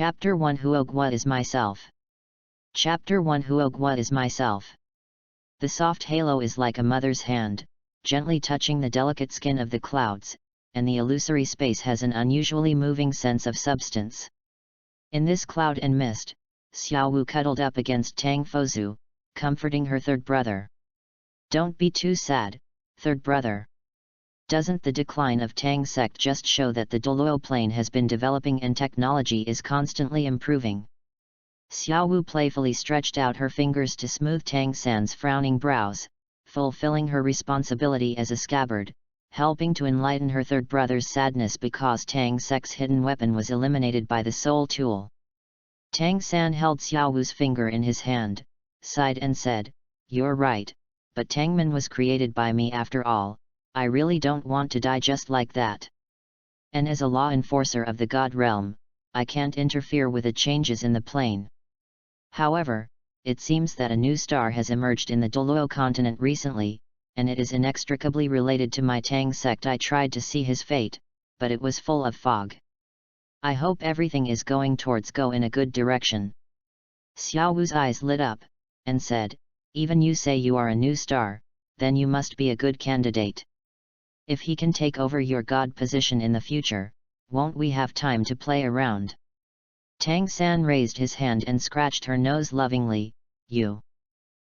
Chapter 1 Huogwa is myself. Chapter 1 Huogwa is myself. The soft halo is like a mother's hand, gently touching the delicate skin of the clouds, and the illusory space has an unusually moving sense of substance. In this cloud and mist, Xiaowu cuddled up against Tang Fozu, comforting her third brother. Don't be too sad, third brother. Doesn't the decline of Tang sect just show that the Douluo plane has been developing and technology is constantly improving? Xiaowu playfully stretched out her fingers to smooth Tang San's frowning brows, fulfilling her responsibility as a scabbard, helping to enlighten her third brother's sadness because Tang sect's hidden weapon was eliminated by the soul tool. Tang San held Xiaowu's finger in his hand, sighed and said, "You're right, but Tangman was created by me after all. I really don't want to die just like that. And as a law enforcer of the God realm, I can't interfere with the changes in the plane. However, it seems that a new star has emerged in the Douluo continent recently, and it is inextricably related to my Tang sect. I tried to see his fate, but it was full of fog. I hope everything is going in a good direction." Xiaowu's eyes lit up, and said, "Even you say you are a new star, then you must be a good candidate. If he can take over your god position in the future, won't we have time to play around?" Tang San raised his hand and scratched her nose lovingly. You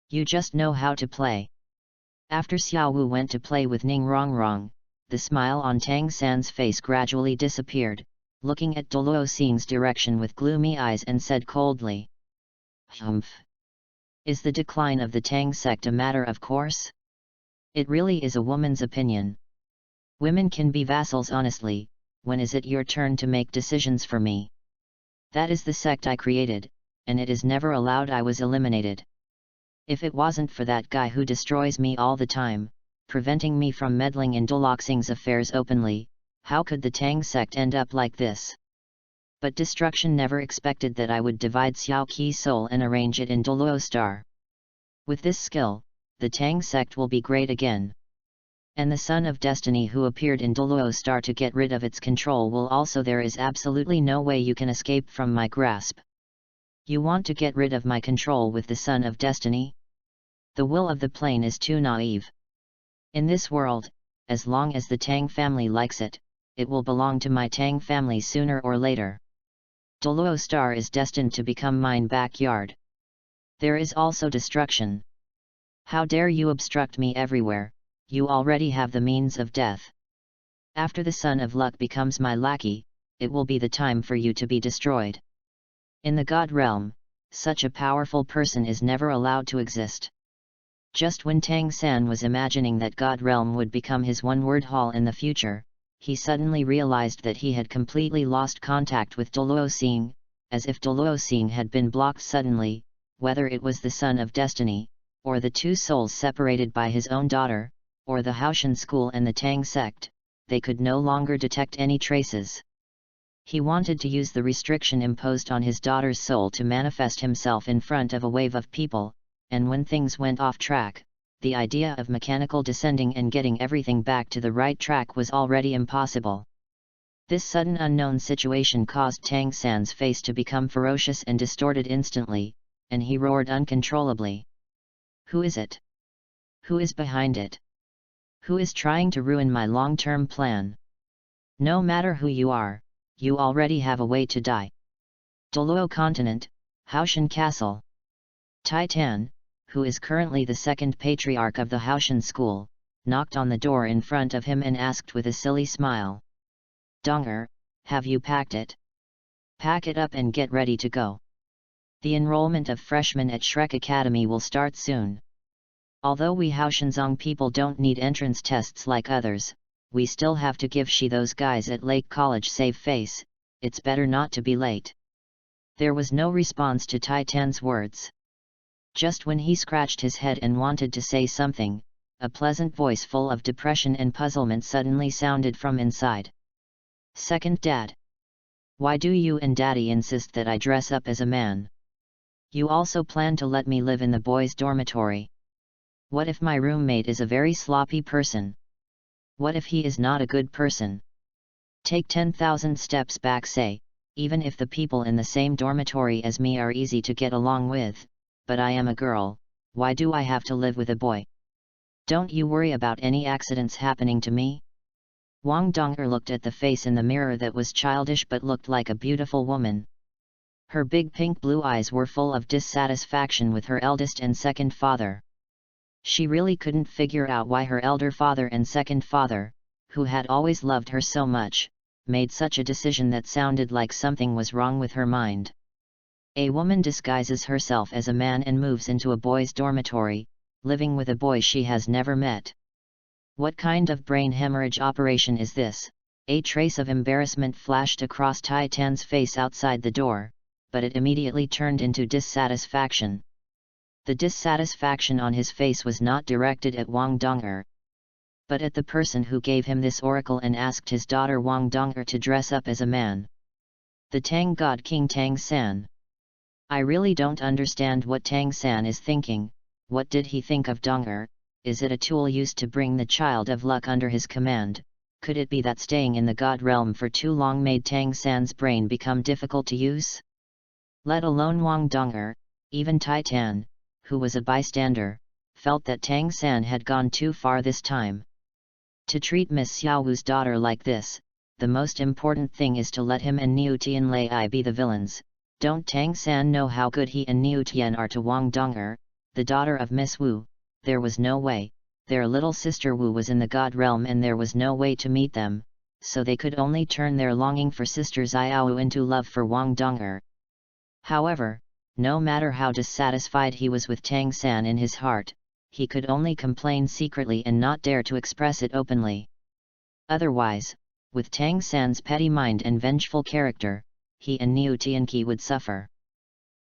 just know how to play." After Xiaowu went to play with Ning Rongrong, the smile on Tang San's face gradually disappeared, looking at Douluo Xing's direction with gloomy eyes and said coldly, "Humph. Is the decline of the Tang sect a matter of course? It really is a woman's opinion. Women can be vassals honestly. When is it your turn to make decisions for me? That is the sect I created, and it is never allowed. I was eliminated. If it wasn't for that guy who destroys me all the time, preventing me from meddling in Douluo Xing's affairs openly, how could the Tang sect end up like this? But destruction never expected that I would divide Xiao Qi's soul and arrange it in Douluo Star. With this skill, the Tang sect will be great again. And the Son of Destiny who appeared in Douluo Star to get rid of its control will also. There is absolutely no way you can escape from my grasp. You want to get rid of my control with the Son of Destiny? The will of the plane is too naive. In this world, as long as the Tang family likes it, it will belong to my Tang family sooner or later. Douluo Star is destined to become mine backyard. There is also destruction. How dare you obstruct me everywhere? You already have the means of death. After the Son of Luck becomes my lackey, it will be the time for you to be destroyed. In the God realm, such a powerful person is never allowed to exist." Just when Tang San was imagining that God realm would become his one-word hall in the future, he suddenly realized that he had completely lost contact with Douluo Xing, as if Douluo Xing had been blocked suddenly. Whether it was the Son of Destiny, or the two souls separated by his own daughter, or the Haoshan school and the Tang sect, they could no longer detect any traces. He wanted to use the restriction imposed on his daughter's soul to manifest himself in front of a wave of people, and when things went off track, the idea of mechanical descending and getting everything back to the right track was already impossible. This sudden unknown situation caused Tang San's face to become ferocious and distorted instantly, and he roared uncontrollably. "Who is it? Who is behind it? Who is trying to ruin my long-term plan? No matter who you are, you already have a way to die." Douluo Continent, Haoshan Castle. Titan, who is currently the second patriarch of the Haoshan school, knocked on the door in front of him and asked with a silly smile, "Donger, have you packed it? Pack it up and get ready to go. The enrollment of freshmen at Shrek Academy will start soon. Although we Haoshanzong people don't need entrance tests like others, we still have to give those guys at Lake College save face. It's better not to be late." There was no response to Titan's words. Just when he scratched his head and wanted to say something, a pleasant voice full of depression and puzzlement suddenly sounded from inside. "Second Dad. Why do you and Daddy insist that I dress up as a man? You also plan to let me live in the boys' dormitory? What if my roommate is a very sloppy person? What if he is not a good person? Take 10,000 steps back. Say, even if the people in the same dormitory as me are easy to get along with, but I am a girl, why do I have to live with a boy? Don't you worry about any accidents happening to me? Wang Dong'er looked at the face in the mirror that was childish but looked like a beautiful woman. Her big pink-blue eyes were full of dissatisfaction with her eldest and second father. She really couldn't figure out why her elder father and second father, who had always loved her so much, made such a decision that sounded like something was wrong with her mind. A woman disguises herself as a man and moves into a boy's dormitory, living with a boy she has never met. What kind of brain hemorrhage operation is this? A trace of embarrassment flashed across Tai Tan's face outside the door, but it immediately turned into dissatisfaction. The dissatisfaction on his face was not directed at Wang Dong'er, but at the person who gave him this oracle and asked his daughter Wang Dong'er to dress up as a man. The Tang god King Tang San. I really don't understand what Tang San is thinking. What did he think of Dong'er? Is it a tool used to bring the child of luck under his command? Could it be that staying in the god realm for too long made Tang San's brain become difficult to use? Let alone Wang Dong'er, even Tai Tan, who was a bystander, felt that Tang San had gone too far this time. To treat Miss Xiaowu's daughter like this, the most important thing is to let him and Niu Tianlai be the villains. Don't Tang San know how good he and Niu Tian are to Wang Dong'er, the daughter of Miss Wu? There was no way. Their little sister Wu was in the god realm and there was no way to meet them, so they could only turn their longing for sister Xiaowu into love for Wang Dong'er. However, no matter how dissatisfied he was with Tang San in his heart, he could only complain secretly and not dare to express it openly. Otherwise, with Tang San's petty mind and vengeful character, he and Niu Tianqi would suffer.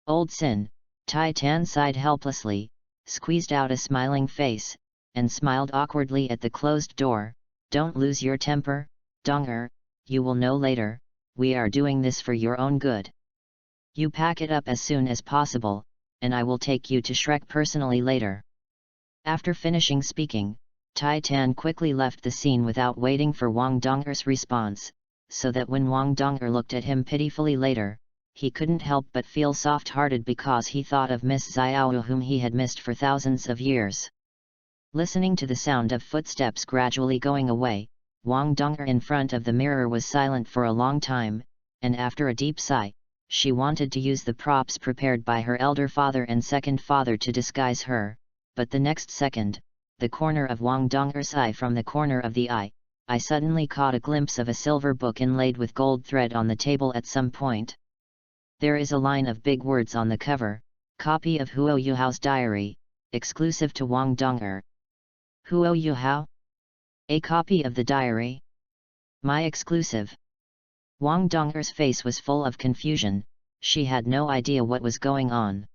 Old Sin, Tai Tan sighed helplessly, squeezed out a smiling face, and smiled awkwardly at the closed door. Don't lose your temper, Dong'er, you will know later, we are doing this for your own good. You pack it up as soon as possible, and I will take you to Shrek personally later. After finishing speaking, Tai Tan quickly left the scene without waiting for Wang Dong'er's response, so that when Wang Dong'er looked at him pitifully later, he couldn't help but feel soft-hearted because he thought of Miss Xiaowu whom he had missed for thousands of years. Listening to the sound of footsteps gradually going away, Wang Dong'er in front of the mirror was silent for a long time, and after a deep sigh, she wanted to use the props prepared by her elder father and second father to disguise her, but the next second, the corner of Wang Dong'er's eye from the corner of the eye, I suddenly caught a glimpse of a silver book inlaid with gold thread on the table at some point. There is a line of big words on the cover, copy of Huo Yuhao's diary, exclusive to Wang Dong'er. Huo Yuhao? A copy of the diary? My exclusive. Wang Dong'er's face was full of confusion, she had no idea what was going on.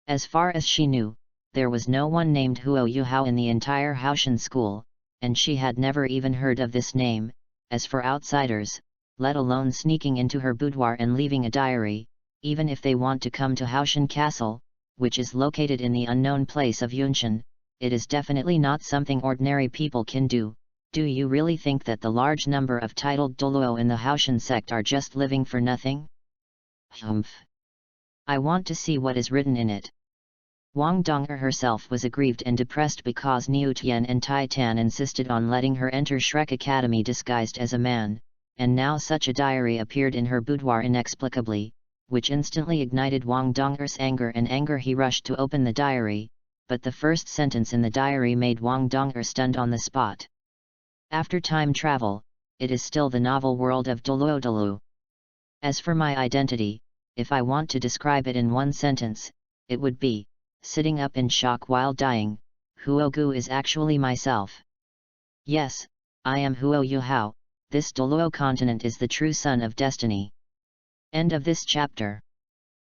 As far as she knew, there was no one named Huo Yuhao in the entire Haoshan school, and she had never even heard of this name. As for outsiders, let alone sneaking into her boudoir and leaving a diary, even if they want to come to Haoshan Castle, which is located in the unknown place of Yunshan, it is definitely not something ordinary people can do. Do you really think that the large number of titled Douluo in the Haoshan sect are just living for nothing? Humph! I want to see what is written in it. Wang Dong'er herself was aggrieved and depressed because Niu Tian and Tai Tan insisted on letting her enter Shrek Academy disguised as a man, and now such a diary appeared in her boudoir inexplicably, which instantly ignited Wang Dong'er's anger. He rushed to open the diary, but the first sentence in the diary made Wang Dong'er stunned on the spot. After time travel, it is still the novel world of Douluo. As for my identity, if I want to describe it in one sentence, it would be, sitting up in shock while dying, Huo Gu is actually myself. Yes, I am Huo Yuhao, this Douluo continent is the true son of destiny. End of this chapter.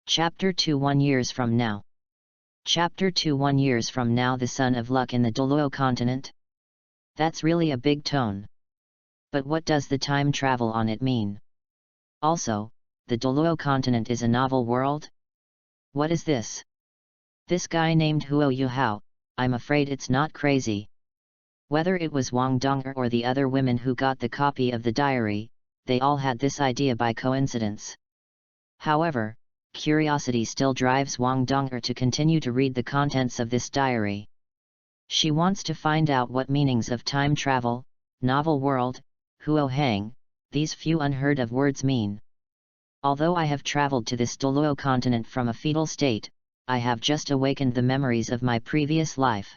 Chapter 2 1 years from now. Chapter 2 1 years from now, the son of luck in the Douluo continent? That's really a big tone. But what does the time travel on it mean? Also, the Douluo continent is a novel world? What is this? This guy named Huo Yuhao, I'm afraid it's not crazy. Whether it was Wang Dong'er or the other women who got the copy of the diary, they all had this idea by coincidence. However, curiosity still drives Wang Dong'er to continue to read the contents of this diary. She wants to find out what meanings of time travel, novel world, Huo Hang, these few unheard of words mean. Although I have traveled to this Douluo continent from a fetal state, I have just awakened the memories of my previous life.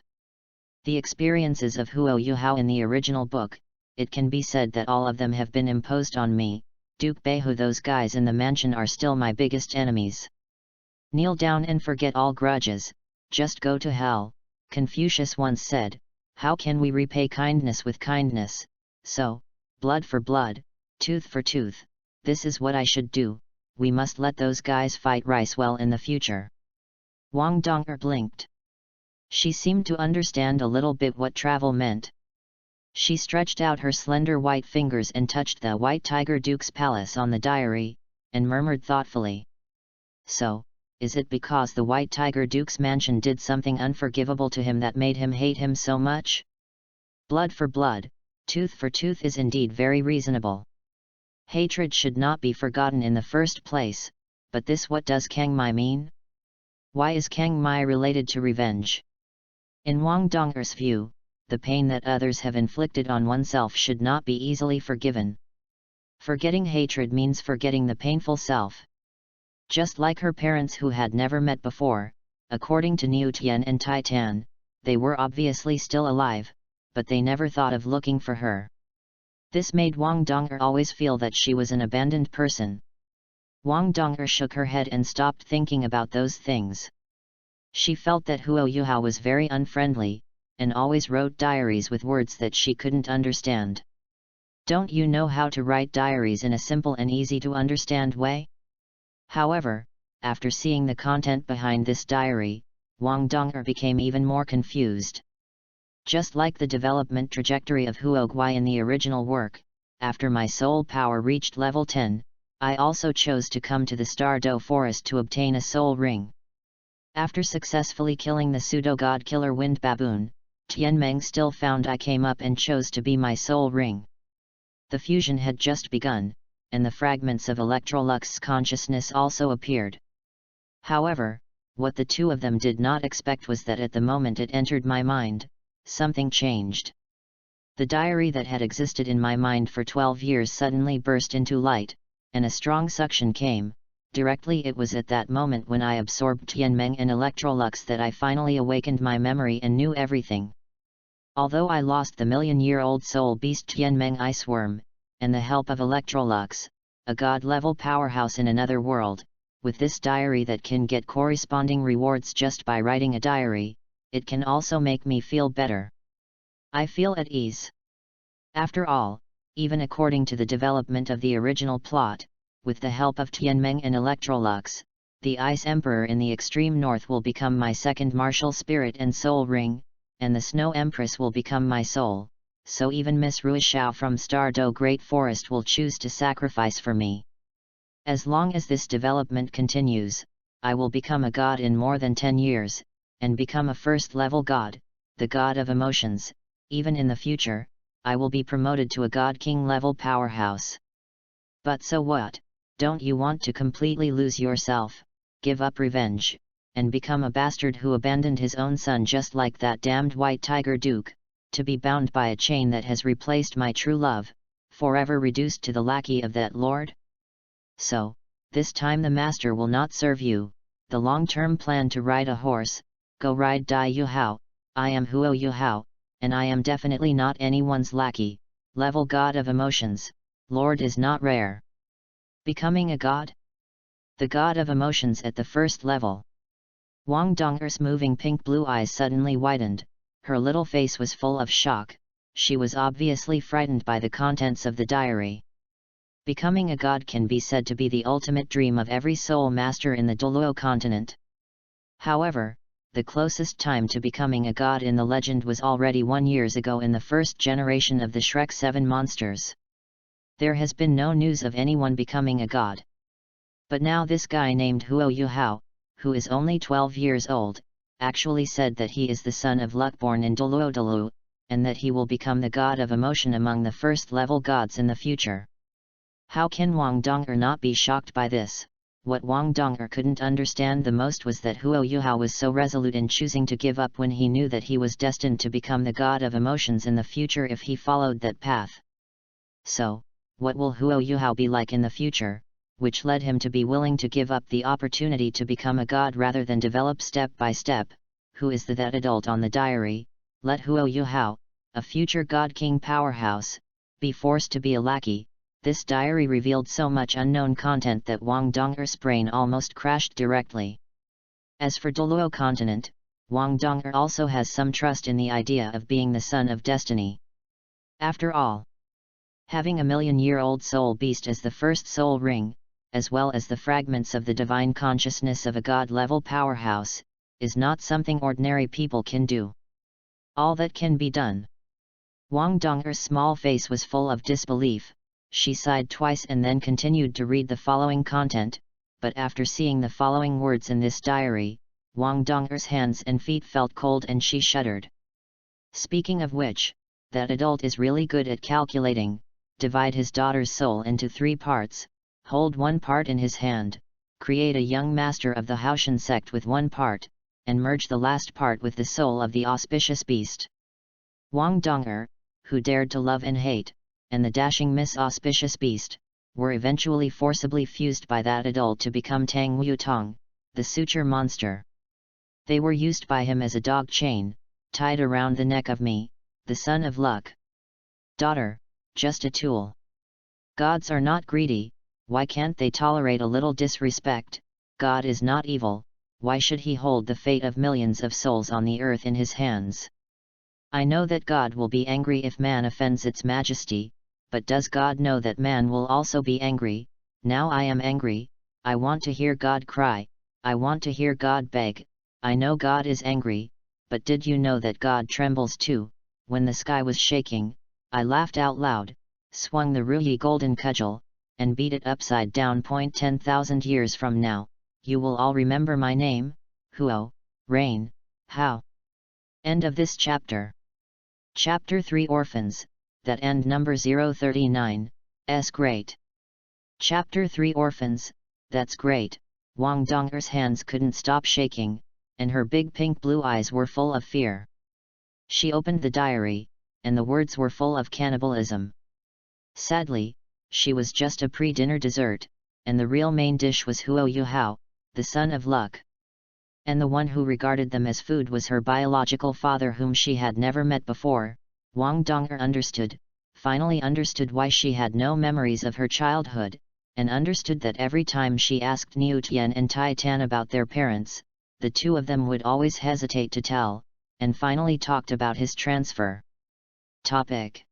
The experiences of Huo Yuhao in the original book, it can be said that all of them have been imposed on me. Duke Beihu, those guys in the mansion are still my biggest enemies. Kneel down and forget all grudges, just go to hell, Confucius once said. How can we repay kindness with kindness? So, blood for blood, tooth for tooth, this is what I should do. We must let those guys fight rice well in the future. Wang Dong'er blinked. She seemed to understand a little bit what travel meant. She stretched out her slender white fingers and touched the White Tiger Duke's palace on the diary, and murmured thoughtfully. So, is it because the White Tiger Duke's mansion did something unforgivable to him that made him hate him so much? Blood for blood, tooth for tooth is indeed very reasonable. Hatred should not be forgotten in the first place, but this, what does Kang Mai mean? Why is Kang Mai related to revenge? In Wang Dong'er's view, the pain that others have inflicted on oneself should not be easily forgiven. Forgetting hatred means forgetting the painful self. Just like her parents who had never met before, according to Niu Tian and Tai Tan, they were obviously still alive, but they never thought of looking for her. This made Wang Dong'er always feel that she was an abandoned person. Wang Dong'er shook her head and stopped thinking about those things. She felt that Huo Yuhao was very unfriendly, and always wrote diaries with words that she couldn't understand. Don't you know how to write diaries in a simple and easy to understand way? However, after seeing the content behind this diary, Wang Dong'er became even more confused. Just like the development trajectory of Huo Guai in the original work, after my soul power reached level 10, I also chose to come to the Star Do Forest to obtain a soul ring. After successfully killing the pseudo-god killer Wind Baboon, Tianmeng still found I came up and chose to be my soul ring. The fusion had just begun, and the fragments of Electrolux's consciousness also appeared. However, what the two of them did not expect was that at the moment it entered my mind, something changed. The diary that had existed in my mind for 12 years suddenly burst into light, and a strong suction came. Directly it was at that moment when I absorbed Tianmeng and Electrolux that I finally awakened my memory and knew everything. Although I lost the million-year-old soul beast Tianmeng Iceworm, and the help of Electrolux, a god-level powerhouse in another world, with this diary that can get corresponding rewards just by writing a diary, it can also make me feel better. I feel at ease. After all, even according to the development of the original plot, with the help of Tianmeng and Electrolux, the Ice Emperor in the extreme north will become my second martial spirit and soul ring, and the Snow Empress will become my soul, so even Miss Ruishao from Star Do Great Forest will choose to sacrifice for me. As long as this development continues, I will become a god in more than 10 years, and become a first-level god, the god of emotions. Even in the future, I will be promoted to a god-king level powerhouse. But so what? Don't you want to completely lose yourself, give up revenge, and become a bastard who abandoned his own son just like that damned White Tiger Duke, to be bound by a chain that has replaced my true love, forever reduced to the lackey of that lord? So, this time the master will not serve you. The long-term plan to ride a horse, go ride Dai Yuhao. I am Huo Yuhao, and I am definitely not anyone's lackey. Level god of emotions, lord is not rare. Becoming a god? The god of emotions at the first level. Wang Dong'er's moving pink-blue eyes suddenly widened, her little face was full of shock, she was obviously frightened by the contents of the diary. Becoming a god can be said to be the ultimate dream of every soul master in the Douluo continent. However, the closest time to becoming a god in the legend was already 1 year ago in the first generation of the Shrek 7 monsters. There has been no news of anyone becoming a god. But now this guy named Huo Yuhao, who is only 12 years old, actually said that he is the son of luck born in Douluo, and that he will become the god of emotion among the first-level gods in the future. How can Wang Dong'er not be shocked by this? What Wang Dong'er couldn't understand the most was that Huo Yuhao was so resolute in choosing to give up when he knew that he was destined to become the god of emotions in the future if he followed that path. So, what will Huo Yuhao be like in the future, which led him to be willing to give up the opportunity to become a god rather than develop step by step? Who is that adult on the diary? Let Huo Yuhao, a future god king powerhouse, be forced to be a lackey. This diary revealed so much unknown content that Wang Dong'er's brain almost crashed directly. As for Douluo continent, Wang Dong'er also has some trust in the idea of being the son of destiny. After all, having a million-year-old soul beast as the first soul ring, as well as the fragments of the divine consciousness of a god-level powerhouse, is not something ordinary people can do. All that can be done. Wang Dong'er's small face was full of disbelief. She sighed twice and then continued to read the following content, but after seeing the following words in this diary, Wang Dong'er's hands and feet felt cold and she shuddered. Speaking of which, that adult is really good at calculating. Divide his daughter's soul into 3 parts, hold 1 part in his hand, create a young master of the Haoshan sect with 1 part, and merge the last part with the soul of the auspicious beast. Wang Dong'er, who dared to love and hate, and the dashing Miss Auspicious Beast, were eventually forcibly fused by that adult to become Tang Wutong, the suture monster. They were used by him as a dog chain, tied around the neck of me, the son of luck. Daughter, just a tool. Gods are not greedy, why can't they tolerate a little disrespect? God is not evil, why should he hold the fate of millions of souls on the earth in his hands? I know that God will be angry if man offends its majesty, but does God know that man will also be angry? Now I am angry, I want to hear God cry, I want to hear God beg. I know God is angry, but did you know that God trembles too? When the sky was shaking, I laughed out loud, swung the Ruyi golden cudgel, and beat it upside down. 10,000 years from now, you will all remember my name, Huo, Rain, How. End of this chapter. Chapter 3 Orphans, that end number 039, s great. Chapter 3 Orphans, that's great. Wang Dong'er's hands couldn't stop shaking, and her big pink blue eyes were full of fear. She opened the diary, and the words were full of cannibalism. Sadly, she was just a pre-dinner dessert, and the real main dish was Huo Yuhao, the son of luck. And the one who regarded them as food was her biological father, whom she had never met before. Wang Dong'er understood, finally understood why she had no memories of her childhood, and understood that every time she asked Niu Tian and Tai Tan about their parents, the 2 of them would always hesitate to tell, and finally talked about his transfer. Topic.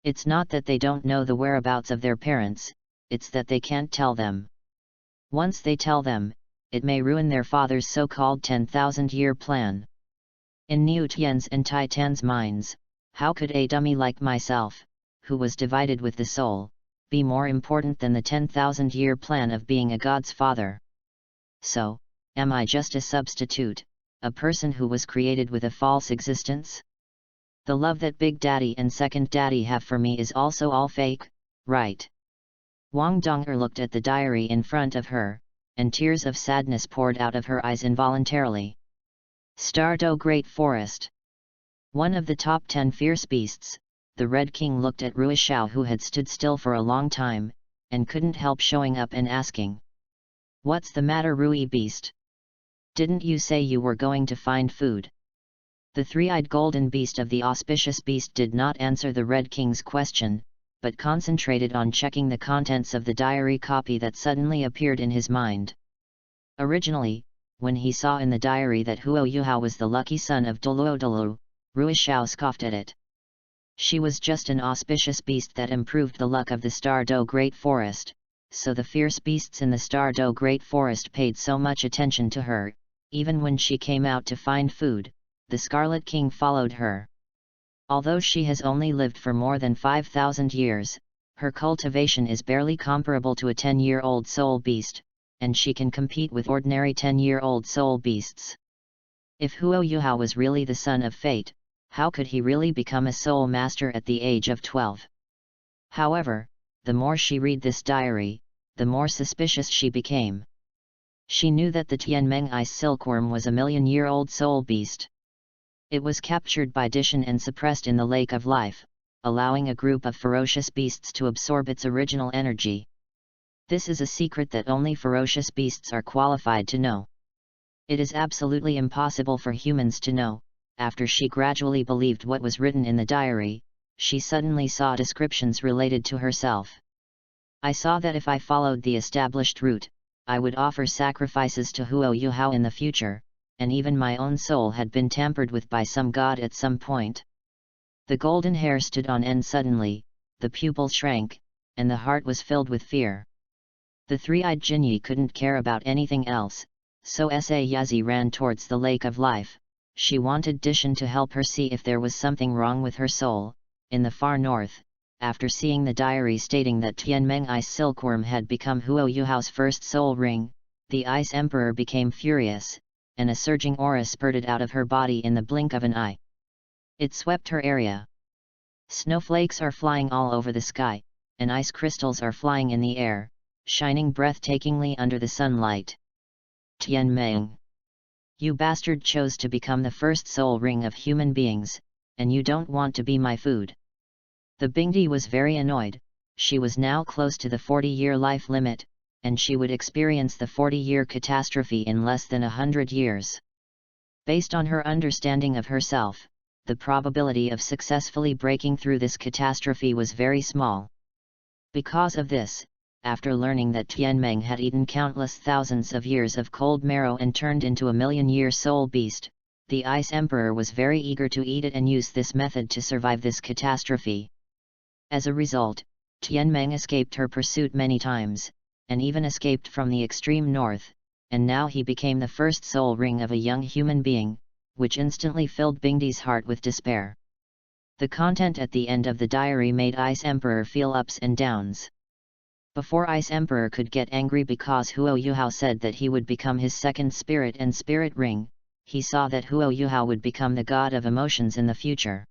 It's not that they don't know the whereabouts of their parents, it's that they can't tell them. Once they tell them, it may ruin their father's so-called 10,000-year plan. In Niu Tian's and Tai Tan's minds, how could a dummy like myself, who was divided with the soul, be more important than the 10,000-year plan of being a god's father? So, am I just a substitute, a person who was created with a false existence? The love that Big Daddy and Second Daddy have for me is also all fake, right? Wang Dong'er looked at the diary in front of her, and tears of sadness poured out of her eyes involuntarily. Stardo Great Forest. One of the top 10 fierce beasts, the Red King looked at Ruishao, who had stood still for a long time, and couldn't help showing up and asking. What's the matter, Rui Beast? Didn't you say you were going to find food? The 3-eyed golden beast of the auspicious beast did not answer the Red King's question, but concentrated on checking the contents of the diary copy that suddenly appeared in his mind. Originally, when he saw in the diary that Huo Yuhao was the lucky son of Douluo, Ruishao scoffed at it. She was just an auspicious beast that improved the luck of the Stardo Great Forest, so the fierce beasts in the Stardo Great Forest paid so much attention to her. Even when she came out to find food, the Scarlet King followed her. Although she has only lived for more than 5,000 years, her cultivation is barely comparable to a 10-year-old soul beast, and she can compete with ordinary 10-year-old soul beasts. If Huo Yuhao was really the son of fate, how could he really become a soul master at the age of 12? However, the more she read this diary, the more suspicious she became. She knew that the Tianmeng ice silkworm was a million-year-old soul beast. It was captured by Dishan and suppressed in the Lake of Life, allowing a group of ferocious beasts to absorb its original energy. This is a secret that only ferocious beasts are qualified to know. It is absolutely impossible for humans to know. After she gradually believed what was written in the diary, she suddenly saw descriptions related to herself. I saw that if I followed the established route, I would offer sacrifices to Huo Yuhao in the future, and even my own soul had been tampered with by some god at some point. The golden hair stood on end suddenly, the pupil shrank, and the heart was filled with fear. The three-eyed Jinyi couldn't care about anything else, so Sayazi ran towards the Lake of Life. She wanted Dishan to help her see if there was something wrong with her soul. In the far north, after seeing the diary stating that Tianmeng Ice Silkworm had become Huo Yuhao's first soul ring, the Ice Emperor became furious, and a surging aura spurted out of her body in the blink of an eye. It swept her area. Snowflakes are flying all over the sky, and ice crystals are flying in the air, shining breathtakingly under the sunlight. Tianmeng, you bastard chose to become the first soul ring of human beings, and you don't want to be my food. The Bingdi was very annoyed. She was now close to the 40-year life limit, and she would experience the 40-year catastrophe in less than 100 years. Based on her understanding of herself, the probability of successfully breaking through this catastrophe was very small. Because of this, after learning that Tianmeng had eaten countless thousands of years of cold marrow and turned into a million-year soul beast, the Ice Emperor was very eager to eat it and use this method to survive this catastrophe. As a result, Tianmeng escaped her pursuit many times, and even escaped from the extreme north, and now he became the first soul ring of a young human being, which instantly filled Bingdi's heart with despair. The content at the end of the diary made Ice Emperor feel ups and downs. Before Ice Emperor could get angry because Huo Yuhao said that he would become his second spirit and spirit ring, he saw that Huo Yuhao would become the god of emotions in the future.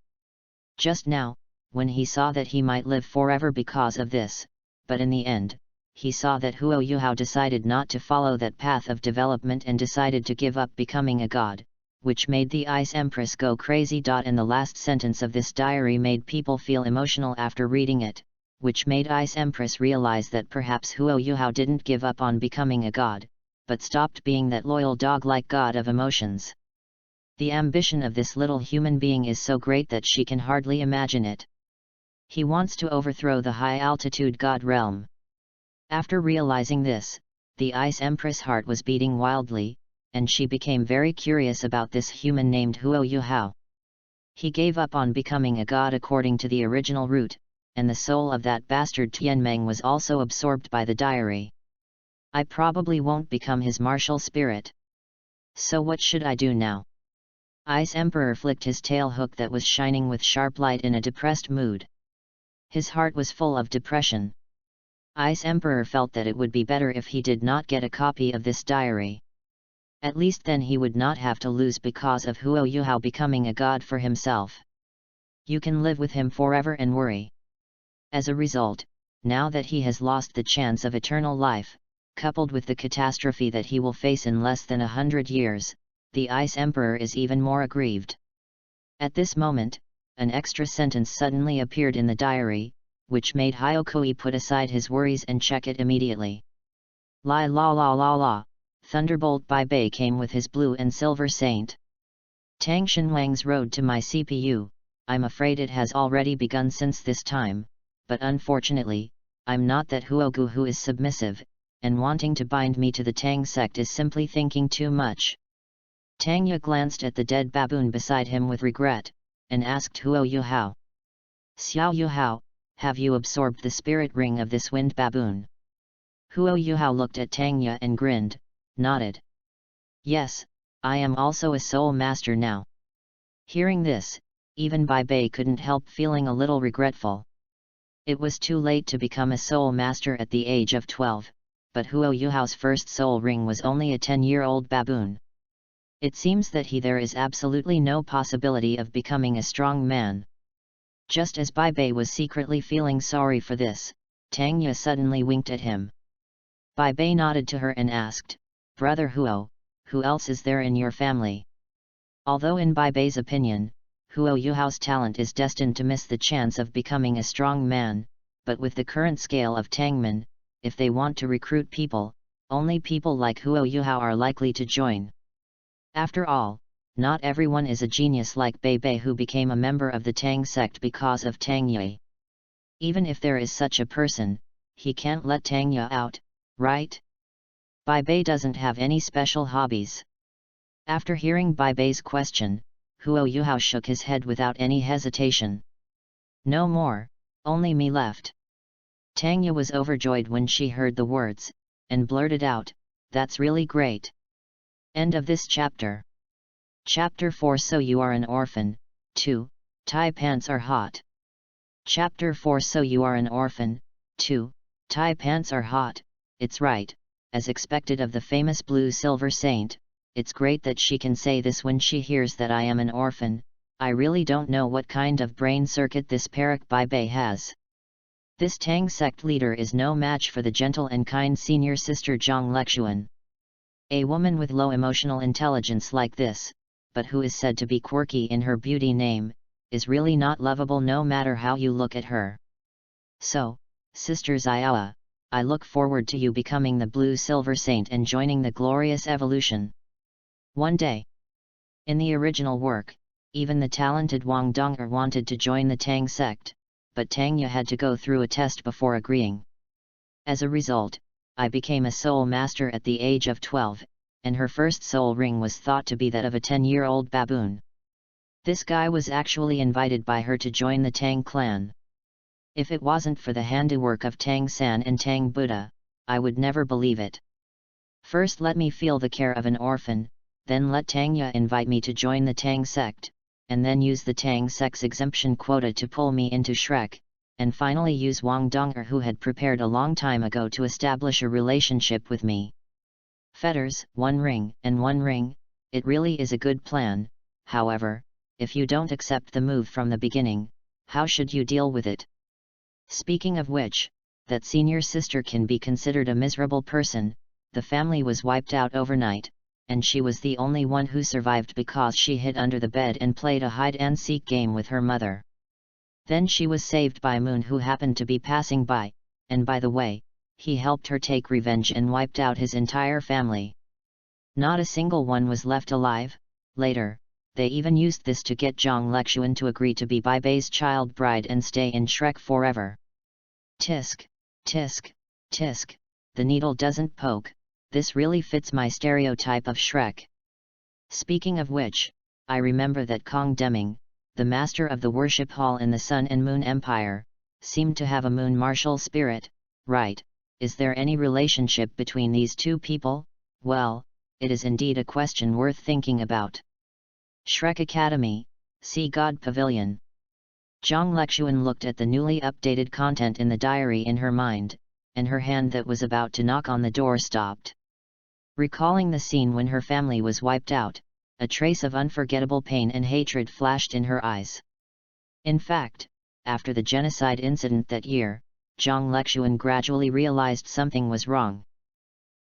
Just now, when he saw that he might live forever because of this, but in the end, he saw that Huo Yuhao decided not to follow that path of development and decided to give up becoming a god, which made the Ice Empress go crazy. And the last sentence of this diary made people feel emotional after reading it, which made Ice Empress realize that perhaps Huo Yuhao didn't give up on becoming a god, but stopped being that loyal dog-like god of emotions. The ambition of this little human being is so great that she can hardly imagine it. He wants to overthrow the high-altitude god realm. After realizing this, the Ice Empress' heart was beating wildly, and she became very curious about this human named Huo Yuhao. He gave up on becoming a god according to the original route, and the soul of that bastard Tianmeng was also absorbed by the diary. I probably won't become his martial spirit. So what should I do now? Ice Emperor flicked his tail hook that was shining with sharp light in a depressed mood. His heart was full of depression. Ice Emperor felt that it would be better if he did not get a copy of this diary. At least then he would not have to lose because of Huo Yuhao becoming a god for himself. You can live with him forever and worry. As a result, now that he has lost the chance of eternal life, coupled with the catastrophe that he will face in less than 100 years, the Ice Emperor is even more aggrieved. At this moment, an extra sentence suddenly appeared in the diary, which made Hyokoi put aside his worries and check it immediately. La la la la la, Thunderbolt Bai Bei came with his blue and silver saint. Tang Shenwang's road to my CPU, I'm afraid it has already begun since this time, but unfortunately, I'm not that Huogu who is submissive, and wanting to bind me to the Tang sect is simply thinking too much. Tangya glanced at the dead baboon beside him with regret, and asked Huo Yuhao. Xiao Yuhao, have you absorbed the spirit ring of this wind baboon? Huo Yuhao looked at Tangya and grinned, nodded. Yes, I am also a soul master now. Hearing this, even Bai Bei couldn't help feeling a little regretful. It was too late to become a soul master at the age of 12, but Huo Yuhao's first soul ring was only a 10-year-old baboon. It seems that there is absolutely no possibility of becoming a strong man. Just as Bai Bei was secretly feeling sorry for this, Tangya suddenly winked at him. Bai Bei nodded to her and asked, Brother Huo, who else is there in your family? Although in Bai Bei's opinion, Huo Yuhao's talent is destined to miss the chance of becoming a strong man, but with the current scale of Tangmen, if they want to recruit people, only people like Huo Yuhao are likely to join. After all, not everyone is a genius like Bai Bei, who became a member of the Tang sect because of Tang Yue. Even if there is such a person, he can't let Tang Yue out, right? Bai Bei doesn't have any special hobbies. After hearing Bai Bei's question, Huo Yuhao shook his head without any hesitation. No more, only me left. Tang Yue was overjoyed when she heard the words, and blurted out, "That's really great." End of this chapter. Chapter 4. So you are an orphan. 2. Tie pants are hot. Chapter 4. So you are an orphan. 2. Tie pants are hot. It's right, as expected of the famous blue silver saint. It's great that she can say this when she hears that I am an orphan. I really don't know what kind of brain circuit this Parak Bai Bei has. This Tang sect leader is no match for the gentle and kind senior sister Zhang Lexuan. A woman with low emotional intelligence like this, but who is said to be quirky in her beauty name, is really not lovable no matter how you look at her. So, Sister Xiaoa, I look forward to you becoming the blue silver saint and joining the glorious evolution. One day. In the original work, even the talented Wang Dong'er wanted to join the Tang sect, but Tang Yue had to go through a test before agreeing. As a result, I became a soul master at the age of 12, and her first soul ring was thought to be that of a 10-year-old baboon. This guy was actually invited by her to join the Tang clan. If it wasn't for the handiwork of Tang San and Tang Buddha, I would never believe it. First let me feel the care of an orphan, then let Tang Yue invite me to join the Tang sect, and then use the Tang sect's exemption quota to pull me into Shrek, and finally use Wang Dong'er, who had prepared a long time ago to establish a relationship with me. Fetters, 1 ring, and 1 ring, it really is a good plan. However, if you don't accept the move from the beginning, how should you deal with it? Speaking of which, that senior sister can be considered a miserable person. The family was wiped out overnight, and she was the only one who survived because she hid under the bed and played a hide-and-seek game with her mother. Then she was saved by Moon, who happened to be passing by, and by the way, he helped her take revenge and wiped out his entire family. Not a single one was left alive. Later, they even used this to get Zhang Lexuan to agree to be Bai Bei's child bride and stay in Shrek forever. Tisk, tisk, tisk, the needle doesn't poke. This really fits my stereotype of Shrek. Speaking of which, I remember that Kong Deming, the master of the worship hall in the Sun and Moon Empire, seemed to have a moon martial spirit, right? Is there any relationship between these two people? Well, it is indeed a question worth thinking about. Shrek Academy, See God Pavilion. Zhang Lexuan looked at the newly updated content in the diary in her mind, and her hand that was about to knock on the door stopped. Recalling the scene when her family was wiped out, a trace of unforgettable pain and hatred flashed in her eyes. In fact, after the genocide incident that year, Zhang Lexuan gradually realized something was wrong.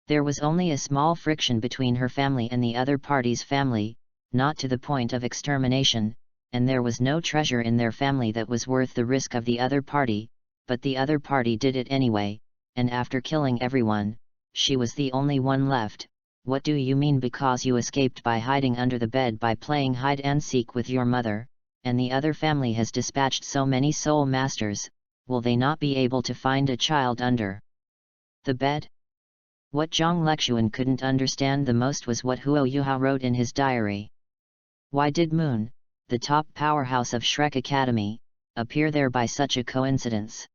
There was only a small friction between her family and the other party's family, not to the point of extermination, and there was no treasure in their family that was worth the risk of the other party, but the other party did it anyway, and after killing everyone, she was the only one left. What do you mean because you escaped by hiding under the bed by playing hide-and-seek with your mother, and the other family has dispatched so many soul masters, will they not be able to find a child under the bed? What Zhang Lexuan couldn't understand the most was what Huo Yuhao wrote in his diary. Why did Moon, the top powerhouse of Shrek Academy, appear there by such a coincidence?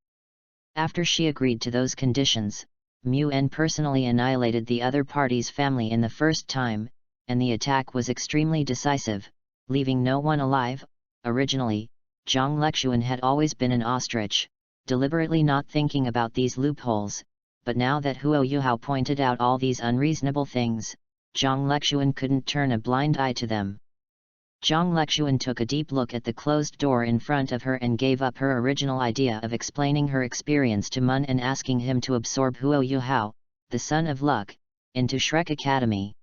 After she agreed to those conditions, Muen personally annihilated the other party's family in the first time, and the attack was extremely decisive, leaving no one alive. Originally, Zhang Lexuan had always been an ostrich, deliberately not thinking about these loopholes, but now that Huo Yuhao pointed out all these unreasonable things, Zhang Lexuan couldn't turn a blind eye to them. Zhang Lexuan took a deep look at the closed door in front of her and gave up her original idea of explaining her experience to Mun and asking him to absorb Huo Yuhao, the son of luck, into Shrek Academy.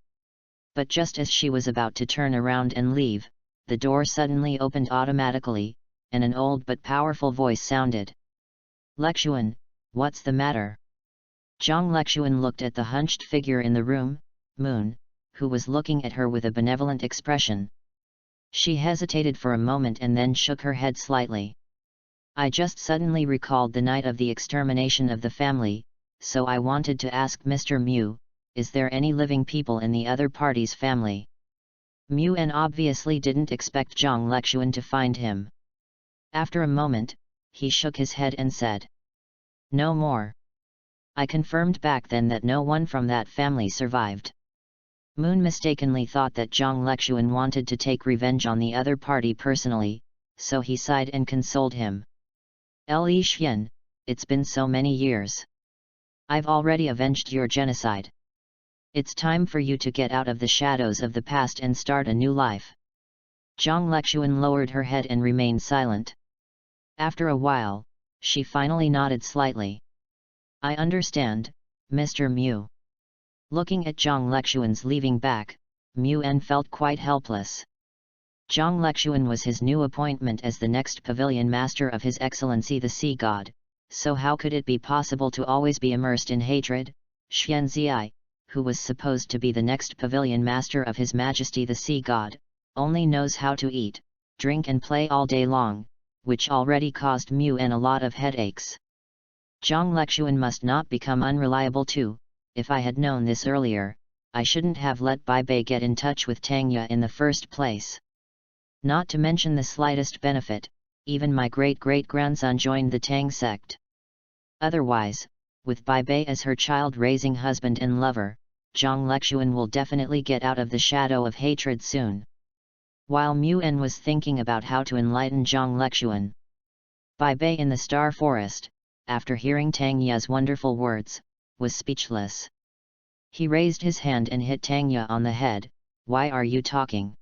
But just as she was about to turn around and leave, the door suddenly opened automatically, and an old but powerful voice sounded. "Lexuan, what's the matter?" Zhang Lexuan looked at the hunched figure in the room, Moon, who was looking at her with a benevolent expression. She hesitated for a moment and then shook her head slightly. "I just suddenly recalled the night of the extermination of the family, so I wanted to ask Mr. Mu, is there any living people in the other party's family?" Mu-en obviously didn't expect Zhang Lexuan to find him. After a moment, he shook his head and said, "No more. I confirmed back then that no one from that family survived." Moon mistakenly thought that Zhang Lexuan wanted to take revenge on the other party personally, so he sighed and consoled him. "Li Xian, it's been so many years. I've already avenged your genocide. It's time for you to get out of the shadows of the past and start a new life." Zhang Lexuan lowered her head and remained silent. After a while, she finally nodded slightly. "I understand, Mr. Mu." Looking at Zhang Lexuan's leaving back, Mu-en felt quite helpless. Zhang Lexuan was his new appointment as the next pavilion master of His Excellency the Sea God, so how could it be possible to always be immersed in hatred? Xian Ziai, who was supposed to be the next pavilion master of His Majesty the Sea God, only knows how to eat, drink and play all day long, which already caused Mu-en a lot of headaches. Zhang Lexuan must not become unreliable too. If I had known this earlier, I shouldn't have let Bai Bei get in touch with Tangya in the first place. Not to mention the slightest benefit, even my great-great-grandson joined the Tang sect. Otherwise, with Bai Bei as her child-raising husband and lover, Zhang Lexuan will definitely get out of the shadow of hatred soon. While Mu-en was thinking about how to enlighten Zhang Lexuan, Bai Bei in the Star Forest, after hearing Tangya's wonderful words, was speechless. He raised his hand and hit Tangya on the head. "Why are you talking?"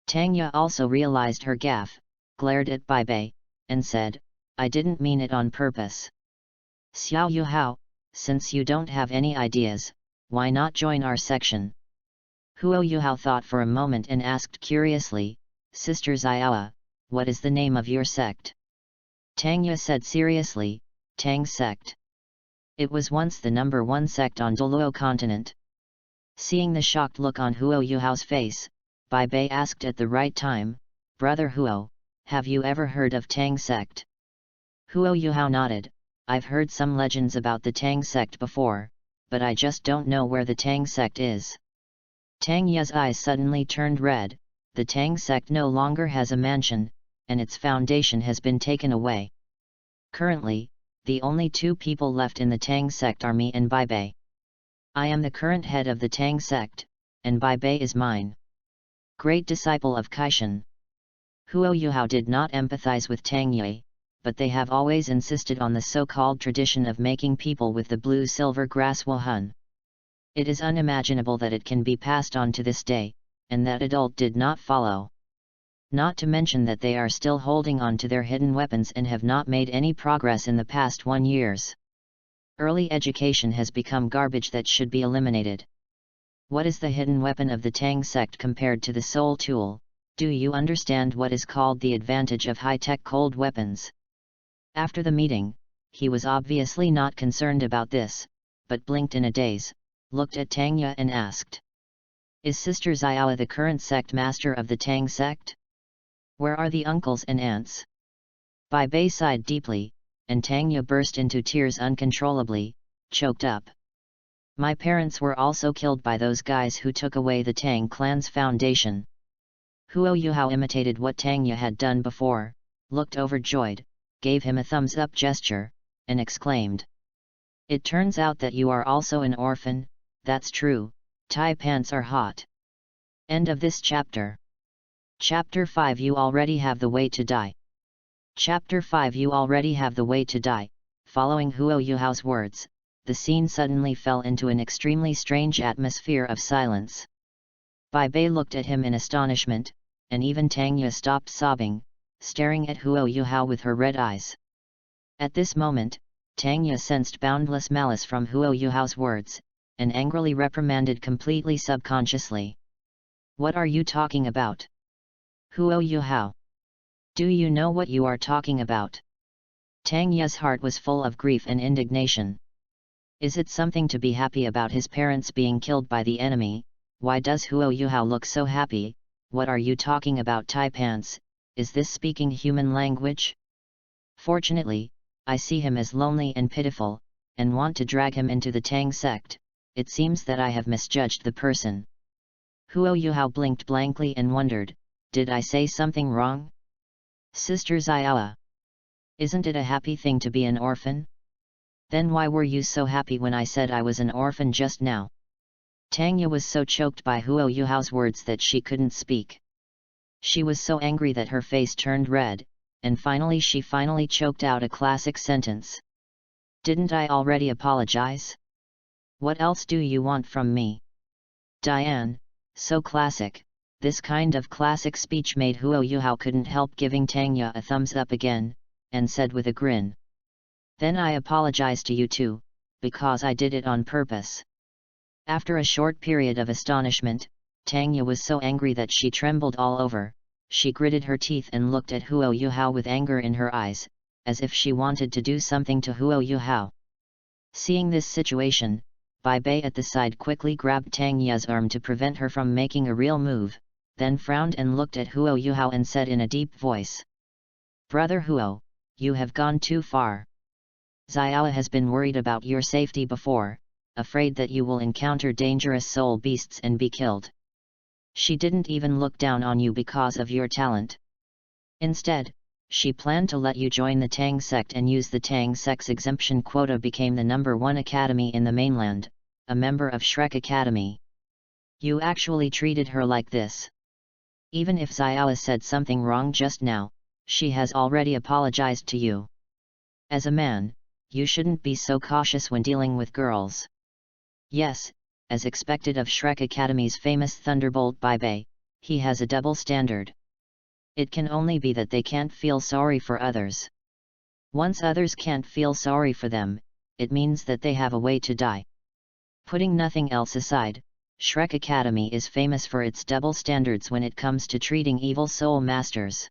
Tangya also realized her gaffe, glared at Bai Bei, and said, "I didn't mean it on purpose." "Xiao Yuhao, since you don't have any ideas, why not join our section?" Huo Yuhao thought for a moment and asked curiously, "Sister Xiaoa, what is the name of your sect?" Tangya said seriously, "Tang sect. It was once the #1 sect on Douluo continent." Seeing the shocked look on Huo Yuhao's face, Bai Bei asked at the right time, "Brother Huo, have you ever heard of Tang sect?" Huo Yuhao nodded, "I've heard some legends about the Tang sect before, but I just don't know where the Tang sect is." Tangya's eyes suddenly turned red. The Tang sect no longer has a mansion, and its foundation has been taken away. Currently, the only two people left in the Tang sect are me and Bai Bei. I am the current head of the Tang sect, and Bai Bei is mine. Great disciple of Kaishan. Huo Yuhao did not empathize with Tangye, but they have always insisted on the so-called tradition of making people with the blue-silver grass Wuhan. It is unimaginable that it can be passed on to this day, and that adult did not follow. Not to mention that they are still holding on to their hidden weapons and have not made any progress in the past 1 year. Early education has become garbage that should be eliminated. What is the hidden weapon of the Tang sect compared to the soul tool? Do you understand what is called the advantage of high-tech cold weapons? After the meeting, he was obviously not concerned about this, but blinked in a daze, looked at Tangya and asked, "Is Sister Xiaoa the current sect master of the Tang sect? Where are the uncles and aunts?" Bai Bei sighed deeply, and Tangya burst into tears uncontrollably, choked up. "My parents were also killed by those guys who took away the Tang clan's foundation." Huo Yuhao imitated what Tangya had done before, looked overjoyed, gave him a thumbs-up gesture, and exclaimed, "It turns out that you are also an orphan. That's true, Thai pants are hot." End of this chapter. Chapter 5 You already have the way to die. Chapter 5 You already have the way to die. Following Huo Yuhao's words, the scene suddenly fell into an extremely strange atmosphere of silence. Bai Bei looked at him in astonishment, and even Tangya stopped sobbing, staring at Huo Yuhao with her red eyes. At this moment, Tangya sensed boundless malice from Huo Yuhao's words, and angrily reprimanded completely subconsciously. What are you talking about? Huo Yuhao? Do you know what you are talking about? Tang Ye's heart was full of grief and indignation. Is it something to be happy about his parents being killed by the enemy? Why does Huo Yuhao look so happy? What are you talking about, Tai Pants? Is this speaking human language? Fortunately, I see him as lonely and pitiful, and want to drag him into the Tang sect. It seems that I have misjudged the person. Huo Yuhao blinked blankly and wondered, did I say something wrong? Sister Xiaoa. Isn't it a happy thing to be an orphan? Then why were you so happy when I said I was an orphan just now? Tang Ye was so choked by Huo Yuhao's words that she couldn't speak. She was so angry that her face turned red, and finally she choked out a classic sentence. Didn't I already apologize? What else do you want from me? Diane, so classic. This kind of classic speech made Huo Yuhao couldn't help giving Tang Ye a thumbs up again, and said with a grin. Then I apologize to you too, because I did it on purpose. After a short period of astonishment, Tang Ye was so angry that she trembled all over. She gritted her teeth and looked at Huo Yuhao with anger in her eyes, as if she wanted to do something to Huo Yuhao. Seeing this situation, Bai Bei at the side quickly grabbed Tang Ye's arm to prevent her from making a real move, then frowned and looked at Huo Yuhao and said in a deep voice. Brother Huo, you have gone too far. Xiaoa has been worried about your safety before, afraid that you will encounter dangerous soul beasts and be killed. She didn't even look down on you because of your talent. Instead, she planned to let you join the Tang sect and use the Tang sect's exemption quota. Became the #1 academy in the mainland, a member of Shrek Academy. You actually treated her like this. Even if Xiaoa said something wrong just now, she has already apologized to you. As a man, you shouldn't be so cautious when dealing with girls. Yes, as expected of Shrek Academy's famous Thunderbolt Bai Bei, he has a double standard. It can only be that they can't feel sorry for others. Once others can't feel sorry for them, it means that they have a way to die. Putting nothing else aside, Shrek Academy is famous for its double standards when it comes to treating evil soul masters.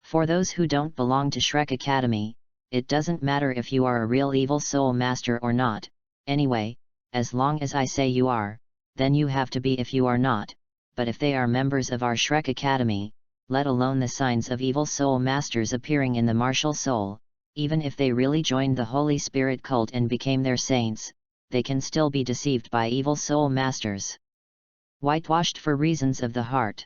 For those who don't belong to Shrek Academy, it doesn't matter if you are a real evil soul master or not. Anyway, as long as I say you are, then you have to be if you are not. But if they are members of our Shrek Academy, let alone the signs of evil soul masters appearing in the martial soul, even if they really joined the Holy Spirit cult and became their saints, they can still be deceived by evil soul masters. Whitewashed for reasons of the heart.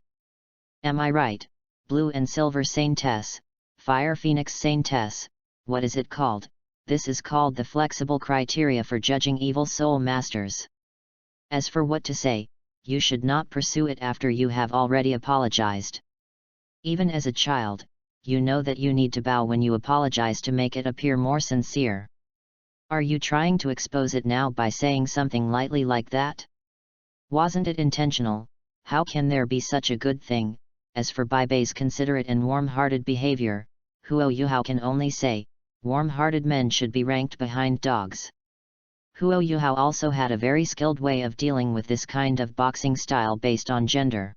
Am I right, Blue and Silver Saintess, Fire Phoenix Saintess, what is it called? This is called the flexible criteria for judging evil soul masters. As for what to say, you should not pursue it after you have already apologized. Even as a child, you know that you need to bow when you apologize to make it appear more sincere. Are you trying to expose it now by saying something lightly like that? Wasn't it intentional? How can there be such a good thing? As for Bai Bei's considerate and warm-hearted behavior, Huo Yuhao can only say, warm-hearted men should be ranked behind dogs. Huo Yuhao also had a very skilled way of dealing with this kind of boxing style based on gender.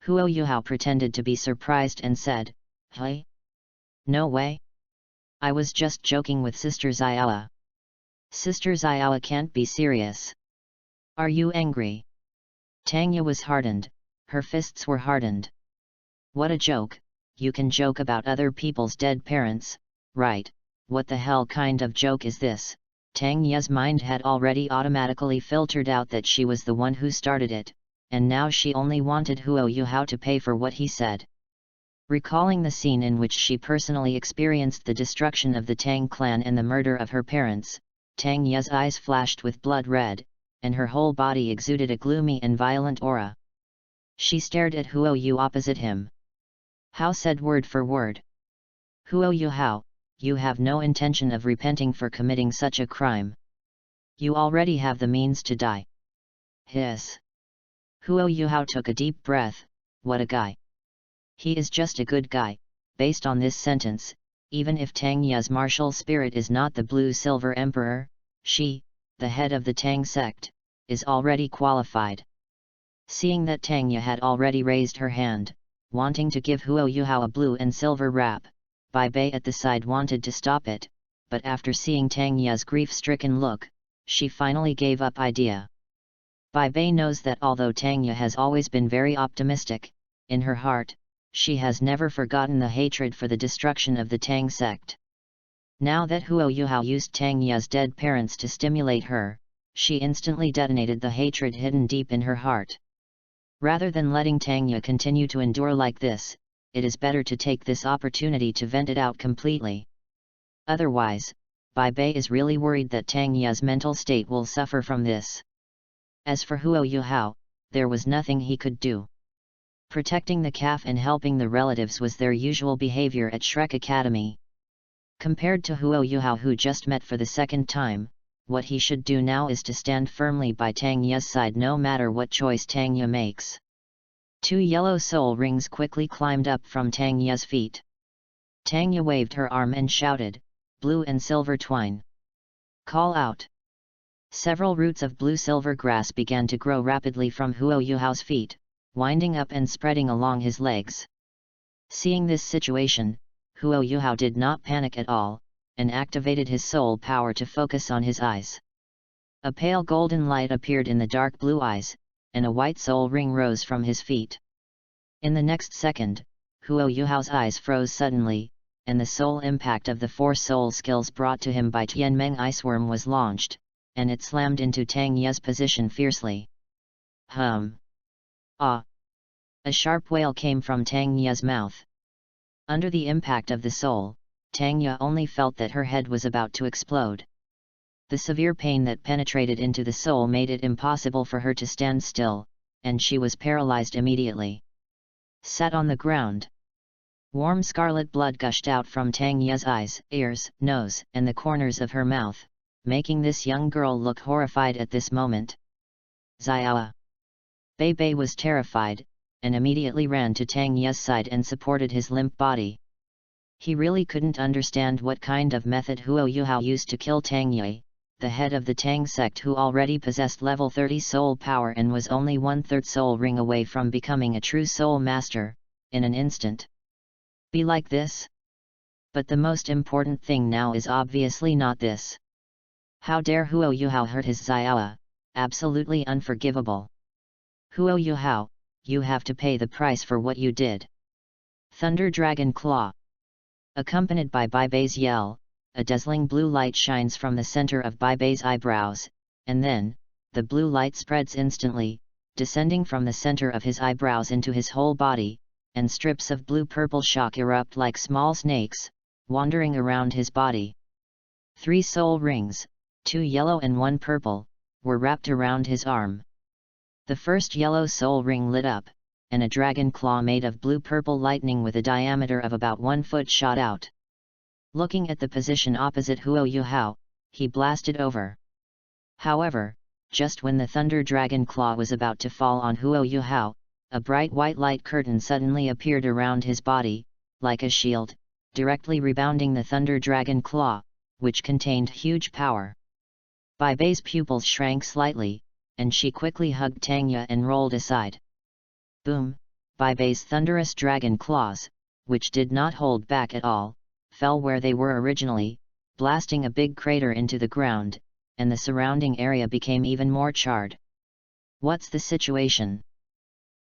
Huo Yuhao pretended to be surprised and said, "Hey? No way. I was just joking with Sister Xiaoa." Sister Xiaoa can't be serious. Are you angry? Tang Ye was hardened, her fists were hardened. What a joke, you can joke about other people's dead parents, right? What the hell kind of joke is this? Tang Ye's mind had already automatically filtered out that she was the one who started it, and now she only wanted Huo Yuhao to pay for what he said. Recalling the scene in which she personally experienced the destruction of the Tang clan and the murder of her parents, Tang Ye's eyes flashed with blood red, and her whole body exuded a gloomy and violent aura. She stared at Huo Yu opposite him. Hao said word for word. Huo Yuhao, you have no intention of repenting for committing such a crime. You already have the means to die. Hiss. Huo Yuhao took a deep breath. What a guy. He is just a good guy. Based on this sentence, even if Tang Ye's martial spirit is not the Blue-Silver Emperor, she, the head of the Tang sect, is already qualified. Seeing that Tang Ye had already raised her hand, wanting to give Huo Yuhao a blue and silver wrap, Bai Bei at the side wanted to stop it, but after seeing Tang Ye's grief-stricken look, she finally gave up idea. Bai Bei knows that although Tang Ye has always been very optimistic, in her heart, she has never forgotten the hatred for the destruction of the Tang sect. Now that Huo Yuhao used Tang Ye's dead parents to stimulate her, she instantly detonated the hatred hidden deep in her heart. Rather than letting Tang Ye continue to endure like this, it is better to take this opportunity to vent it out completely. Otherwise, Bai Bei is really worried that Tang Ye's mental state will suffer from this. As for Huo Yuhao, there was nothing he could do. Protecting the calf and helping the relatives was their usual behavior at Shrek Academy. Compared to Huo Yuhao, who just met for the second time, what he should do now is to stand firmly by Tang Ye's side no matter what choice Tang Ye makes. 2 yellow soul rings quickly climbed up from Tang Ye's feet. Tang Ye waved her arm and shouted, "Blue and silver twine. Call out." Several roots of blue-silver grass began to grow rapidly from Huo Yuhao's feet, winding up and spreading along his legs. Seeing this situation, Huo Yuhao did not panic at all, and activated his soul power to focus on his eyes. A pale golden light appeared in the dark blue eyes, and a white soul ring rose from his feet. In the next second, Huo Yuhao's eyes froze suddenly, and the soul impact of the 4 soul skills brought to him by Tianmeng Iceworm was launched, and it slammed into Tang Ye's position fiercely. Hum! Ah! A sharp wail came from Tang Ye's mouth. Under the impact of the soul, Tang Ye only felt that her head was about to explode. The severe pain that penetrated into the soul made it impossible for her to stand still, and she was paralyzed immediately. Sat on the ground. Warm scarlet blood gushed out from Tang Ye's eyes, ears, nose, and the corners of her mouth, making this young girl look horrified at this moment. Xiao! Bei Bei was terrified, and immediately ran to Tang Ye's side and supported his limp body. He really couldn't understand what kind of method Huo Yuhao used to kill Tang Ye, the head of the Tang sect who already possessed level 30 soul power and was only 1/3 soul ring away from becoming a true soul master, in an instant. Be like this? But the most important thing now is obviously not this. How dare Huo Yuhao hurt his Xiao? Absolutely unforgivable. Huo Yuhao, you have to pay the price for what you did. Thunder Dragon Claw. Accompanied by Bai Bei's yell, a dazzling blue light shines from the center of Bai Bei's eyebrows, and then, the blue light spreads instantly, descending from the center of his eyebrows into his whole body, and strips of blue-purple shock erupt like small snakes, wandering around his body. 3 soul rings, 2 yellow and 1 purple, were wrapped around his arm. The first yellow soul ring lit up, and a dragon claw made of blue-purple lightning with a diameter of about 1 foot shot out. Looking at the position opposite Huo Yuhao, he blasted over. However, just when the thunder dragon claw was about to fall on Huo Yuhao, a bright white light curtain suddenly appeared around his body, like a shield, directly rebounding the thunder dragon claw, which contained huge power. Bai Bei's pupils shrank slightly, and she quickly hugged Tang Ye and rolled aside. Boom! Bai Bei's thunderous dragon claws, which did not hold back at all, fell where they were originally, blasting a big crater into the ground, and the surrounding area became even more charred. What's the situation?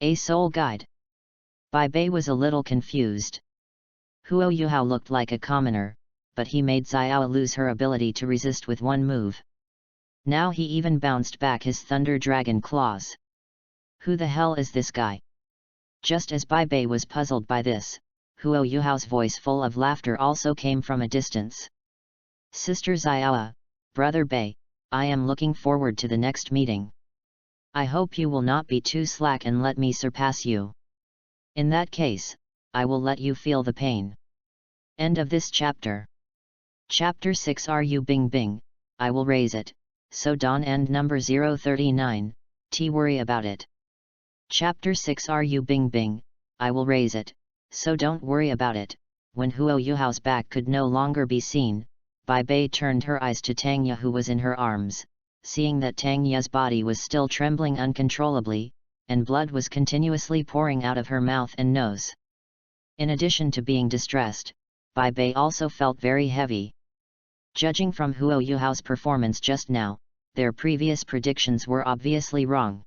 A soul guide? Bai Bei was a little confused. Huo Yuhao looked like a commoner, but he made Xiao lose her ability to resist with one move. Now he even bounced back his thunder dragon claws. Who the hell is this guy? Just as Bai Bei was puzzled by this, Huo Yuhao's voice full of laughter also came from a distance. Sister Xiao, Brother Bei, I am looking forward to the next meeting. I hope you will not be too slack and let me surpass you. In that case, I will let you feel the pain. End of this chapter. Chapter 6 Are you Bing Bing? I will raise it, so don't end number 039, worry about it. Chapter 6 Are you Bing Bing? I will raise it, so don't worry about it. When Huo Yuhao's back could no longer be seen, Bai Bei turned her eyes to Tang Ye who was in her arms, seeing that Tang Ye's body was still trembling uncontrollably, and blood was continuously pouring out of her mouth and nose. In addition to being distressed, Bai Bei also felt very heavy. Judging from Huo Yuhao's performance just now, their previous predictions were obviously wrong.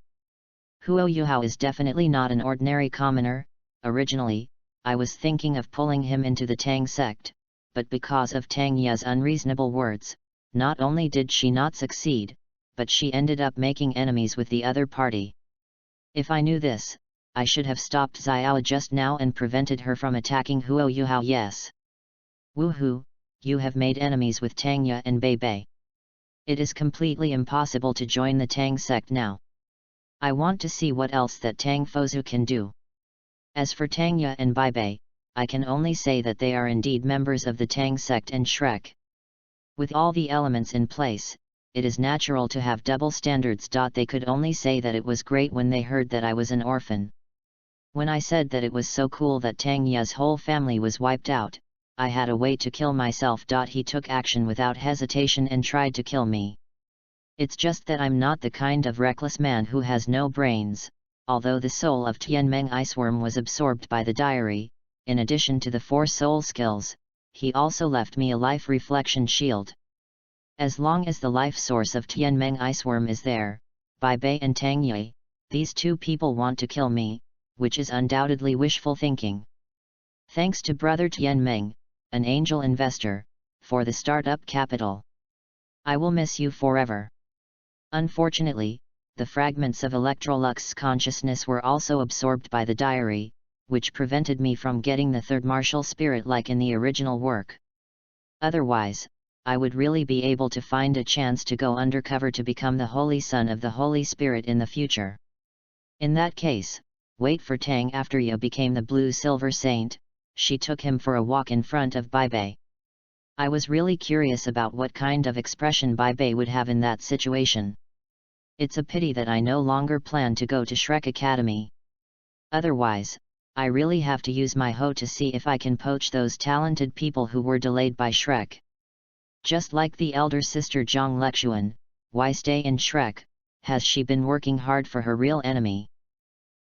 Huo Yuhao is definitely not an ordinary commoner. Originally, I was thinking of pulling him into the Tang sect, but because of Tang Ye's unreasonable words, not only did she not succeed, but she ended up making enemies with the other party. If I knew this, I should have stopped Xiao just now and prevented her from attacking Huo Yuhao. Yes. Woohoo, you have made enemies with Tang Ye and Bei Bei. It is completely impossible to join the Tang sect now. I want to see what else that Tang Fozu can do. As for Tang Ye and Bei Bei, I can only say that they are indeed members of the Tang sect and Shrek. With all the elements in place, it is natural to have double standards. They could only say that it was great when they heard that I was an orphan. When I said that it was so cool that Tang Ye's whole family was wiped out, I had a way to kill myself. He took action without hesitation and tried to kill me. It's just that I'm not the kind of reckless man who has no brains. Although the soul of Tianmeng Iceworm was absorbed by the diary, in addition to the 4 soul skills, he also left me a life reflection shield. As long as the life source of Tianmeng Iceworm is there, Bai Bei and Tang Ye, these two people want to kill me, which is undoubtedly wishful thinking. Thanks to Brother Tianmeng, an angel investor, for the startup capital. I will miss you forever. Unfortunately, the fragments of Electrolux's consciousness were also absorbed by the diary, which prevented me from getting the third martial spirit like in the original work. Otherwise, I would really be able to find a chance to go undercover to become the Holy Son of the Holy Spirit in the future. In that case, wait for Tang. After Ye became the Blue Silver Saint, she took him for a walk in front of Bai Bei. I was really curious about what kind of expression Bai Bei would have in that situation. It's a pity that I no longer plan to go to Shrek Academy. Otherwise, I really have to use my hoe to see if I can poach those talented people who were delayed by Shrek. Just like the elder sister Zhang Lexuan, why stay in Shrek? Has she been working hard for her real enemy?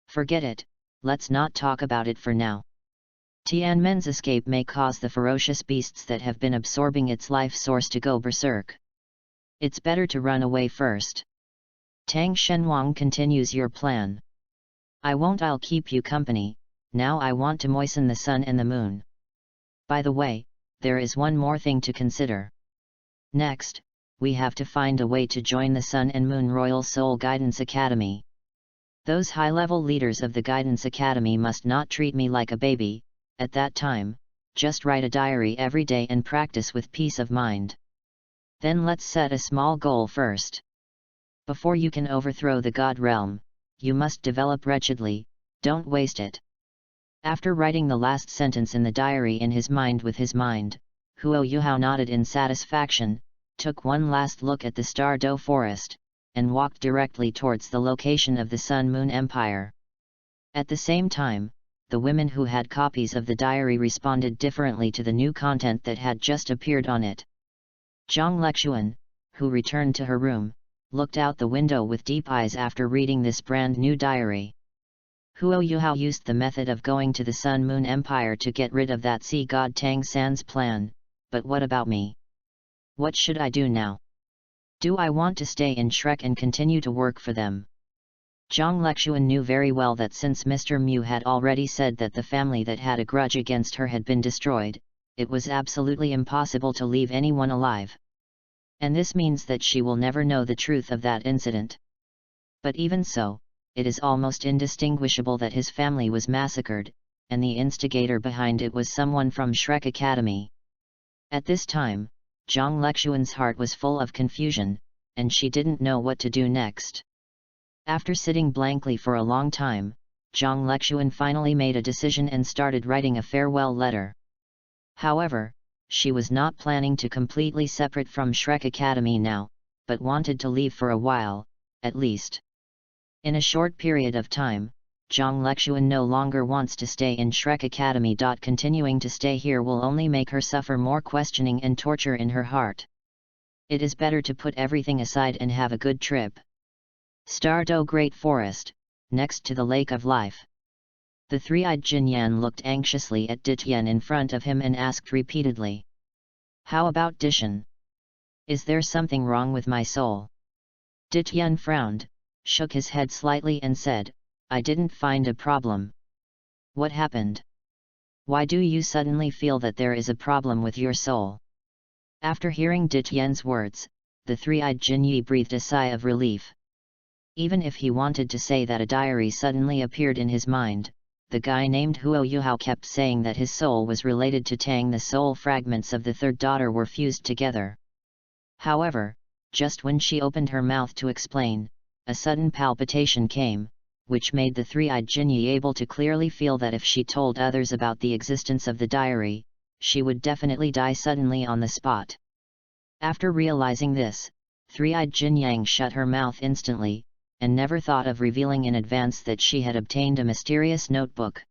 Forget it, let's not talk about it for now. Tianmen's escape may cause the ferocious beasts that have been absorbing its life source to go berserk. It's better to run away first. Tang Shenhuang continues your plan. I won't. I'll keep you company. Now I want to moisten the sun and the moon. By the way, there is one more thing to consider. Next, we have to find a way to join the Sun and Moon Royal Soul Guidance Academy. Those high-level leaders of the Guidance Academy must not treat me like a baby. At that time, just write a diary every day and practice with peace of mind. Then let's set a small goal first. Before you can overthrow the God realm, you must develop wretchedly, don't waste it. After writing the last sentence in the diary in his mind with his mind, Huo Yuhao nodded in satisfaction, took one last look at the Star Do forest, and walked directly towards the location of the Sun-Moon Empire. At the same time, the women who had copies of the diary responded differently to the new content that had just appeared on it. Zhang Lexuan, who returned to her room, looked out the window with deep eyes after reading this brand new diary. Huo Yuhao used the method of going to the Sun-Moon Empire to get rid of that sea god Tang San's plan, but what about me? What should I do now? Do I want to stay in Shrek and continue to work for them? Zhang Lexuan knew very well that since Mr. Mu had already said that the family that had a grudge against her had been destroyed, it was absolutely impossible to leave anyone alive. And this means that she will never know the truth of that incident. But even so, it is almost indistinguishable that his family was massacred, and the instigator behind it was someone from Shrek Academy. At this time, Zhang Lexuan's heart was full of confusion, and she didn't know what to do next. After sitting blankly for a long time, Zhang Lexuan finally made a decision and started writing a farewell letter. However, she was not planning to completely separate from Shrek Academy now, but wanted to leave for a while, at least. In a short period of time, Zhang Lexuan no longer wants to stay in Shrek Academy. Continuing to stay here will only make her suffer more questioning and torture in her heart. It is better to put everything aside and have a good trip. Stardo Great Forest, next to the Lake of Life. The three-eyed Jinyan looked anxiously at Dityan in front of him and asked repeatedly. How about Dishan? Is there something wrong with my soul? Dityan frowned, shook his head slightly and said, I didn't find a problem. What happened? Why do you suddenly feel that there is a problem with your soul? After hearing Dityan's words, the three-eyed Jinyi breathed a sigh of relief. Even if he wanted to say that a diary suddenly appeared in his mind, the guy named Huo Yuhao kept saying that his soul was related to Tang. The soul fragments of the third daughter were fused together. However, just when she opened her mouth to explain, a sudden palpitation came, which made the three-eyed Jinyi able to clearly feel that if she told others about the existence of the diary, she would definitely die suddenly on the spot. After realizing this, three-eyed Jinyang shut her mouth instantly, and never thought of revealing in advance that she had obtained a mysterious notebook.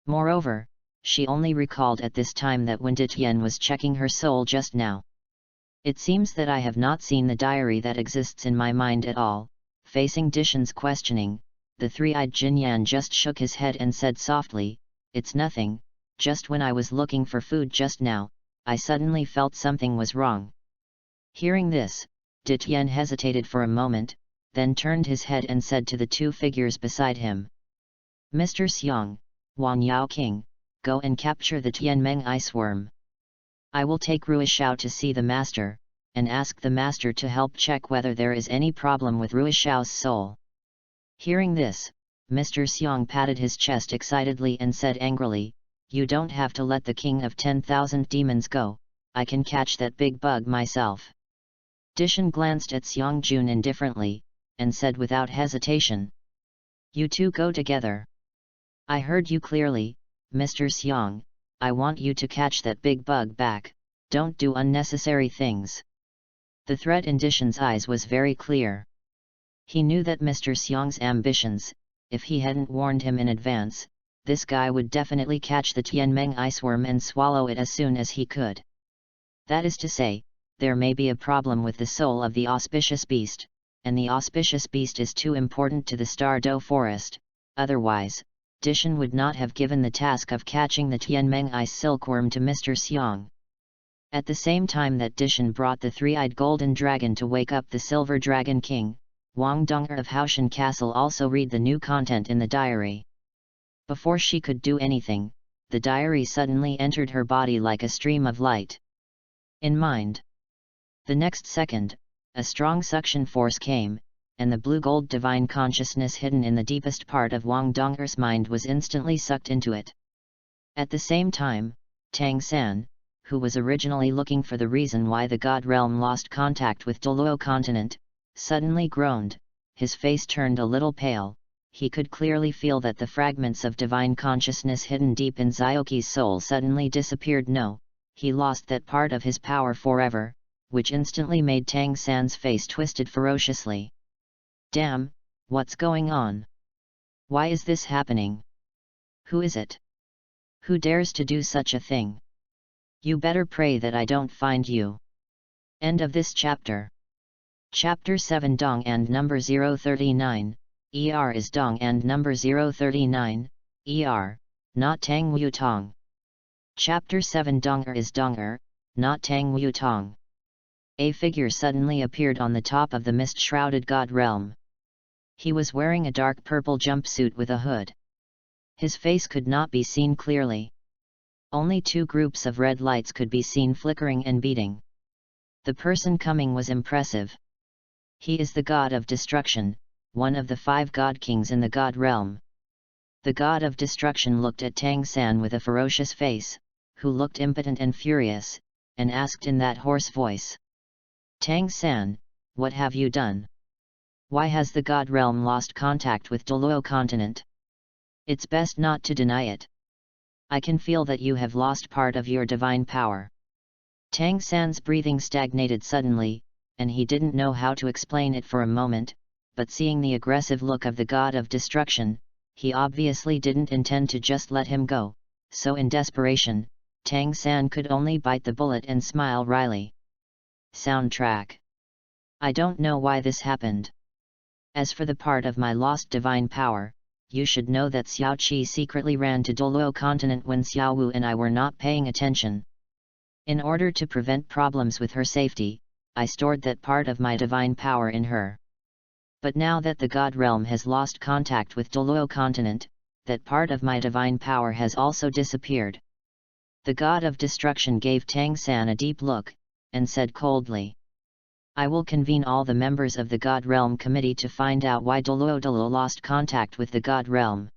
Moreover, she only recalled at this time that when Dityan was checking her soul just now. It seems that I have not seen the diary that exists in my mind at all. Facing Dishan's questioning, the three-eyed Jinyan just shook his head and said softly, It's nothing, just when I was looking for food just now, I suddenly felt something was wrong. Hearing this, Dityan hesitated for a moment, then turned his head and said to the two figures beside him. Mr. Xiang, Wang Yao King, go and capture the Tianmeng iceworm. I will take Ruishao to see the master, and ask the master to help check whether there is any problem with Ruishao's soul. Hearing this, Mr. Xiang patted his chest excitedly and said angrily, You don't have to let the king of 10,000 demons go, I can catch that big bug myself. Dishan glanced at Xiang Jun indifferently, and said without hesitation. You two go together. I heard you clearly, Mr. Xiang, I want you to catch that big bug back, don't do unnecessary things. The threat in Dishan's eyes was very clear. He knew that Mr. Xiang's ambitions, if he hadn't warned him in advance, this guy would definitely catch the Tianmeng iceworm and swallow it as soon as he could. That is to say, there may be a problem with the soul of the auspicious beast, and the auspicious beast is too important to the Stardo forest, otherwise, Dishan would not have given the task of catching the Tianmeng ice silkworm to Mr. Xiang. At the same time that Dishan brought the three-eyed golden dragon to wake up the silver dragon king, Wang Donger of Haoshan Castle also read the new content in the diary. Before she could do anything, the diary suddenly entered her body like a stream of light. In mind. The next second, a strong suction force came, and the blue-gold divine consciousness hidden in the deepest part of Wang Donger's mind was instantly sucked into it. At the same time, Tang San, who was originally looking for the reason why the God Realm lost contact with Douluo continent, suddenly groaned, his face turned a little pale. He could clearly feel that the fragments of divine consciousness hidden deep in Zioki's soul suddenly disappeared. No, he lost that part of his power forever, which instantly made Tang San's face twisted ferociously. Damn, what's going on? Why is this happening? Who is it? Who dares to do such a thing? You better pray that I don't find you. End of this chapter. Chapter 7 Dong and number 039, ER is Dong and number 039, ER, not Tang Wu Tong. Chapter 7 Donger is Donger, not Tang Wu Tong. A figure suddenly appeared on the top of the mist-shrouded God Realm. He was wearing a dark purple jumpsuit with a hood. His face could not be seen clearly. Only two groups of red lights could be seen flickering and beating. The person coming was impressive. He is the god of destruction, one of the 5 god kings in the God Realm. The god of destruction looked at Tang San with a ferocious face, who looked impotent and furious, and asked in that hoarse voice. Tang San, what have you done? Why has the God Realm lost contact with Douluo continent? It's best not to deny it. I can feel that you have lost part of your divine power. Tang San's breathing stagnated suddenly, and he didn't know how to explain it for a moment, but seeing the aggressive look of the god of destruction, he obviously didn't intend to just let him go, so in desperation, Tang San could only bite the bullet and smile wryly. Soundtrack. I don't know why this happened. As for the part of my lost divine power, you should know that Xiao Qi secretly ran to Douluo continent when Xiao Wu and I were not paying attention. In order to prevent problems with her safety, I stored that part of my divine power in her. But now that the God realm has lost contact with Douluo continent, that part of my divine power has also disappeared. The god of destruction gave Tang San a deep look, and said coldly, I will convene all the members of the God Realm Committee to find out why Douluo lost contact with the God Realm.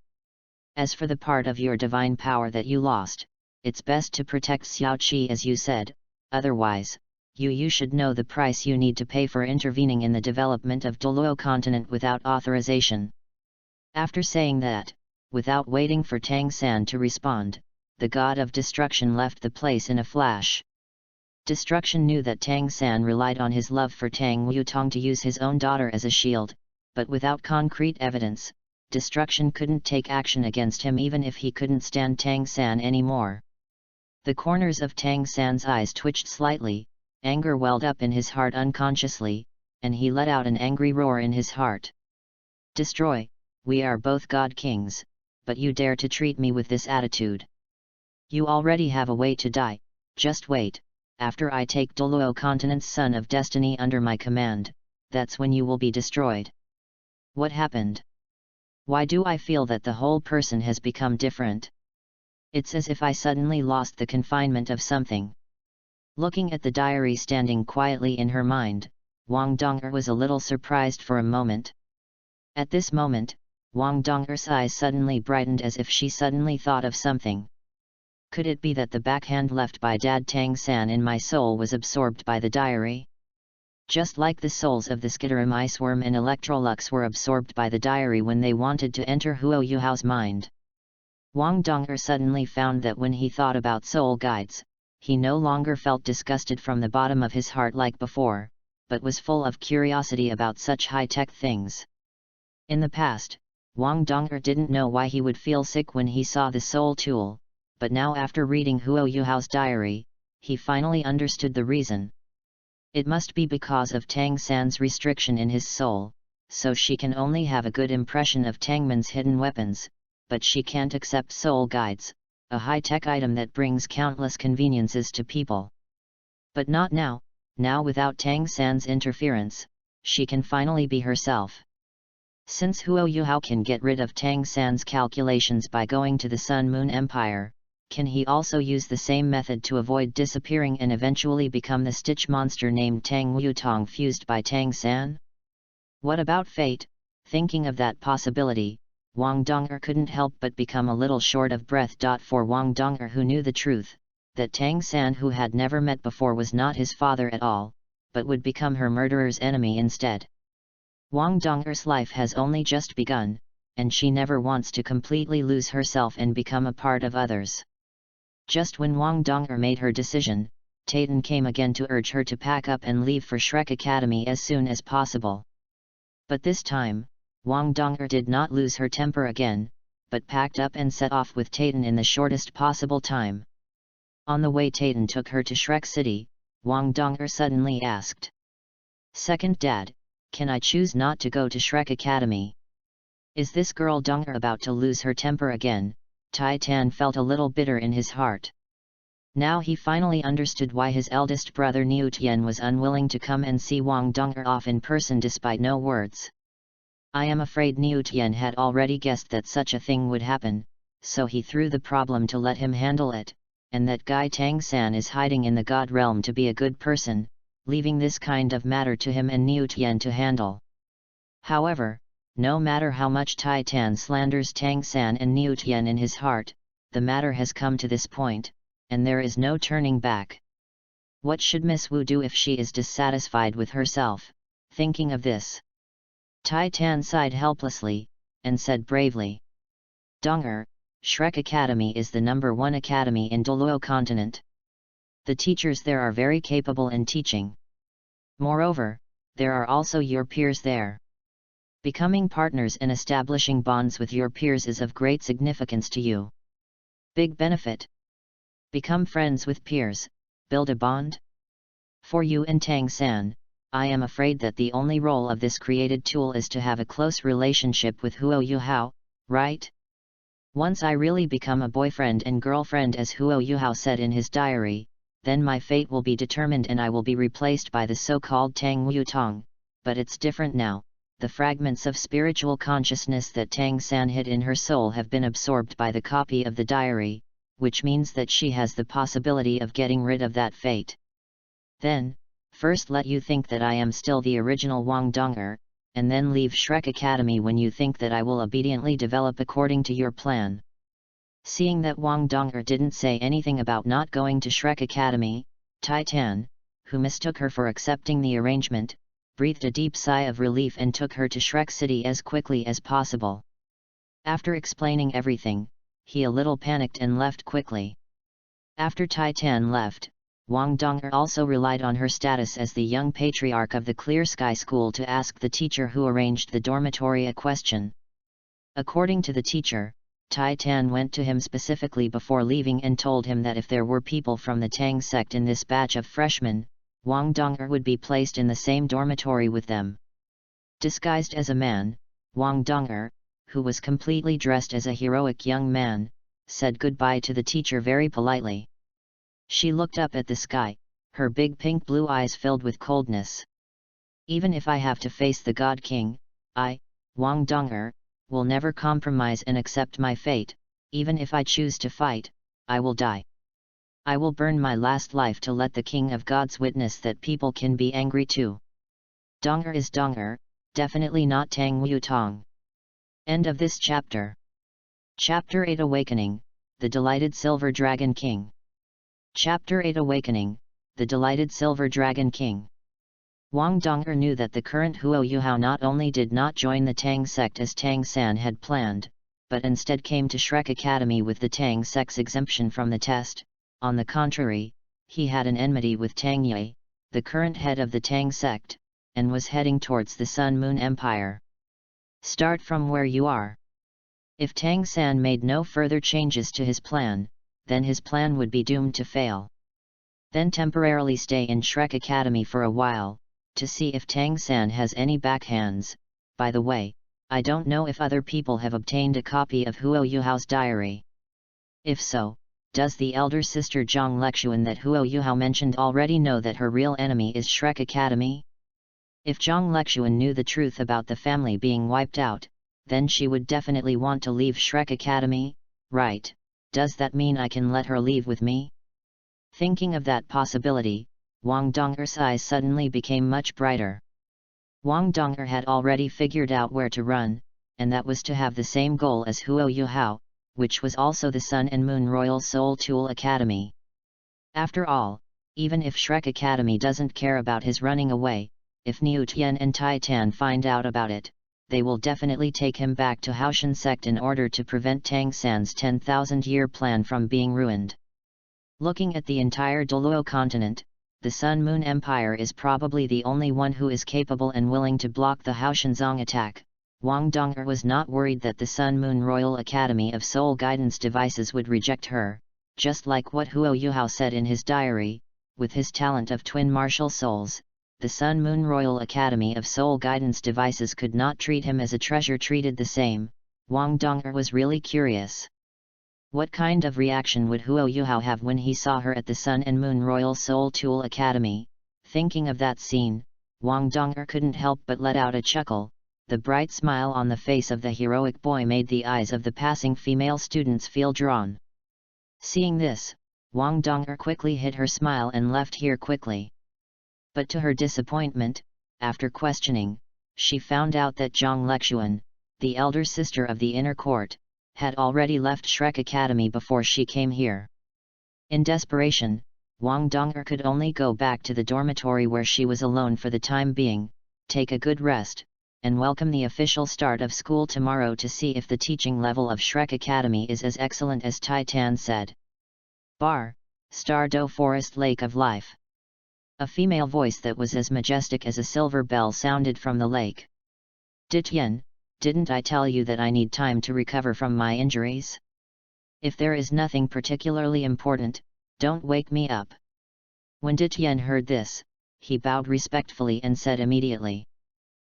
As for the part of your divine power that you lost, it's best to protect Xiao Qi as you said, otherwise, you should know the price you need to pay for intervening in the development of Douluo continent without authorization. After saying that, without waiting for Tang San to respond, the god of destruction left the place in a flash. Destruction knew that Tang San relied on his love for Tang Wutong to use his own daughter as a shield, but without concrete evidence, Destruction couldn't take action against him even if he couldn't stand Tang San anymore. The corners of Tang San's eyes twitched slightly, anger welled up in his heart unconsciously, and he let out an angry roar in his heart. Destroy, we are both God Kings, but you dare to treat me with this attitude. You already have a way to die, just wait. After I take Douluo continent's Son of Destiny under my command, that's when you will be destroyed. What happened? Why do I feel that the whole person has become different? It's as if I suddenly lost the confinement of something. Looking at the diary standing quietly in her mind, Wang Dong'er was a little surprised for a moment. At this moment, Wang Dong'er's eyes suddenly brightened as if she suddenly thought of something. Could it be that the backhand left by Dad Tang San in my soul was absorbed by the diary? Just like the souls of the Skittering Iceworm and Electrolux were absorbed by the diary when they wanted to enter Huo Yuhao's mind. Wang Dong'er suddenly found that when he thought about soul guides, he no longer felt disgusted from the bottom of his heart like before, but was full of curiosity about such high-tech things. In the past, Wang Dong'er didn't know why he would feel sick when he saw the soul tool, but now after reading Huo Yuhao's diary, he finally understood the reason. It must be because of Tang San's restriction in his soul, so she can only have a good impression of Tangman's hidden weapons, but she can't accept soul guides, a high-tech item that brings countless conveniences to people. But not now, now without Tang San's interference, she can finally be herself. Since Huo Yuhao can get rid of Tang San's calculations by going to the Sun Moon Empire, can he also use the same method to avoid disappearing and eventually become the Stitch monster named Tang Wutong fused by Tang San? What about fate? Thinking of that possibility, Wang Dong'er couldn't help but become a little short of breath. For Wang Dong'er, who knew the truth, that Tang San, who had never met before, was not his father at all, but would become her murderer's enemy instead. Wang Dong'er's life has only just begun, and she never wants to completely lose herself and become a part of others. Just when Wang Dong'er made her decision, Tayton came again to urge her to pack up and leave for Shrek Academy as soon as possible. But this time, Wang Dong'er did not lose her temper again, but packed up and set off with Tayton in the shortest possible time. On the way Tayton took her to Shrek City, Wang Dong'er suddenly asked, "Second Dad, can I choose not to go to Shrek Academy?" Is this girl Dong'er about to lose her temper again? Tai Tan felt a little bitter in his heart. Now he finally understood why his eldest brother Niu Tian was unwilling to come and see Wang Dong'er off in person despite no words. I am afraid Niu Tian had already guessed that such a thing would happen, so he threw the problem to let him handle it, and that guy Tang San is hiding in the God realm to be a good person, leaving this kind of matter to him and Niu Tian to handle. However, no matter how much Tai Tan slanders Tang San and Niu Tian in his heart, the matter has come to this point, and there is no turning back. What should Miss Wu do if she is dissatisfied with herself? Thinking of this, Tai Tan sighed helplessly, and said bravely, "Dong'er, Shrek Academy is the #1 academy in Douluo continent. The teachers there are very capable in teaching. Moreover, there are also your peers there. Becoming partners and establishing bonds with your peers is of great significance to you. Big benefit. Become friends with peers, build a bond." For you and Tang San, I am afraid that the only role of this created tool is to have a close relationship with Huo Yuhao, right? Once I really become a boyfriend and girlfriend as Huo Yuhao said in his diary, then my fate will be determined and I will be replaced by the so-called Tang Wutong, but it's different now. The fragments of spiritual consciousness that Tang San hid in her soul have been absorbed by the copy of the diary, which means that she has the possibility of getting rid of that fate. Then, first let you think that I am still the original Wang Donger, and then leave Shrek Academy when you think that I will obediently develop according to your plan. Seeing that Wang Donger didn't say anything about not going to Shrek Academy, Titan, who mistook her for accepting the arrangement, breathed a deep sigh of relief and took her to Shrek City as quickly as possible. After explaining everything, he a little panicked and left quickly. After Titan left, Wang Donger also relied on her status as the young patriarch of the Clear Sky School to ask the teacher who arranged the dormitory a question. According to the teacher, Titan went to him specifically before leaving and told him that if there were people from the Tang sect in this batch of freshmen, Wang Donger would be placed in the same dormitory with them. Disguised as a man, Wang Donger, who was completely dressed as a heroic young man, said goodbye to the teacher very politely. She looked up at the sky, her big pink blue eyes filled with coldness. Even if I have to face the God King, I, Wang Donger, will never compromise and accept my fate. Even if I choose to fight, I will die. I will burn my last life to let the King of Gods witness that people can be angry too. Donger is Donger, definitely not Tang Wutong. End of this chapter. Chapter 8 Awakening, The Delighted Silver Dragon King. Chapter 8 Awakening, The Delighted Silver Dragon King. Wang Donger knew that the current Huo Yuhao not only did not join the Tang sect as Tang San had planned, but instead came to Shrek Academy with the Tang sect's exemption from the test. On the contrary, he had an enmity with Tang Ye, the current head of the Tang sect, and was heading towards the Sun Moon Empire. Start from where you are. If Tang San made no further changes to his plan, then his plan would be doomed to fail. Then temporarily stay in Shrek Academy for a while, to see if Tang San has any backhands. By the way, I don't know if other people have obtained a copy of Huo Yuhao's diary. If so, does the elder sister Zhang Lexuan that Huo Yuhao mentioned already know that her real enemy is Shrek Academy? If Zhang Lexuan knew the truth about the family being wiped out, then she would definitely want to leave Shrek Academy, right? Does that mean I can let her leave with me? Thinking of that possibility, Wang Donger's eyes suddenly became much brighter. Wang Donger had already figured out where to run, and that was to have the same goal as Huo Yuhao, which was also the Sun and Moon Royal Soul Tool Academy. After all, even if Shrek Academy doesn't care about his running away, if Niu Tian and Titan find out about it, they will definitely take him back to Haoshan sect in order to prevent Tang San's 10,000-year plan from being ruined. Looking at the entire Douluo continent, the Sun Moon Empire is probably the only one who is capable and willing to block the Haoshanzong attack. Wang Donger was not worried that the Sun Moon Royal Academy of Soul Guidance Devices would reject her, just like what Huo Yuhao said in his diary. With his talent of twin martial souls, the Sun Moon Royal Academy of Soul Guidance Devices could not treat him as a treasure treated the same. Wang Donger was really curious. What kind of reaction would Huo Yuhao have when he saw her at the Sun and Moon Royal Soul Tool Academy? Thinking of that scene, Wang Donger couldn't help but let out a chuckle. The bright smile on the face of the heroic boy made the eyes of the passing female students feel drawn. Seeing this, Wang Donger quickly hid her smile and left here quickly. But to her disappointment, after questioning, she found out that Zhang Lexuan, the elder sister of the inner court, had already left Shrek Academy before she came here. In desperation, Wang Donger could only go back to the dormitory where she was alone for the time being, take a good rest, and welcome the official start of school tomorrow to see if the teaching level of Shrek Academy is as excellent as Titan said. Bar, Star Do Forest Lake of Life. A female voice that was as majestic as a silver bell sounded from the lake. Dityen, didn't I tell you that I need time to recover from my injuries? If there is nothing particularly important, don't wake me up. When Dityen heard this, he bowed respectfully and said immediately,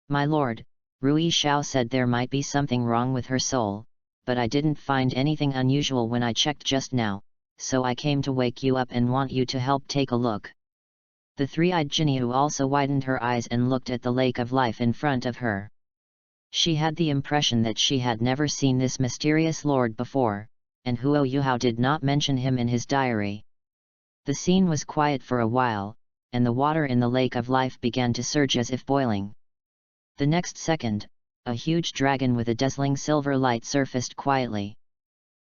"My lord, Rui Xiao said there might be something wrong with her soul, but I didn't find anything unusual when I checked just now, so I came to wake you up and want you to help take a look." The three-eyed Jinyu also widened her eyes and looked at the lake of life in front of her. She had the impression that she had never seen this mysterious lord before, and Huo Yuhao did not mention him in his diary. The scene was quiet for a while, and the water in the lake of life began to surge as if boiling. The next second, a huge dragon with a dazzling silver light surfaced quietly.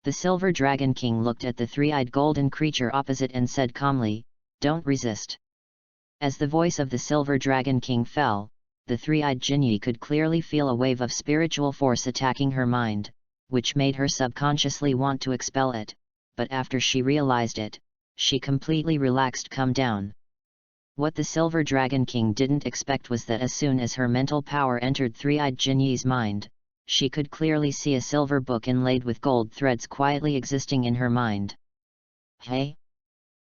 The Silver Dragon King looked at the three-eyed golden creature opposite and said calmly, "Don't resist." As the voice of the Silver Dragon King fell, the three-eyed Jinyi could clearly feel a wave of spiritual force attacking her mind, which made her subconsciously want to expel it, but after she realized it, she completely relaxed. Calm down. What the Silver Dragon King didn't expect was that as soon as her mental power entered three-eyed Jinyi's mind, she could clearly see a silver book inlaid with gold threads quietly existing in her mind. "Hey?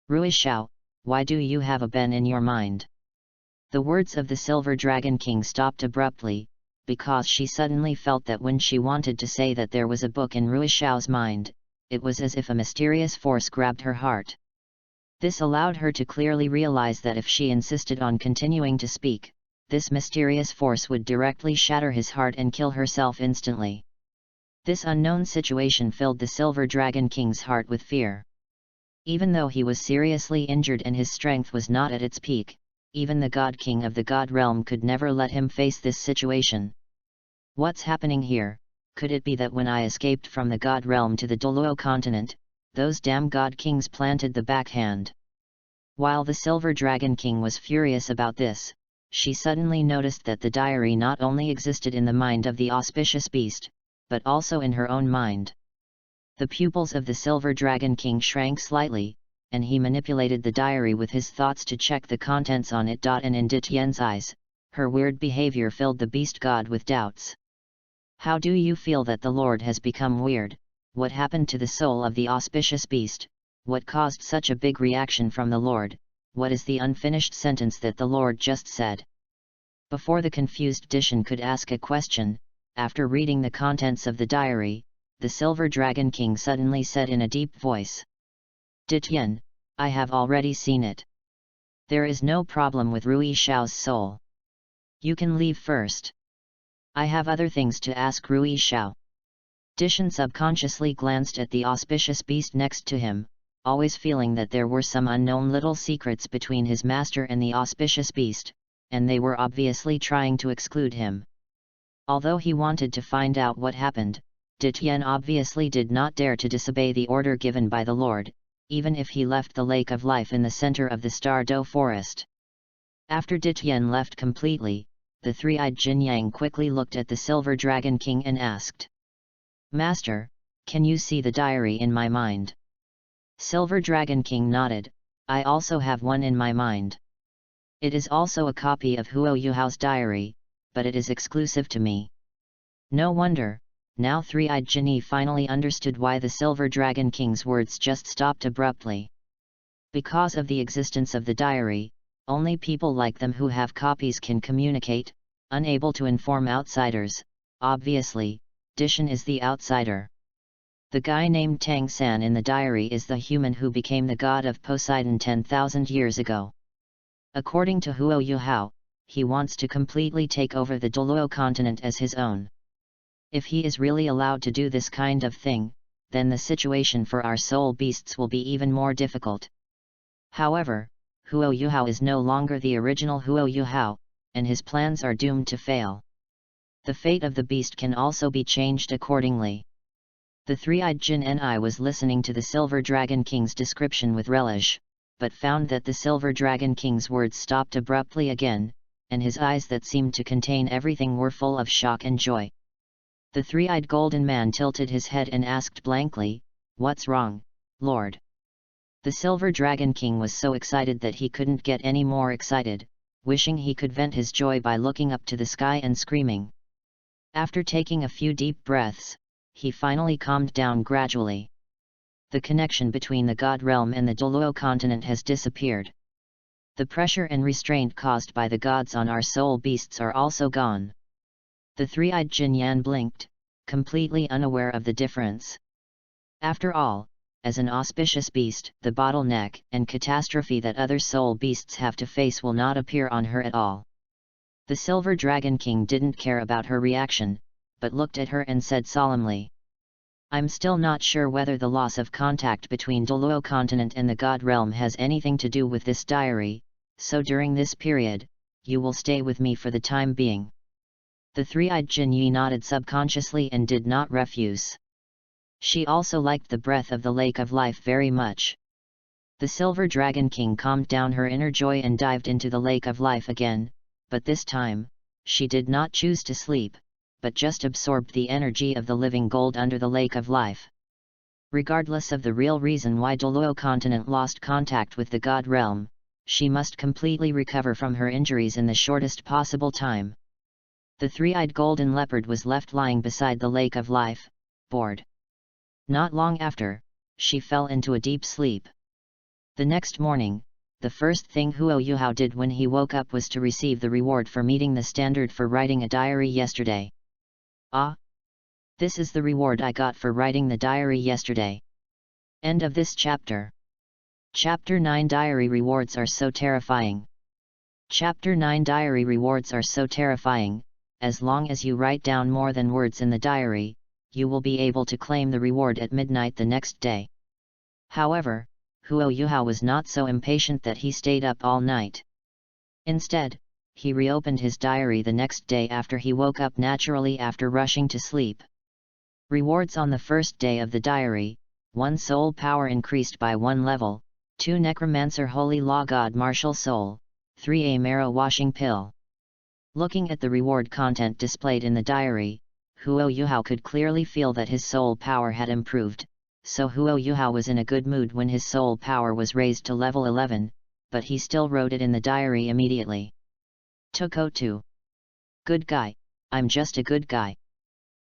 Rui Xiao, why do you have a pen in your mind?" The words of the Silver Dragon King stopped abruptly, because she suddenly felt that when she wanted to say that there was a book in Rui Xiao's mind, it was as if a mysterious force grabbed her heart. This allowed her to clearly realize that if she insisted on continuing to speak, this mysterious force would directly shatter his heart and kill herself instantly. This unknown situation filled the Silver Dragon King's heart with fear. Even though he was seriously injured and his strength was not at its peak, even the God King of the God Realm could never let him face this situation. What's happening here? Could it be that when I escaped from the God Realm to the Douluo continent, those damn God Kings planted the backhand? While the Silver Dragon King was furious about this, she suddenly noticed that the diary not only existed in the mind of the auspicious beast, but also in her own mind. The pupils of the Silver Dragon King shrank slightly, and he manipulated the diary with his thoughts to check the contents on it. And in Ditian's eyes, her weird behavior filled the beast god with doubts. "How do you feel that the Lord has become weird? What happened to the soul of the auspicious beast? What caused such a big reaction from the Lord? What is the unfinished sentence that the Lord just said?" Before the confused Dishan could ask a question, after reading the contents of the diary, the Silver Dragon King suddenly said in a deep voice, "Ditian, I have already seen it. There is no problem with Rui Xiao's soul. You can leave first. I have other things to ask Rui Xiao." Dishan subconsciously glanced at the auspicious beast next to him, always feeling that there were some unknown little secrets between his master and the auspicious beast, and they were obviously trying to exclude him. Although he wanted to find out what happened, Ditian obviously did not dare to disobey the order given by the Lord, even if he left the Lake of Life in the center of the Star Do Forest. After Ditian left completely, the three-eyed Jin Yang quickly looked at the Silver Dragon King and asked, "Master, can you see the diary in my mind?" Silver Dragon King nodded, "I also have one in my mind. It is also a copy of Huo Yuhao's diary, but it is exclusive to me." No wonder, now three-eyed Jinyi finally understood why the Silver Dragon King's words just stopped abruptly. Because of the existence of the diary, only people like them who have copies can communicate, unable to inform outsiders. Obviously, Dishan is the outsider. The guy named Tang San in the diary is the human who became the god of Poseidon 10,000 years ago. According to Huo Yuhao, he wants to completely take over the Douluo continent as his own. If he is really allowed to do this kind of thing, then the situation for our soul beasts will be even more difficult. However, Huo Yuhao is no longer the original Huo Yuhao, and his plans are doomed to fail. The fate of the beast can also be changed accordingly. The three-eyed Jin Ni was listening to the Silver Dragon King's description with relish, but found that the Silver Dragon King's words stopped abruptly again, and his eyes that seemed to contain everything were full of shock and joy. The three-eyed golden man tilted his head and asked blankly, "What's wrong, Lord?" The Silver Dragon King was so excited that he couldn't get any more excited, wishing he could vent his joy by looking up to the sky and screaming. After taking a few deep breaths, he finally calmed down gradually. The connection between the God Realm and the Douluo continent has disappeared. The pressure and restraint caused by the gods on our soul beasts are also gone. The three-eyed Jin Yan blinked, completely unaware of the difference. After all, as an auspicious beast, the bottleneck and catastrophe that other soul beasts have to face will not appear on her at all. The Silver Dragon King didn't care about her reaction, but looked at her and said solemnly, "I'm still not sure whether the loss of contact between Douluo continent and the God realm has anything to do with this diary, so during this period, you will stay with me for the time being." The three-eyed Jin Yi nodded subconsciously and did not refuse. She also liked the breath of the Lake of Life very much. The Silver Dragon King calmed down her inner joy and dived into the Lake of Life again, but this time, she did not choose to sleep, but just absorbed the energy of the living gold under the Lake of Life. Regardless of the real reason why Douluo continent lost contact with the God realm, she must completely recover from her injuries in the shortest possible time. The three-eyed golden leopard was left lying beside the Lake of Life, bored. Not long after, she fell into a deep sleep. The next morning, the first thing Huo Yuhao did when he woke up was to receive the reward for meeting the standard for writing a diary yesterday. Ah! This is the reward I got for writing the diary yesterday. End of this chapter. Chapter 9 Diary Rewards are so terrifying. Chapter 9 Diary Rewards are so terrifying. As long as you write down more than words in the diary, you will be able to claim the reward at midnight the next day. However, Huo Yuhao was not so impatient that he stayed up all night. Instead, he reopened his diary the next day after he woke up naturally after rushing to sleep. Rewards on the first day of the diary: 1 soul power increased by 1 level, 2 Necromancer Holy Law God Martial Soul, 3 a Marrow Washing Pill. Looking at the reward content displayed in the diary, Huo Yuhao could clearly feel that his soul power had improved, so Huo Yuhao was in a good mood when his soul power was raised to level 11, but he still wrote it in the diary immediately. Toko 2. Good guy, I'm just a good guy.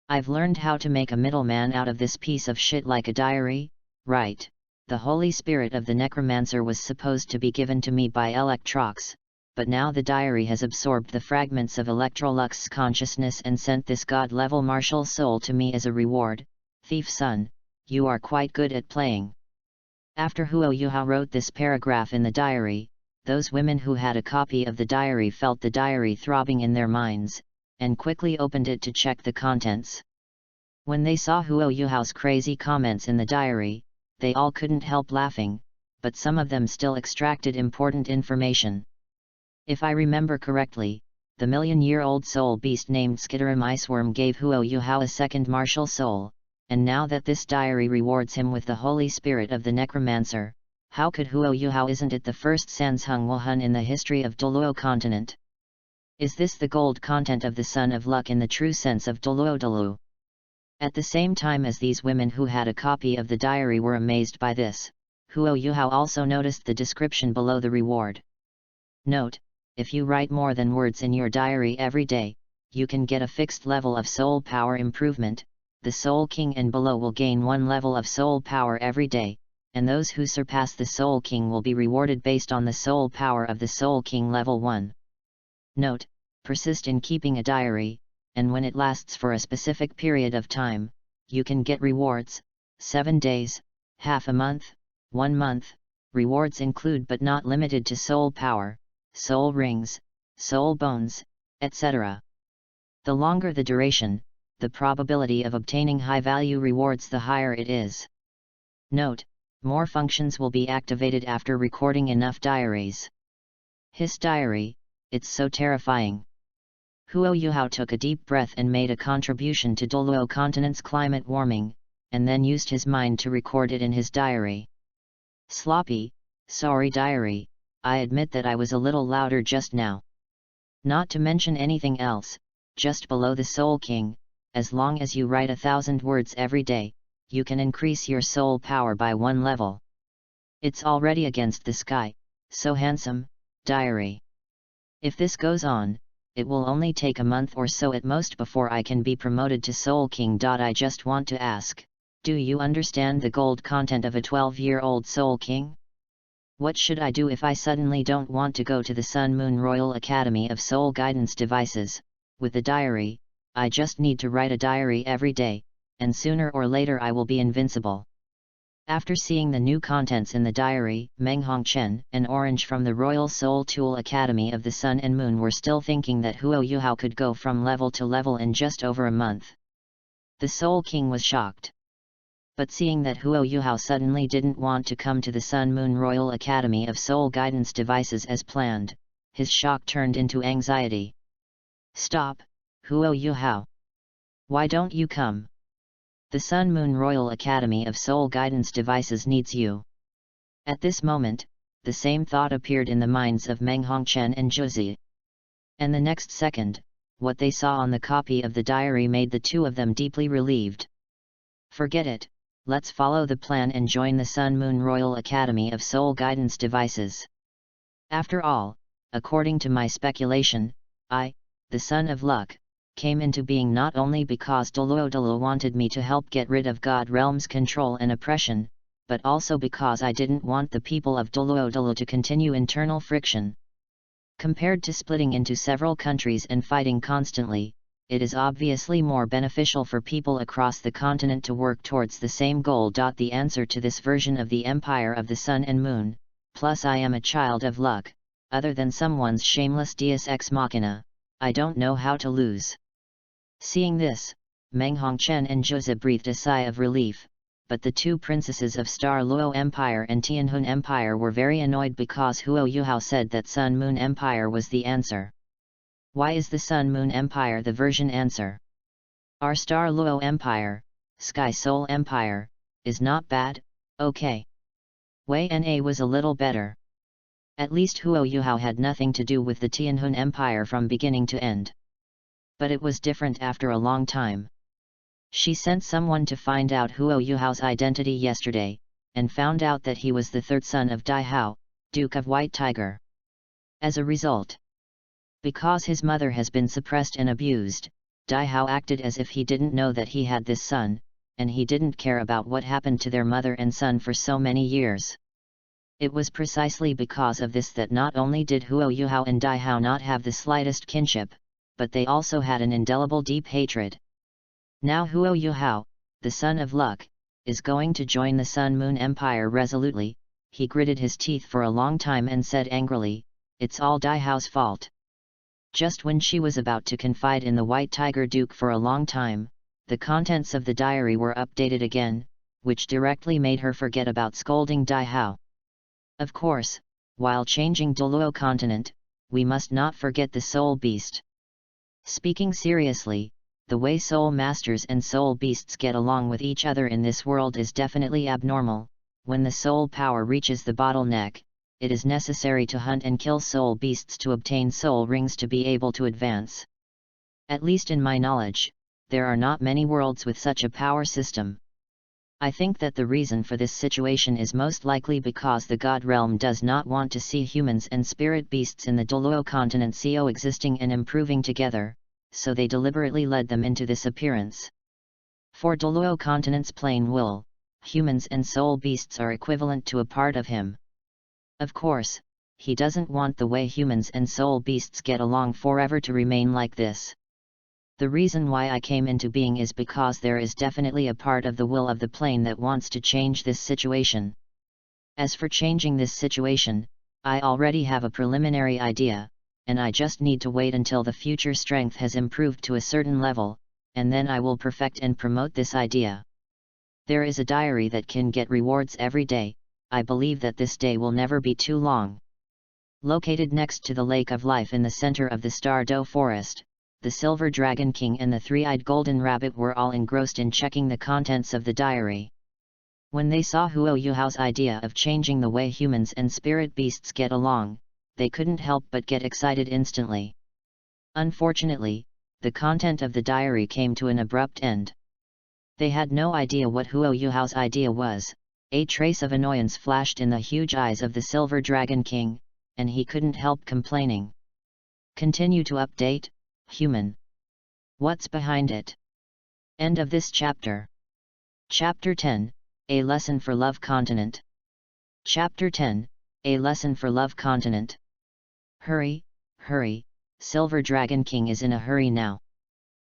I've learned how to make a middleman out of this piece of shit like a diary, right? The Holy Spirit of the Necromancer was supposed to be given to me by Electrox, but now the diary has absorbed the fragments of Electrolux's consciousness and sent this god-level martial soul to me as a reward. Thief son, you are quite good at playing. After Huo Yuhao wrote this paragraph in the diary, those women who had a copy of the diary felt the diary throbbing in their minds, and quickly opened it to check the contents. When they saw Huo Yuhao's crazy comments in the diary, they all couldn't help laughing, but some of them still extracted important information. If I remember correctly, the million-year-old soul beast named Skitterum Iceworm gave Huo Yuhao a second martial soul, and now that this diary rewards him with the Holy Spirit of the Necromancer, how could Huo Yuhao isn't it the first Sanzheng Wuhan in the history of Douluo continent? Is this the gold content of the Son of Luck in the true sense of Douluo? At the same time as these women who had a copy of the diary were amazed by this, Huo Yuhao also noticed the description below the reward. Note: if you write more than words in your diary every day, you can get a fixed level of soul power improvement. The Soul King and below will gain 1 level of soul power every day, and those who surpass the Soul King will be rewarded based on the soul power of the Soul King level 1. Note: persist in keeping a diary, and when it lasts for a specific period of time, you can get rewards: 7 days, half a month, 1 month. Rewards include but not limited to soul power, soul rings, soul bones, etc. The longer the duration, the probability of obtaining high-value rewards the higher it is. Note: more functions will be activated after recording enough diaries. His diary, it's so terrifying. Huo Yuhao took a deep breath and made a contribution to Douluo continent's climate warming, and then used his mind to record it in his diary. Sloppy, sorry diary, I admit that I was a little louder just now. Not to mention anything else, just below the Soul King, as long as you write 1,000 words every day, you can increase your soul power by 1 level. It's already against the sky, so handsome, diary. If this goes on, it will only take a month or so at most before I can be promoted to Soul King. I just want to ask, do you understand the gold content of a 12-year-old Soul King? What should I do if I suddenly don't want to go to the Sun Moon Royal Academy of Soul Guidance Devices? With the diary, I just need to write a diary every day, and sooner or later I will be invincible. After seeing the new contents in the diary, Meng Hongchen and Orange from the Royal Soul Tool Academy of the Sun and Moon were still thinking that Huo Yuhao could go from level to level in just over a month. The Soul King was shocked. But seeing that Huo Yuhao suddenly didn't want to come to the Sun Moon Royal Academy of Soul Guidance Devices as planned, his shock turned into anxiety. Stop, Huo Yuhao. Why don't you come? The Sun Moon Royal Academy of Soul Guidance Devices needs you. At this moment, the same thought appeared in the minds of Meng Hongchen and Zhuzi. And the next second, what they saw on the copy of the diary made the two of them deeply relieved. Forget it, let's follow the plan and join the Sun Moon Royal Academy of Soul Guidance Devices. After all, according to my speculation, I, the Son of Luck, came into being not only because Douluo wanted me to help get rid of God Realm's control and oppression, but also because I didn't want the people of Douluo to continue internal friction. Compared to splitting into several countries and fighting constantly, it is obviously more beneficial for people across the continent to work towards the same goal. The answer to this version of the Empire of the Sun and Moon, plus I am a child of luck, other than someone's shameless deus ex machina, I don't know how to lose. Seeing this, Meng Hongchen and Zhuzi breathed a sigh of relief, but the two princesses of Star Luo Empire and Tianhun Empire were very annoyed because Huo Yuhao said that Sun Moon Empire was the answer. Why is the Sun Moon Empire the version answer? Our Star Luo Empire, Sky Soul Empire, is not bad, okay. Wei Na was a little better. At least Huo Yuhao had nothing to do with the Tianhun Empire from beginning to end. But it was different after a long time. She sent someone to find out Huo Yuhao's identity yesterday, and found out that he was the third son of Dai Hao, Duke of White Tiger. As a result, because his mother has been suppressed and abused, Dai Hao acted as if he didn't know that he had this son, and he didn't care about what happened to their mother and son for so many years. It was precisely because of this that not only did Huo Yuhao and Dai Hao not have the slightest kinship, but they also had an indelible deep hatred. Now Huo Yuhao, the Son of Luck, is going to join the Sun Moon Empire resolutely. He gritted his teeth for a long time and said angrily, "It's all Dai Hao's fault." Just when she was about to confide in the White Tiger Duke for a long time, the contents of the diary were updated again, which directly made her forget about scolding Dai Hao. Of course, while changing Douluo continent, we must not forget the Soul Beast. Speaking seriously, the way soul masters and soul beasts get along with each other in this world is definitely abnormal. When the soul power reaches the bottleneck, it is necessary to hunt and kill soul beasts to obtain soul rings to be able to advance. At least in my knowledge, there are not many worlds with such a power system. I think that the reason for this situation is most likely because the God Realm does not want to see humans and spirit beasts in the Douluo continent coexisting and improving together, so they deliberately led them into this appearance. For Douluo continent's plain will, humans and soul beasts are equivalent to a part of him. Of course, he doesn't want the way humans and soul beasts get along forever to remain like this. The reason why I came into being is because there is definitely a part of the will of the plane that wants to change this situation. As for changing this situation, I already have a preliminary idea, and I just need to wait until the future strength has improved to a certain level, and then I will perfect and promote this idea. There is a diary that can get rewards every day. I believe that this day will never be too long. Located next to the Lake of Life in the center of the Star Do Forest, the Silver Dragon King and the Three-Eyed Golden Rabbit were all engrossed in checking the contents of the diary. When they saw Huo Yuhao's idea of changing the way humans and spirit beasts get along, they couldn't help but get excited instantly. Unfortunately, the content of the diary came to an abrupt end. They had no idea what Huo Yuhao's idea was. A trace of annoyance flashed in the huge eyes of the Silver Dragon King, and he couldn't help complaining. Continue to update, human. What's behind it? End of this chapter. Chapter 10, A Lesson for Love Continent. Chapter 10, A lesson for Love Continent. Hurry, hurry, Silver Dragon King is in a hurry now.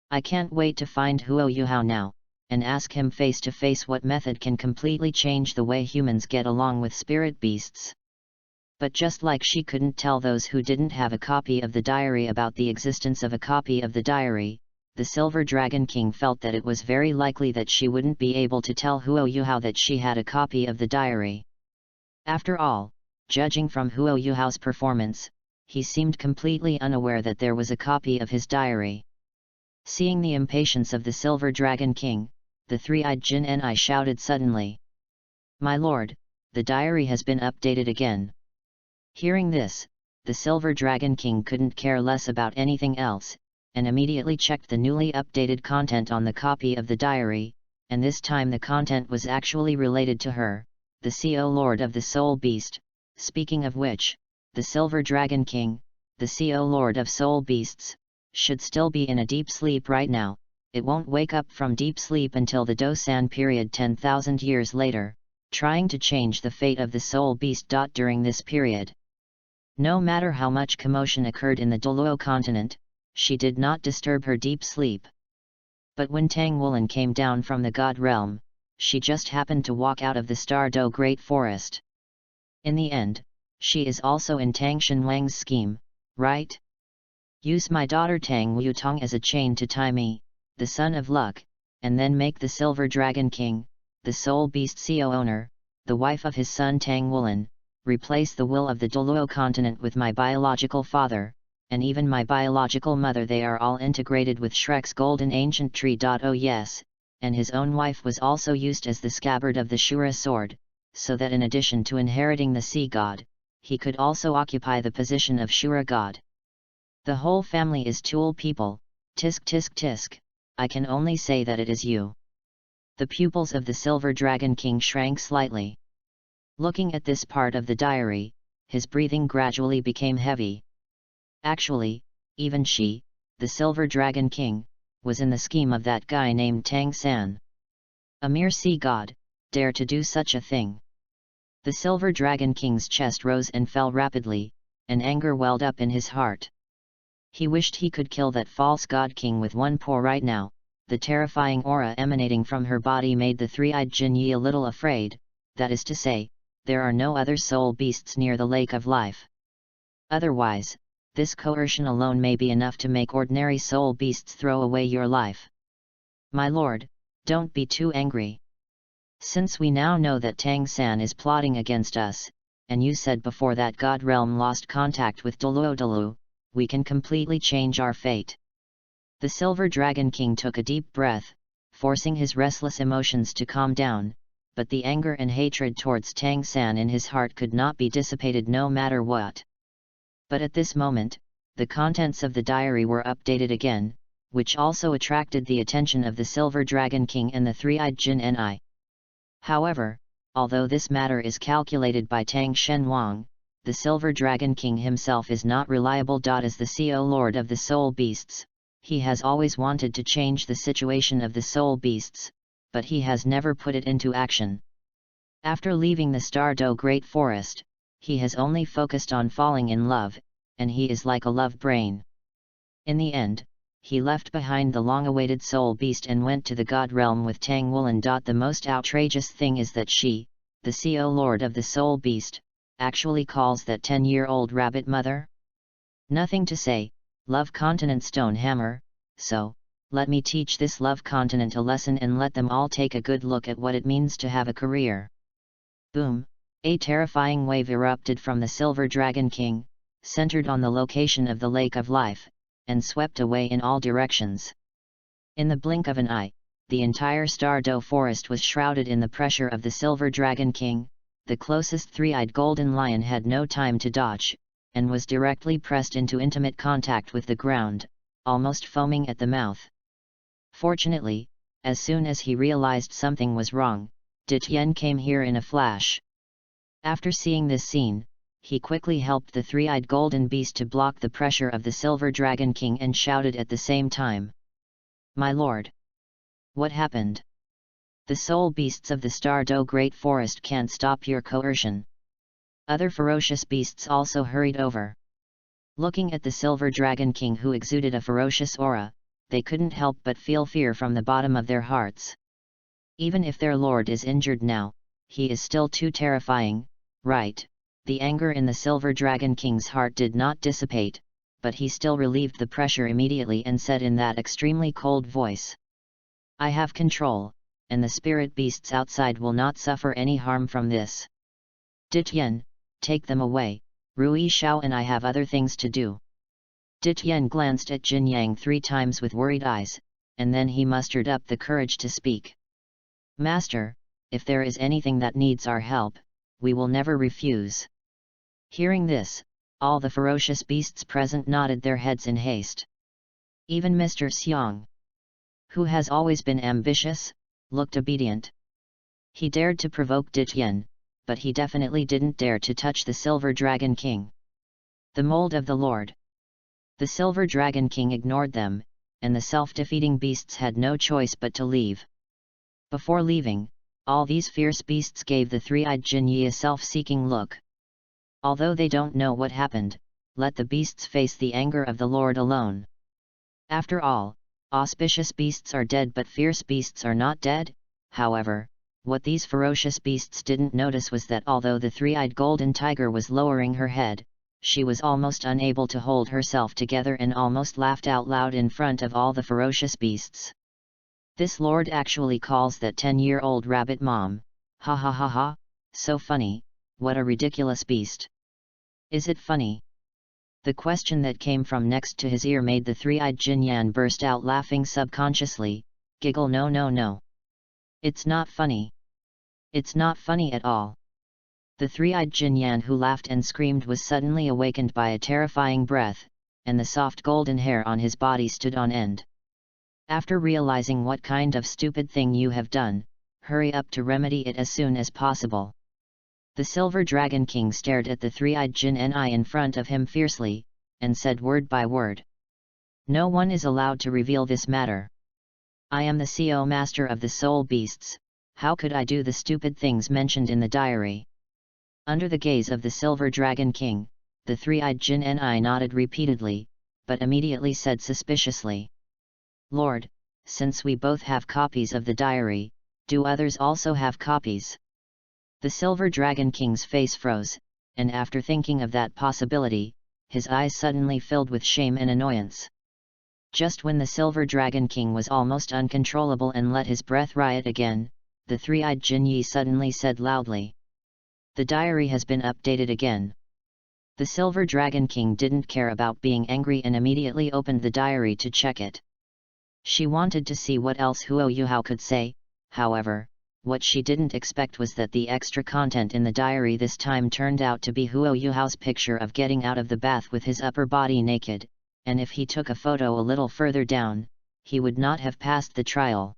I can't wait to find Huo Yuhao now, and ask him face to face what method can completely change the way humans get along with spirit beasts. But just like she couldn't tell those who didn't have a copy of the diary about the existence of a copy of the diary, the Silver Dragon King felt that it was very likely that she wouldn't be able to tell Huo Yuhao that she had a copy of the diary. After all, judging from Huo Yuhao's performance, he seemed completely unaware that there was a copy of his diary. Seeing the impatience of the Silver Dragon King, the three-eyed Jin Ni shouted suddenly. "My lord, the diary has been updated again." Hearing this, the Silver Dragon King couldn't care less about anything else, and immediately checked the newly updated content on the copy of the diary, and this time the content was actually related to her, the CO Lord of the Soul Beast. Speaking of which, the Silver Dragon King, the CO Lord of Soul Beasts, should still be in a deep sleep right now. It won't wake up from deep sleep until the Dosan period 10,000 years later, trying to change the fate of the Soul Beast. During this period, no matter how much commotion occurred in the Douluo continent, she did not disturb her deep sleep. But when Tang Wulin came down from the God Realm, she just happened to walk out of the Star-Do Great Forest. In the end, she is also in Tang Shenwang's scheme, right? Use my daughter Tang Wutong as a chain to tie me, the son of luck, and then make the Silver Dragon King, the Soul Beast CO owner, the wife of his son Tang Wulin, replace the will of the Douluo continent with my biological father, and even my biological mother. They are all integrated with Shrek's golden ancient tree. Oh yes, and his own wife was also used as the scabbard of the Shura sword, so that in addition to inheriting the sea god, he could also occupy the position of Shura god. The whole family is tool people. Tisk tisk tisk, I can only say that it is you. The pupils of the Silver Dragon King shrank slightly. Looking at this part of the diary, his breathing gradually became heavy. Actually, even she, the Silver Dragon King, was in the scheme of that guy named Tang San. A mere sea god, dare to do such a thing. The Silver Dragon King's chest rose and fell rapidly, and anger welled up in his heart. He wished he could kill that false god king with one paw right now. The terrifying aura emanating from her body made the three-eyed Jin Yi a little afraid, that is to say, there are no other soul beasts near the Lake of Life. Otherwise, this coercion alone may be enough to make ordinary soul beasts throw away your life. My lord, don't be too angry. Since we now know that Tang San is plotting against us, and you said before that God Realm lost contact with Douluo, we can completely change our fate. The Silver Dragon King took a deep breath, forcing his restless emotions to calm down, but the anger and hatred towards Tang San in his heart could not be dissipated no matter what. But at this moment, the contents of the diary were updated again, which also attracted the attention of the Silver Dragon King and the three-eyed Jin Ni. However, although this matter is calculated by Tang Shenwang, the Silver Dragon King himself is not reliable. As the CO Lord of the Soul Beasts, he has always wanted to change the situation of the Soul Beasts, but he has never put it into action. After leaving the Star-Do Great Forest, he has only focused on falling in love, and he is like a love brain. In the end, he left behind the long-awaited Soul Beast and went to the God Realm with Tang Wulin. The most outrageous thing is that she, the CO Lord of the Soul Beast, actually calls that 10-year-old rabbit mother? Nothing to say, Love Continent Stone Hammer, so, let me teach this Love Continent a lesson and let them all take a good look at what it means to have a career. Boom! A terrifying wave erupted from the Silver Dragon King, centered on the location of the Lake of Life, and swept away in all directions. In the blink of an eye, the entire Star-Do forest was shrouded in the pressure of the Silver Dragon King. The closest three-eyed golden lion had no time to dodge, and was directly pressed into intimate contact with the ground, almost foaming at the mouth. Fortunately, as soon as he realized something was wrong, Ditien came here in a flash. After seeing this scene, he quickly helped the three-eyed golden beast to block the pressure of the Silver Dragon King and shouted at the same time. My lord! What happened? The soul beasts of the Star-Do Great Forest can't stop your coercion. Other ferocious beasts also hurried over. Looking at the Silver Dragon King who exuded a ferocious aura, they couldn't help but feel fear from the bottom of their hearts. Even if their lord is injured now, he is still too terrifying, right? The anger in the Silver Dragon King's heart did not dissipate, but he still relieved the pressure immediately and said in that extremely cold voice, "I have control, and the spirit beasts outside will not suffer any harm from this. Ditien, take them away, Rui Xiao and I have other things to do." Ditien glanced at Jin Yang 3 times with worried eyes, and then he mustered up the courage to speak. "Master, if there is anything that needs our help, we will never refuse." Hearing this, all the ferocious beasts present nodded their heads in haste. Even Mr. Xiang, who has always been ambitious, looked obedient. He dared to provoke Ditien, but he definitely didn't dare to touch the Silver Dragon King. The mold of the Lord. The Silver Dragon King ignored them, and the self-defeating beasts had no choice but to leave. Before leaving, all these fierce beasts gave the three-eyed Jin Yi a self-seeking look. Although they don't know what happened, let the beasts face the anger of the Lord alone. After all, auspicious beasts are dead but fierce beasts are not dead. However, what these ferocious beasts didn't notice was that although the three-eyed golden tiger was lowering her head, she was almost unable to hold herself together and almost laughed out loud in front of all the ferocious beasts. "This lord actually calls that 10-year-old rabbit mom, ha ha ha ha, so funny, what a ridiculous beast. Is it funny?" The question that came from next to his ear made the three-eyed Jin Yan burst out laughing subconsciously, giggle no no no. It's not funny. It's not funny at all. The three-eyed Jin Yan who laughed and screamed was suddenly awakened by a terrifying breath, and the soft golden hair on his body stood on end. "After realizing what kind of stupid thing you have done, hurry up to remedy it as soon as possible." The Silver Dragon King stared at the three-eyed Jin Ni in front of him fiercely, and said word by word, "No one is allowed to reveal this matter. I am the CO master of the soul beasts, how could I do the stupid things mentioned in the diary?" Under the gaze of the Silver Dragon King, the three-eyed Jin Ni nodded repeatedly, but immediately said suspiciously, "Lord, since we both have copies of the diary, do others also have copies?" The Silver Dragon King's face froze, and after thinking of that possibility, his eyes suddenly filled with shame and annoyance. Just when the Silver Dragon King was almost uncontrollable and let his breath riot again, the three-eyed Jin Yi suddenly said loudly, "The diary has been updated again." The Silver Dragon King didn't care about being angry and immediately opened the diary to check it. She wanted to see what else Huo Yuhao could say. However, what she didn't expect was that the extra content in the diary this time turned out to be Huo Yuhao's picture of getting out of the bath with his upper body naked, and if he took a photo a little further down, he would not have passed the trial.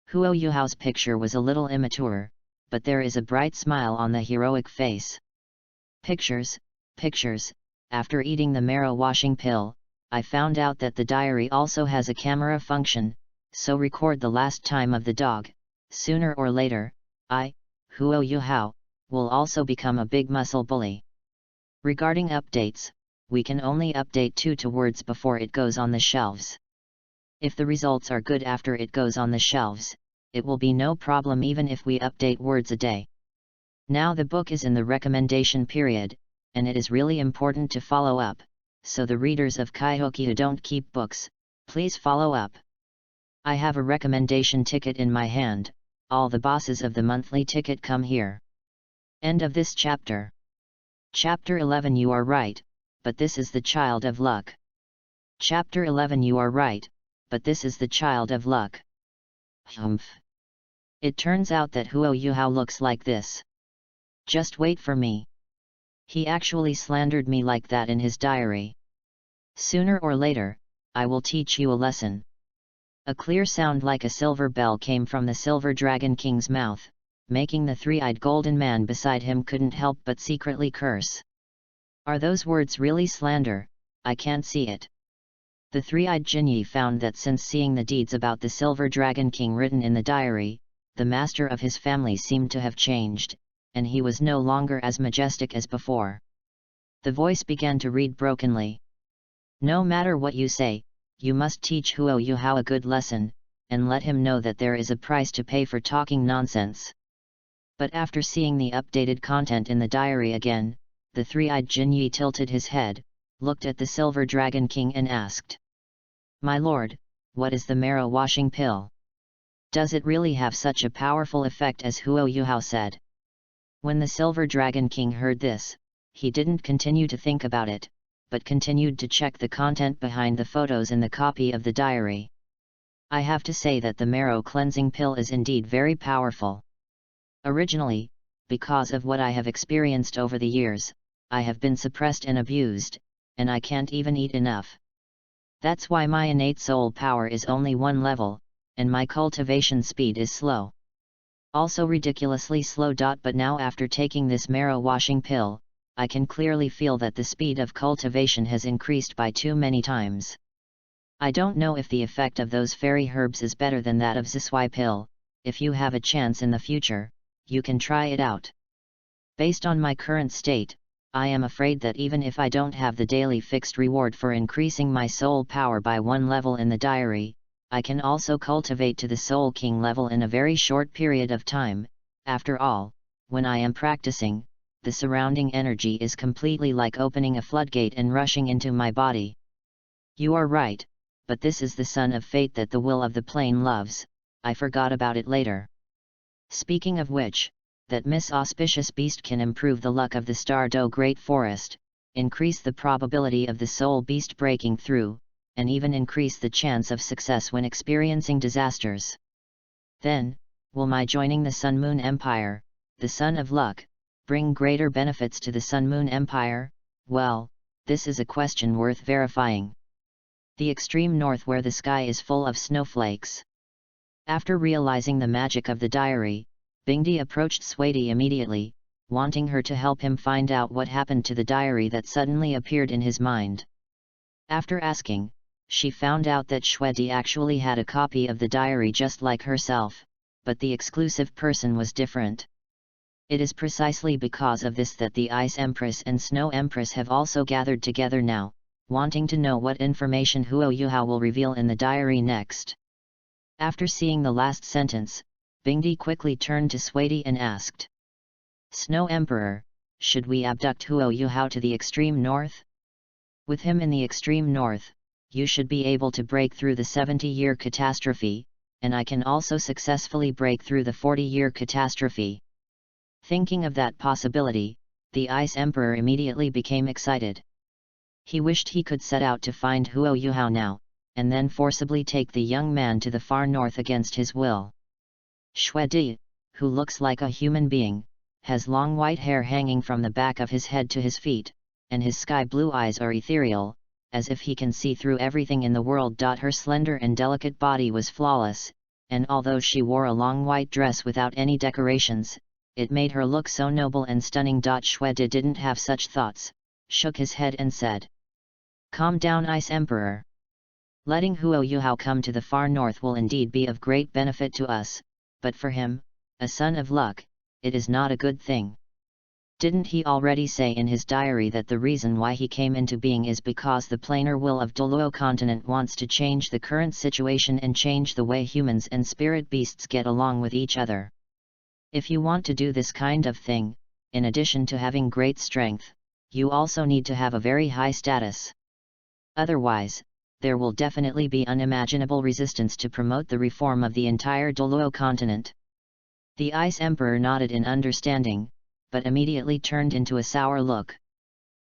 Huo Yuhao's picture was a little immature, but there is a bright smile on the heroic face. Pictures, pictures. After eating the marrow washing pill, I found out that the diary also has a camera function, so record the last time of the dog. Sooner or later, I, Huo Yuhao, will also become a big muscle bully. Regarding updates, we can only update 2 words before it goes on the shelves. If the results are good after it goes on the shelves, it will be no problem even if we update words a day. Now the book is in the recommendation period, and it is really important to follow up, so the readers of Kaihoki who don't keep books, please follow up. I have a recommendation ticket in my hand. All the bosses of the monthly ticket come here. End of this chapter. Chapter 11. You are right, but this is the child of luck. Chapter 11. You are right, but this is the child of luck. Humph. It turns out that Huo Yuhao looks like this. Just wait for me. He actually slandered me like that in his diary. Sooner or later, I will teach you a lesson. A clear sound like a silver bell came from the Silver Dragon King's mouth, making the three-eyed golden man beside him couldn't help but secretly curse. Are those words really slander? I can't see it. The three-eyed Jin Yi found that since seeing the deeds about the Silver Dragon King written in the diary, the master of his family seemed to have changed, and he was no longer as majestic as before. The voice began to read brokenly. No matter what you say, you must teach Huo Yuhao a good lesson, and let him know that there is a price to pay for talking nonsense. But after seeing the updated content in the diary again, the three-eyed Jinyi tilted his head, looked at the Silver Dragon King and asked, "My lord, what is the marrow washing pill? Does it really have such a powerful effect as Huo Yuhao said?" When the Silver Dragon King heard this, he didn't continue to think about it, but continued to check the content behind the photos in the copy of the diary. I have to say that the marrow cleansing pill is indeed very powerful. Originally, because of what I have experienced over the years, I have been suppressed and abused, and I can't even eat enough. That's why my innate soul power is only 1 level, and my cultivation speed is slow. Also ridiculously slow. But now after taking this marrow washing pill, I can clearly feel that the speed of cultivation has increased by too many times. I don't know if the effect of those fairy herbs is better than that of Ziswai pill. If you have a chance in the future, you can try it out. Based on my current state, I am afraid that even if I don't have the daily fixed reward for increasing my soul power by 1 level in the diary, I can also cultivate to the Soul King level in a very short period of time. After all, when I am practicing, the surrounding energy is completely like opening a floodgate and rushing into my body. You are right, but this is the son of fate that the will of the plane loves. I forgot about it later. Speaking of which, that Miss Auspicious Beast can improve the luck of the Stardow Great Forest, increase the probability of the Soul Beast breaking through, and even increase the chance of success when experiencing disasters. Then, will my joining the Sun Moon Empire, the Sun of Luck, bring greater benefits to the Sun Moon Empire? Well, this is a question worth verifying. The extreme north, where the sky is full of snowflakes. After realizing the magic of the diary, Bingdi approached Sweidi immediately, wanting her to help him find out what happened to the diary that suddenly appeared in his mind. After asking, she found out that Sweidi actually had a copy of the diary just like herself, but the exclusive person was different. It is precisely because of this that the Ice Empress and Snow Empress have also gathered together now, wanting to know what information Huo Yuhao will reveal in the diary next. After seeing the last sentence, Bingdi quickly turned to Sweidi and asked, "Snow Emperor, should we abduct Huo Yuhao to the extreme north? With him in the extreme north, you should be able to break through the 70-year catastrophe, and I can also successfully break through the 40-year catastrophe." Thinking of that possibility, the Ice Emperor immediately became excited. He wished he could set out to find Huo Yuhao now, and then forcibly take the young man to the far north against his will. Shuedi, who looks like a human being, has long white hair hanging from the back of his head to his feet, and his sky-blue eyes are ethereal, as if he can see through everything in the world. Her slender and delicate body was flawless, and although she wore a long white dress without any decorations, it made her look so noble and stunning. Shuedi didn't have such thoughts, shook his head and said, "Calm down, Ice Emperor. Letting Huo Yuhao come to the far north will indeed be of great benefit to us, but for him, a son of luck, it is not a good thing. Didn't he already say in his diary that the reason why he came into being is because the planar will of Douluo continent wants to change the current situation and change the way humans and spirit beasts get along with each other? If you want to do this kind of thing, in addition to having great strength, you also need to have a very high status. Otherwise, there will definitely be unimaginable resistance to promote the reform of the entire Douluo continent." The Ice Emperor nodded in understanding, but immediately turned into a sour look.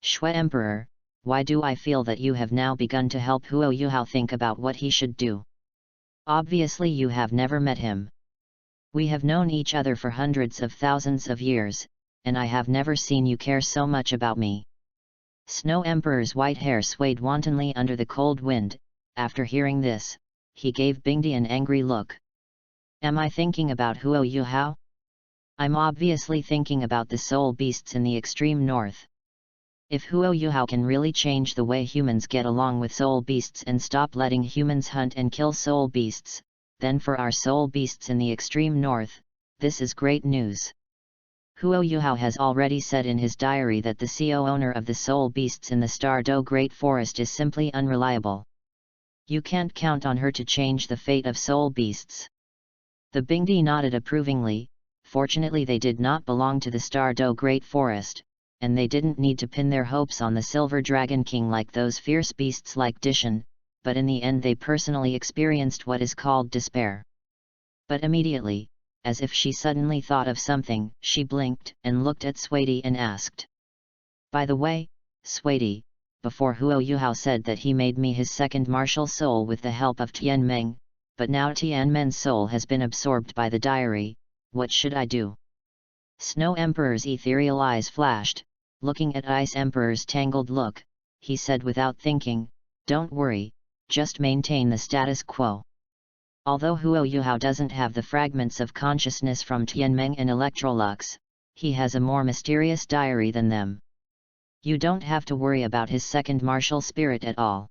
"Shui Emperor, why do I feel that you have now begun to help Huo Yuhao think about what he should do? Obviously you have never met him. We have known each other for hundreds of thousands of years, and I have never seen you care so much about me." Snow Emperor's white hair swayed wantonly under the cold wind. After hearing this, he gave Bingdi an angry look. "Am I thinking about Huo Yuhao? I'm obviously thinking about the soul beasts in the extreme north. If Huo Yuhao can really change the way humans get along with soul beasts and stop letting humans hunt and kill soul beasts, then for our soul beasts in the extreme north, this is great news. Huo Yuhao has already said in his diary that the CEO owner of the soul beasts in the Star-Do Great Forest is simply unreliable. You can't count on her to change the fate of soul beasts. The Bingdi nodded approvingly. Fortunately they did not belong to the Star-Do Great Forest, and they didn't need to pin their hopes on the Silver Dragon King like those fierce beasts like Dishan, but in the end they personally experienced what is called despair. But immediately, as if she suddenly thought of something, she blinked and looked at Swaity and asked. By the way, Swaity, before Huo Yuhao said that he made me his second martial soul with the help of Tian Meng, but now Tian Meng's soul has been absorbed by the diary, what should I do? Snow Emperor's ethereal eyes flashed, looking at Ice Emperor's tangled look, he said without thinking, don't worry, just maintain the status quo. Although Huo Yuhao doesn't have the fragments of consciousness from Tianmeng and Electrolux, he has a more mysterious diary than them. You don't have to worry about his second martial spirit at all.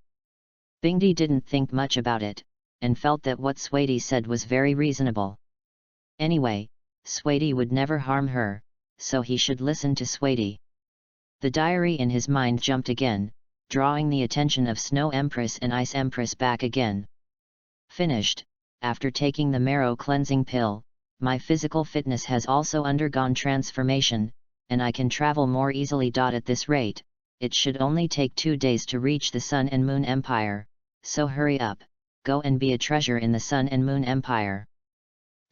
Bingdi didn't think much about it, and felt that what Swaity said was very reasonable. Anyway, Swaity would never harm her, so he should listen to Swaity. The diary in his mind jumped again, drawing the attention of Snow Empress and Ice Empress back again. Finished. After taking the marrow cleansing pill, my physical fitness has also undergone transformation, and I can travel more easily. At this rate, it should only take 2 days to reach the Sun and Moon Empire, so hurry up, go and be a treasure in the Sun and Moon Empire.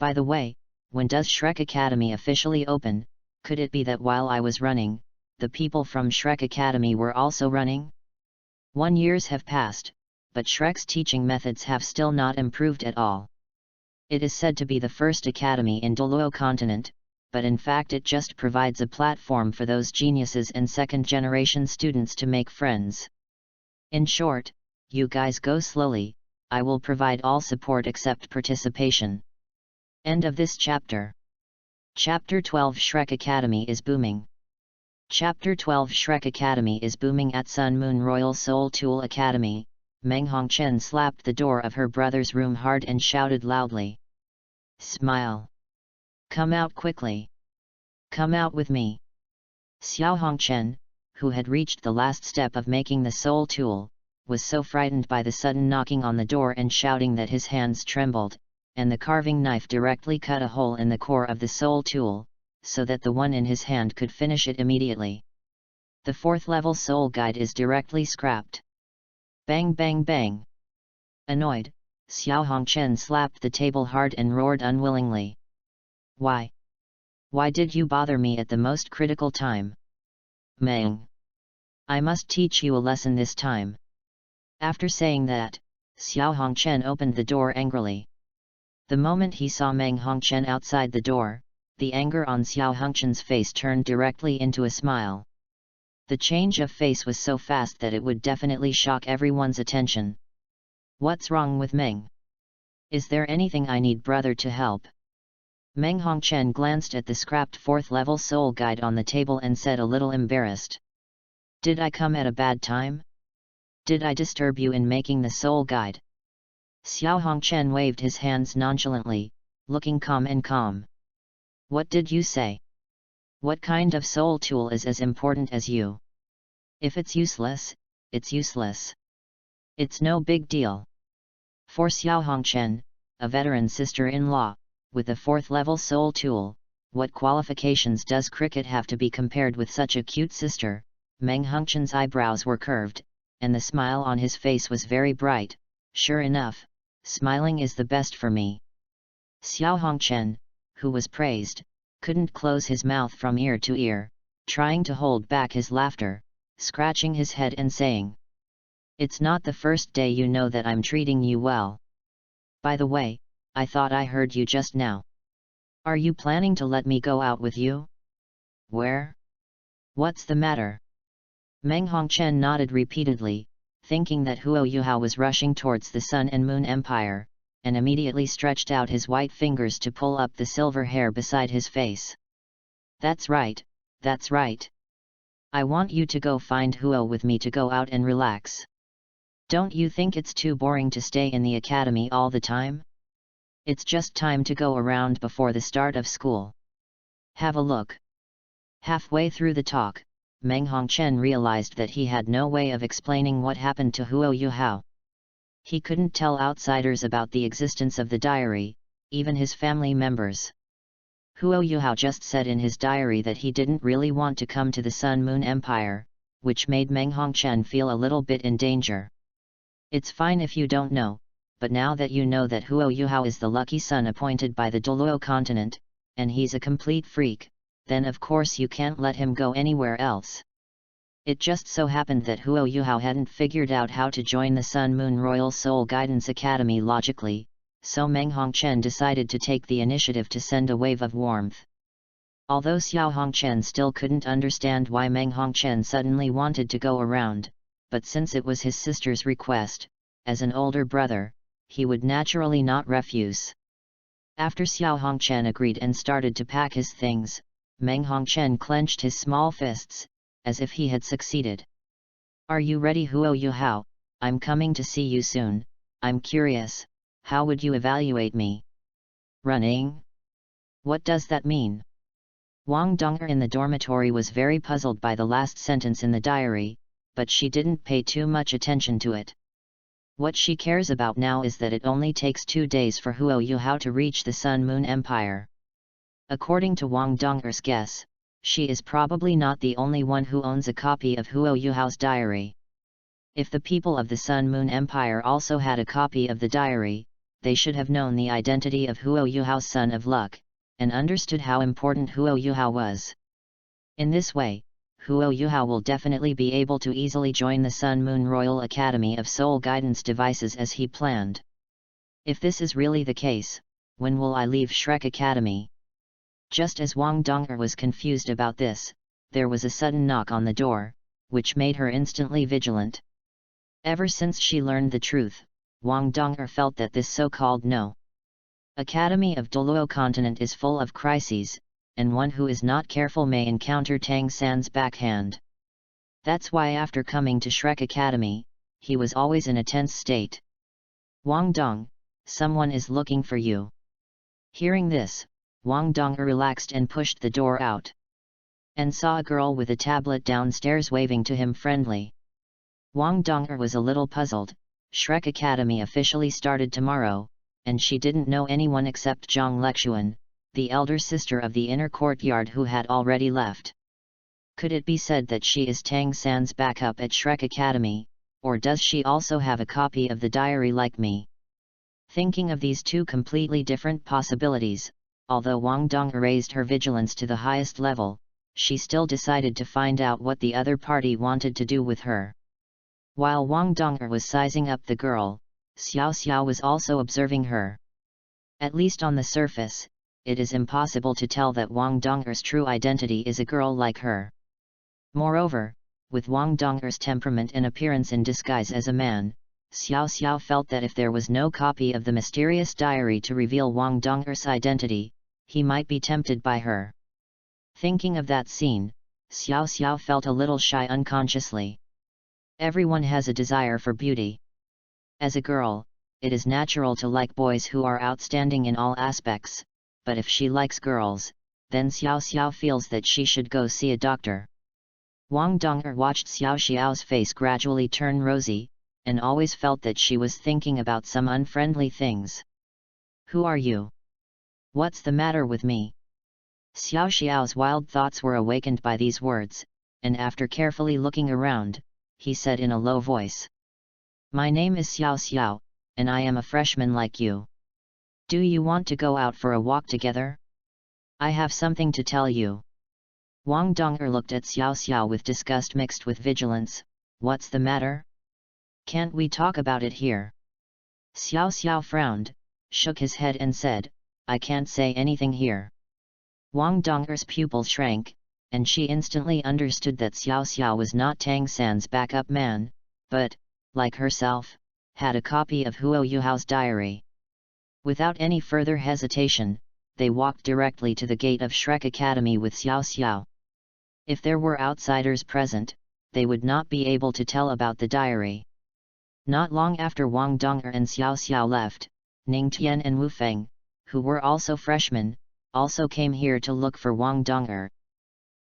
By the way, when does Shrek Academy officially open? Could it be that while I was running, the people from Shrek Academy were also running? 1 year have passed, but Shrek's teaching methods have still not improved at all. It is said to be the first academy in Douluo continent, but in fact it just provides a platform for those geniuses and second-generation students to make friends. In short, you guys go slowly, I will provide all support except participation. End of this chapter. Chapter 12 Shrek Academy is booming. Chapter 12 Shrek Academy is booming at Sun Moon Royal Soul Tool Academy. Meng Hongchen slapped the door of her brother's room hard and shouted loudly. Smile. Come out quickly. Come out with me. Xiao Hongchen, who had reached the last step of making the soul tool, was so frightened by the sudden knocking on the door and shouting that his hands trembled, and the carving knife directly cut a hole in the core of the soul tool, so that the one in his hand could finish it immediately. The 4th level soul guide is directly scrapped. Bang bang bang. Annoyed, Xiao Hongchen slapped the table hard and roared unwillingly. Why? Why did you bother me at the most critical time? Meng. I must teach you a lesson this time. After saying that, Xiao Hongchen opened the door angrily. The moment he saw Meng Hongchen outside the door, the anger on Xiao Hongchen's face turned directly into a smile. The change of face was so fast that it would definitely shock everyone's attention. What's wrong with Meng? Is there anything I need brother to help? Meng Hongchen glanced at the scrapped 4th level soul guide on the table and said a little embarrassed. Did I come at a bad time? Did I disturb you in making the soul guide? Xiao Hongchen waved his hands nonchalantly, looking calm and calm. What did you say? What kind of soul tool is as important as you? If it's useless, it's useless. It's no big deal. For Xiao Hongchen, a veteran sister-in-law, with a 4th level soul tool, what qualifications does cricket have to be compared with such a cute sister? Meng Hongchen's eyebrows were curved, and the smile on his face was very bright. Sure enough, smiling is the best for me. Xiao Hongchen, who was praised, couldn't close his mouth from ear to ear, trying to hold back his laughter, scratching his head and saying, It's not the first day you know that I'm treating you well. By the way, I thought I heard you just now. Are you planning to let me go out with you? Where? What's the matter? Meng Hongchen nodded repeatedly, thinking that Huo Yuhao was rushing towards the Sun and Moon Empire, and immediately stretched out his white fingers to pull up the silver hair beside his face. That's right, that's right. I want you to go find Huo with me to go out and relax. Don't you think it's too boring to stay in the academy all the time? It's just time to go around before the start of school. Have a look. Halfway through the talk, Meng Hongchen realized that he had no way of explaining what happened to Huo Yuhao. He couldn't tell outsiders about the existence of the diary, even his family members. Huo Yuhao just said in his diary that he didn't really want to come to the Sun Moon Empire, which made Meng Hongchen feel a little bit in danger. It's fine if you don't know, but now that you know that Huo Yuhao is the lucky son appointed by the Douluo continent, and he's a complete freak, then of course you can't let him go anywhere else. It just so happened that Huo Yuhao hadn't figured out how to join the Sun Moon Royal Soul Guidance Academy logically, so Meng Hongchen decided to take the initiative to send a wave of warmth. Although Xiao Hongchen still couldn't understand why Meng Hongchen suddenly wanted to go around, but since it was his sister's request, as an older brother, he would naturally not refuse. After Xiao Hongchen agreed and started to pack his things, Meng Hongchen clenched his small fists, as if he had succeeded. "Are you ready, Huo Yuhao? I'm coming to see you soon. I'm curious, how would you evaluate me?" "Running? What does that mean?" Wang Donger in the dormitory was very puzzled by the last sentence in the diary, but she didn't pay too much attention to it. What she cares about now is that it only takes 2 days for Huo Yuhao to reach the Sun Moon Empire. According to Wang Donger's guess, she is probably not the only one who owns a copy of Huo Yuhao's diary. If the people of the Sun Moon Empire also had a copy of the diary, they should have known the identity of Huo Yuhao's son of luck, and understood how important Huo Yuhao was. In this way, Huo Yuhao will definitely be able to easily join the Sun Moon Royal Academy of Soul Guidance Devices as he planned. If this is really the case, when will I leave Shrek Academy? Just as Wang Donger was confused about this, there was a sudden knock on the door, which made her instantly vigilant. Ever since she learned the truth, Wang Donger felt that this so-called No. Academy of Douluo continent is full of crises, and one who is not careful may encounter Tang San's backhand. That's why after coming to Shrek Academy, he was always in a tense state. "Wang Dong, someone is looking for you." Hearing this, Wang Dong relaxed and pushed the door out, and saw a girl with a tablet downstairs waving to him friendly. Wang Dong was a little puzzled. Shrek Academy officially started tomorrow, and she didn't know anyone except Zhang Lexuan, the elder sister of the inner courtyard who had already left. Could it be said that she is Tang San's backup at Shrek Academy, or does she also have a copy of the diary like me? Thinking of these two completely different possibilities, although Wang Dong raised her vigilance to the highest level, she still decided to find out what the other party wanted to do with her. While Wang Dong was sizing up the girl, Xiao Xiao was also observing her. At least on the surface, it is impossible to tell that Wang Dong's true identity is a girl like her. Moreover, with Wang Dong's temperament and appearance in disguise as a man, Xiao Xiao felt that if there was no copy of the mysterious diary to reveal Wang Dong's identity, he might be tempted by her. Thinking of that scene, Xiao Xiao felt a little shy unconsciously. Everyone has a desire for beauty. As a girl, it is natural to like boys who are outstanding in all aspects, but if she likes girls, then Xiao Xiao feels that she should go see a doctor. Wang Donger watched Xiao Xiao's face gradually turn rosy, and always felt that she was thinking about some unfriendly things. "Who are you? What's the matter with me?" Xiao Xiao's wild thoughts were awakened by these words, and after carefully looking around, he said in a low voice, "My name is Xiao Xiao, and I am a freshman like you. Do you want to go out for a walk together? I have something to tell you." Wang Donger looked at Xiao Xiao with disgust mixed with vigilance. "What's the matter? Can't we talk about it here?" Xiao Xiao frowned, shook his head and said, "I can't say anything here." Wang Donger's pupil shrank, and she instantly understood that Xiao Xiao was not Tang San's backup man, but, like herself, had a copy of Huo Yuhao's diary. Without any further hesitation, they walked directly to the gate of Shrek Academy with Xiao Xiao. If there were outsiders present, they would not be able to tell about the diary. Not long after Wang Donger and Xiao Xiao left, Ning Tian and Wu Feng, who were also freshmen, also came here to look for Wang Donger.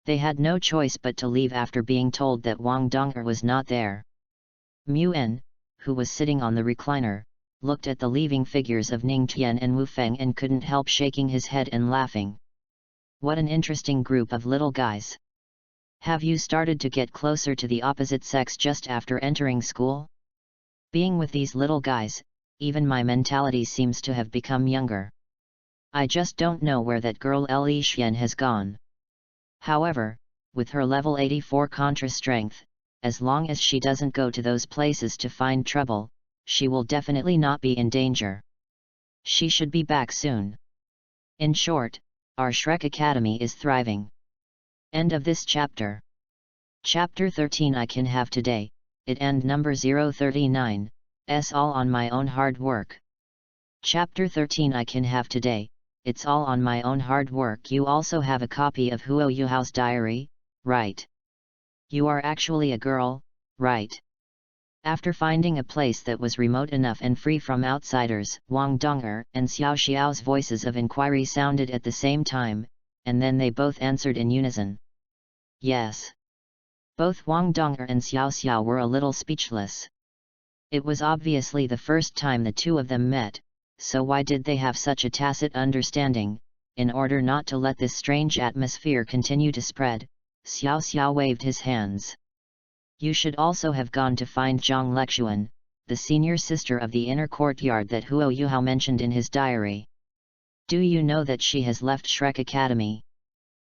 They had no choice but to leave after being told that Wang Dong'er was not there. Mu'en, who was sitting on the recliner, looked at the leaving figures of Ning Tian and Wu Feng and couldn't help shaking his head and laughing. What an interesting group of little guys. Have you started to get closer to the opposite sex just after entering school? Being with these little guys, even my mentality seems to have become younger. I just don't know where that girl Li Xian has gone. However, with her level 84 contra strength, as long as she doesn't go to those places to find trouble, she will definitely not be in danger. She should be back soon. In short, our Shrek Academy is thriving. End of this chapter. Chapter 13 I can have today, it end number 039, s all on my own hard work. Chapter 13 I can have today, it's all on my own hard work. You also have a copy of Huo Yuhao's diary, right? You are actually a girl, right? After finding a place that was remote enough and free from outsiders, Wang Dong'er and Xiao Xiao's voices of inquiry sounded at the same time, and then they both answered in unison. Yes. Both Wang Dong'er and Xiao Xiao were a little speechless. It was obviously the first time the two of them met, so why did they have such a tacit understanding? In order not to let this strange atmosphere continue to spread, Xiao Xiao waved his hands. You should also have gone to find Zhang Lexuan, the senior sister of the inner courtyard that Huo Yuhao mentioned in his diary. Do you know that she has left Shrek Academy?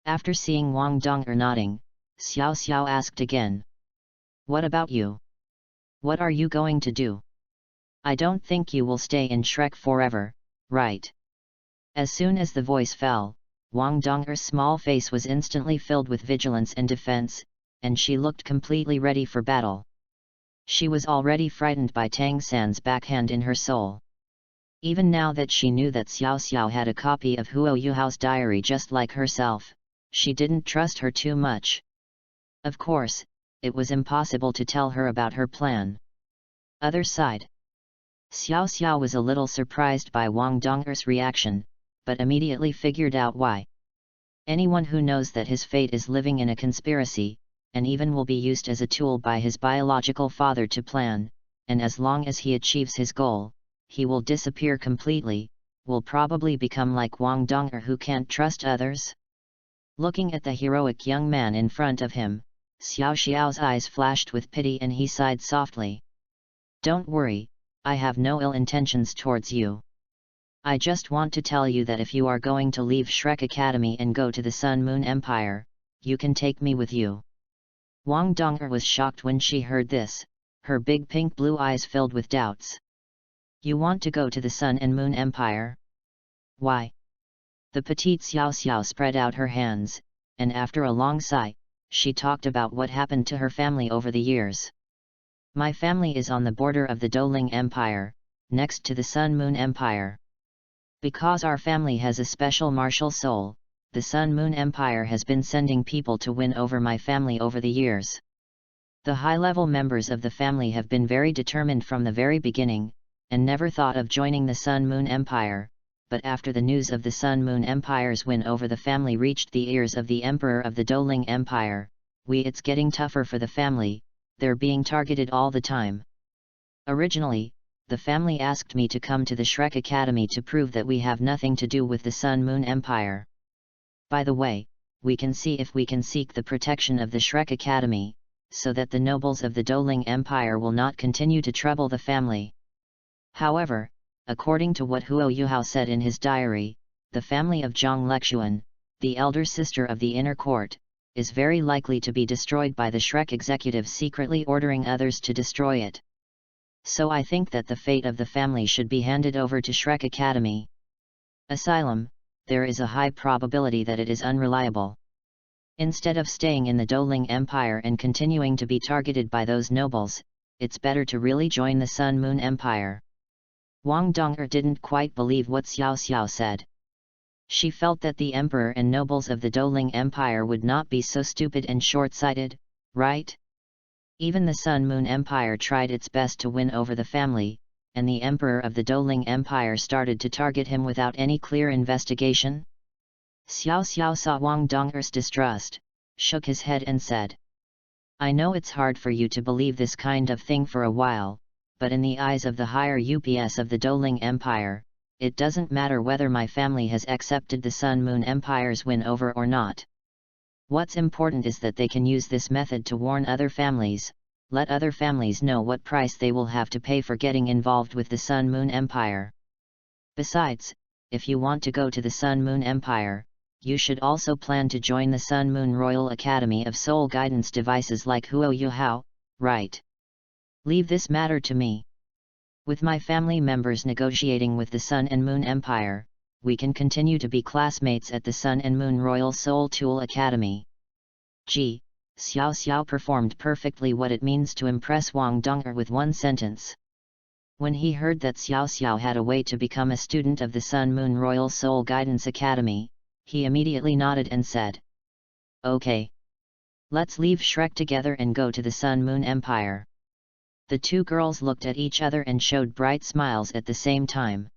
After seeing Wang Dong'er nodding, Xiao Xiao asked again. What about you? What are you going to do? I don't think you will stay in Shrek forever, right? As soon as the voice fell, Wang Dong'er's small face was instantly filled with vigilance and defense, and she looked completely ready for battle. She was already frightened by Tang San's backhand in her soul. Even now that she knew that Xiao Xiao had a copy of Huo Yuhao's diary just like herself, she didn't trust her too much. Of course, it was impossible to tell her about her plan. Other side. Xiao Xiao was a little surprised by Wang Dong'er's reaction, but immediately figured out why. Anyone who knows that his fate is living in a conspiracy, and even will be used as a tool by his biological father to plan, and as long as he achieves his goal, he will disappear completely, will probably become like Wang Dong'er who can't trust others. Looking at the heroic young man in front of him, Xiao Xiao's eyes flashed with pity and he sighed softly. Don't worry, I have no ill intentions towards you. I just want to tell you that if you are going to leave Shrek Academy and go to the Sun Moon Empire, you can take me with you. Wang Dong'er was shocked when she heard this, her big pink blue eyes filled with doubts. You want to go to the Sun and Moon Empire? Why? The petite Xiao Xiao spread out her hands, and after a long sigh, she talked about what happened to her family over the years. My family is on the border of the Douluo Empire, next to the Sun Moon Empire. Because our family has a special martial soul, the Sun Moon Empire has been sending people to win over my family over the years. The high-level members of the family have been very determined from the very beginning, and never thought of joining the Sun Moon Empire, but after the news of the Sun Moon Empire's win over the family reached the ears of the Emperor of the Douluo Empire, it's getting tougher for the family, they're being targeted all the time. Originally, the family asked me to come to the Shrek Academy to prove that we have nothing to do with the Sun Moon Empire. By the way, we can see if we can seek the protection of the Shrek Academy, so that the nobles of the Douluo Empire will not continue to trouble the family. However, according to what Huo Yuhao said in his diary, the family of Zhang Lexuan, the elder sister of the inner court, is very likely to be destroyed by the Shrek executive secretly ordering others to destroy it. So I think that the fate of the family should be handed over to Shrek Academy. Asylum, there is a high probability that it is unreliable. Instead of staying in the Douluo Empire and continuing to be targeted by those nobles, it's better to really join the Sun Moon Empire. Wang Dong'er didn't quite believe what Xiao Xiao said. She felt that the emperor and nobles of the Douluo Empire would not be so stupid and short-sighted, right? Even the Sun Moon Empire tried its best to win over the family, and the emperor of the Douluo Empire started to target him without any clear investigation. Xiao Xiao saw Wang Dong'er's distrust, shook his head and said, I know it's hard for you to believe this kind of thing for a while, but in the eyes of the higher UPS of the Doling Empire, it doesn't matter whether my family has accepted the Sun Moon Empire's win over or not. What's important is that they can use this method to warn other families, let other families know what price they will have to pay for getting involved with the Sun Moon Empire. Besides, if you want to go to the Sun Moon Empire, you should also plan to join the Sun Moon Royal Academy of Soul Guidance Devices like Huo Yuhao, right? Leave this matter to me. With my family members negotiating with the Sun and Moon Empire, we can continue to be classmates at the Sun and Moon Royal Soul Tool Academy. Gee, Xiao Xiao performed perfectly what it means to impress Wang Donger with one sentence. When he heard that Xiao Xiao had a way to become a student of the Sun Moon Royal Soul Guidance Academy, he immediately nodded and said, Okay. Let's leave Shrek together and go to the Sun Moon Empire. The two girls looked at each other and showed bright smiles at the same time.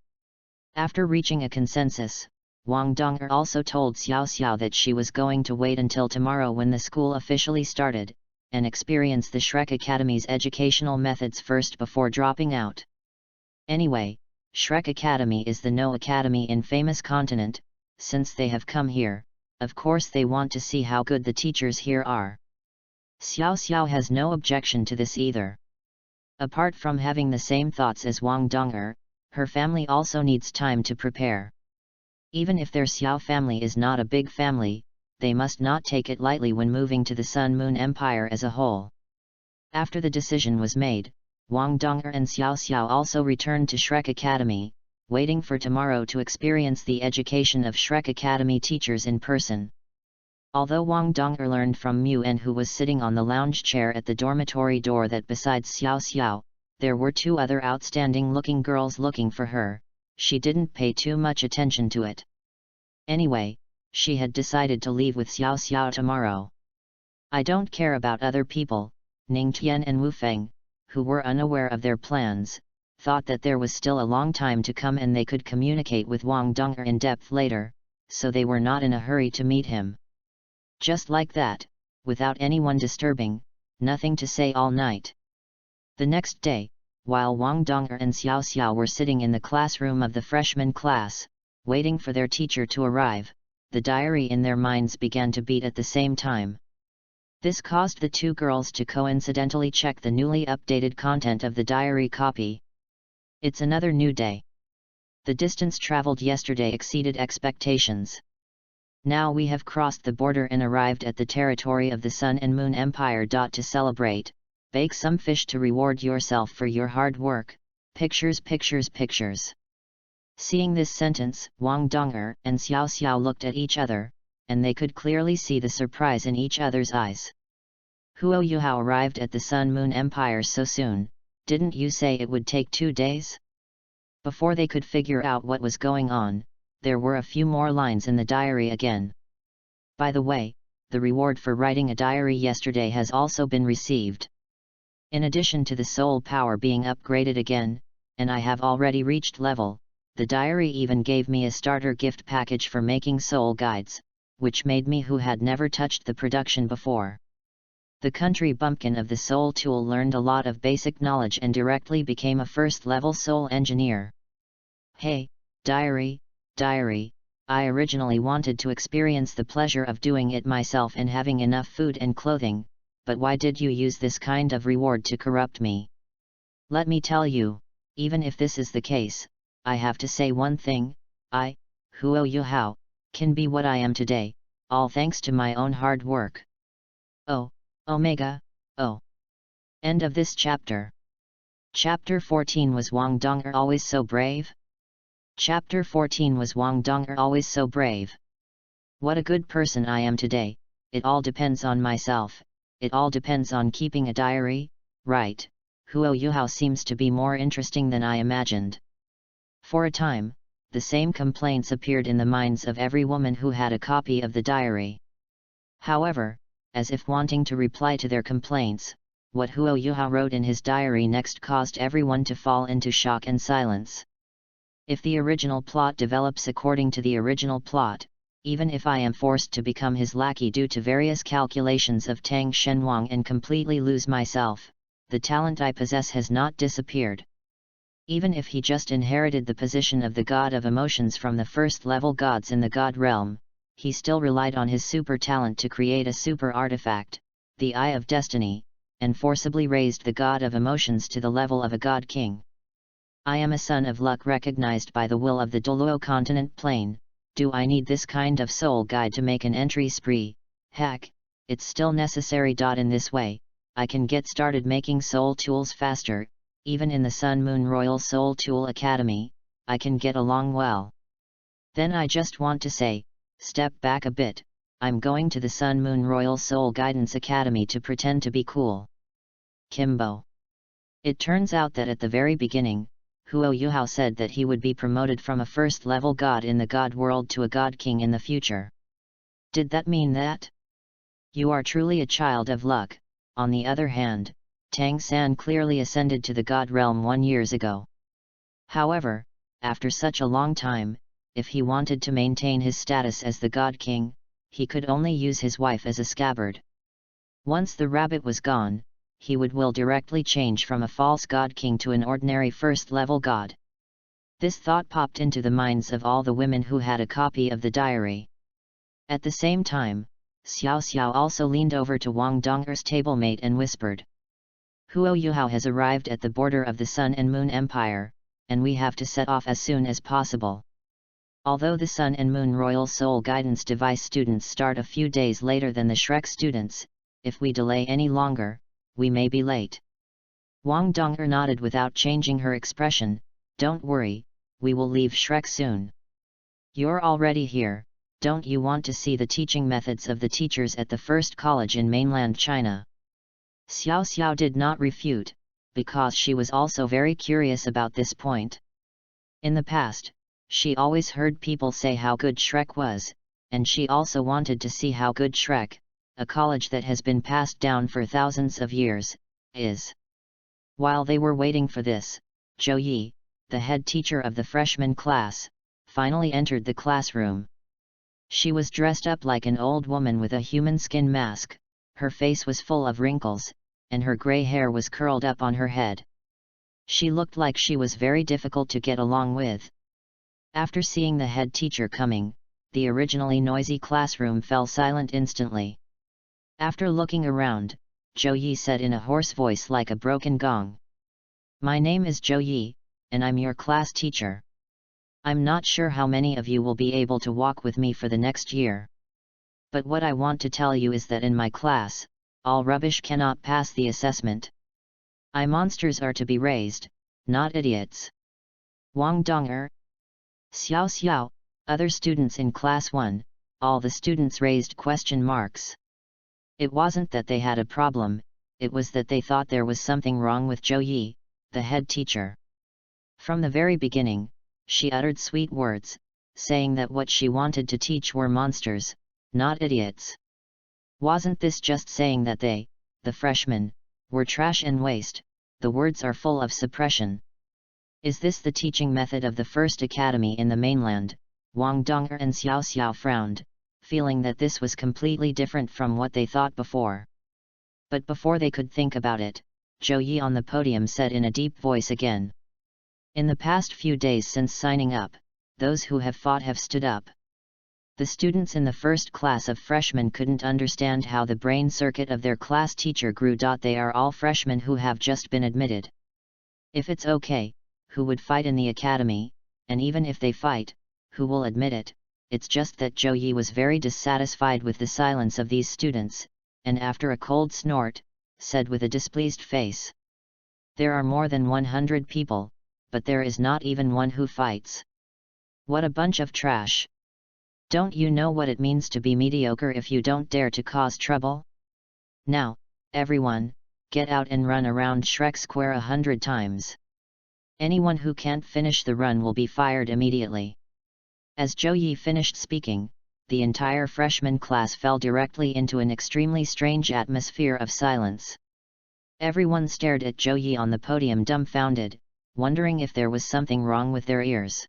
After reaching a consensus, Wang Donger also told Xiao Xiao that she was going to wait until tomorrow when the school officially started, and experience the Shrek Academy's educational methods first before dropping out. Anyway, Shrek Academy is the No Academy in famous continent. Since they have come here, of course they want to see how good the teachers here are. Xiao Xiao has no objection to this either. Apart from having the same thoughts as Wang Donger, her family also needs time to prepare. Even if their Xiao family is not a big family, they must not take it lightly when moving to the Sun Moon Empire as a whole. After the decision was made, Wang Donger and Xiao Xiao also returned to Shrek Academy, waiting for tomorrow to experience the education of Shrek Academy teachers in person. Although Wang Donger learned from Muan, who was sitting on the lounge chair at the dormitory door, that besides Xiao Xiao, there were two other outstanding-looking girls looking for her, she didn't pay too much attention to it. Anyway, she had decided to leave with Xiao Xiao tomorrow. I don't care about other people, Ning Tian and Wu Feng, who were unaware of their plans, thought that there was still a long time to come and they could communicate with Wang Donger in depth later, so they were not in a hurry to meet him. Just like that, without anyone disturbing, nothing to say all night. The next day, while Wang Donger and Xiao Xiao were sitting in the classroom of the freshman class, waiting for their teacher to arrive, the diary in their minds began to beat at the same time. This caused the two girls to coincidentally check the newly updated content of the diary copy. It's another new day. The distance traveled yesterday exceeded expectations. Now we have crossed the border and arrived at the territory of the Sun and Moon Empire. To celebrate, bake some fish to reward yourself for your hard work. Pictures, pictures, pictures. Seeing this sentence, Wang Donger and Xiao Xiao looked at each other, and they could clearly see the surprise in each other's eyes. Huo Yuhao arrived at the Sun Moon Empire so soon. Didn't you say it would take 2 days? Before they could figure out what was going on, there were a few more lines in the diary again. By the way, the reward for writing a diary yesterday has also been received. In addition to the soul power being upgraded again, and I have already reached level, the diary even gave me a starter gift package for making soul guides, which made me who had never touched the production before. The country bumpkin of the soul tool learned a lot of basic knowledge and directly became a first-level soul engineer. Hey, diary, I originally wanted to experience the pleasure of doing it myself and having enough food and clothing, but why did you use this kind of reward to corrupt me? Let me tell you, even if this is the case, I have to say one thing, I, Huo Yuhao, can be what I am today, all thanks to my own hard work. Oh. Omega, oh. End of this chapter. Chapter 14 Was Wang Donger always so brave? Chapter 14 Was Wang Donger always so brave? What a good person I am today. It all depends on myself. It all depends on keeping a diary, right? Huo Yuhao seems to be more interesting than I imagined. For a time, the same complaints appeared in the minds of every woman who had a copy of the diary. However, as if wanting to reply to their complaints, what Huo Yuhao wrote in his diary next caused everyone to fall into shock and silence. If the original plot develops according to the original plot, even if I am forced to become his lackey due to various calculations of Tang Shenwang and completely lose myself, the talent I possess has not disappeared. Even if he just inherited the position of the god of emotions from the first-level gods in the god realm, he still relied on his super talent to create a super artifact, the Eye of Destiny, and forcibly raised the god of emotions to the level of a god king. I am a son of luck recognized by the will of the Douluo continent plane. Do I need this kind of soul guide to make an entry spree? Heck, it's still necessary. In this way, I can get started making soul tools faster. Even in the Sun Moon Royal Soul Tool Academy, I can get along well. Then I just want to say, step back a bit, I'm going to the Sun Moon Royal Soul Guidance Academy to pretend to be cool. Kimbo. It turns out that at the very beginning, Huo Yuhao said that he would be promoted from a first-level god in the god world to a god king in the future. Did that mean that? You are truly a child of luck. On the other hand, Tang San clearly ascended to the god realm 1 year ago. However, after such a long time, if he wanted to maintain his status as the god king, he could only use his wife as a scabbard. Once the rabbit was gone, he will directly change from a false god king to an ordinary first-level god. This thought popped into the minds of all the women who had a copy of the diary. At the same time, Xiao Xiao also leaned over to Wang Donger's stablemate and whispered, Huo Yuhao has arrived at the border of the Sun and Moon Empire, and we have to set off as soon as possible. Although the Sun and Moon Royal Soul Guidance Device students start a few days later than the Shrek students, if we delay any longer, we may be late. Wang Donger nodded without changing her expression. Don't worry, we will leave Shrek soon. You're already here, don't you want to see the teaching methods of the teachers at the first college in mainland China? Xiao Xiao did not refute, because she was also very curious about this point. In the past, she always heard people say how good Shrek was, and she also wanted to see how good Shrek, a college that has been passed down for thousands of years, is. While they were waiting for this, Zhou Yi, the head teacher of the freshman class, finally entered the classroom. She was dressed up like an old woman with a human skin mask, her face was full of wrinkles, and her grey hair was curled up on her head. She looked like she was very difficult to get along with. After seeing the head teacher coming, the originally noisy classroom fell silent instantly. After looking around, Zhou Yi said in a hoarse voice like a broken gong. My name is Zhou Yi, and I'm your class teacher. I'm not sure how many of you will be able to walk with me for the next year. But what I want to tell you is that in my class, all rubbish cannot pass the assessment. Monsters are to be raised, not idiots. Wang Donger. Xiao Xiao, other students in class 1, all the students raised question marks. It wasn't that they had a problem, it was that they thought there was something wrong with Zhou Yi, the head teacher. From the very beginning, she uttered sweet words, saying that what she wanted to teach were monsters, not idiots. Wasn't this just saying that they, the freshmen, were trash and waste? The words are full of suppression. Is this the teaching method of the first academy in the mainland? Wang Donger and Xiao Xiao frowned, feeling that this was completely different from what they thought before. But before they could think about it, Zhou Yi on the podium said in a deep voice again. In the past few days since signing up, those who have fought have stood up. The students in the first class of freshmen couldn't understand how the brain circuit of their class teacher grew. They are all freshmen who have just been admitted. If it's okay, who would fight in the academy, and even if they fight, who will admit it? It's just that Zhou Yi was very dissatisfied with the silence of these students, and after a cold snort, said with a displeased face. There are more than 100 people, but there is not even one who fights. What a bunch of trash! Don't you know what it means to be mediocre if you don't dare to cause trouble? Now, everyone, get out and run around Shrek Square 100 times. Anyone who can't finish the run will be fired immediately. As Zhou Yi finished speaking, the entire freshman class fell directly into an extremely strange atmosphere of silence. Everyone stared at Zhou Yi on the podium dumbfounded, wondering if there was something wrong with their ears.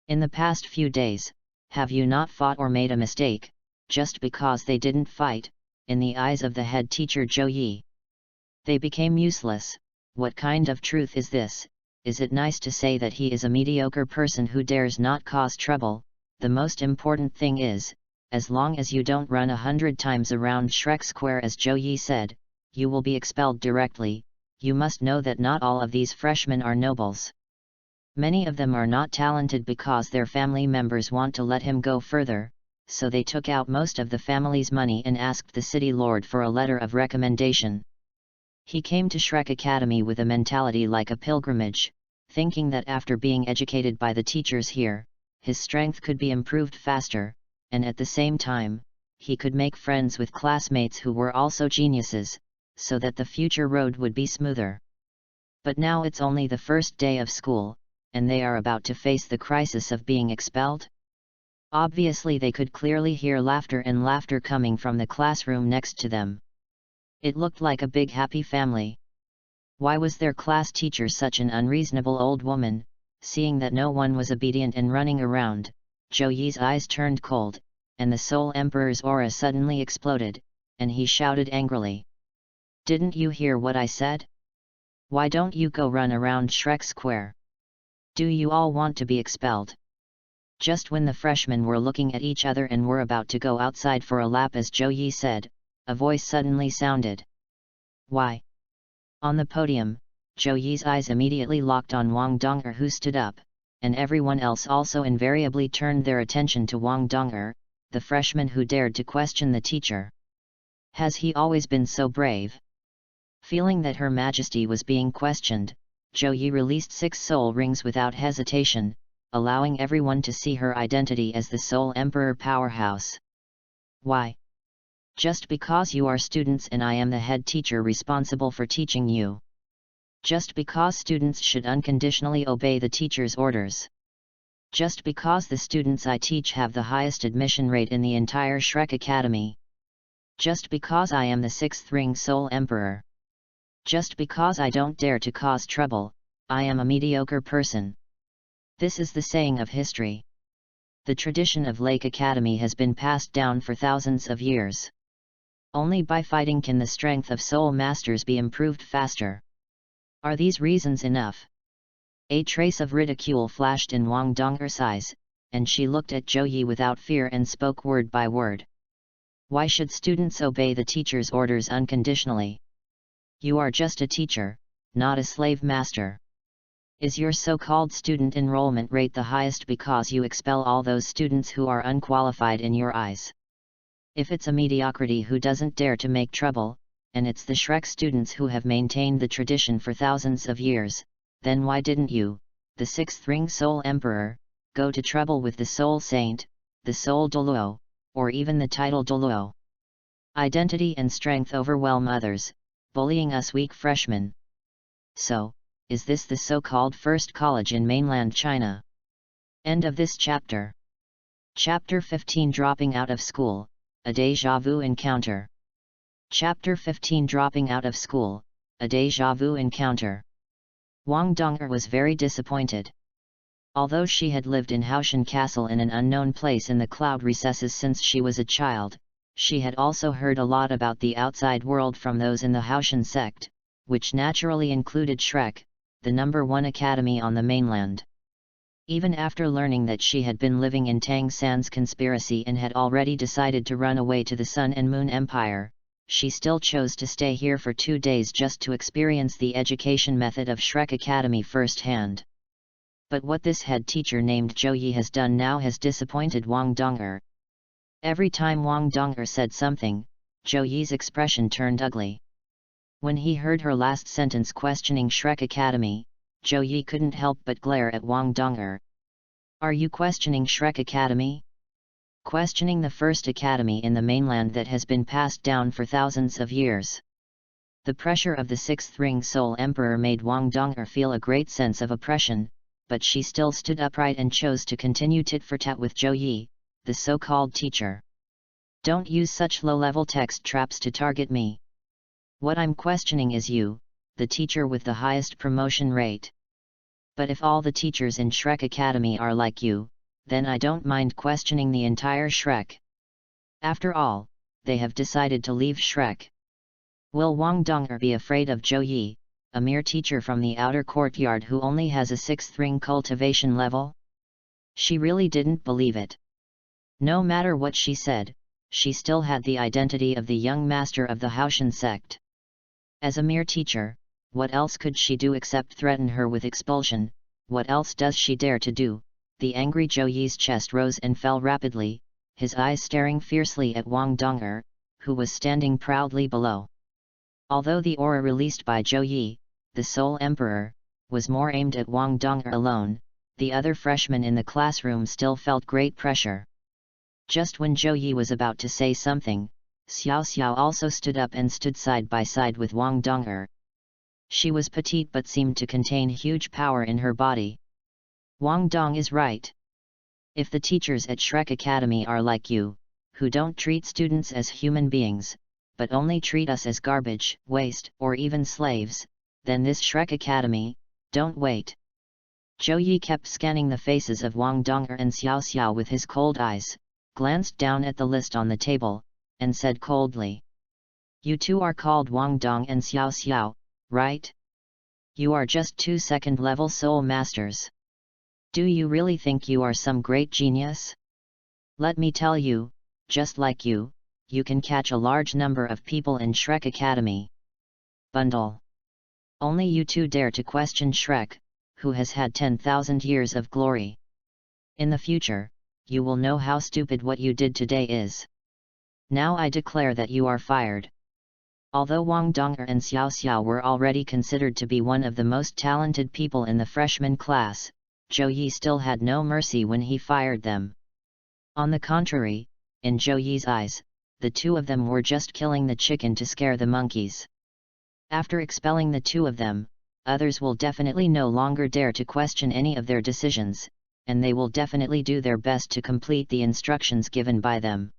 In the past few days, Have you not fought or made a mistake, just because they didn't fight, in the eyes of the head teacher Zhou Yi? They became useless. What kind of truth is this? Is it nice to say that he is a mediocre person who dares not cause trouble? The most important thing is, as long as you don't run 100 times around Shrek Square as Zhou Yi said, you will be expelled directly. You must know that not all of these freshmen are nobles. Many of them are not talented because their family members want to let him go further, so they took out most of the family's money and asked the city lord for a letter of recommendation. He came to Shrek Academy with a mentality like a pilgrimage, thinking that after being educated by the teachers here, his strength could be improved faster, and at the same time, he could make friends with classmates who were also geniuses, so that the future road would be smoother. But now it's only the first day of school, and they are about to face the crisis of being expelled? Obviously they could clearly hear laughter and laughter coming from the classroom next to them. It looked like a big happy family. Why was their class teacher such an unreasonable old woman? Seeing that no one was obedient and running around, Zhou Yi's eyes turned cold, and the Soul Emperor's aura suddenly exploded, and he shouted angrily. Didn't you hear what I said? Why don't you go run around Shrek Square? Do you all want to be expelled? Just when the freshmen were looking at each other and were about to go outside for a lap as Zhou Yi said, a voice suddenly sounded. Why? On the podium, Zhou Yi's eyes immediately locked on Wang Dong'er, who stood up, and everyone else also invariably turned their attention to Wang Dong'er, the freshman who dared to question the teacher. Has he always been so brave? Feeling that Her Majesty was being questioned, Zhou Yi released 6 soul rings without hesitation, allowing everyone to see her identity as the Soul Emperor powerhouse. Why? Just because you are students and I am the head teacher responsible for teaching you. Just because students should unconditionally obey the teacher's orders. Just because the students I teach have the highest admission rate in the entire Shrek Academy. Just because I am the 6th ring Soul Emperor. Just because I don't dare to cause trouble, I am a mediocre person. This is the saying of history. The tradition of Lake Academy has been passed down for thousands of years. Only by fighting can the strength of soul masters be improved faster. Are these reasons enough? A trace of ridicule flashed in Wang Dong'er's eyes, and she looked at Zhou Yi without fear and spoke word by word. Why should students obey the teacher's orders unconditionally? You are just a teacher, not a slave master. Is your so-called student enrollment rate the highest because you expel all those students who are unqualified in your eyes? If it's a mediocrity who doesn't dare to make trouble, and it's the Shrek students who have maintained the tradition for thousands of years, then why didn't you, the 6th ring Soul Emperor, go to trouble with the Soul Saint, the Soul Douluo, or even the title Douluo? Identity and strength overwhelm others, bullying us weak freshmen. So, is this the so-called first college in mainland China? End of this chapter. Chapter 15 Dropping Out of School, a Déjà Vu Encounter. Chapter 15 Dropping Out of School, a Déjà Vu Encounter. Wang Dong'er was very disappointed. Although she had lived in Haoshan Castle in an unknown place in the cloud recesses since she was a child, she had also heard a lot about the outside world from those in the Haoshan sect, which naturally included Shrek, the #1 academy on the mainland. Even after learning that she had been living in Tang San's conspiracy and had already decided to run away to the Sun and Moon Empire, she still chose to stay here for 2 days just to experience the education method of Shrek Academy firsthand. But what this head teacher named Zhou Yi has done now has disappointed Wang Dong'er. Every time Wang Dong'er said something, Zhou Yi's expression turned ugly. When he heard her last sentence questioning Shrek Academy, Zhou Yi couldn't help but glare at Wang Dong'er. Are you questioning Shrek Academy? Questioning the first academy in the mainland that has been passed down for thousands of years. The pressure of the 6th ring Soul Emperor made Wang Dong'er feel a great sense of oppression, but she still stood upright and chose to continue tit-for-tat with Zhou Yi, the so-called teacher. Don't use such low-level text traps to target me. What I'm questioning is you, the teacher with the highest promotion rate. But if all the teachers in Shrek Academy are like you, then I don't mind questioning the entire Shrek. After all, they have decided to leave Shrek. Will Wang Donger be afraid of Zhou Yi, a mere teacher from the outer courtyard who only has a 6th ring cultivation level? She really didn't believe it. No matter what she said, she still had the identity of the young master of the Haoshan sect. As a mere teacher, what else could she do except threaten her with expulsion? What else does she dare to do? The angry Zhou Yi's chest rose and fell rapidly, his eyes staring fiercely at Wang Donger, who was standing proudly below. Although the aura released by Zhou Yi, the Soul Emperor, was more aimed at Wang Donger alone, the other freshmen in the classroom still felt great pressure. Just when Zhou Yi was about to say something, Xiao Xiao also stood up and stood side by side with Wang Donger. She was petite but seemed to contain huge power in her body. Wang Dong is right. If the teachers at Shrek Academy are like you, who don't treat students as human beings, but only treat us as garbage, waste, or even slaves, then this Shrek Academy, don't wait. Zhou Yi kept scanning the faces of Wang Donger and Xiao Xiao with his cold eyes, glanced down at the list on the table, and said coldly, "You two are called Wang Dong and Xiao Xiao, right? You are just 2 second-level soul masters. Do you really think you are some great genius? Let me tell you, just like you can catch a large number of people in Shrek Academy. Bundle. Only you two dare to question Shrek, who has had 10,000 years of glory. In the future, you will know how stupid what you did today is. Now I declare that you are fired." Although Wang Donger and Xiao Xiao were already considered to be one of the most talented people in the freshman class, Zhou Yi still had no mercy when he fired them. On the contrary, in Zhou Yi's eyes, the two of them were just killing the chicken to scare the monkeys. After expelling the two of them, others will definitely no longer dare to question any of their decisions, and they will definitely do their best to complete the instructions given by them.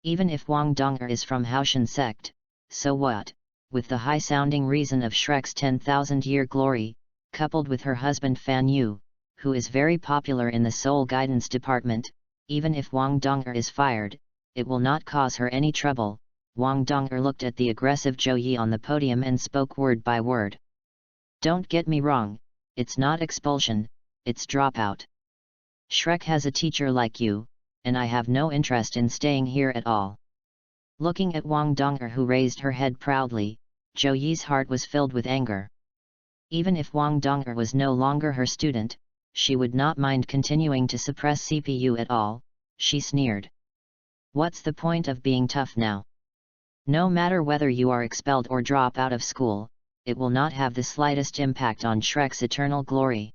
Even if Wang Donger is from Haoshan sect, so what? With the high-sounding reason of Shrek's 10,000-year glory, coupled with her husband Fan Yu, who is very popular in the Soul Guidance Department, even if Wang Donger is fired, it will not cause her any trouble. Wang Donger looked at the aggressive Zhou Yi on the podium and spoke word by word. "Don't get me wrong, it's not expulsion, it's dropout. Shrek has a teacher like you, and I have no interest in staying here at all." Looking at Wang Donger, who raised her head proudly, Zhou Yi's heart was filled with anger. Even if Wang Donger was no longer her student, she would not mind continuing to suppress CPU at all, she sneered. "What's the point of being tough now? No matter whether you are expelled or drop out of school, it will not have the slightest impact on Shrek's eternal glory.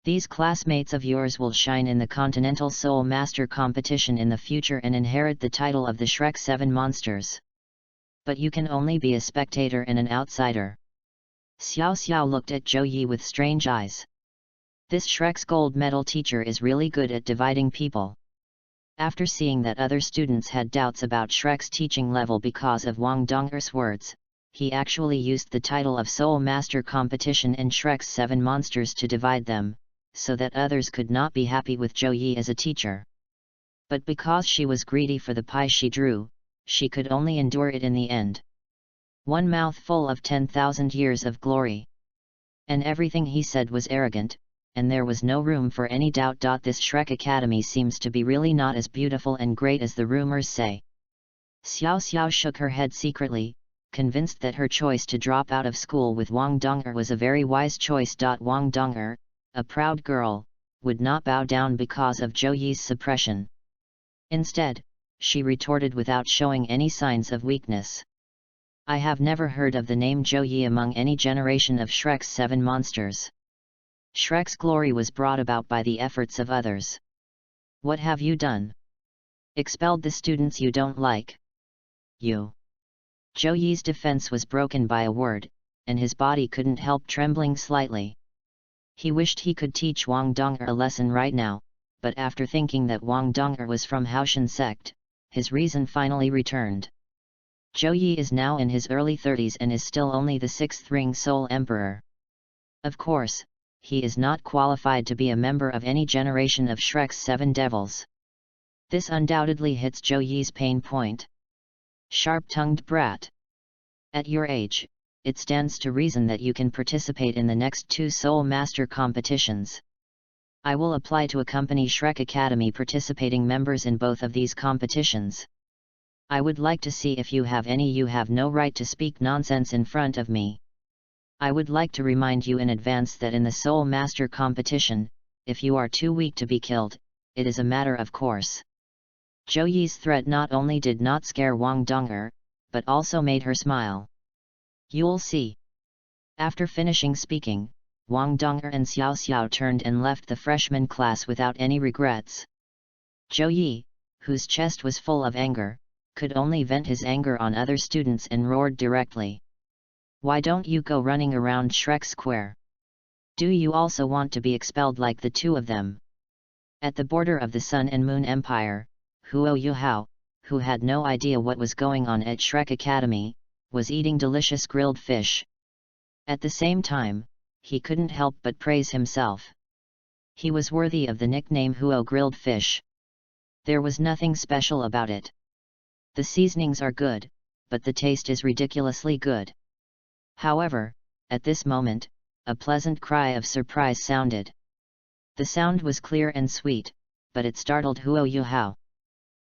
These classmates of yours will shine in the Continental Soul Master competition in the future and inherit the title of the Shrek 7 Monsters. But you can only be a spectator and an outsider." Xiao Xiao looked at Zhou Yi with strange eyes. This Shrek's gold medal teacher is really good at dividing people. After seeing that other students had doubts about Shrek's teaching level because of Wang Donger's words, he actually used the title of Soul Master competition and Shrek's 7 Monsters to divide them, so that others could not be happy with Zhou Yi as a teacher. But because she was greedy for the pie she drew, she could only endure it in the end. One mouthful of 10,000 years of glory. And everything he said was arrogant, and there was no room for any doubt. This Shrek Academy seems to be really not as beautiful and great as the rumors say. Xiao Xiao shook her head secretly, convinced that her choice to drop out of school with Wang Donger was a very wise choice. Wang Donger, a proud girl, would not bow down because of Zhou Yi's suppression. Instead, she retorted without showing any signs of weakness. "I have never heard of the name Zhou Yi among any generation of Shrek's 7 monsters. Shrek's glory was brought about by the efforts of others. What have you done? Expelled the students you don't like? You." Zhou Yi's defense was broken by a word, and his body couldn't help trembling slightly. He wished he could teach Wang Donger a lesson right now, but after thinking that Wang Donger was from Haoshan sect, his reason finally returned. Zhou Yi is now in his early 30s and is still only the 6th ring Soul Emperor. Of course, he is not qualified to be a member of any generation of Shrek's 7 devils. This undoubtedly hits Zhou Yi's pain point. Sharp-tongued brat. At your age, it stands to reason that you can participate in the next 2 Soul Master competitions. I will apply to accompany Shrek Academy participating members in both of these competitions. I would like to see if you have any. You have no right to speak nonsense in front of me. I would like to remind you in advance that in the Soul Master competition, if you are too weak to be killed, it is a matter of course. Zhou Yi's threat not only did not scare Wang Dong'er, but also made her smile. You'll see. After finishing speaking, Wang Dong'er and Xiao Xiao turned and left the freshman class without any regrets. Zhou Yi, whose chest was full of anger, could only vent his anger on other students and roared directly. Why don't you go running around Shrek Square? Do you also want to be expelled like the 2 of them? At the border of the Sun and Moon Empire, Huo Yuhao, who had no idea what was going on at Shrek Academy, was eating delicious grilled fish. At the same time, he couldn't help but praise himself. He was worthy of the nickname Huo Grilled Fish. There was nothing special about it. The seasonings are good, but the taste is ridiculously good. However, at this moment, a pleasant cry of surprise sounded. The sound was clear and sweet, but it startled Huo Yuhao.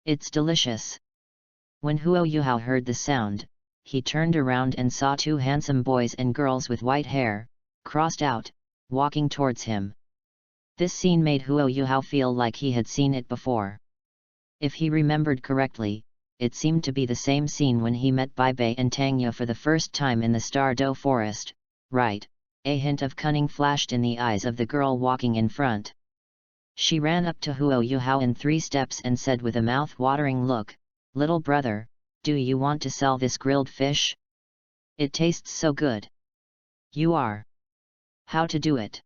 It's delicious. When Huo Yuhao heard the sound, he turned around and saw 2 handsome boys and girls with white hair, crossed out, walking towards him. This scene made Huo Yuhao feel like he had seen it before. If he remembered correctly, it seemed to be the same scene when he met Bai Bei and Tangya for the first time in the Star Do Forest, right? A hint of cunning flashed in the eyes of the girl walking in front. She ran up to Huo Yuhao in 3 steps and said with a mouth-watering look, "Little brother, do you want to sell this grilled fish? It tastes so good." "You are. How to do it?"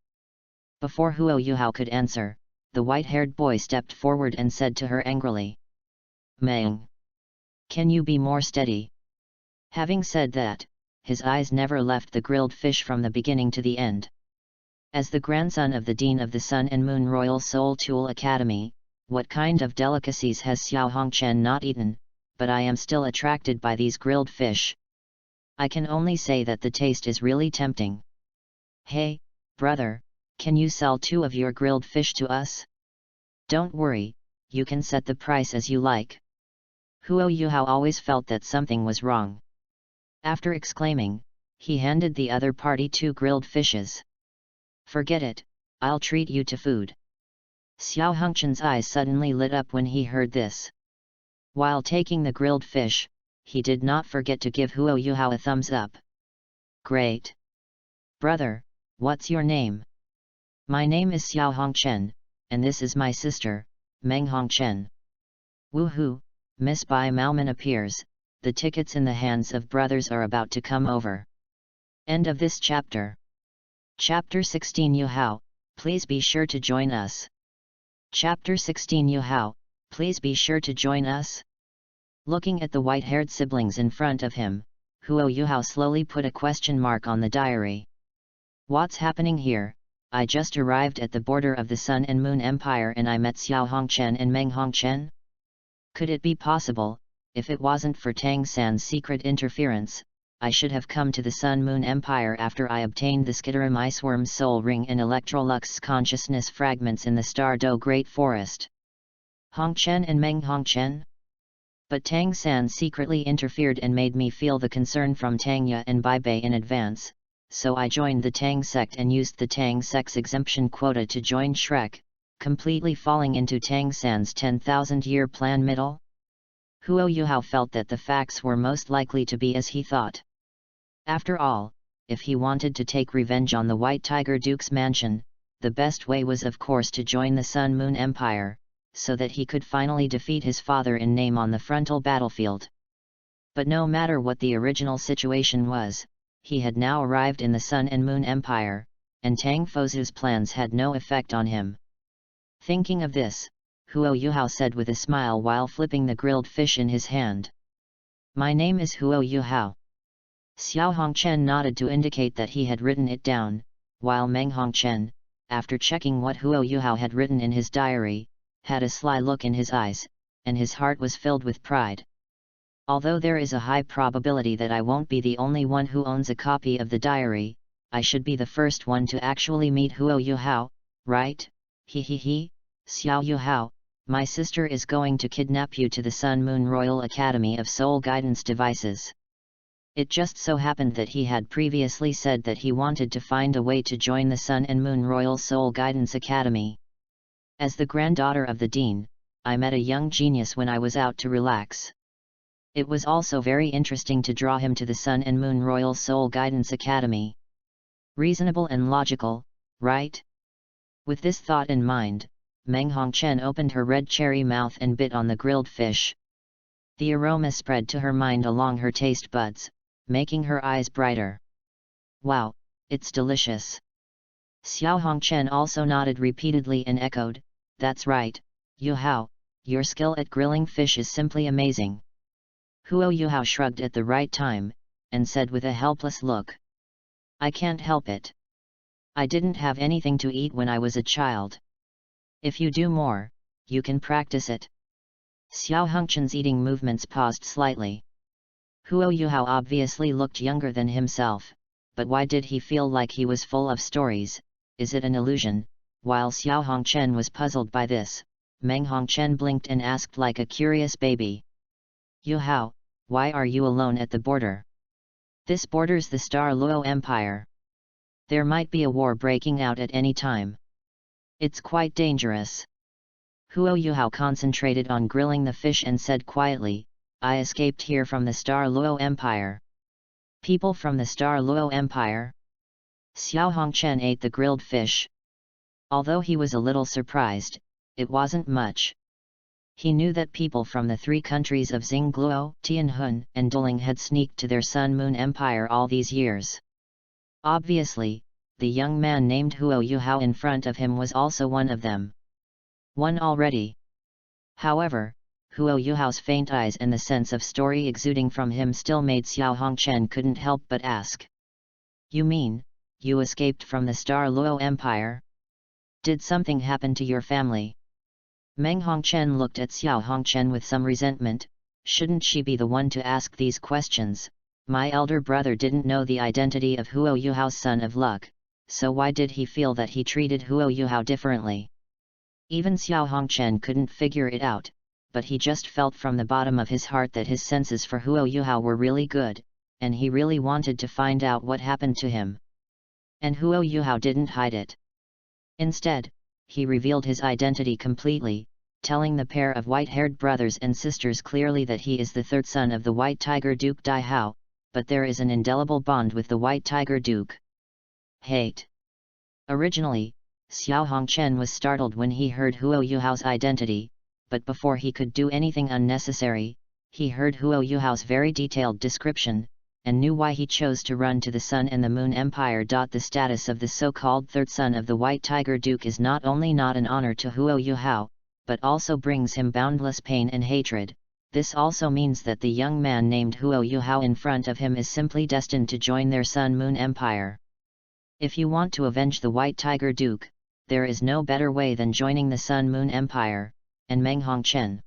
Before Huo Yuhao could answer, the white-haired boy stepped forward and said to her angrily, "Meng, can you be more steady?" Having said that, his eyes never left the grilled fish from the beginning to the end. As the grandson of the Dean of the Sun and Moon Royal Soul Tool Academy, what kind of delicacies has Xiao Hongchen not eaten, but I am still attracted by these grilled fish. I can only say that the taste is really tempting. Hey, brother, can you sell 2 of your grilled fish to us? Don't worry, you can set the price as you like. Huo Yuhao always felt that something was wrong. After exclaiming, he handed the other party 2 grilled fishes. "Forget it, I'll treat you to food." Xiao Hongchen's eyes suddenly lit up when he heard this. While taking the grilled fish, he did not forget to give Huo Yuhao a thumbs up. "Great! Brother, what's your name?" "My name is Xiao Hongchen, and this is my sister, Meng Hongchen." Woohoo, Miss Bai Maoman appears, the tickets in the hands of brothers are about to come over. End of this chapter. Chapter 16 Yuhao, please be sure to join us. Chapter 16 Yuhao, please be sure to join us. Looking at the white-haired siblings in front of him, Huo Yuhao slowly put a question mark on the diary. What's happening here? I just arrived at the border of the Sun and Moon Empire and I met Xiao Hongchen and Meng Hongchen? Could it be possible, if it wasn't for Tang San's secret interference, I should have come to the Sun Moon Empire after I obtained the Skittarum Iceworm Soul Ring and Electrolux consciousness fragments in the Star Do Great Forest? Hongchen and Meng Hongchen? But Tang San secretly interfered and made me feel the concern from Tangya and Bai Bei in advance, so I joined the Tang sect and used the Tang sect's exemption quota to join Shrek, completely falling into Tang San's 10,000-year plan middle. Huo Yuhao felt that the facts were most likely to be as he thought. After all, if he wanted to take revenge on the White Tiger Duke's mansion, the best way was of course to join the Sun Moon Empire, so that he could finally defeat his father in name on the frontal battlefield. But no matter what the original situation was, he had now arrived in the Sun and Moon Empire, and Tang Fozu's plans had no effect on him. Thinking of this, Huo Yuhao said with a smile while flipping the grilled fish in his hand. "My name is Huo Yuhao." Xiao Hongchen nodded to indicate that he had written it down, while Meng Hongchen, after checking what Huo Yuhao had written in his diary, had a sly look in his eyes, and his heart was filled with pride. Although there is a high probability that I won't be the only one who owns a copy of the diary, I should be the first one to actually meet Huo Yuhao, right? He, Xiao Yuhao, my sister is going to kidnap you to the Sun Moon Royal Academy of Soul Guidance Devices. It just so happened that he had previously said that he wanted to find a way to join the Sun and Moon Royal Soul Guidance Academy. As the granddaughter of the dean, I met a young genius when I was out to relax. It was also very interesting to draw him to the Sun and Moon Royal Soul Guidance Academy. Reasonable and logical, right? With this thought in mind, Meng Hongchen opened her red cherry mouth and bit on the grilled fish. The aroma spread to her mind along her taste buds, making her eyes brighter. Wow, it's delicious. Xiao Hongchen also nodded repeatedly and echoed, that's right, Yuhao, your skill at grilling fish is simply amazing. Huo Yuhao shrugged at the right time, and said with a helpless look. I can't help it. I didn't have anything to eat when I was a child. If you do more, you can practice it. Xiao Hongchen's eating movements paused slightly. Huo Yuhao obviously looked younger than himself, but why did he feel like he was full of stories? Is it an illusion? While Xiao Hongchen was puzzled by this, Meng Hongchen blinked and asked like a curious baby. Yuhao, why are you alone at the border? This borders the Star Luo Empire. There might be a war breaking out at any time. It's quite dangerous. Huo Yuhao concentrated on grilling the fish and said quietly, I escaped here from the Star Luo Empire. People from the Star Luo Empire? Xiao Hongchen ate the grilled fish. Although he was a little surprised, it wasn't much. He knew that people from the three countries of Xingluo, Tianhun, and Duling had sneaked to their Sun-Moon Empire all these years. Obviously, the young man named Huo Yuhao in front of him was also one of them. One already. However, Huo Yuhao's faint eyes and the sense of story exuding from him still made Xiao Hongchen couldn't help but ask. You mean, you escaped from the Star Luo Empire? Did something happen to your family? Meng Hongchen looked at Xiao Hongchen with some resentment. Shouldn't she be the one to ask these questions? My elder brother didn't know the identity of Huo Yuhao's son of luck, so why did he feel that he treated Huo Yuhao differently? Even Xiao Hongchen couldn't figure it out, but he just felt from the bottom of his heart that his senses for Huo Yuhao were really good, and he really wanted to find out what happened to him. And Huo Yuhao didn't hide it. Instead, he revealed his identity completely, telling the pair of white-haired brothers and sisters clearly that he is the third son of the White Tiger Duke Dai Hao, but there is an indelible bond with the White Tiger Duke. Hate. Originally, Xiao Hongchen was startled when he heard Huo Yuhao's identity, but before he could do anything unnecessary, he heard Huo Yuhao's very detailed description, and knew why he chose to run to the Sun and the Moon Empire. The status of the so-called third son of the White Tiger Duke is not only not an honor to Huo Yuhao, but also brings him boundless pain and hatred. This also means that the young man named Huo Yuhao in front of him is simply destined to join their Sun-Moon Empire. If you want to avenge the White Tiger Duke, there is no better way than joining the Sun-Moon Empire, and Meng Hongchen,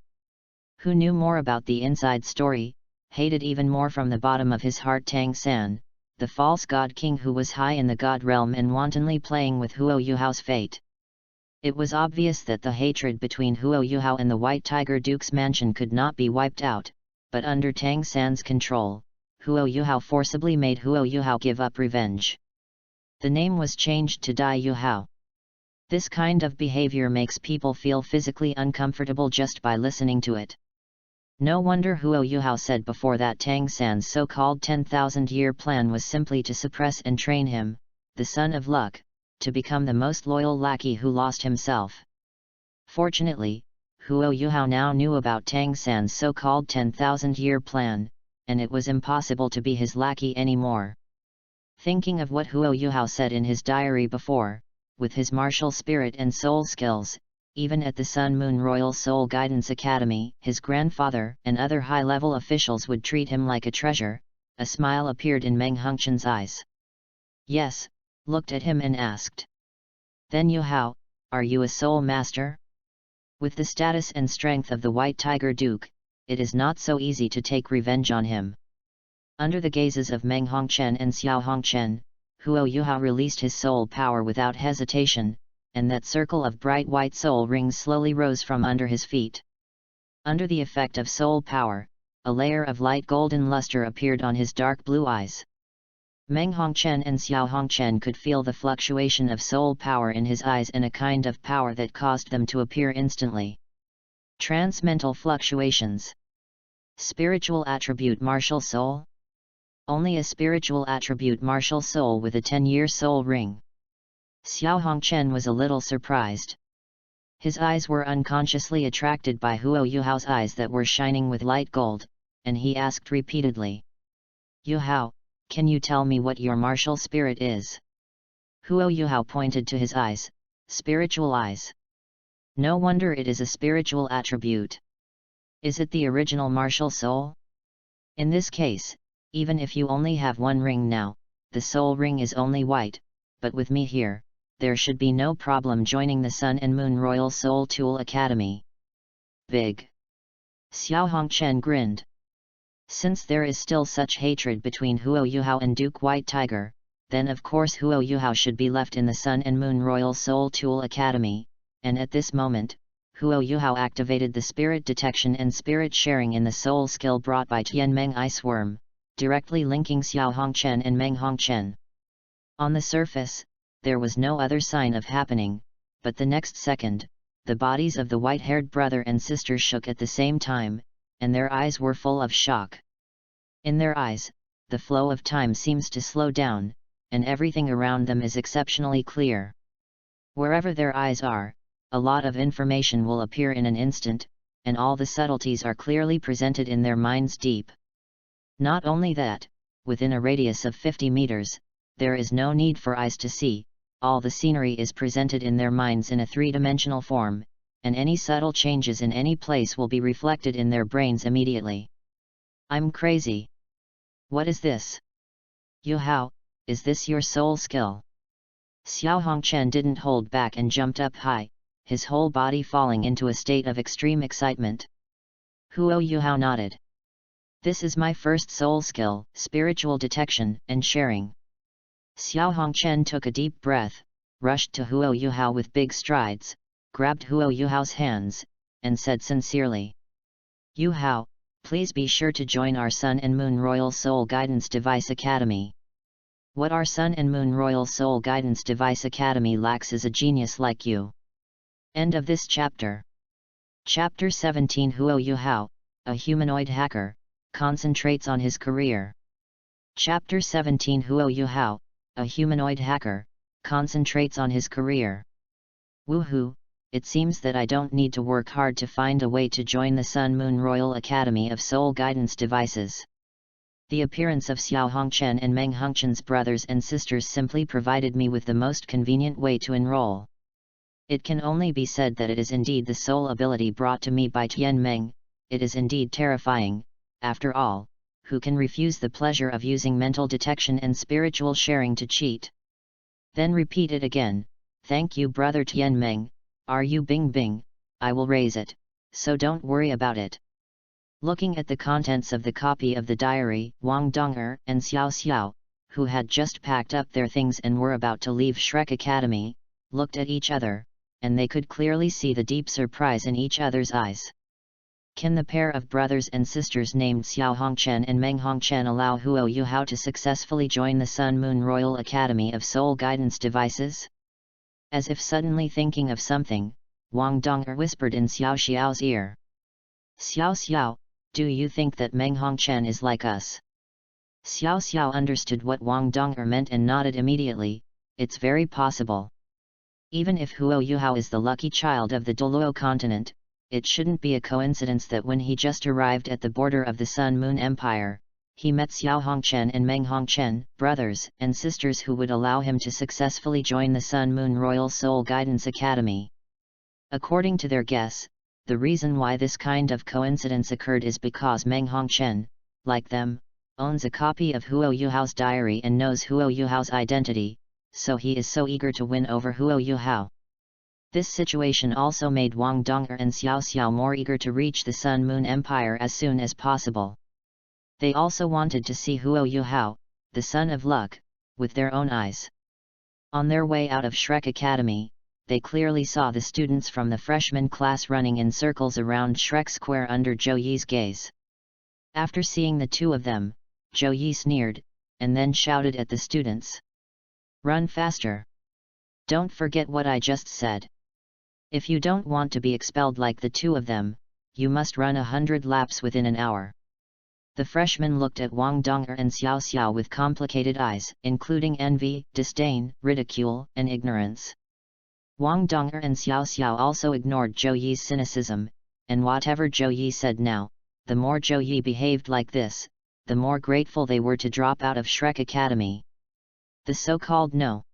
who knew more about the inside story, hated even more from the bottom of his heart Tang San, the false god king who was high in the god realm and wantonly playing with Huo Yuhao's fate. It was obvious that the hatred between Huo Yuhao and the White Tiger Duke's mansion could not be wiped out, but under Tang San's control, Huo Yuhao forcibly made Huo Yuhao give up revenge. The name was changed to Dai Yuhao. This kind of behavior makes people feel physically uncomfortable just by listening to it. No wonder Huo Yuhao said before that Tang San's so-called 10,000-year plan was simply to suppress and train him, the son of luck, to become the most loyal lackey who lost himself. Fortunately, Huo Yuhao now knew about Tang San's so-called 10,000-year plan, and it was impossible to be his lackey anymore. Thinking of what Huo Yuhao said in his diary before, with his martial spirit and soul skills, even at the Sun-Moon Royal Soul Guidance Academy, his grandfather and other high-level officials would treat him like a treasure. A smile appeared in Meng Hongchen's eyes. Yes, looked at him and asked. Then Yu Hao, are you a soul master? With the status and strength of the White Tiger Duke, it is not so easy to take revenge on him. Under the gazes of Meng Hongchen and Xiao Hongchen, Huo Yuhao released his soul power without hesitation, and that circle of bright white soul rings slowly rose from under his feet. Under the effect of soul power, a layer of light golden luster appeared on his dark blue eyes. Meng Hongchen and Xiao Hongchen could feel the fluctuation of soul power in his eyes and a kind of power that caused them to appear instantly. Transmental fluctuations. Spiritual attribute martial soul? Only a spiritual attribute martial soul with a 10-year soul ring. Xiao Hongchen was a little surprised. His eyes were unconsciously attracted by Huo Yuhao's eyes that were shining with light gold, and he asked repeatedly, "Yuhao, can you tell me what your martial spirit is?" Huo Yuhao pointed to his eyes, spiritual eyes. No wonder it is a spiritual attribute. Is it the original martial soul? In this case, even if you only have one ring now, the soul ring is only white, but with me here, there should be no problem joining the Sun and Moon Royal Soul Tool Academy. Big. Xiao Hongchen grinned. Since there is still such hatred between Huo Yuhao and Duke White Tiger, then of course Huo Yuhao should be left in the Sun and Moon Royal Soul Tool Academy, and at this moment, Huo Yuhao activated the spirit detection and spirit sharing in the soul skill brought by Tianmeng Ice Worm, directly linking Xiao Hongchen and Meng Hongchen. On the surface, there was no other sign of happening, but the next second, the bodies of the white-haired brother and sister shook at the same time, and their eyes were full of shock. In their eyes, the flow of time seems to slow down, and everything around them is exceptionally clear. Wherever their eyes are, a lot of information will appear in an instant, and all the subtleties are clearly presented in their minds deep. Not only that, within a radius of 50 meters, there is no need for eyes to see, all the scenery is presented in their minds in a three-dimensional form, and any subtle changes in any place will be reflected in their brains immediately. I'm crazy. What is this? Yuhao, is this your soul skill? Xiao Hongchen didn't hold back and jumped up high, his whole body falling into a state of extreme excitement. Huo Yuhao nodded. This is my first soul skill, spiritual detection and sharing. Xiao Hongchen took a deep breath, rushed to Huo Yuhao with big strides, grabbed Huo Yuhao's hands, and said sincerely, "Yuhao, please be sure to join our Sun and Moon Royal Soul Guidance Device Academy. What our Sun and Moon Royal Soul Guidance Device Academy lacks is a genius like you." End of this chapter. Chapter 17. Huo Yuhao, a humanoid hacker, concentrates on his career. Chapter 17. Huo Yuhao, a humanoid hacker, concentrates on his career. Woohoo, it seems that I don't need to work hard to find a way to join the Sun Moon Royal Academy of Soul Guidance Devices. The appearance of Xiao Hongchen and Meng Hongchen's brothers and sisters simply provided me with the most convenient way to enroll. It can only be said that it is indeed the soul ability brought to me by Tianmeng. It is indeed terrifying, after all. Who can refuse the pleasure of using mental detection and spiritual sharing to cheat? Then repeat it again. Thank you, brother Tianmeng. Are you Bing Bing? I will raise it, so don't worry about it. Looking at the contents of the copy of the diary, Wang Dong'er and Xiao Xiao, who had just packed up their things and were about to leave Shrek Academy, looked at each other, and they could clearly see the deep surprise in each other's eyes. Can the pair of brothers and sisters named Xiao Hongchen and Meng Hongchen allow Huo Yuhao to successfully join the Sun Moon Royal Academy of Soul Guidance Devices? As if suddenly thinking of something, Wang Dong'er whispered in Xiao Xiao's ear. Xiao Xiao, do you think that Meng Hongchen is like us? Xiao Xiao understood what Wang Dong'er meant and nodded immediately. It's very possible. Even if Huo Yuhao is the lucky child of the Douluo continent, it shouldn't be a coincidence that when he just arrived at the border of the Sun Moon Empire, he met Xiao Hongchen and Meng Hongchen, brothers and sisters who would allow him to successfully join the Sun Moon Royal Soul Guidance Academy. According to their guess, the reason why this kind of coincidence occurred is because Meng Hongchen, like them, owns a copy of Huo Yuhao's diary and knows Huo Yuhao's identity, so he is so eager to win over Huo Yuhao. This situation also made Wang Dong'er and Xiao Xiao more eager to reach the Sun Moon Empire as soon as possible. They also wanted to see Huo Yuhao, the son of luck, with their own eyes. On their way out of Shrek Academy, they clearly saw the students from the freshman class running in circles around Shrek Square under Zhou Yi's gaze. After seeing the two of them, Zhou Yi sneered, and then shouted at the students. "Run faster! Don't forget what I just said. If you don't want to be expelled like the two of them, you must run 100 laps within an hour." The freshmen looked at Wang Dong'er and Xiao Xiao with complicated eyes, including envy, disdain, ridicule, and ignorance. Wang Dong'er and Xiao Xiao also ignored Zhou Yi's cynicism, and whatever Zhou Yi said now, the more Zhou Yi behaved like this, the more grateful they were to drop out of Shrek Academy. The so-called No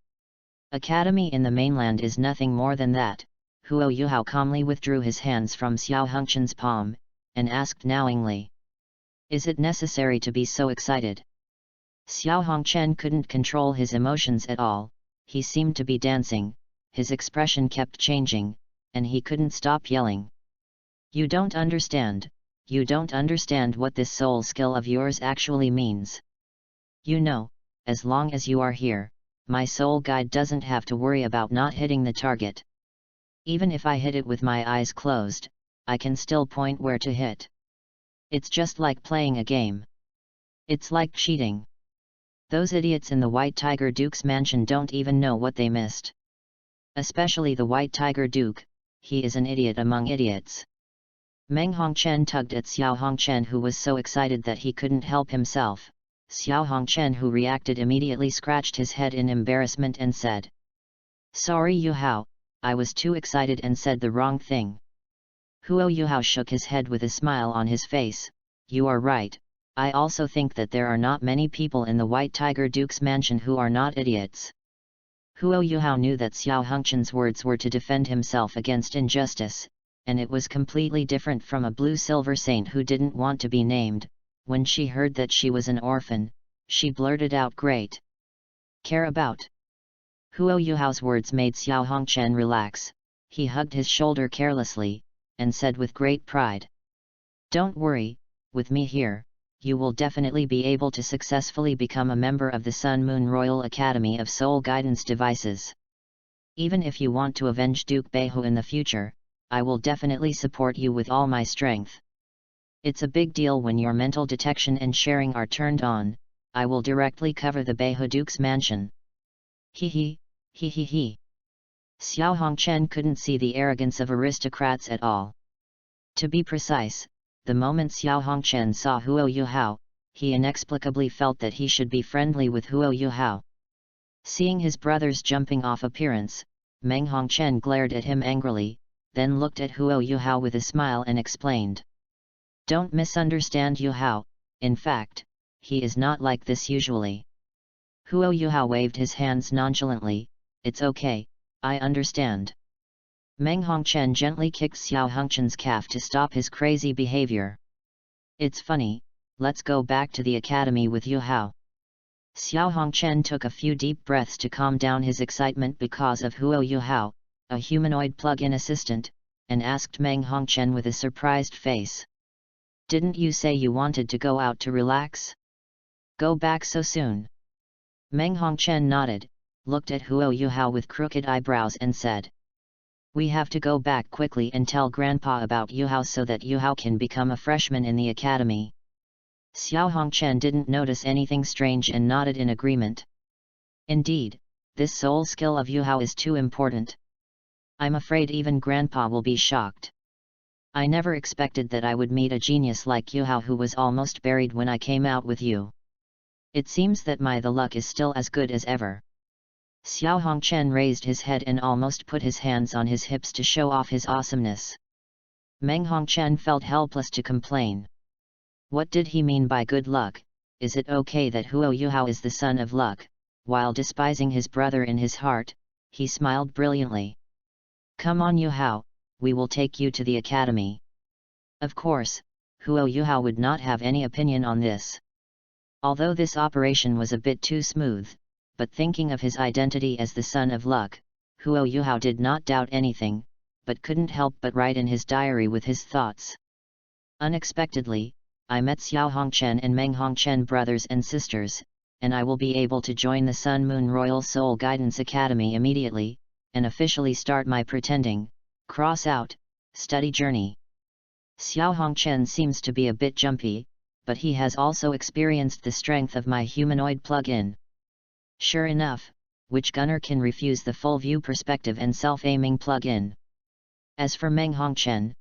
Academy in the mainland is nothing more than that. Huo Yuhao calmly withdrew his hands from Xiao Hongchen's palm, and asked knowingly. "Is it necessary to be so excited?" Xiao Hongchen couldn't control his emotions at all, he seemed to be dancing, his expression kept changing, and he couldn't stop yelling. You don't understand what this soul skill of yours actually means. You know, as long as you are here, my soul guide doesn't have to worry about not hitting the target. Even if I hit it with my eyes closed, I can still point where to hit. It's just like playing a game. It's like cheating. Those idiots in the White Tiger Duke's mansion don't even know what they missed. Especially the White Tiger Duke, he is an idiot among idiots." Meng Hongchen tugged at Xiao Hongchen, who was so excited that he couldn't help himself. Xiao Hongchen, who reacted immediately, scratched his head in embarrassment and said, "Sorry Yuhao, I was too excited and said the wrong thing." Huo Yuhao shook his head with a smile on his face. "You are right, I also think that there are not many people in the White Tiger Duke's mansion who are not idiots." Huo Yuhao knew that Xiao Hongchen's words were to defend himself against injustice, and it was completely different from a blue silver saint who didn't want to be named. When she heard that she was an orphan, she blurted out, "Great! Care about?" Huo Yuhao's words made Xiao Hongchen relax. He hugged his shoulder carelessly, and said with great pride, "Don't worry, with me here, you will definitely be able to successfully become a member of the Sun Moon Royal Academy of Soul Guidance Devices. Even if you want to avenge Duke Beihu in the future, I will definitely support you with all my strength. It's a big deal when your mental detection and sharing are turned on. I will directly cover the Beihu Duke's mansion." He he. Xiao Hongchen couldn't see the arrogance of aristocrats at all. To be precise, the moment Xiao Hongchen saw Huo Yuhao, he inexplicably felt that he should be friendly with Huo Yuhao. Seeing his brother's jumping off appearance, Meng Hongchen glared at him angrily, then looked at Huo Yuhao with a smile and explained. "Don't misunderstand Yuhao, in fact, he is not like this usually." Huo Yuhao waved his hands nonchalantly. "It's okay, I understand." Meng Hongchen gently kicked Xiao Hongchen's calf to stop his crazy behavior. "It's funny, let's go back to the academy with Yuhao." Xiao Hongchen took a few deep breaths to calm down his excitement because of Huo Yuhao, a humanoid plug-in assistant, and asked Meng Hongchen with a surprised face. "Didn't you say you wanted to go out to relax? Go back so soon?" Meng Hongchen nodded, looked at Huo Yuhao with crooked eyebrows and said, "We have to go back quickly and tell Grandpa about Yuhao so that Yuhao can become a freshman in the academy." Xiao Hongchen didn't notice anything strange and nodded in agreement. Indeed, this soul skill of Yuhao is too important. I'm afraid even Grandpa will be shocked. I never expected that I would meet a genius like Yuhao who was almost buried when I came out with you. It seems that the luck is still as good as ever." Xiao Hongchen raised his head and almost put his hands on his hips to show off his awesomeness. Meng Hongchen felt helpless to complain. What did he mean by good luck? Is it okay that Huo Yuhao is the son of luck? While despising his brother in his heart, he smiled brilliantly. "Come on Yuhao, we will take you to the academy." Of course, Huo Yuhao would not have any opinion on this. Although this operation was a bit too smooth, but thinking of his identity as the son of luck, Huo Yuhao did not doubt anything, but couldn't help but write in his diary with his thoughts. Unexpectedly, I met Xiao Hongchen and Meng Hongchen brothers and sisters, and I will be able to join the Sun Moon Royal Soul Guidance Academy immediately, and officially start my pretending, study journey. Xiao Hongchen seems to be a bit jumpy, but he has also experienced the strength of my humanoid plug-in. Sure enough, which gunner can refuse the full view perspective and self-aiming plug-in? As for Meng Hongchen,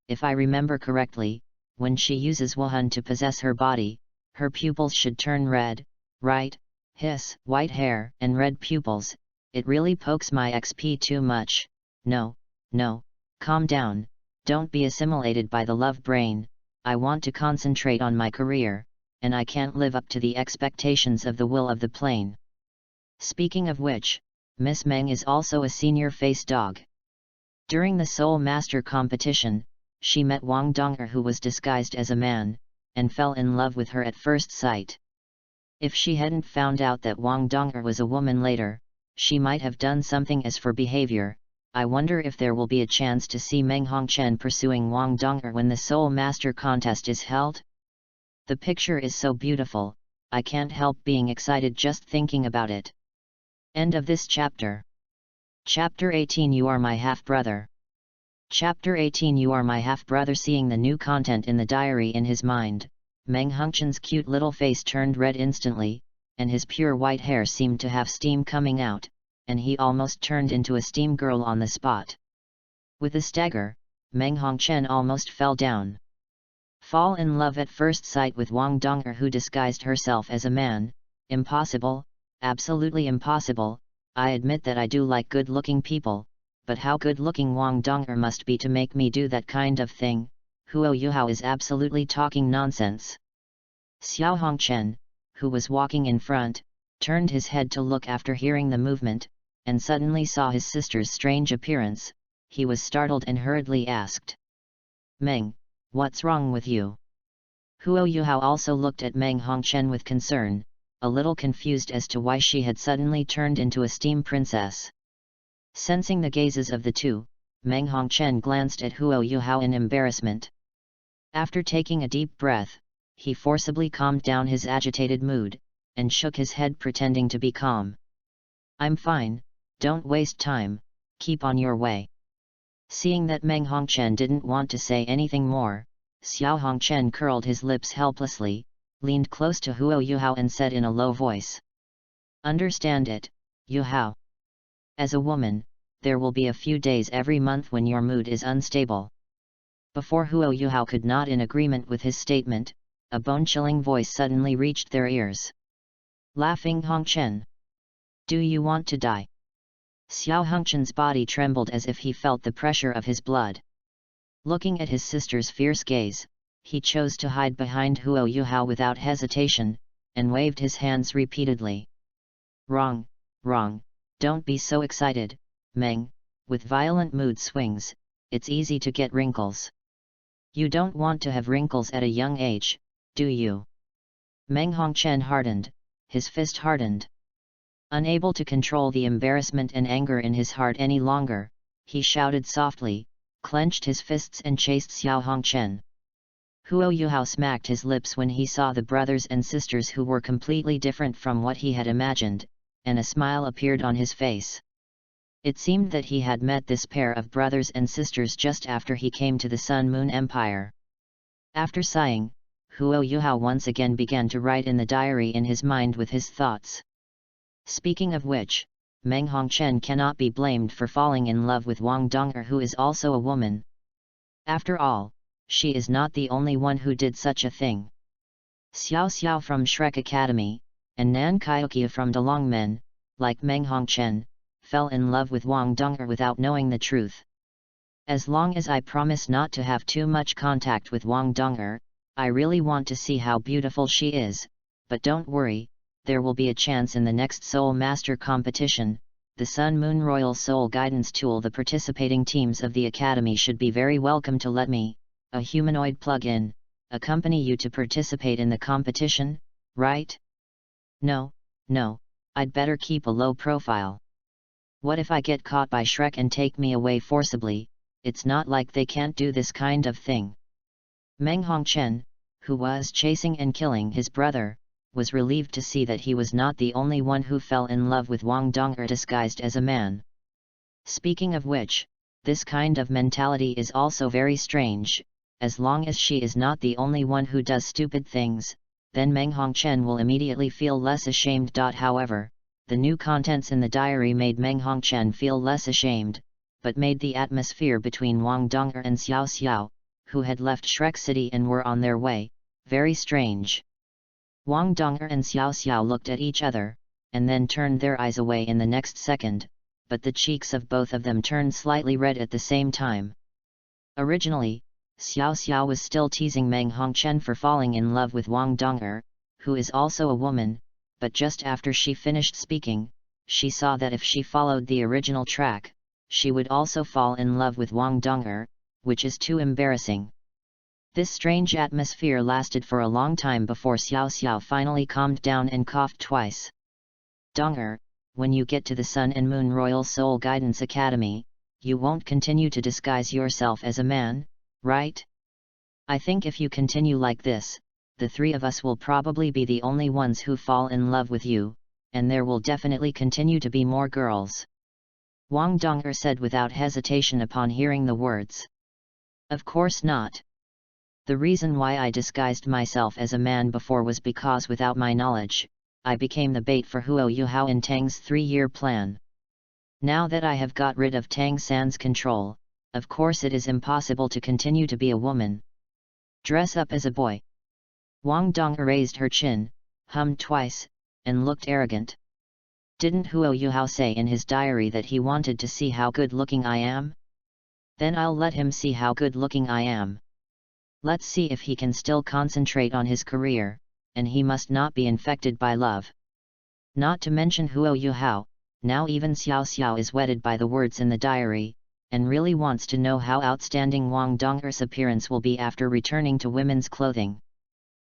if I remember correctly, when she uses Wuhan to possess her body, her pupils should turn red, right? Hiss, white hair and red pupils, it really pokes my XP too much. No, calm down, don't be assimilated by the love brain, I want to concentrate on my career, and I can't live up to the expectations of the will of the plane. Speaking of which, Miss Meng is also a senior face dog. During the Soul Master competition, she met Wang Dong'er, who was disguised as a man, and fell in love with her at first sight. If she hadn't found out that Wang Dong'er was a woman later, she might have done something as for behavior. I wonder if there will be a chance to see Meng Hongchen pursuing Wang Dong'er when the Soul Master contest is held? The picture is so beautiful, I can't help being excited just thinking about it. End of this chapter. Chapter 18 You Are My Half-Brother. Chapter 18 You Are My Half-Brother. Seeing the new content in the diary in his mind, Meng Hongchen's cute little face turned red instantly, and his pure white hair seemed to have steam coming out, and he almost turned into a steam girl on the spot. With a stagger, Meng Hongchen almost fell down. Fall in love at first sight with Wang Dong'er, who disguised herself as a man? Impossible, absolutely impossible. I admit that I do like good-looking people, but how good-looking Wang Dong'er must be to make me do that kind of thing? Huo Yuhao is absolutely talking nonsense. Xiao Hongchen, who was walking in front, turned his head to look after hearing the movement, and suddenly saw his sister's strange appearance. He was startled and hurriedly asked, "Meng, what's wrong with you?" Huo Yuhao also looked at Meng Hongchen with concern, a little confused as to why she had suddenly turned into a steam princess. Sensing the gazes of the two, Meng Hongchen glanced at Huo Yuhao in embarrassment. After taking a deep breath, he forcibly calmed down his agitated mood, and shook his head pretending to be calm. "I'm fine, don't waste time, keep on your way." Seeing that Meng Hongchen didn't want to say anything more, Xiao Hongchen curled his lips helplessly, leaned close to Huo Yuhao and said in a low voice, "Understand it, Yuhao. As a woman, there will be a few days every month when your mood is unstable." Before Huo Yuhao could nod in agreement with his statement, a bone-chilling voice suddenly reached their ears. "Laughing Hongchen. Do you want to die?" Xiao Hongchen's body trembled as if he felt the pressure of his blood. Looking at his sister's fierce gaze, he chose to hide behind Huo Yuhao without hesitation, and waved his hands repeatedly. Wrong, don't be so excited, Meng, with violent mood swings, it's easy to get wrinkles. You don't want to have wrinkles at a young age, do you? Meng Hongchen hardened, his fist hardened. Unable to control the embarrassment and anger in his heart any longer, he shouted softly, clenched his fists and chased Xiao Hongchen. Huo Yuhao smacked his lips when he saw the brothers and sisters who were completely different from what he had imagined, and a smile appeared on his face. It seemed that he had met this pair of brothers and sisters just after he came to the Sun Moon Empire. After sighing, Huo Yuhao once again began to write in the diary in his mind with his thoughts. Speaking of which, Meng Hongchen cannot be blamed for falling in love with Wang Dong'er, who is also a woman. After all, she is not the only one who did such a thing. Xiao Xiao from Shrek Academy, and Nan Kaiukia from Dalongmen, like Meng Hongchen, fell in love with Wang Dong'er without knowing the truth. As long as I promise not to have too much contact with Wang Dong'er, I really want to see how beautiful she is, but don't worry, there will be a chance in the next Soul Master competition, the Sun Moon Royal Soul Guidance Tool. The participating teams of the Academy should be very welcome to let me, a humanoid plug-in, accompany you to participate in the competition, right? No, I'd better keep a low profile. What if I get caught by Shrek and take me away forcibly? It's not like they can't do this kind of thing. Meng Hongchen, who was chasing and killing his brother, was relieved to see that he was not the only one who fell in love with Wang Dong'er disguised as a man. Speaking of which, this kind of mentality is also very strange. As long as she is not the only one who does stupid things, then Meng Hongchen will immediately feel less ashamed. However, the new contents in the diary made Meng Hongchen feel less ashamed, but made the atmosphere between Wang Dong'er and Xiao Xiao, who had left Shrek City and were on their way, very strange. Wang Dong'er and Xiao Xiao looked at each other, and then turned their eyes away in the next second, but the cheeks of both of them turned slightly red at the same time. Originally, Xiao Xiao was still teasing Meng Hongchen for falling in love with Wang Dong'er, who is also a woman, but just after she finished speaking, she saw that if she followed the original track, she would also fall in love with Wang Dong'er, which is too embarrassing. This strange atmosphere lasted for a long time before Xiao Xiao finally calmed down and coughed twice. Dong'er, when you get to the Sun and Moon Royal Soul Guidance Academy, you won't continue to disguise yourself as a man, right? I think if you continue like this, the three of us will probably be the only ones who fall in love with you, and there will definitely continue to be more girls. Wang Dong'er said without hesitation upon hearing the words. Of course not. The reason why I disguised myself as a man before was because without my knowledge, I became the bait for Huo Yuhao in Tang's 3-year plan. Now that I have got rid of Tang San's control, of course it is impossible to continue to be a woman. Dress up as a boy. Wang Dong'er raised her chin, hummed twice, and looked arrogant. Didn't Huo Yuhao say in his diary that he wanted to see how good-looking I am? Then I'll let him see how good-looking I am. Let's see if he can still concentrate on his career, and he must not be infected by love. Not to mention Huo Yuhao, now even Xiao Xiao is wedded by the words in the diary, and really wants to know how outstanding Wang Dong'er's appearance will be after returning to women's clothing.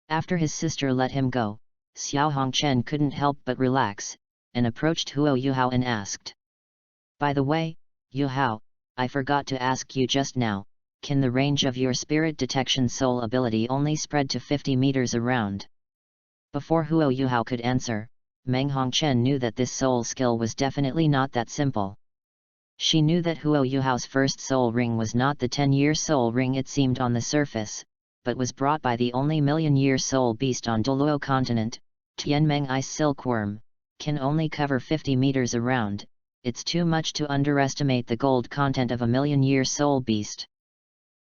After his sister let him go, Xiao Hongchen couldn't help but relax, and approached Huo Yuhao and asked. By the way, Yuhao, I forgot to ask you just now, can the range of your spirit detection soul ability only spread to 50 meters around? Before Huo Yuhao could answer, Meng Hongchen knew that this soul skill was definitely not that simple. She knew that Huo Yuhao's first soul ring was not the 10-year soul ring it seemed on the surface, but was brought by the only million-year soul beast on Douluo continent, Tianmeng Ice Silkworm, can only cover 50 meters around. It's too much to underestimate the gold content of a million-year soul beast.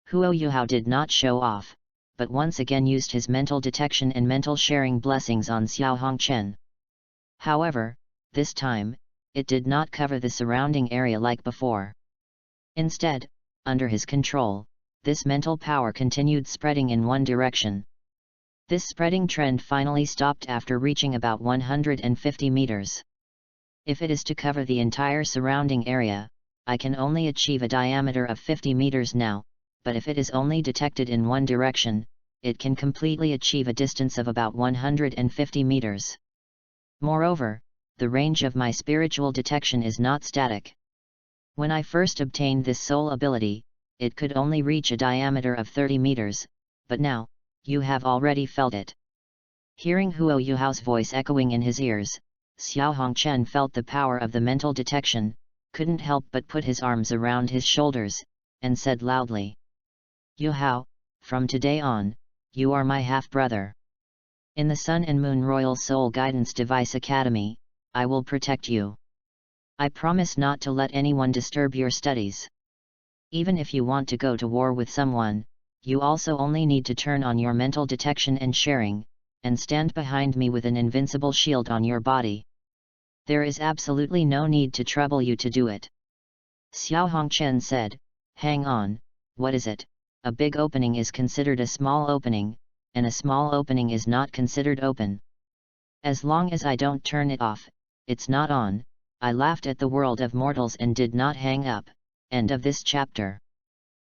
Huo Yuhao did not show off, but once again used his mental detection and mental sharing blessings on Xiao Hongchen. However, this time, it did not cover the surrounding area like before. Instead, under his control, this mental power continued spreading in one direction. This spreading trend finally stopped after reaching about 150 meters. If it is to cover the entire surrounding area, I can only achieve a diameter of 50 meters now, but if it is only detected in one direction, it can completely achieve a distance of about 150 meters. Moreover, the range of my spiritual detection is not static. When I first obtained this soul ability, it could only reach a diameter of 30 meters, but now, you have already felt it. Hearing Huo Yuhao's voice echoing in his ears, Xiao Hongchen felt the power of the mental detection, couldn't help but put his arms around his shoulders, and said loudly. Yuhao, from today on, you are my half-brother. In the Sun and Moon Royal Soul Guidance Device Academy, I will protect you. I promise not to let anyone disturb your studies. Even if you want to go to war with someone, you also only need to turn on your mental detection and sharing, and stand behind me with an invincible shield on your body. There is absolutely no need to trouble you to do it. Xiao Hongchen said, hang on, what is it? A big opening is considered a small opening, and a small opening is not considered open. As long as I don't turn it off, it's not on. I laughed at the world of mortals and did not hang up. End of this chapter.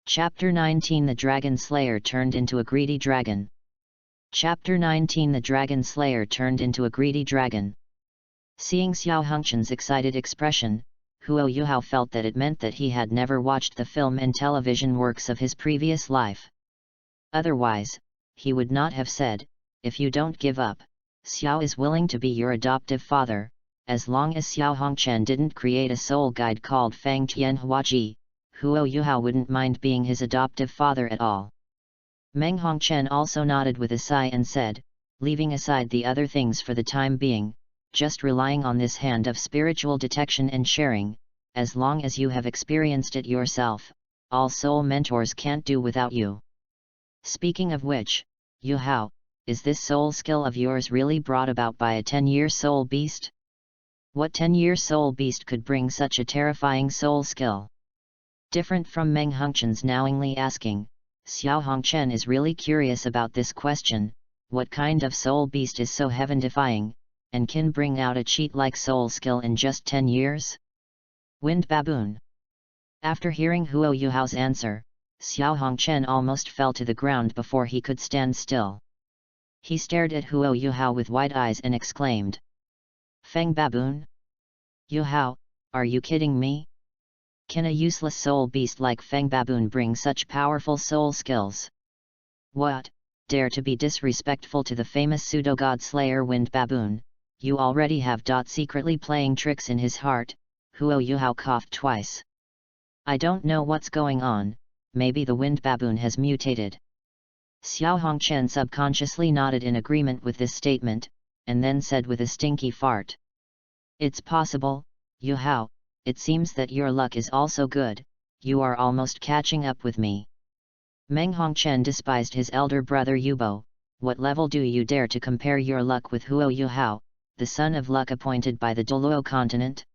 Chapter 19 The Dragon Slayer turned into a greedy dragon. Chapter 19 The Dragon Slayer turned into a greedy dragon. Seeing Xiao Hongchen's excited expression, Huo Yuhao felt that it meant that he had never watched the film and television works of his previous life. Otherwise, he would not have said, "If you don't give up, Xiao is willing to be your adoptive father." As long as Xiao Hongchen didn't create a soul guide called Fang Tian Huaji, Huo Yuhao wouldn't mind being his adoptive father at all. Meng Hongchen also nodded with a sigh and said, leaving aside the other things for the time being, just relying on this hand of spiritual detection and sharing, as long as you have experienced it yourself, all soul mentors can't do without you. Speaking of which, Yuhao, is this soul skill of yours really brought about by a 10-year soul beast? What 10-year soul beast could bring such a terrifying soul skill? Different from Meng Hongchen's knowingly asking, Xiao Hongchen is really curious about this question: what kind of soul beast is so heaven-defying, and can bring out a cheat-like soul skill in just 10 years? Wind baboon. After hearing Huo Yuhao's answer, Xiao Hongchen almost fell to the ground before he could stand still. He stared at Huo Yuhao with wide eyes and exclaimed, "Feng baboon? Yuhao, are you kidding me? Can a useless soul beast like Feng baboon bring such powerful soul skills? What, dare to be disrespectful to the famous pseudo-god slayer Wind baboon? You already have secretly playing tricks in his heart." Huo Yuhao coughed twice. "I don't know what's going on, maybe the Wind baboon has mutated." Xiao Hongchen subconsciously nodded in agreement with this statement, and then said with a stinky fart, "It's possible, Yuhao, it seems that your luck is also good, you are almost catching up with me." Meng Hongchen despised his elder brother Yubo. "What level do you dare to compare your luck with Huo Yuhao, the son of luck appointed by the Douluo continent?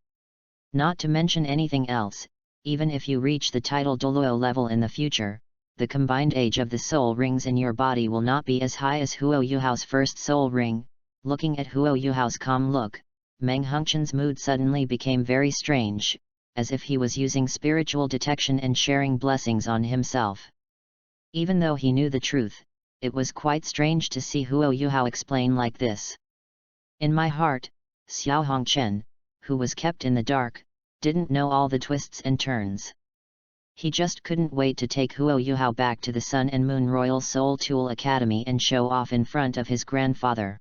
Not to mention anything else, even if you reach the title Douluo level in the future, the combined age of the soul rings in your body will not be as high as Huo Yuhao's first soul ring." Looking at Huo Yuhao's calm look, Meng Hongchen's mood suddenly became very strange, as if he was using spiritual detection and sharing blessings on himself. Even though he knew the truth, it was quite strange to see Huo Yuhao explain like this. In my heart, Xiao Hongchen, who was kept in the dark, didn't know all the twists and turns. He just couldn't wait to take Huo Yuhao back to the Sun and Moon Royal Soul Tool Academy and show off in front of his grandfather.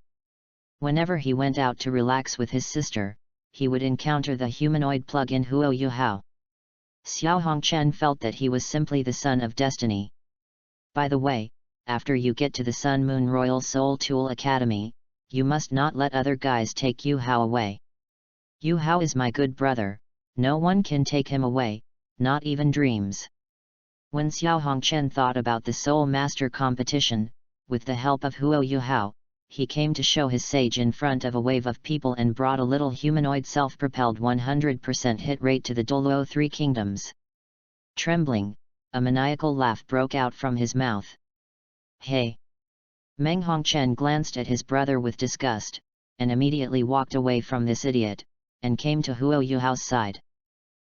Whenever he went out to relax with his sister, he would encounter the humanoid plug-in Huo Yuhao. Xiao Hongchen felt that he was simply the son of destiny. By the way, after you get to the Sun Moon Royal Soul Tool Academy, you must not let other guys take Yuhao away. Yuhao is my good brother, no one can take him away, not even dreams. When Xiao Hongchen thought about the Soul Master competition, with the help of Huo Yuhao, he came to show his sage in front of a wave of people and brought a little humanoid self-propelled 100% hit rate to the Douluo Three Kingdoms. Trembling, a maniacal laugh broke out from his mouth. "Hey!" Meng Hongchen glanced at his brother with disgust, and immediately walked away from this idiot, and came to Huo Yuhao's side.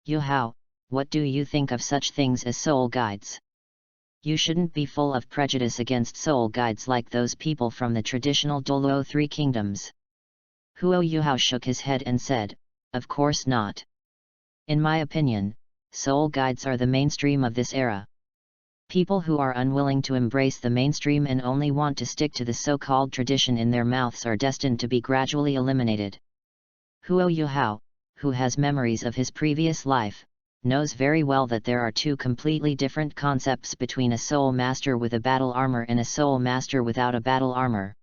"Yuhao, what do you think of such things as soul guides? You shouldn't be full of prejudice against soul guides like those people from the traditional Douluo Three Kingdoms." Huo Yuhao shook his head and said, "Of course not. In my opinion, soul guides are the mainstream of this era. People who are unwilling to embrace the mainstream and only want to stick to the so-called tradition in their mouths are destined to be gradually eliminated." Huo Yuhao, who has memories of his previous life, knows very well that there are two completely different concepts between a soul master with a battle armor and a soul master without a battle armor.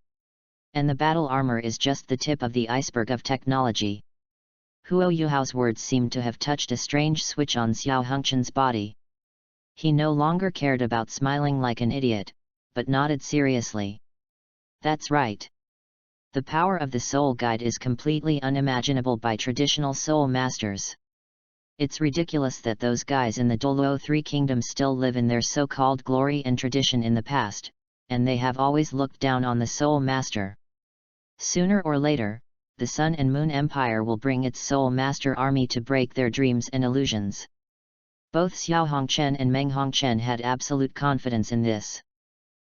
And the battle armor is just the tip of the iceberg of technology. Huo Yuhao's words seemed to have touched a strange switch on Xiao Hongchen's body. He no longer cared about smiling like an idiot, but nodded seriously. "That's right. The power of the soul guide is completely unimaginable by traditional soul masters. It's ridiculous that those guys in the Douluo Three Kingdoms still live in their so-called glory and tradition in the past, and they have always looked down on the soul master. Sooner or later, the Sun and Moon Empire will bring its soul master army to break their dreams and illusions." Both Xiao Hongchen and Meng Hongchen had absolute confidence in this.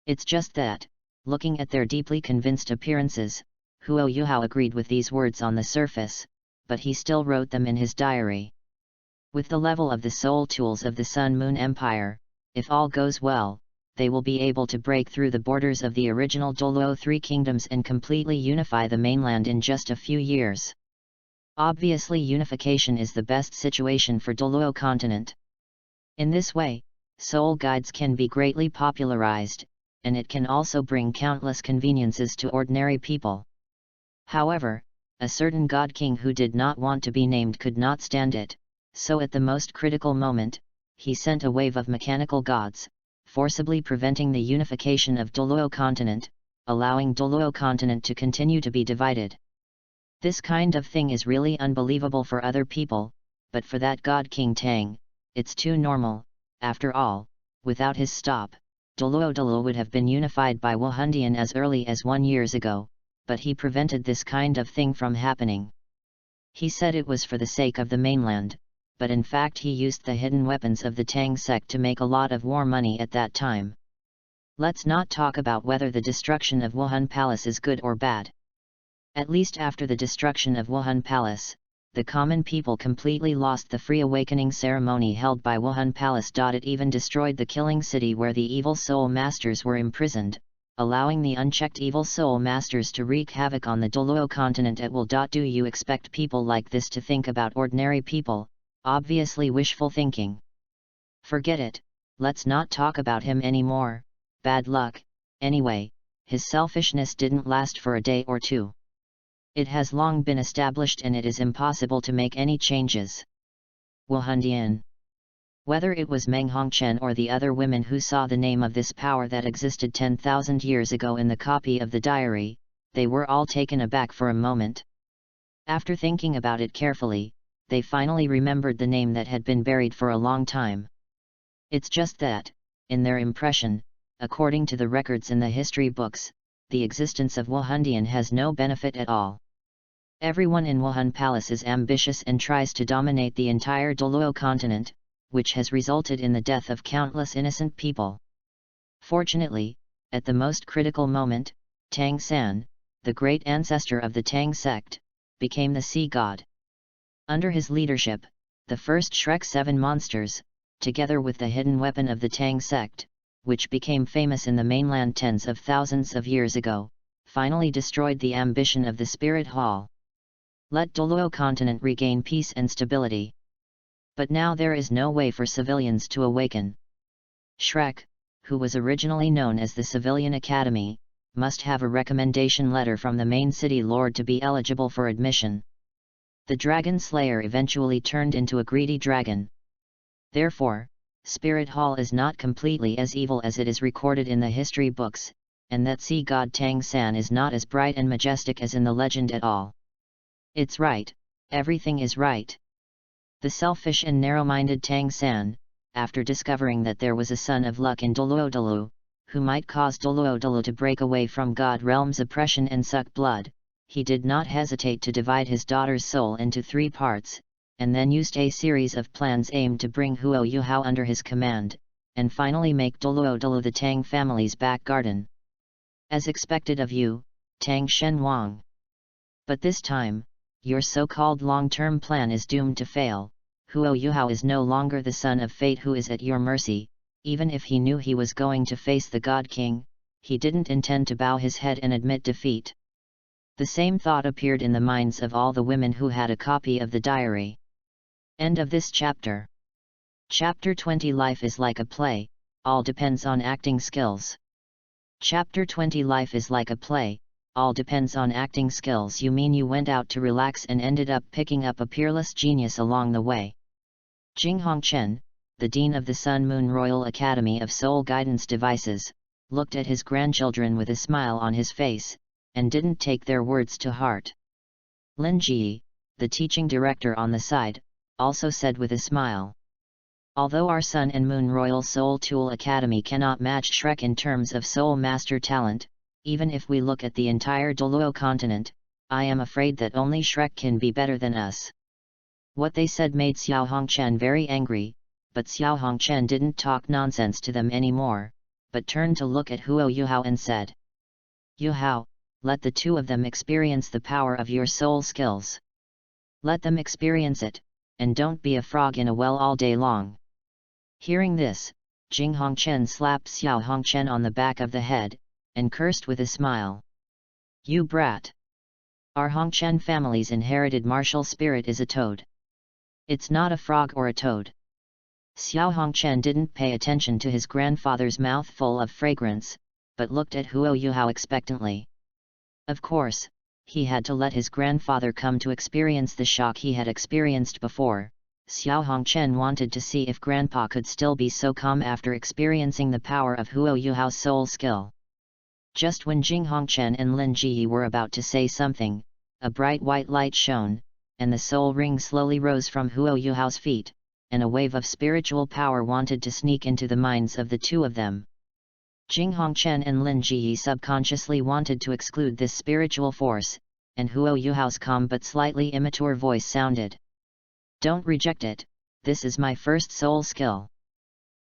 It's just that, looking at their deeply convinced appearances, Huo Yuhao agreed with these words on the surface, but he still wrote them in his diary. With the level of the soul tools of the Sun Moon Empire, if all goes well, they will be able to break through the borders of the original Douluo Three Kingdoms and completely unify the mainland in just a few years. Obviously, unification is the best situation for Douluo continent. In this way, soul guides can be greatly popularized, and it can also bring countless conveniences to ordinary people. However, a certain god king who did not want to be named could not stand it, so at the most critical moment, he sent a wave of mechanical gods, forcibly preventing the unification of Douluo continent, allowing Douluo continent to continue to be divided. This kind of thing is really unbelievable for other people, but for that god king Tang, it's too normal. After all, without his stop, Douluo would have been unified by Wuhandian as early as 1 year ago, but he prevented this kind of thing from happening. He said it was for the sake of the mainland, but in fact he used the hidden weapons of the Tang sect to make a lot of war money at that time. Let's not talk about whether the destruction of Wuhan Palace is good or bad. At least after the destruction of Wuhan Palace, the common people completely lost the free awakening ceremony held by Wuhan Palace. It even destroyed the killing city where the evil soul masters were imprisoned, allowing the unchecked evil soul masters to wreak havoc on the Douluo continent at will. Do you expect people like this to think about ordinary people? Obviously wishful thinking. Forget it, let's not talk about him anymore. Bad luck. Anyway, his selfishness didn't last for a day or two. It has long been established and it is impossible to make any changes. Wuhandian. Whether it was Meng Hongchen or the other women who saw the name of this power that existed 10,000 years ago in the copy of the diary, they were all taken aback for a moment. After thinking about it carefully, they finally remembered the name that had been buried for a long time. It's just that, in their impression, according to the records in the history books, the existence of Wuhandian has no benefit at all. Everyone in Wuhan Palace is ambitious and tries to dominate the entire Douluo continent, which has resulted in the death of countless innocent people. Fortunately, at the most critical moment, Tang San, the great ancestor of the Tang sect, became the sea god. Under his leadership, the first Shrek 7 monsters, together with the hidden weapon of the Tang sect, which became famous in the mainland tens of thousands of years ago, finally destroyed the ambition of the Spirit Hall. Let Douluo continent regain peace and stability. But now there is no way for civilians to awaken. Shrek, who was originally known as the Civilian Academy, must have a recommendation letter from the main city lord to be eligible for admission. The Dragon Slayer eventually turned into a greedy dragon. Therefore, Spirit Hall is not completely as evil as it is recorded in the history books, and that sea god Tang San is not as bright and majestic as in the legend at all. It's right, everything is right. The selfish and narrow-minded Tang San, after discovering that there was a son of luck in Douluo, who might cause Douluo to break away from God Realm's oppression and suck blood, he did not hesitate to divide his daughter's soul into 3 parts, and then used a series of plans aimed to bring Huo Yuhao under his command, and finally make Douluo the Tang family's back garden. As expected of you, Tang Shenwang. But this time, your so-called long-term plan is doomed to fail. Huo Yuhao is no longer the son of fate who is at your mercy. Even if he knew he was going to face the God King, he didn't intend to bow his head and admit defeat. The same thought appeared in the minds of all the women who had a copy of the diary. End of this chapter. Chapter 20. Life is like a play, all depends on acting skills. Chapter 20. Life is like a play, all depends on acting skills. You mean you went out to relax and ended up picking up a peerless genius along the way? Jing Hongchen, the dean of the Sun Moon Royal Academy of Soul Guidance Devices, looked at his grandchildren with a smile on his face, and didn't take their words to heart. Lin Ji, the teaching director on the side, also said with a smile. Although our Sun and Moon Royal Soul Tool Academy cannot match Shrek in terms of soul master talent, even if we look at the entire Douluo continent, I am afraid that only Shrek can be better than us. What they said made Xiao Hongchen very angry, but Xiao Hongchen didn't talk nonsense to them anymore, but turned to look at Huo Yuhao and said, Yuhao, let the two of them experience the power of your soul skills. Let them experience it, and don't be a frog in a well all day long. Hearing this, Jing Hongchen slapped Xiao Hongchen on the back of the head, and cursed with a smile. You brat! Our Hongchen family's inherited martial spirit is a toad. It's not a frog or a toad. Xiao Hongchen didn't pay attention to his grandfather's mouth full of fragrance, but looked at Huo Yuhao expectantly. Of course, he had to let his grandfather come to experience the shock he had experienced before. Xiao Hongchen wanted to see if Grandpa could still be so calm after experiencing the power of Huo Yuhao's soul skill. Just when Jing Hongchen and Lin Ji were about to say something, a bright white light shone, and the soul ring slowly rose from Huo Yuhao's feet, and a wave of spiritual power wanted to sneak into the minds of the two of them. Jing Hongchen and Lin Ji subconsciously wanted to exclude this spiritual force, and Huo Yuhao's calm but slightly immature voice sounded. Don't reject it, this is my first soul skill.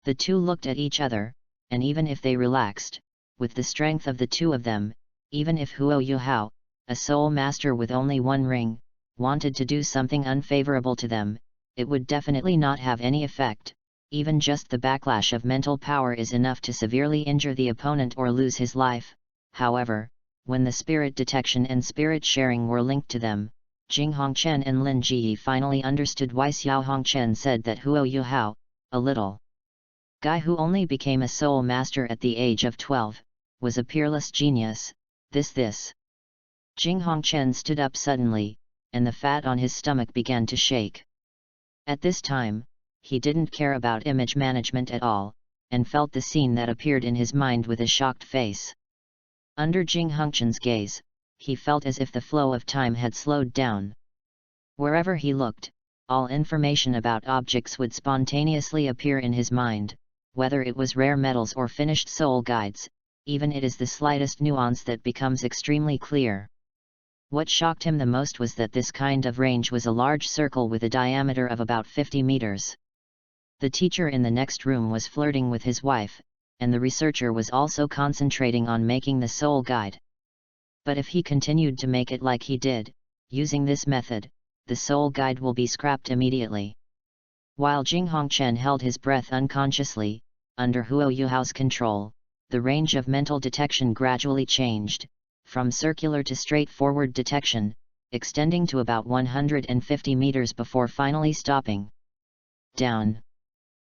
The two looked at each other, and even if they relaxed, with the strength of the two of them, even if Huo Yuhao, a soul master with only one ring, wanted to do something unfavorable to them, it would definitely not have any effect. Even just the backlash of mental power is enough to severely injure the opponent or lose his life. However, when the spirit detection and spirit sharing were linked to them, Jing Hongchen and Lin Ji finally understood why Xiao Hongchen said that Huo Yuhao, a little guy who only became a soul master at the age of 12, was a peerless genius. This. Jing Hongchen stood up suddenly, and the fat on his stomach began to shake. At this time, he didn't care about image management at all, and felt the scene that appeared in his mind with a shocked face. Under Jing Hongchen's gaze, he felt as if the flow of time had slowed down. Wherever he looked, all information about objects would spontaneously appear in his mind, whether it was rare metals or finished soul guides, even it is the slightest nuance that becomes extremely clear. What shocked him the most was that this kind of range was a large circle with a diameter of about 50 meters. The teacher in the next room was flirting with his wife, and the researcher was also concentrating on making the soul guide. But if he continued to make it like he did, using this method, the soul guide will be scrapped immediately. While Jing Hongchen held his breath unconsciously, under Huo Yuhao's control, the range of mental detection gradually changed, from circular to straightforward detection, extending to about 150 meters before finally stopping. Down.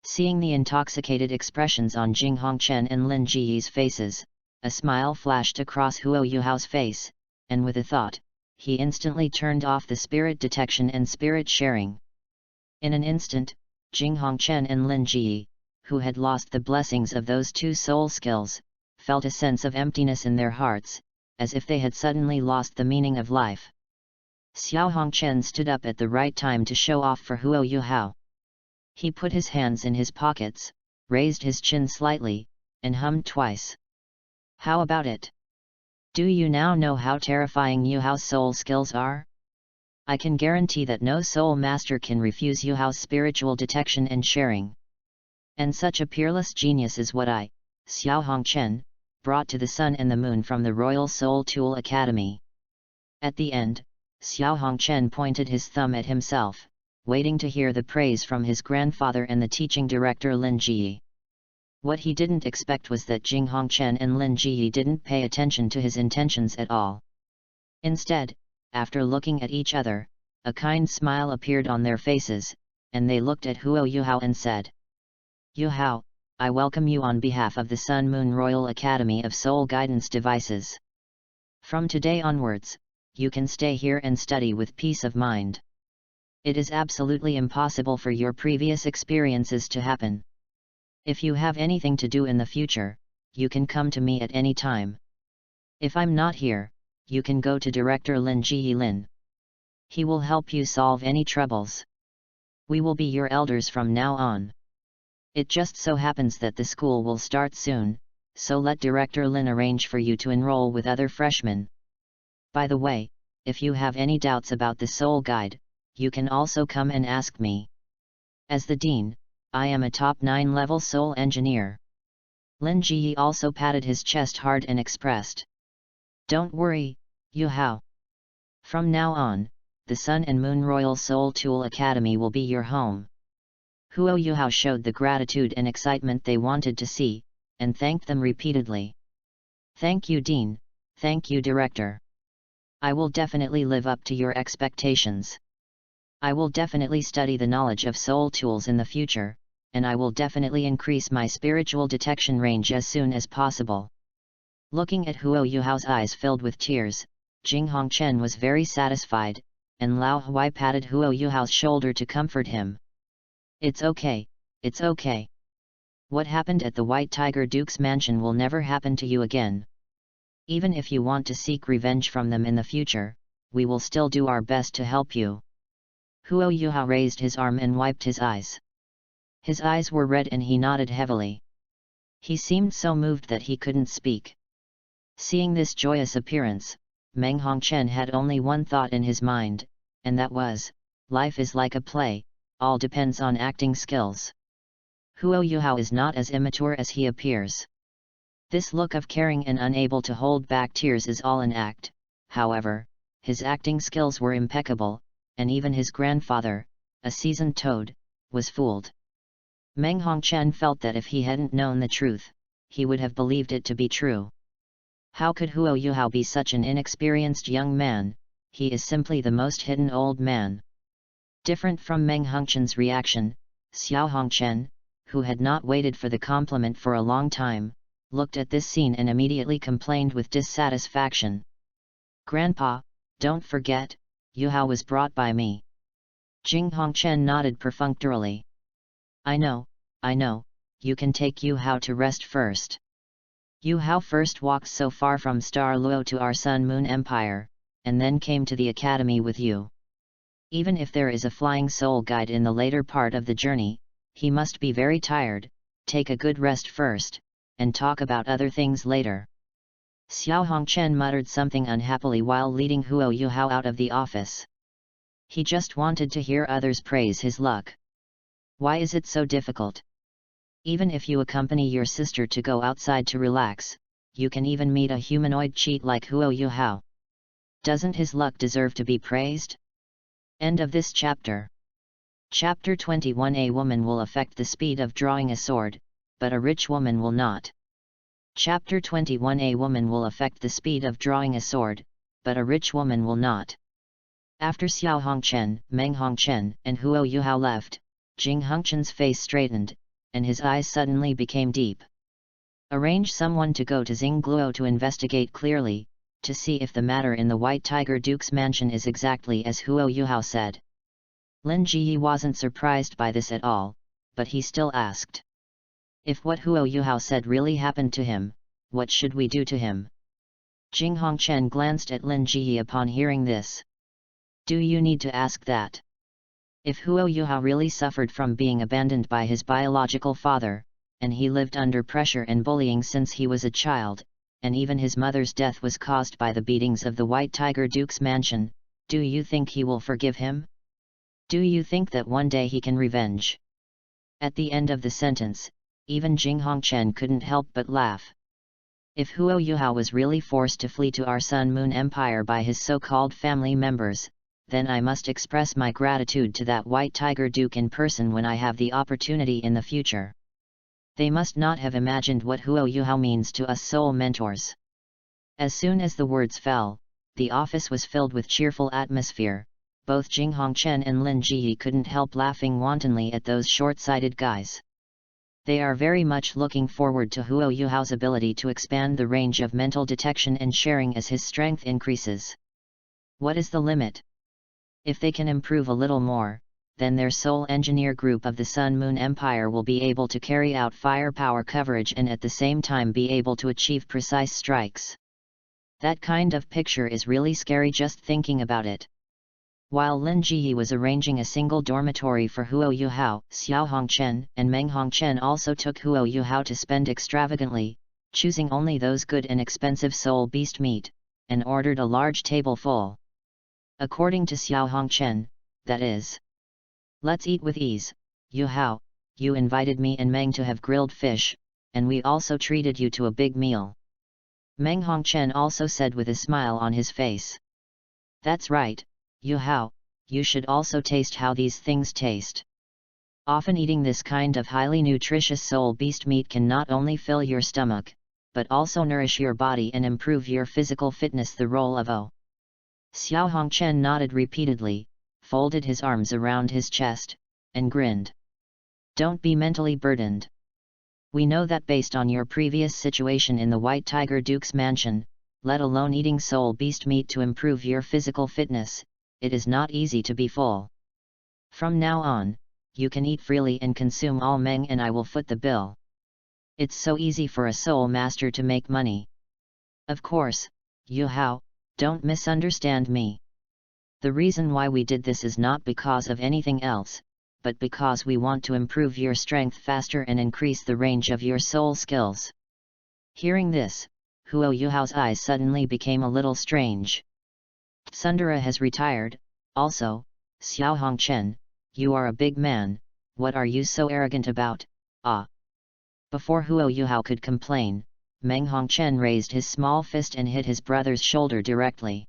Seeing the intoxicated expressions on Jing Hongchen and Lin Ji's faces, a smile flashed across Huo Yuhao's face, and with a thought, he instantly turned off the spirit detection and spirit sharing. In an instant, Jing Hongchen and Lin Ji, who had lost the blessings of those two soul skills, felt a sense of emptiness in their hearts, as if they had suddenly lost the meaning of life. Xiao Hongchen stood up at the right time to show off for Huo Yuhao. He put his hands in his pockets, raised his chin slightly, and hummed twice. How about it? Do you now know how terrifying Yuhao's soul skills are? I can guarantee that no soul master can refuse Yuhao's spiritual detection and sharing. And such a peerless genius is what I, Xiao Hongchen, brought to the sun and the moon from the Royal Soul Tool Academy. At the end, Xiao Hongchen pointed his thumb at himself, waiting to hear the praise from his grandfather and the teaching director Lin Ji. What he didn't expect was that Jing Hongchen and Lin Ji didn't pay attention to his intentions at all. Instead, after looking at each other, a kind smile appeared on their faces, and they looked at Huo Yuhao and said, Yuhao, I welcome you on behalf of the Sun Moon Royal Academy of Soul Guidance Devices. From today onwards, you can stay here and study with peace of mind. It is absolutely impossible for your previous experiences to happen. If you have anything to do in the future, you can come to me at any time. If I'm not here, you can go to Director Lin Ji Lin. He will help you solve any troubles. We will be your elders from now on. It just so happens that the school will start soon, so let Director Lin arrange for you to enroll with other freshmen. By the way, if you have any doubts about the Soul Guide, you can also come and ask me. As the Dean, I am a top 9 level soul engineer. Lin Ji also patted his chest hard and expressed. Don't worry, Yu Hao. From now on, the Sun and Moon Royal Soul Tool Academy will be your home. Huo Yuhao showed the gratitude and excitement they wanted to see, and thanked them repeatedly. Thank you, Dean. Thank you, Director. I will definitely live up to your expectations. I will definitely study the knowledge of soul tools in the future, and I will definitely increase my spiritual detection range as soon as possible. Looking at Huo Yuhao's eyes filled with tears, Jing Hongchen was very satisfied, and Lao Huai patted Huo Yuhao's shoulder to comfort him. It's okay, it's okay. What happened at the White Tiger Duke's mansion will never happen to you again. Even if you want to seek revenge from them in the future, we will still do our best to help you. Huo Yuhao raised his arm and wiped his eyes. His eyes were red and he nodded heavily. He seemed so moved that he couldn't speak. Seeing this joyous appearance, Meng Hongchen had only one thought in his mind, and that was, life is like a play, all depends on acting skills. Huo Yuhao is not as immature as he appears. This look of caring and unable to hold back tears is all an act. However, his acting skills were impeccable, and even his grandfather, a seasoned toad, was fooled. Meng Hongchen felt that if he hadn't known the truth, he would have believed it to be true. How could Huo Yuhao be such an inexperienced young man? He is simply the most hidden old man. Different from Meng Hongchen's reaction, Xiao Hongchen, who had not waited for the compliment for a long time, looked at this scene and immediately complained with dissatisfaction. Grandpa, don't forget, Yuhao was brought by me. Jing Hongchen nodded perfunctorily. I know, you can take Yuhao to rest first. Yuhao first walked so far from Star Luo to our Sun Moon Empire, and then came to the academy with you. Even if there is a flying soul guide in the later part of the journey, he must be very tired. Take a good rest first, and talk about other things later. Xiao Hongchen muttered something unhappily while leading Huo Yuhao out of the office. He just wanted to hear others praise his luck. Why is it so difficult? Even if you accompany your sister to go outside to relax, you can even meet a humanoid cheat like Huo Yuhao. Doesn't his luck deserve to be praised? End of this chapter. Chapter 21. A woman will affect the speed of drawing a sword, but a rich woman will not. Chapter 21. A woman will affect the speed of drawing a sword, but a rich woman will not. After Xiao Hongchen, Meng Hongchen, and Huo Yuhao left, Jing Hongchen's face straightened, and his eyes suddenly became deep. Arrange someone to go to Xingluo to investigate clearly, to see if the matter in the White Tiger Duke's mansion is exactly as Huo Yuhao said. Lin Jiyi wasn't surprised by this at all, but he still asked. If what Huo Yuhao said really happened to him, what should we do to him? Jing Hongchen glanced at Lin Jiyi upon hearing this. Do you need to ask that? If Huo Yuhao really suffered from being abandoned by his biological father, and he lived under pressure and bullying since he was a child, and even his mother's death was caused by the beatings of the White Tiger Duke's mansion, do you think he will forgive him? Do you think that one day he can revenge? At the end of the sentence, even Jing Hongchen couldn't help but laugh. If Huo Yuhao was really forced to flee to our Sun Moon Empire by his so-called family members, then I must express my gratitude to that White Tiger Duke in person when I have the opportunity in the future. They must not have imagined what Huo Yuhao means to us soul mentors. As soon as the words fell, the office was filled with cheerful atmosphere. Both Jing Hongchen and Lin Jiyi couldn't help laughing wantonly at those short-sighted guys. They are very much looking forward to Huo Yuhao's ability to expand the range of mental detection and sharing as his strength increases. What is the limit? If they can improve a little more, then their soul engineer group of the Sun Moon Empire will be able to carry out firepower coverage and at the same time be able to achieve precise strikes. That kind of picture is really scary just thinking about it. While Lin Jiyi was arranging a single dormitory for Huo Yuhao, Xiao Hongchen and Meng Hongchen also took Huo Yuhao to spend extravagantly, choosing only those good and expensive soul beast meat, and ordered a large table full. According to Xiao Hongchen, that is. Let's eat with ease, Yuhao, you invited me and Meng to have grilled fish, and we also treated you to a big meal. Meng Hongchen also said with a smile on his face. That's right, Yu Hao, you should also taste how these things taste. Often eating this kind of highly nutritious soul beast meat can not only fill your stomach, but also nourish your body and improve your physical fitness. The role of O. Xiao Hongchen nodded repeatedly, folded his arms around his chest, and grinned. Don't be mentally burdened. We know that based on your previous situation in the White Tiger Duke's mansion, let alone eating soul beast meat to improve your physical fitness, it is not easy to be full. From now on, you can eat freely and consume all Meng and I will foot the bill. It's so easy for a soul master to make money. Of course, Yu Hao, don't misunderstand me. The reason why we did this is not because of anything else, but because we want to improve your strength faster and increase the range of your soul skills. Hearing this, Huo Yuhao's eyes suddenly became a little strange. Sundara has retired, also, Xiao Hongchen, you are a big man, what are you so arrogant about, ah? Before Huo Yuhao could complain, Meng Hongchen raised his small fist and hit his brother's shoulder directly.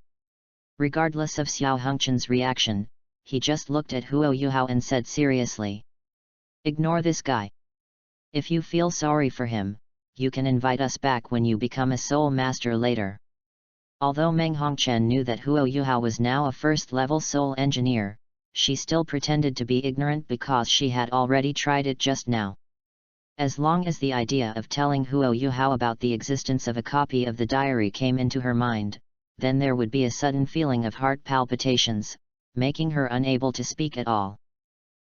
Regardless of Xiao Hongchen's reaction, he just looked at Huo Yuhao and said seriously. Ignore this guy. If you feel sorry for him, you can invite us back when you become a soul master later. Although Meng Hongchen knew that Huo Yuhao was now a first-level soul engineer, she still pretended to be ignorant because she had already tried it just now. As long as the idea of telling Huo Yuhao about the existence of a copy of the diary came into her mind, then there would be a sudden feeling of heart palpitations, making her unable to speak at all.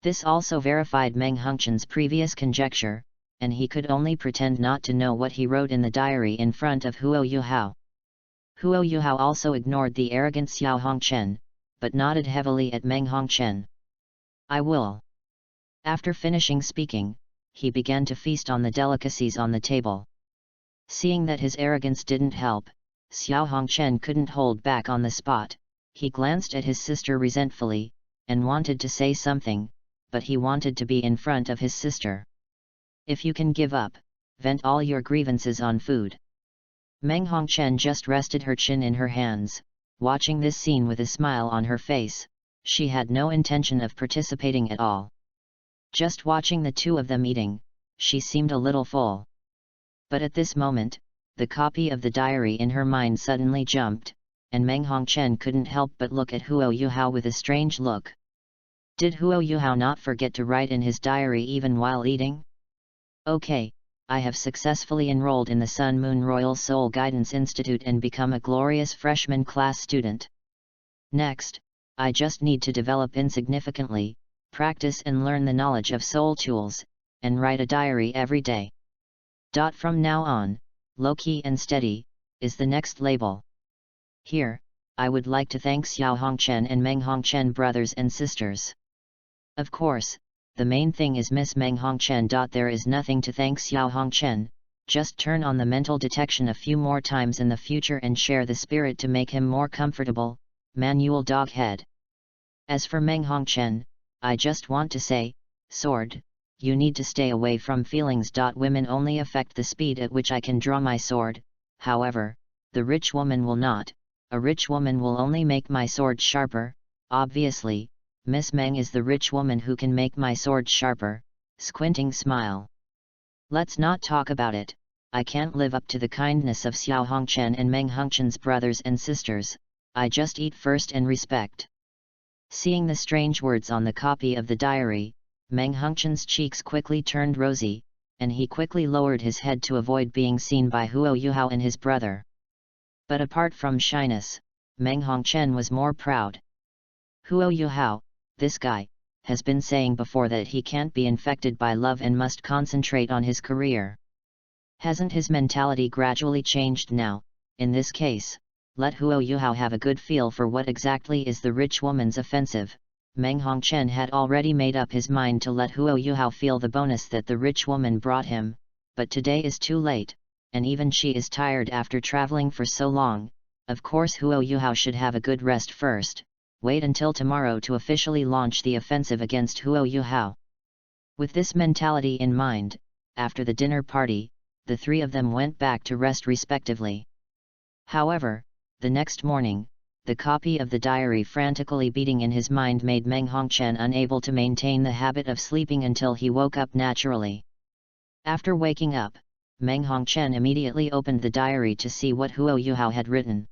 This also verified Meng Hongchen's previous conjecture, and he could only pretend not to know what he wrote in the diary in front of Huo Yuhao. Huo Yuhao also ignored the arrogant Xiao Hongchen, but nodded heavily at Meng Hongchen. I will. After finishing speaking, he began to feast on the delicacies on the table. Seeing that his arrogance didn't help, Xiao Hongchen couldn't hold back on the spot. He glanced at his sister resentfully, and wanted to say something, but he wanted to be in front of his sister. If you can give up, vent all your grievances on food. Meng Hongchen just rested her chin in her hands, watching this scene with a smile on her face. She had no intention of participating at all. Just watching the two of them eating, she seemed a little full. But at this moment, the copy of the diary in her mind suddenly jumped, and Meng Hongchen couldn't help but look at Huo Yuhao with a strange look. Did Huo Yuhao not forget to write in his diary even while eating? Okay, I have successfully enrolled in the Sun Moon Royal Soul Guidance Institute and become a glorious freshman class student. Next, I just need to develop insignificantly, practice and learn the knowledge of soul tools, and write a diary every day. From now on, low-key and steady, is the next label. Here, I would like to thank Xiao Hongchen and Meng Hongchen brothers and sisters. Of course, the main thing is Miss Meng Hongchen. There is nothing to thank Xiao Hongchen, just turn on the mental detection a few more times in the future and share the spirit to make him more comfortable, Manual Doghead. As for Meng Hongchen, I just want to say, sword, you need to stay away from feelings. Women only affect the speed at which I can draw my sword, however, the rich woman will not. A rich woman will only make my sword sharper. Obviously, Miss Meng is the rich woman who can make my sword sharper. Squinting smile. Let's not talk about it. I can't live up to the kindness of Xiao Hongchen and Meng Hongchen's brothers and sisters. I just eat first and respect. Seeing the strange words on the copy of the diary, Meng Hongchen's cheeks quickly turned rosy, and he quickly lowered his head to avoid being seen by Huo Yuhao and his brother. But apart from shyness, Meng Hongchen was more proud. Huo Yuhao, this guy, has been saying before that he can't be infected by love and must concentrate on his career. Hasn't his mentality gradually changed now? In this case, let Huo Yuhao have a good feel for what exactly is the rich woman's offensive. Meng Hongchen had already made up his mind to let Huo Yuhao feel the bonus that the rich woman brought him, but today is too late. And even she is tired after traveling for so long. Of course Huo Yuhao should have a good rest first, wait until tomorrow to officially launch the offensive against Huo Yuhao. With this mentality in mind, after the dinner party, the three of them went back to rest respectively. However, the next morning, the copy of the diary frantically beating in his mind made Meng Hongchen unable to maintain the habit of sleeping until he woke up naturally. After waking up, Meng Hongchen immediately opened the diary to see what Huo Yuhao had written.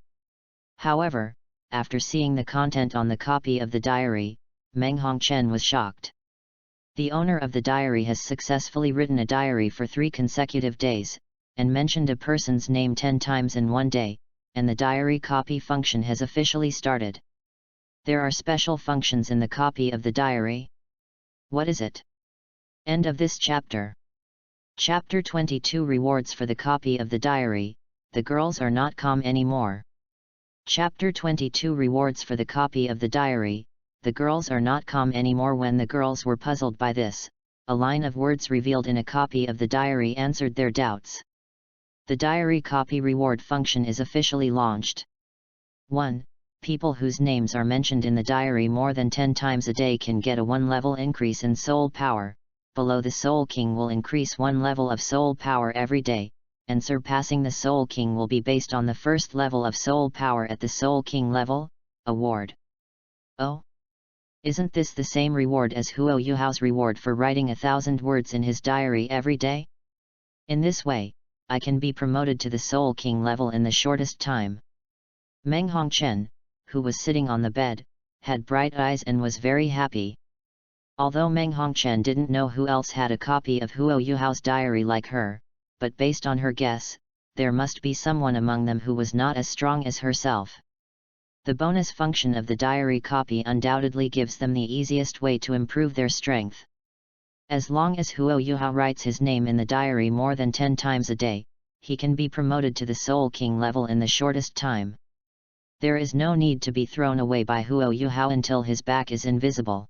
However, after seeing the content on the copy of the diary, Meng Hongchen was shocked. The owner of the diary has successfully written a diary for 3 consecutive days, and mentioned a person's name 10 times in one day, and the diary copy function has officially started. There are special functions in the copy of the diary. What is it? End of this chapter. Chapter 22 Rewards for the copy of the diary. The girls are not calm anymore. Chapter 22 Rewards for the copy of the diary. The girls are not calm anymore. When the girls were puzzled by this, a line of words revealed in a copy of the diary answered their doubts. The diary copy reward function is officially launched. 1. People whose names are mentioned in the diary more than 10 times a day can get a 1 level increase in soul power. Below the Soul King will increase 1 level of soul power every day, and surpassing the Soul King will be based on the first level of soul power at the Soul King level. Award. Oh? Isn't this the same reward as Huo Yuhao's reward for writing 1,000 words in his diary every day? In this way, I can be promoted to the Soul King level in the shortest time. Meng Hongchen, who was sitting on the bed, had bright eyes and was very happy. Although Meng Hongchen didn't know who else had a copy of Huo Yuhao's diary like her, but based on her guess, there must be someone among them who was not as strong as herself. The bonus function of the diary copy undoubtedly gives them the easiest way to improve their strength. As long as Huo Yuhao writes his name in the diary more than 10 times a day, he can be promoted to the Soul King level in the shortest time. There is no need to be thrown away by Huo Yuhao until his back is invisible.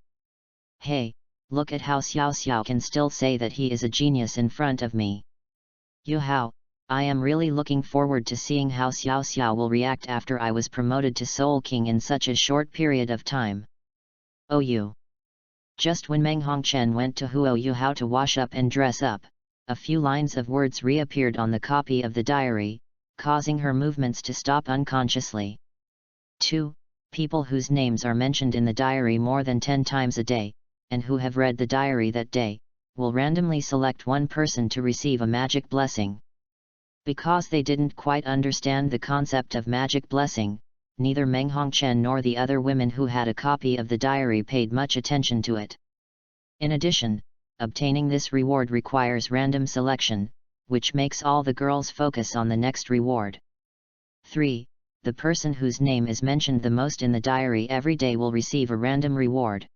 Hey, look at how Xiao Xiao can still say that he is a genius in front of me. Yuhao, I am really looking forward to seeing how Xiao Xiao will react after I was promoted to Soul King in such a short period of time. Oh you! Just when Meng Hongchen went to Huo Yuhao to wash up and dress up, a few lines of words reappeared on the copy of the diary, causing her movements to stop unconsciously. 2. People whose names are mentioned in the diary more than 10 times a day, and who have read the diary that day, will randomly select one person to receive a magic blessing. Because they didn't quite understand the concept of magic blessing, neither Meng Hongchen nor the other women who had a copy of the diary paid much attention to it. In addition, obtaining this reward requires random selection, which makes all the girls focus on the next reward. 3. The person whose name is mentioned the most in the diary every day will receive a random reward.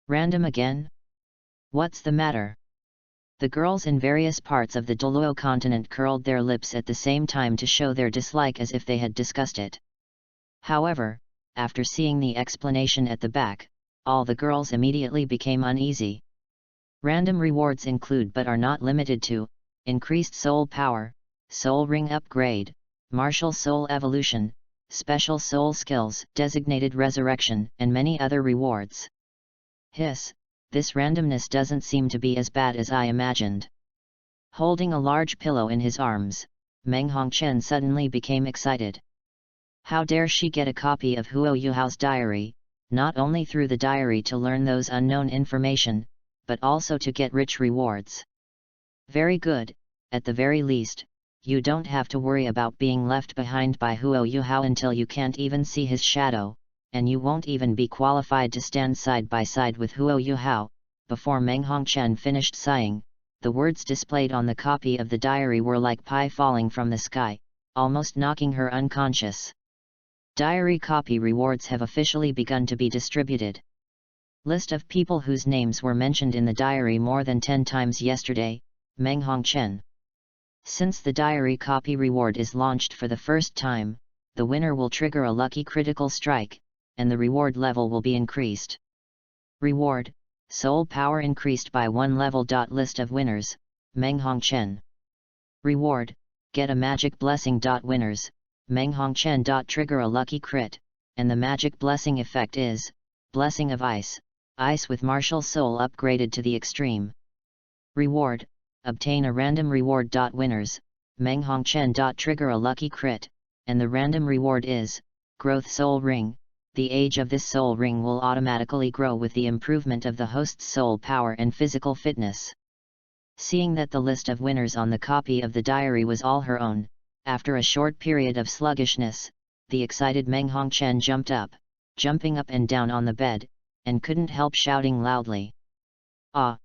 Random again? What's the matter? The girls in various parts of the Douluo continent curled their lips at the same time to show their dislike as if they had discussed it. However, after seeing the explanation at the back, all the girls immediately became uneasy. Random rewards include but are not limited to, increased soul power, soul ring upgrade, martial soul evolution, special soul skills, designated resurrection, and many other rewards. Hiss, this randomness doesn't seem to be as bad as I imagined. Holding a large pillow in his arms, Meng Hongchen suddenly became excited. How dare she get a copy of Huo Yuhao's diary, not only through the diary to learn those unknown information, but also to get rich rewards. Very good, at the very least, you don't have to worry about being left behind by Huo Yuhao until you can't even see his shadow, and you won't even be qualified to stand side by side with Huo Yuhao. Before Meng Hongchen finished sighing, the words displayed on the copy of the diary were like pie falling from the sky, almost knocking her unconscious. Diary copy rewards have officially begun to be distributed. List of people whose names were mentioned in the diary more than 10 times yesterday, Meng Hongchen. Since the diary copy reward is launched for the first time, the winner will trigger a lucky critical strike, and the reward level will be increased. Reward, soul power increased by 1 level. List of winners, Meng Hongchen. Reward, get a magic blessing. Winners, Meng Hongchen. Trigger a lucky crit, and the magic blessing effect is, Blessing of Ice, ice with martial soul upgraded to the extreme. Reward, obtain a random reward. Winners, Meng Hongchen. Trigger a lucky crit, and the random reward is Growth Soul Ring. The age of this soul ring will automatically grow with the improvement of the host's soul power and physical fitness. Seeing that the list of winners on the copy of the diary was all her own, after a short period of sluggishness, the excited Meng Hongchen jumping up and down on the bed, and couldn't help shouting loudly. Ah!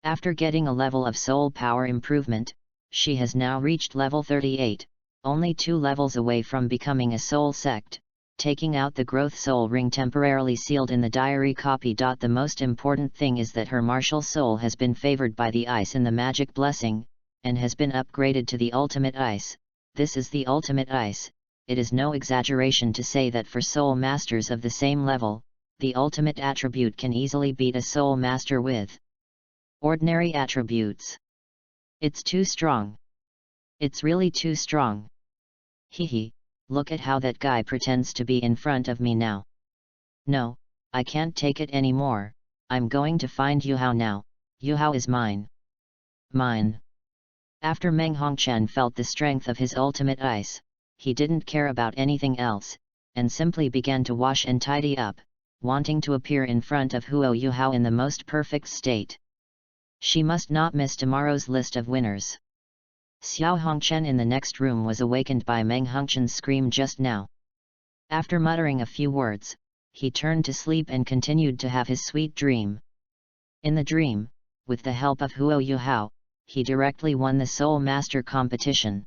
After getting a level of soul power improvement, she has now reached level 38, only 2 levels away from becoming a soul sect, taking out the growth soul ring temporarily sealed in the diary copy. The most important thing is that her martial soul has been favored by the ice in the magic blessing, and has been upgraded to the ultimate ice. This is the ultimate ice. It is no exaggeration to say that for soul masters of the same level, the ultimate attribute can easily beat a soul master with ordinary attributes. It's too strong. It's really too strong. Hehe, look at how that guy pretends to be in front of me now. No, I can't take it anymore. I'm going to find Yuhao now. Yuhao is mine. Mine. After Meng Hongchen felt the strength of his ultimate ice, he didn't care about anything else, and simply began to wash and tidy up, wanting to appear in front of Huo Yuhao in the most perfect state. She must not miss tomorrow's list of winners. Xiao Hongchen in the next room was awakened by Meng Hongchen's scream just now. After muttering a few words, he turned to sleep and continued to have his sweet dream. In the dream, with the help of Huo Yuhao, he directly won the Soul Master competition.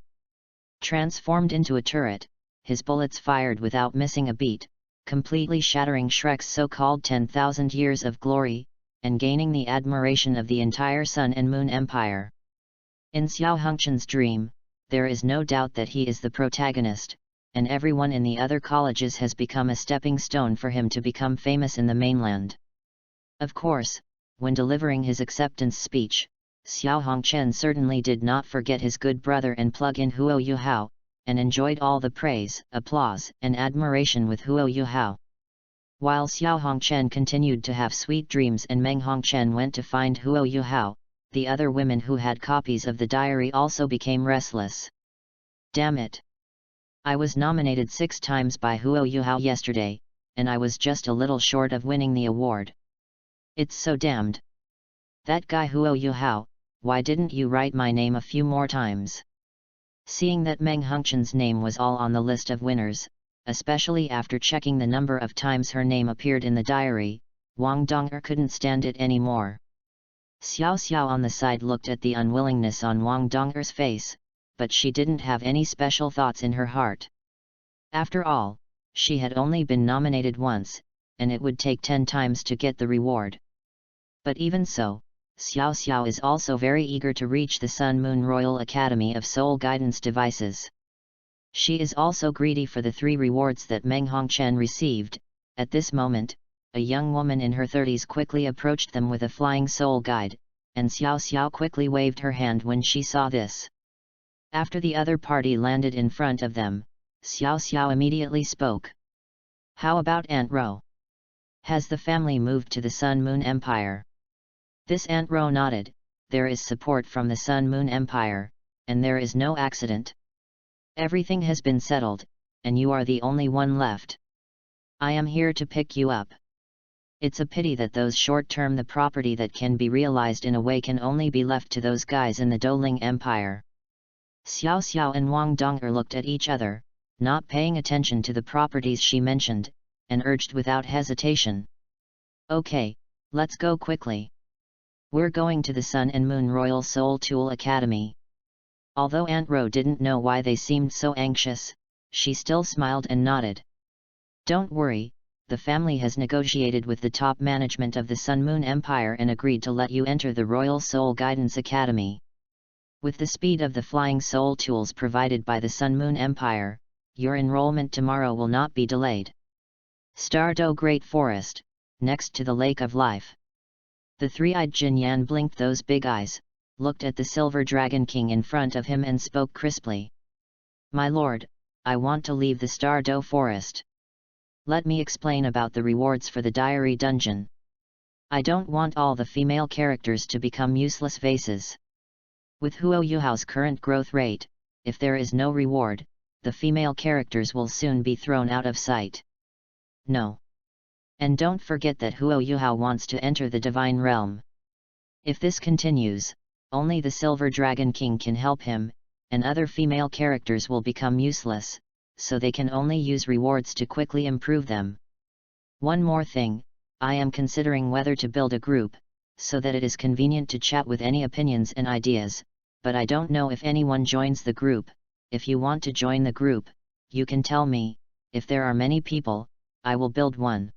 Transformed into a turret, his bullets fired without missing a beat, completely shattering Shrek's so-called 10,000 years of glory, and gaining the admiration of the entire Sun and Moon Empire. In Xiao Hongchen's dream, there is no doubt that he is the protagonist, and everyone in the other colleges has become a stepping stone for him to become famous in the mainland. Of course, when delivering his acceptance speech, Xiao Hongchen certainly did not forget his good brother and plug-in Huo Yuhao, and enjoyed all the praise, applause, and admiration with Huo Yuhao. While Xiao Hongchen continued to have sweet dreams and Meng Hongchen went to find Huo Yuhao, the other women who had copies of the diary also became restless. Damn it! I was nominated 6 times by Huo Yuhao yesterday, and I was just a little short of winning the award. It's so damned. That guy Huo Yuhao, why didn't you write my name a few more times? Seeing that Meng Hongchen's name was all on the list of winners, especially after checking the number of times her name appeared in the diary, Wang Dong'er couldn't stand it anymore. Xiao Xiao on the side looked at the unwillingness on Wang Dong'er's face, but she didn't have any special thoughts in her heart. After all, she had only been nominated once, and it would take 10 times to get the reward. But even so, Xiao Xiao is also very eager to reach the Sun Moon Royal Academy of Soul Guidance Devices. She is also greedy for the 3 rewards that Meng Hongchen received. At this moment, a young woman in her 30s quickly approached them with a flying soul guide, and Xiao Xiao quickly waved her hand when she saw this. After the other party landed in front of them, Xiao Xiao immediately spoke. How about Aunt Ro? Has the family moved to the Sun Moon Empire? This Aunt Ro nodded. There is support from the Sun Moon Empire, and there is no accident. Everything has been settled, and you are the only one left. I am here to pick you up. It's a pity that those short-term the property that can be realized in a way can only be left to those guys in the Douling Empire. Xiao Xiao and Wang Dong'er looked at each other, not paying attention to the properties she mentioned, and urged without hesitation. Okay, let's go quickly. We're going to the Sun and Moon Royal Soul Tool Academy. Although Aunt Ro didn't know why they seemed so anxious, she still smiled and nodded. Don't worry, the family has negotiated with the top management of the Sun Moon Empire and agreed to let you enter the Royal Soul Guidance Academy. With the speed of the flying soul tools provided by the Sun Moon Empire, your enrollment tomorrow will not be delayed. Stardo Great Forest, next to the Lake of Life. The 3-eyed Jin Yan blinked those big eyes, looked at the Silver Dragon King in front of him and spoke crisply. My lord, I want to leave the Stardo Forest. Let me explain about the rewards for the diary dungeon. I don't want all the female characters to become useless vases. With Huo Yuhao's current growth rate, if there is no reward, the female characters will soon be thrown out of sight. No. And don't forget that Huo Yuhao wants to enter the divine realm. If this continues, only the Silver Dragon King can help him, and other female characters will become useless, so they can only use rewards to quickly improve them. One more thing, I am considering whether to build a group, so that it is convenient to chat with any opinions and ideas, but I don't know if anyone joins the group. If you want to join the group, you can tell me. If there are many people, I will build one.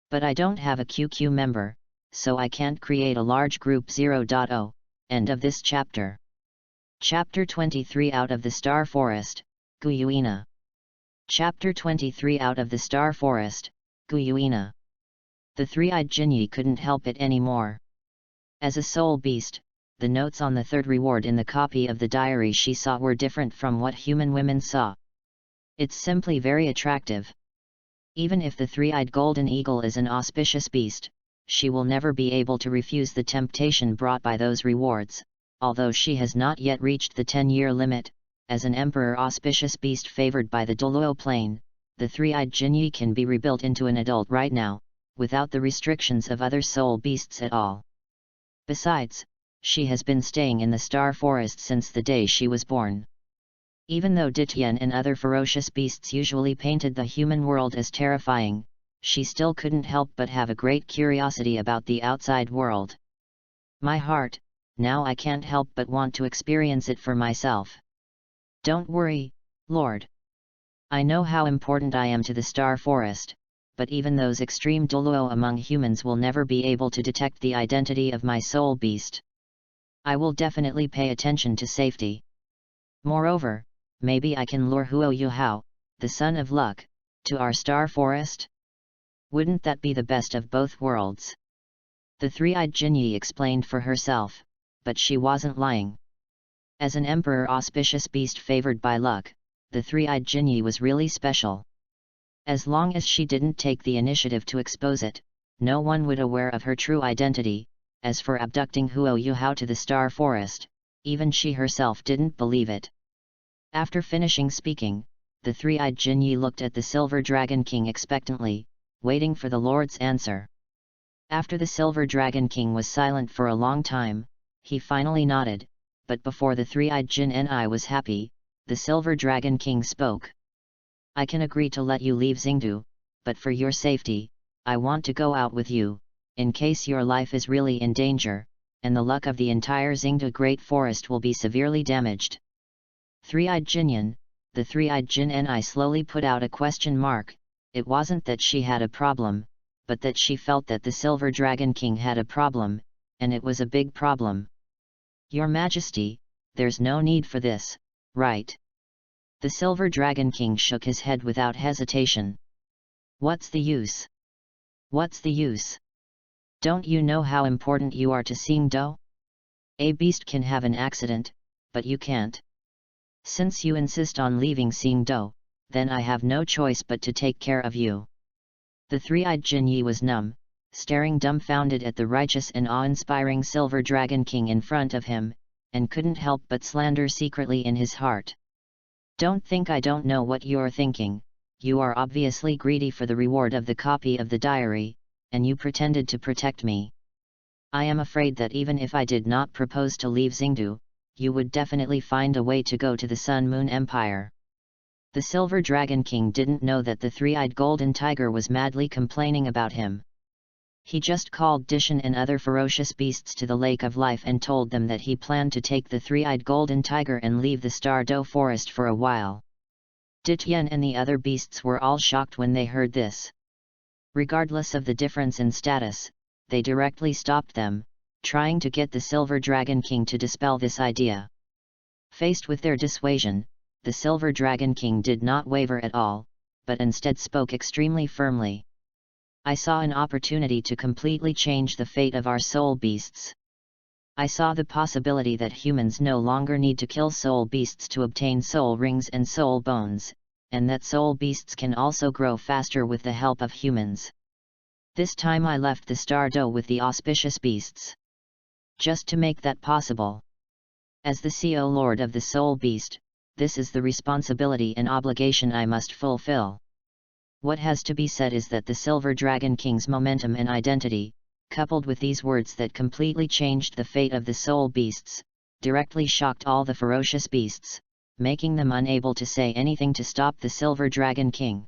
But I don't have a QQ member, so I can't create a large group. 0.0. End of this chapter. Chapter 23 Out of the Star Forest, Guyuina. Chapter 23 Out of the Star Forest, Guyuina. The three-eyed Jinyi couldn't help it anymore. As a soul beast, the notes on the third reward in the copy of the diary she saw were different from what human women saw. It's simply very attractive. Even if the three-eyed golden eagle is an auspicious beast, she will never be able to refuse the temptation brought by those rewards, although she has not yet reached the 10-year limit. As an emperor auspicious beast favored by the Douluo plane, the three-eyed Jinyi can be rebuilt into an adult right now, without the restrictions of other soul beasts at all. Besides, she has been staying in the Star Forest since the day she was born. Even though Ditian and other ferocious beasts usually painted the human world as terrifying, she still couldn't help but have a great curiosity about the outside world. My heart, now I can't help but want to experience it for myself. Don't worry, Lord. I know how important I am to the Star Forest, but even those extreme Douluo among humans will never be able to detect the identity of my soul beast. I will definitely pay attention to safety. Moreover, maybe I can lure Huo Yuhao, the son of luck, to our Star Forest? Wouldn't that be the best of both worlds? The three-eyed Jinyi explained for herself, but she wasn't lying. As an emperor auspicious beast favored by luck, the three-eyed Jinyi was really special. As long as she didn't take the initiative to expose it, no one would aware of her true identity. As for abducting Huo Yuhao to the Star Forest, even she herself didn't believe it. After finishing speaking, the three-eyed Jinyi looked at the Silver Dragon King expectantly, waiting for the Lord's answer. After the Silver Dragon King was silent for a long time, he finally nodded, but before the three-eyed Jinni was happy, the Silver Dragon King spoke. I can agree to let you leave Xingdu, but for your safety, I want to go out with you, in case your life is really in danger, and the luck of the entire Xingdu Great Forest will be severely damaged. Three-eyed Jinyan, the three-eyed Jinni slowly put out a question mark. It wasn't that she had a problem, but that she felt that the Silver Dragon King had a problem, and it was a big problem. Your Majesty, there's no need for this, right? The Silver Dragon King shook his head without hesitation. What's the use? What's the use? Don't you know how important you are to Xingdu? A beast can have an accident, but you can't. Since you insist on leaving Xingdu, then I have no choice but to take care of you. The three-eyed Jinyi was numb, staring dumbfounded at the righteous and awe-inspiring Silver Dragon King in front of him, and couldn't help but slander secretly in his heart. Don't think I don't know what you're thinking. You are obviously greedy for the reward of the copy of the diary, and you pretended to protect me. I am afraid that even if I did not propose to leave Xingdu, you would definitely find a way to go to the Sun Moon Empire. The Silver Dragon King didn't know that the three-eyed golden tiger was madly complaining about him. He just called Dishan and other ferocious beasts to the Lake of Life and told them that he planned to take the three-eyed golden tiger and leave the Star Do Forest for a while. Ditian and the other beasts were all shocked when they heard this. Regardless of the difference in status, they directly stopped them, trying to get the Silver Dragon King to dispel this idea. Faced with their dissuasion, the Silver Dragon King did not waver at all, but instead spoke extremely firmly. I saw an opportunity to completely change the fate of our soul beasts. I saw the possibility that humans no longer need to kill soul beasts to obtain soul rings and soul bones, and that soul beasts can also grow faster with the help of humans. This time I left the Star Do with the auspicious beasts. Just to make that possible. As the CO Lord of the Soul Beast, this is the responsibility and obligation I must fulfill. What has to be said is that the Silver Dragon King's momentum and identity, coupled with these words that completely changed the fate of the soul beasts, directly shocked all the ferocious beasts, making them unable to say anything to stop the Silver Dragon King.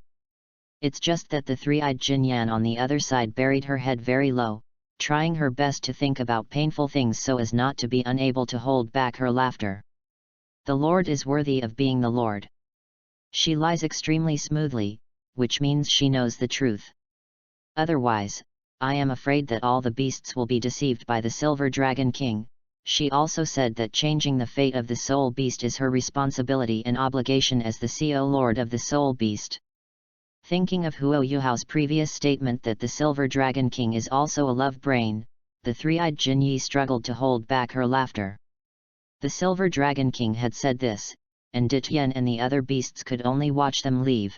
It's just that the three-eyed Jinyan on the other side buried her head very low, trying her best to think about painful things so as not to be unable to hold back her laughter. The Lord is worthy of being the Lord. She lies extremely smoothly, which means she knows the truth. Otherwise, I am afraid that all the beasts will be deceived by the Silver Dragon King. She also said that changing the fate of the soul beast is her responsibility and obligation as the CO Lord of the soul beast. Thinking of Huo Yuhao's previous statement that the Silver Dragon King is also a love brain, the three-eyed Jinyi struggled to hold back her laughter. The Silver Dragon King had said this, and Dityan and the other beasts could only watch them leave.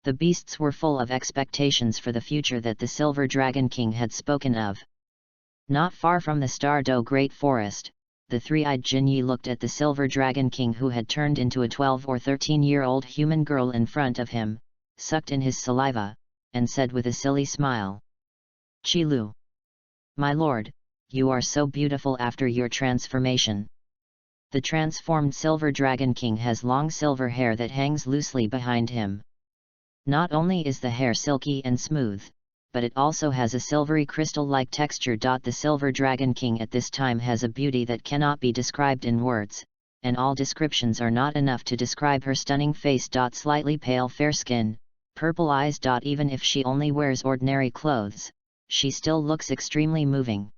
The beasts were full of expectations for the future that the Silver Dragon King had spoken of. Not far from the Star-Do Great Forest, the three-eyed Jinyi looked at the Silver Dragon King who had turned into a 12 or 13-year-old human girl in front of him, sucked in his saliva, and said with a silly smile, "Qilu. My lord, you are so beautiful after your transformation." The transformed Silver Dragon King has long silver hair that hangs loosely behind him. Not only is the hair silky and smooth, but it also has a silvery crystal-like texture. The Silver Dragon King at this time has a beauty that cannot be described in words, and all descriptions are not enough to describe her stunning face. Slightly pale fair skin, purple eyes. Even if she only wears ordinary clothes, she still looks extremely moving.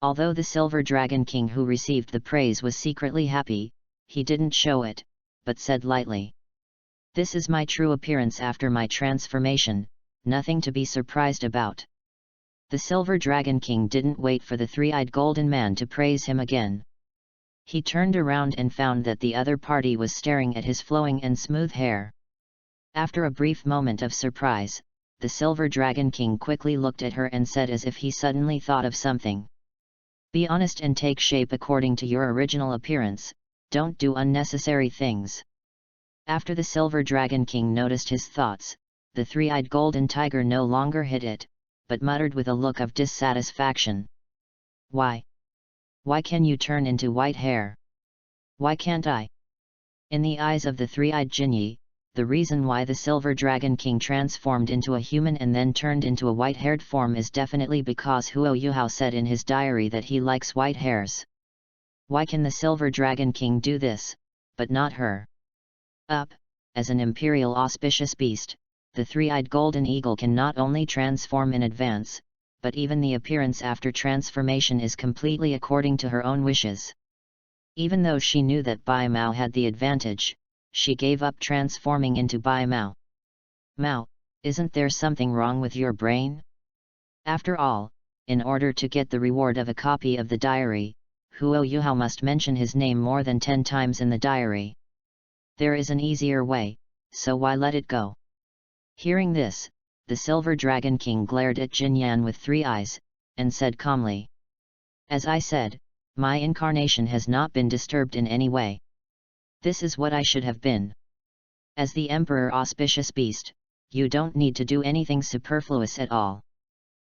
Although the Silver Dragon King who received the praise was secretly happy, he didn't show it, but said lightly, "This is my true appearance after my transformation, nothing to be surprised about." The Silver Dragon King didn't wait for the three-eyed golden man to praise him again. He turned around and found that the other party was staring at his flowing and smooth hair. After a brief moment of surprise, the Silver Dragon King quickly looked at her and said as if he suddenly thought of something, "Be honest and take shape according to your original appearance, don't do unnecessary things." After the Silver Dragon King noticed his thoughts, the three-eyed golden tiger no longer hid it, but muttered with a look of dissatisfaction, "Why? Why can you turn into white hair? Why can't I?" In the eyes of the three-eyed Jinyi, the reason why the Silver Dragon King transformed into a human and then turned into a white-haired form is definitely because Huo Yuhao said in his diary that he likes white hairs. Why can the Silver Dragon King do this, but not her? As an imperial auspicious beast, the three-eyed golden eagle can not only transform in advance, but even the appearance after transformation is completely according to her own wishes. Even though she knew that Bai Mao had the advantage, she gave up transforming into Bai Mao. "Mao, isn't there something wrong with your brain?" After all, in order to get the reward of a copy of the diary, Huo Yuhao must mention his name more than 10 times in the diary. There is an easier way, so why let it go? Hearing this, the Silver Dragon King glared at Jinyan with 3 eyes, and said calmly, "As I said, my incarnation has not been disturbed in any way. This is what I should have been. As the Emperor Auspicious Beast, you don't need to do anything superfluous at all.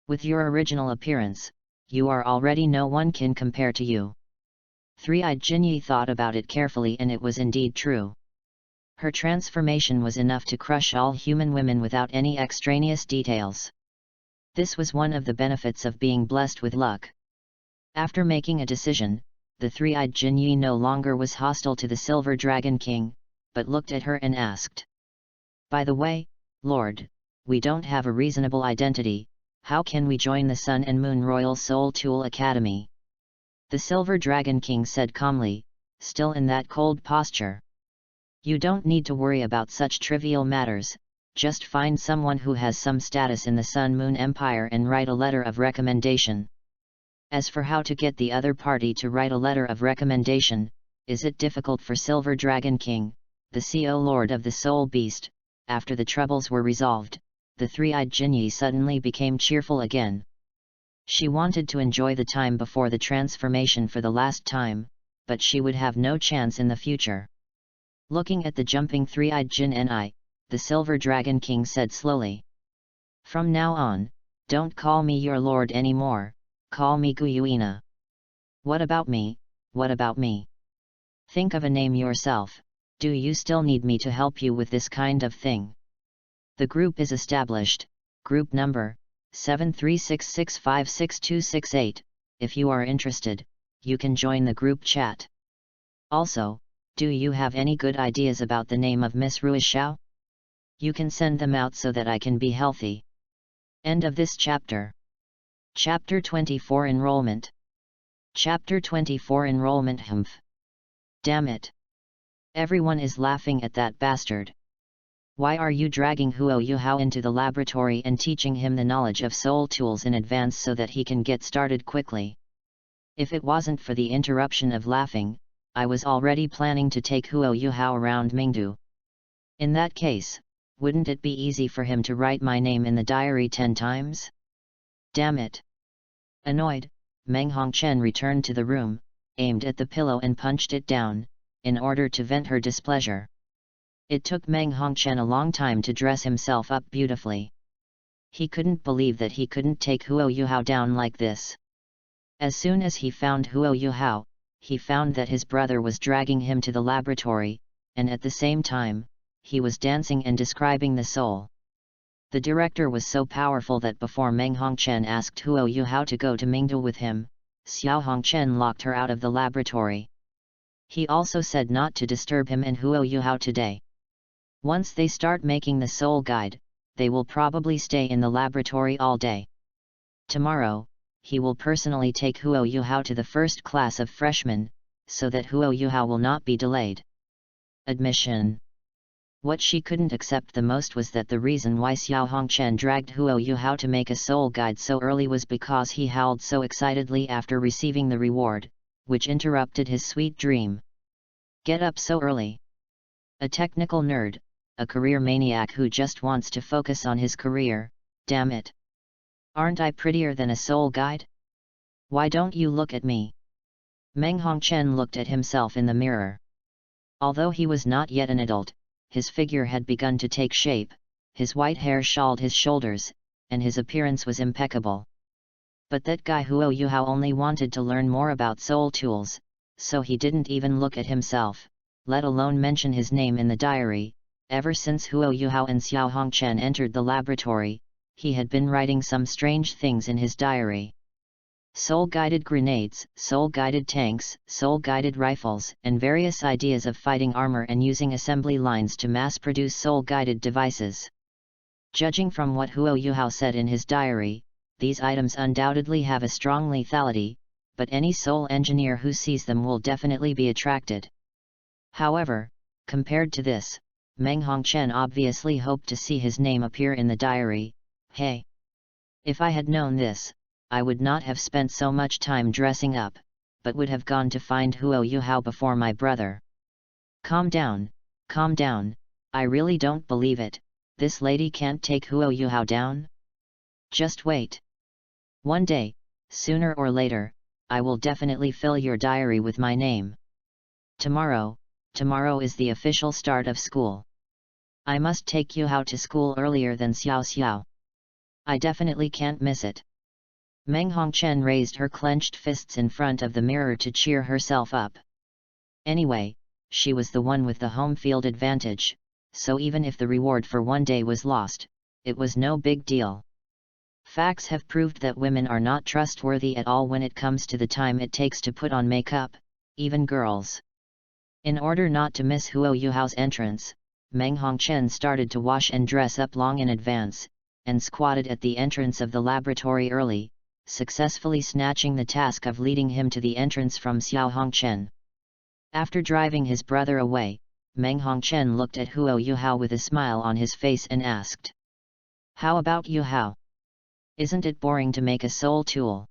With your original appearance, you are already no one can compare to you." Three-eyed Jinyi thought about it carefully and it was indeed true. Her transformation was enough to crush all human women without any extraneous details. This was one of the benefits of being blessed with luck. After making a decision, the three-eyed Jinyi no longer was hostile to the Silver Dragon King, but looked at her and asked, "By the way, Lord, we don't have a reasonable identity, how can we join the Sun and Moon Royal Soul Tool Academy?" The Silver Dragon King said calmly, still in that cold posture, "You don't need to worry about such trivial matters, just find someone who has some status in the Sun Moon Empire and write a letter of recommendation. As for how to get the other party to write a letter of recommendation, is it difficult for Silver Dragon King, the CO Lord of the Soul Beast?" After the troubles were resolved, the three-eyed Jinyi suddenly became cheerful again. She wanted to enjoy the time before the transformation for the last time, but she would have no chance in the future. Looking at the jumping three-eyed Jin Ni, the Silver Dragon King said slowly. From now on, don't call me your lord anymore, call me Guyuina. What about me, what about me? Think of a name yourself, do you still need me to help you with this kind of thing? The group is established, group number, 7366562268, if you are interested, you can join the group chat. Also, do you have any good ideas about the name of Miss Ruishao? You can send them out so that I can be healthy. End of this chapter. Chapter 24 Enrollment. Chapter 24 Enrollment. Humph. Damn it. Everyone is laughing at that bastard. Why are you dragging Huo Yuhao into the laboratory and teaching him the knowledge of soul tools in advance so that he can get started quickly? If it wasn't for the interruption of laughing, I was already planning to take Huo Yuhao around Mingdu. In that case, wouldn't it be easy for him to write my name in the diary 10 times? Damn it! Annoyed, Meng Hongchen returned to the room, aimed at the pillow and punched it down, in order to vent her displeasure. It took Meng Hongchen a long time to dress himself up beautifully. He couldn't believe that he couldn't take Huo Yuhao down like this. As soon as he found Huo Yuhao, he found that his brother was dragging him to the laboratory, and at the same time, he was dancing and describing the soul. The director was so powerful that before Meng Hongchen asked Huo Yuhao to go to Mingdu with him, Xiao Hongchen locked her out of the laboratory. He also said not to disturb him and Huo Yuhao today. Once they start making the soul guide, they will probably stay in the laboratory all day. Tomorrow, he will personally take Huo Yuhao to the first class of freshmen, so that Huo Yuhao will not be delayed. Admission. What she couldn't accept the most was that the reason why Xiao Hongchen dragged Huo Yuhao to make a soul guide so early was because he howled so excitedly after receiving the reward, which interrupted his sweet dream. Get up so early. A technical nerd, a career maniac who just wants to focus on his career, damn it. Aren't I prettier than a soul guide? Why don't you look at me? Meng Hongchen looked at himself in the mirror. Although he was not yet an adult, his figure had begun to take shape, his white hair shawled his shoulders, and his appearance was impeccable. But that guy Huo Yuhao only wanted to learn more about soul tools, so he didn't even look at himself, let alone mention his name in the diary. Ever since Huo Yuhao and Xiao Hongchen entered the laboratory, he had been writing some strange things in his diary. Soul-guided grenades, soul-guided tanks, soul-guided rifles, and various ideas of fighting armor and using assembly lines to mass-produce soul-guided devices. Judging from what Huo Yuhao said in his diary, these items undoubtedly have a strong lethality, but any soul engineer who sees them will definitely be attracted. However, compared to this, Meng Hongchen obviously hoped to see his name appear in the diary. Hey! If I had known this, I would not have spent so much time dressing up, but would have gone to find Huo Yuhao before my brother. Calm down, I really don't believe it, this lady can't take Huo Yuhao down? Just wait. One day, sooner or later, I will definitely fill your diary with my name. Tomorrow is the official start of school. I must take Yuhao to school earlier than Xiao Xiao. I definitely can't miss it. Meng Hongchen raised her clenched fists in front of the mirror to cheer herself up. Anyway, she was the one with the home field advantage, so even if the reward for one day was lost, it was no big deal. Facts have proved that women are not trustworthy at all when it comes to the time it takes to put on makeup, even girls. In order not to miss Huo Yuhao's entrance, Meng Hongchen started to wash and dress up long in advance, and squatted at the entrance of the laboratory early, successfully snatching the task of leading him to the entrance from Xiao Hongchen. After driving his brother away, Meng Hongchen looked at Huo Yuhao with a smile on his face and asked, "How about Yuhao? Isn't it boring to make a soul tool?"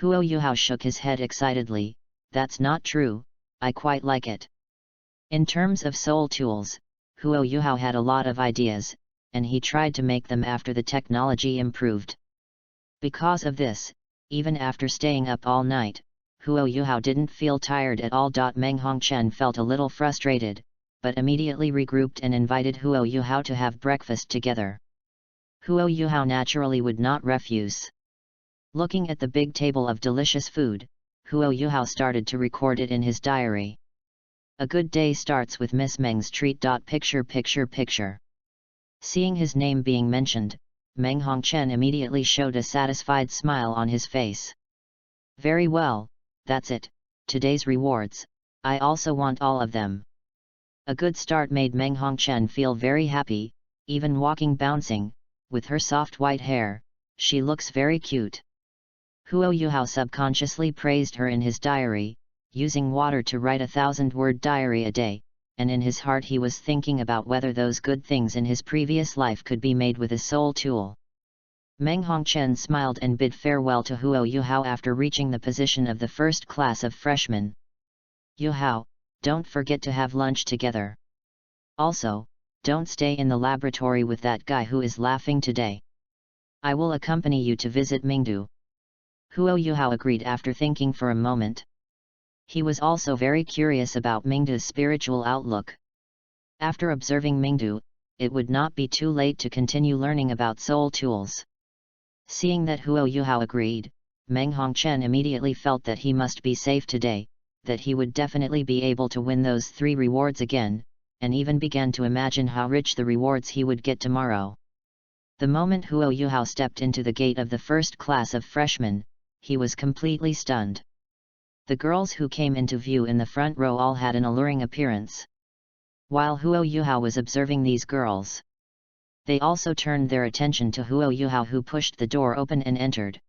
Huo Yuhao shook his head excitedly, "That's not true, I quite like it." In terms of soul tools, Huo Yuhao had a lot of ideas, and he tried to make them after the technology improved. Because of this, even after staying up all night, Huo Yuhao didn't feel tired at all. Meng Hongchen felt a little frustrated, but immediately regrouped and invited Huo Yuhao to have breakfast together. Huo Yuhao naturally would not refuse. Looking at the big table of delicious food, Huo Yuhao started to record it in his diary. A good day starts with Miss Meng's treat. Picture. Seeing his name being mentioned, Meng Hongchen immediately showed a satisfied smile on his face. Very well, that's it, today's rewards, I also want all of them. A good start made Meng Hongchen feel very happy, even walking bouncing, with her soft white hair, she looks very cute. Huo Yuhao subconsciously praised her in his diary, using water to write 1,000-word diary a day, and in his heart he was thinking about whether those good things in his previous life could be made with a soul tool. Meng Hongchen smiled and bid farewell to Huo Yuhao after reaching the position of the first class of freshmen. Yuhao, don't forget to have lunch together. Also, don't stay in the laboratory with that guy who is laughing today. I will accompany you to visit Mingdu. Huo Yuhao agreed after thinking for a moment. He was also very curious about Mingdu's spiritual outlook. After observing Mingdu, it would not be too late to continue learning about soul tools. Seeing that Huo Yuhao agreed, Meng Hongchen immediately felt that he must be safe today, that he would definitely be able to win those 3 rewards again, and even began to imagine how rich the rewards he would get tomorrow. The moment Huo Yuhao stepped into the gate of the first class of freshmen, he was completely stunned. The girls who came into view in the front row all had an alluring appearance. While Huo Yuhao was observing these girls, they also turned their attention to Huo Yuhao, who pushed the door open and entered.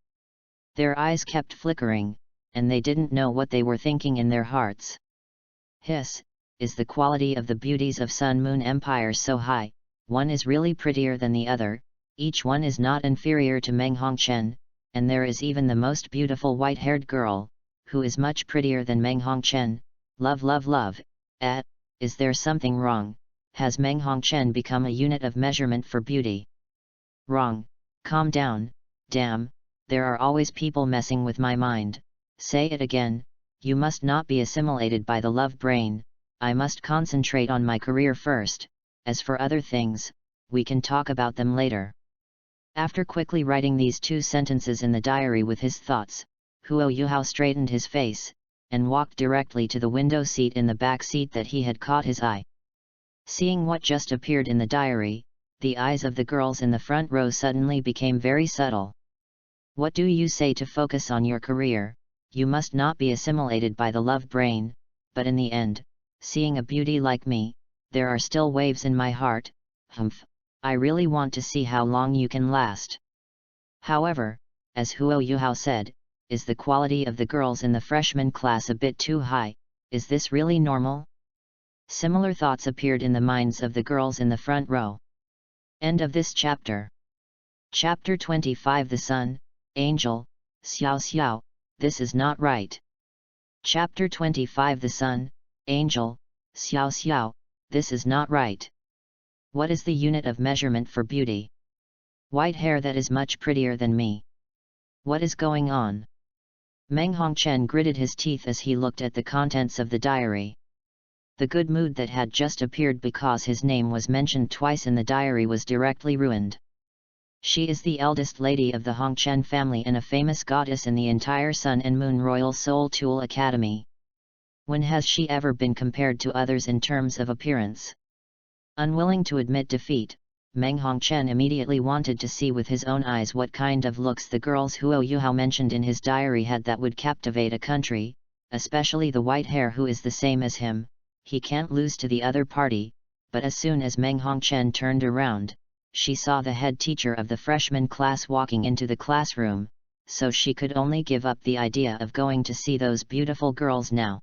Their eyes kept flickering, and they didn't know what they were thinking in their hearts. Hiss, is the quality of the beauties of Sun Moon Empire so high? One is really prettier than the other, each one is not inferior to Meng Hongchen, and there is even the most beautiful white-haired girl, who is much prettier than Meng Hongchen. Love. Is there something wrong? Has Meng Hongchen become a unit of measurement for beauty? Wrong. Calm down, damn, there are always people messing with my mind. Say it again, you must not be assimilated by the love brain, I must concentrate on my career first, as for other things, we can talk about them later. After quickly writing these 2 sentences in the diary with his thoughts, Huo Yuhao straightened his face, and walked directly to the window seat in the back seat that he had caught his eye. Seeing what just appeared in the diary, the eyes of the girls in the front row suddenly became very subtle. What do you say to focus on your career? You must not be assimilated by the love brain, but in the end, seeing a beauty like me, there are still waves in my heart. I really want to see how long you can last. However, as Huo Yuhao said, is the quality of the girls in the freshman class a bit too high? Is this really normal? Similar thoughts appeared in the minds of the girls in the front row. End of this chapter. Chapter 25. The Sun, Angel, Xiao, this is not right. Chapter 25. The Sun, Angel, Xiao, this is not right. What is the unit of measurement for beauty? White hair that is much prettier than me. What is going on? Meng Hongchen gritted his teeth as he looked at the contents of the diary. The good mood that had just appeared because his name was mentioned twice in the diary was directly ruined. She is the eldest lady of the Hongchen family and a famous goddess in the entire Sun and Moon Royal Soul Tool Academy. When has she ever been compared to others in terms of appearance? Unwilling to admit defeat, Meng Hongchen immediately wanted to see with his own eyes what kind of looks the girls Huo Yuhao mentioned in his diary had that would captivate a country, especially the white hair who is the same as him. He can't lose to the other party, but as soon as Meng Hongchen turned around, she saw the head teacher of the freshman class walking into the classroom, so she could only give up the idea of going to see those beautiful girls now.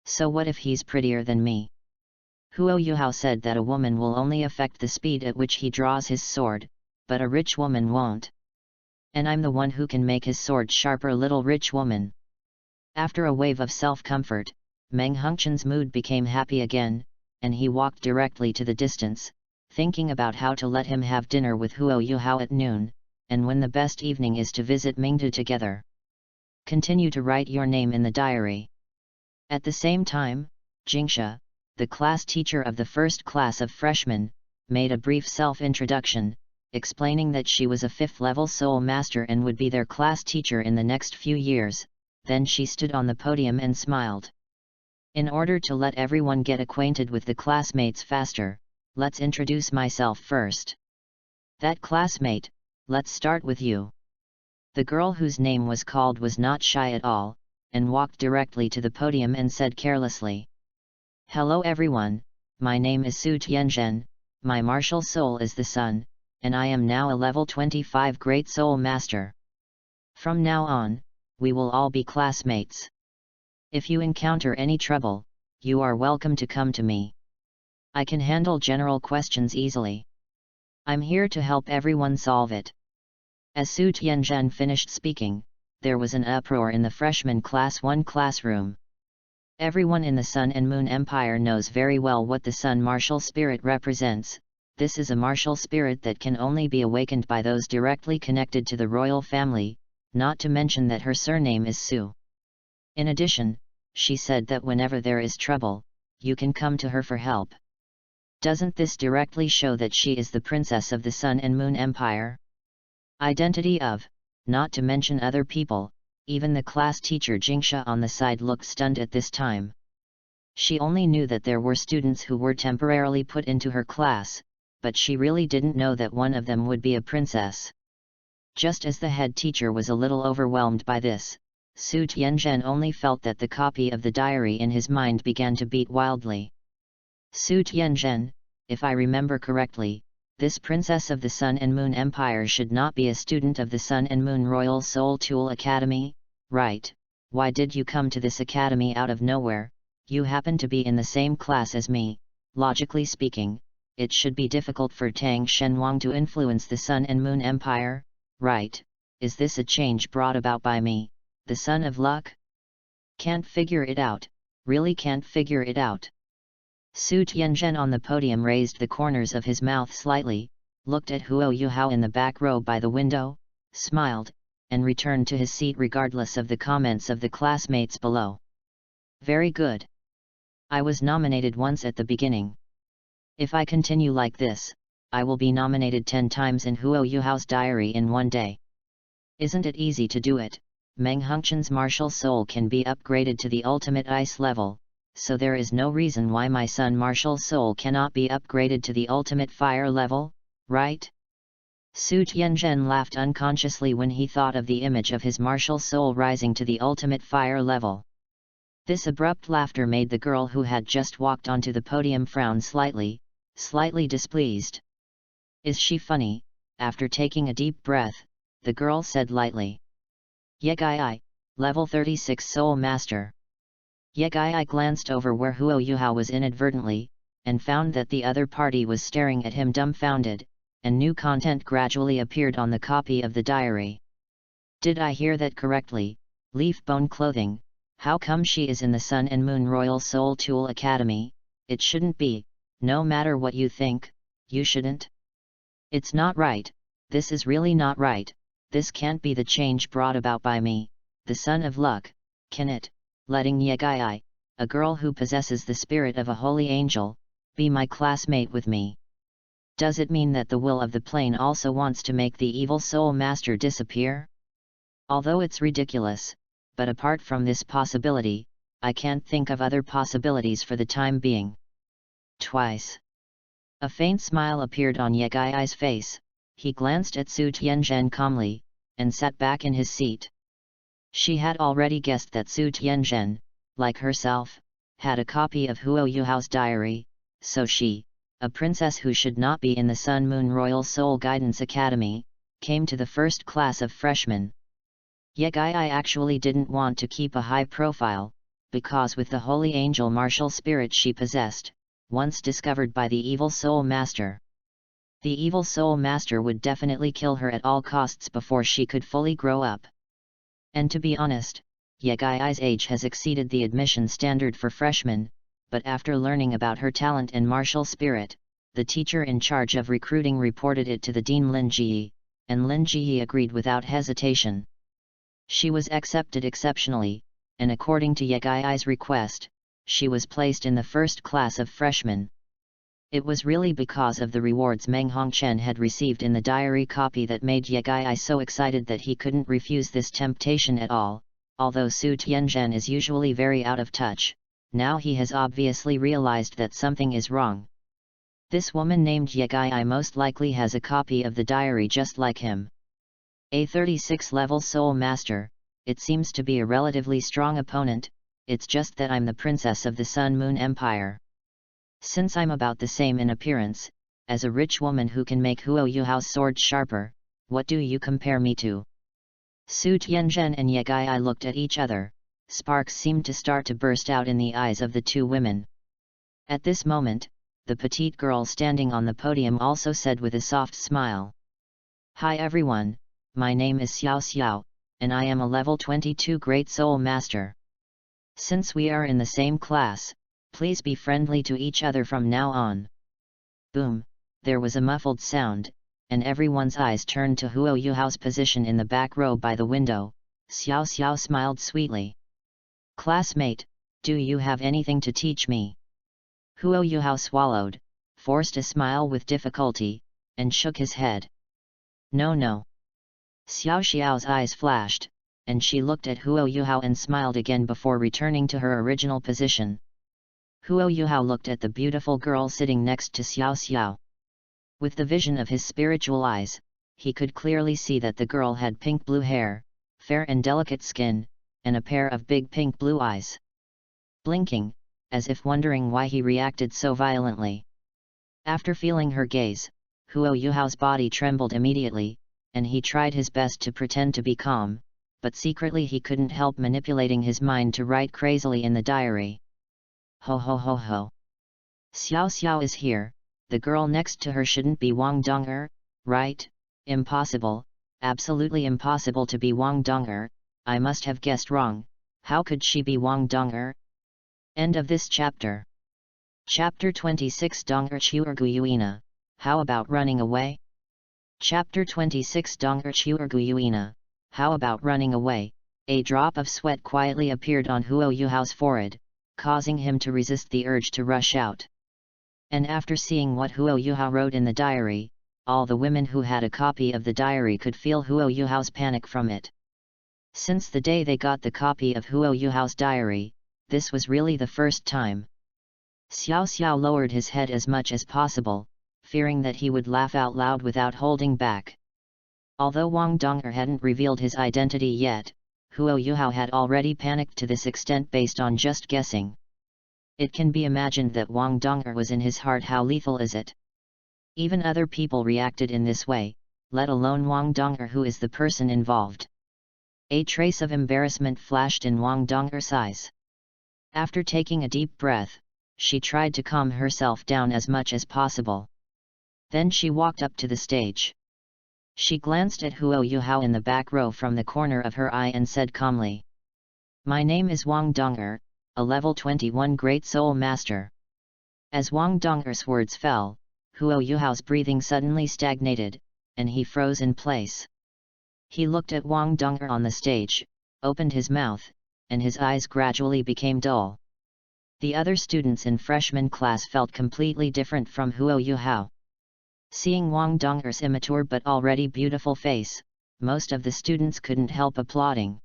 So what if he's prettier than me? Huo Yuhao said that a woman will only affect the speed at which he draws his sword, but a rich woman won't. And I'm the one who can make his sword sharper, little rich woman. After a wave of self-comfort, Meng Hongchen's mood became happy again, and he walked directly to the distance, thinking about how to let him have dinner with Huo Yuhao at noon, and when the best evening is to visit Mingdu together. Continue to write your name in the diary. At the same time, Jingsha, the class teacher of the first class of freshmen, made a brief self-introduction, explaining that she was a 5th-level Soul Master and would be their class teacher in the next few years. Then she stood on the podium and smiled. In order to let everyone get acquainted with the classmates faster, let's introduce myself first. That classmate, let's start with you. The girl whose name was called was not shy at all, and walked directly to the podium and said carelessly, "Hello everyone, my name is Su Tianzhen, my martial soul is the sun, and I am now a level 25 Great Soul Master. From now on, we will all be classmates. If you encounter any trouble, you are welcome to come to me. I can handle general questions easily. I'm here to help everyone solve it." As Su Tianzhen finished speaking, there was an uproar in the freshman class 1 classroom. Everyone in the Sun and Moon Empire knows very well what the Sun martial spirit represents. This is a martial spirit that can only be awakened by those directly connected to the royal family, not to mention that her surname is Su. In addition, she said that whenever there is trouble, you can come to her for help. Doesn't this directly show that she is the princess of the Sun and Moon Empire? Identity of, not to mention other people, even the class teacher Jingsha on the side looked stunned at this time. She only knew that there were students who were temporarily put into her class, but she really didn't know that one of them would be a princess. Just as the head teacher was a little overwhelmed by this, Su Tianzhen only felt that the copy of the diary in his mind began to beat wildly. Su Tianzhen, if I remember correctly, this princess of the Sun and Moon Empire should not be a student of the Sun and Moon Royal Soul Tool Academy, right? Why did you come to this academy out of nowhere? You happen to be in the same class as me. Logically speaking, it should be difficult for Tang Shenwang to influence the Sun and Moon Empire, right? Is this a change brought about by me, the Son of Luck? Can't figure it out, really can't figure it out. Su Tianzhen on the podium raised the corners of his mouth slightly, looked at Huo Yuhao in the back row by the window, smiled, and returned to his seat regardless of the comments of the classmates below. Very good. I was nominated once at the beginning. If I continue like this, I will be nominated 10 times in Huo Yuhao's diary in one day. Isn't it easy to do it? Meng Hongchen's martial soul can be upgraded to the ultimate ice level, so there is no reason why my Sun martial soul cannot be upgraded to the ultimate fire level, right? Su Tianzhen laughed unconsciously when he thought of the image of his martial soul rising to the ultimate fire level. This abrupt laughter made the girl who had just walked onto the podium frown slightly displeased. Is she funny? After taking a deep breath, the girl said lightly. Yegai, level 36 Soul Master. Yegai glanced over where Huo Yuhao was inadvertently, and found that the other party was staring at him dumbfounded, and new content gradually appeared on the copy of the diary. Did I hear that correctly? Leaf Bone Clothing, how come she is in the Sun and Moon Royal Soul Tool Academy? It shouldn't be, no matter what you think, you shouldn't. It's not right, this is really not right, this can't be the change brought about by me, the Son of Luck, can it? Letting Yegai, a girl who possesses the spirit of a holy angel, be my classmate with me. Does it mean that the will of the plane also wants to make the evil soul master disappear? Although it's ridiculous, but apart from this possibility, I can't think of other possibilities for the time being. Twice. A faint smile appeared on Yegai's face, he glanced at Su Tianzhen calmly, and sat back in his seat. She had already guessed that Su Tianzhen, like herself, had a copy of Huo Yuhao's diary, so she, a princess who should not be in the Sun Moon Royal Soul Guidance Academy, came to the first class of freshmen. Yegai actually didn't want to keep a high profile, because with the holy angel martial spirit she possessed, once discovered by the evil soul master, the evil soul master would definitely kill her at all costs before she could fully grow up. And to be honest, Yegai's age has exceeded the admission standard for freshmen, but after learning about her talent and martial spirit, the teacher in charge of recruiting reported it to the Dean Lin Ji, and Lin Ji agreed without hesitation. She was accepted exceptionally, and according to Yegai's request, she was placed in the first class of freshmen. It was really because of the rewards Meng Hongchen had received in the diary copy that made Ye Gai so excited that he couldn't refuse this temptation at all. Although Su Tianzhen is usually very out of touch, now he has obviously realized that something is wrong. This woman named Ye Gai most likely has a copy of the diary just like him. A 36 level soul master, it seems to be a relatively strong opponent. It's just that I'm the princess of the Sun Moon Empire. Since I'm about the same in appearance, as a rich woman who can make Huo Yuhao's sword sharper, what do you compare me to? Su Tianzhen and Ye Gai looked at each other. Sparks seemed to start to burst out in the eyes of the two women. At this moment, the petite girl standing on the podium also said with a soft smile. Hi everyone, my name is Xiao Xiao, and I am a level 22 Great Soul Master. Since we are in the same class, please be friendly to each other from now on. Boom, there was a muffled sound, and everyone's eyes turned to Huo Yuhao's position in the back row by the window. Xiao Xiao smiled sweetly. Classmate, do you have anything to teach me? Huo Yuhao swallowed, forced a smile with difficulty, and shook his head. No. Xiao Xiao's eyes flashed, and she looked at Huo Yuhao and smiled again before returning to her original position. Huo Yuhao looked at the beautiful girl sitting next to Xiao Xiao. With the vision of his spiritual eyes, he could clearly see that the girl had pink-blue hair, fair and delicate skin, and a pair of big pink-blue eyes. Blinking, as if wondering why he reacted so violently. After feeling her gaze, Huo Yuhao's body trembled immediately, and he tried his best to pretend to be calm, but secretly he couldn't help manipulating his mind to write crazily in the diary. Ho ho ho ho. Xiao Xiao is here, the girl next to her shouldn't be Wang Dong'er, right? Impossible, absolutely impossible to be Wang Dong'er, I must have guessed wrong, how could she be Wang Dong'er? End of this chapter. Chapter 26 Dong'er Chuerguyuina, how about running away? Chapter 26 Dong'er Chuerguyuina, how about running away? A drop of sweat quietly appeared on Huo Yuhao's forehead, causing him to resist the urge to rush out. And after seeing what Huo Yuhao wrote in the diary, all the women who had a copy of the diary could feel Huo Yuhao's panic from it. Since the day they got the copy of Huo Yuhao's diary, this was really the first time. Xiao Xiao lowered his head as much as possible, fearing that he would laugh out loud without holding back. Although Wang Dong'er hadn't revealed his identity yet, Huo Yuhao had already panicked to this extent based on just guessing. It can be imagined that Wang Dong'er was in his heart. How lethal is it? Even other people reacted in this way, let alone Wang Dong'er, who is the person involved. A trace of embarrassment flashed in Wang Dong'er's eyes. After taking a deep breath, she tried to calm herself down as much as possible. Then she walked up to the stage. She glanced at Huo Yuhao in the back row from the corner of her eye and said calmly, "My name is Wang Dong'er, a level 21 Great Soul Master." As Wang Dong'er's words fell, Huo Yuhao's breathing suddenly stagnated, and he froze in place. He looked at Wang Dong'er on the stage, opened his mouth, and his eyes gradually became dull. The other students in freshman class felt completely different from Huo Yuhao. Seeing Wang Dong'er's immature but already beautiful face, most of the students couldn't help applauding.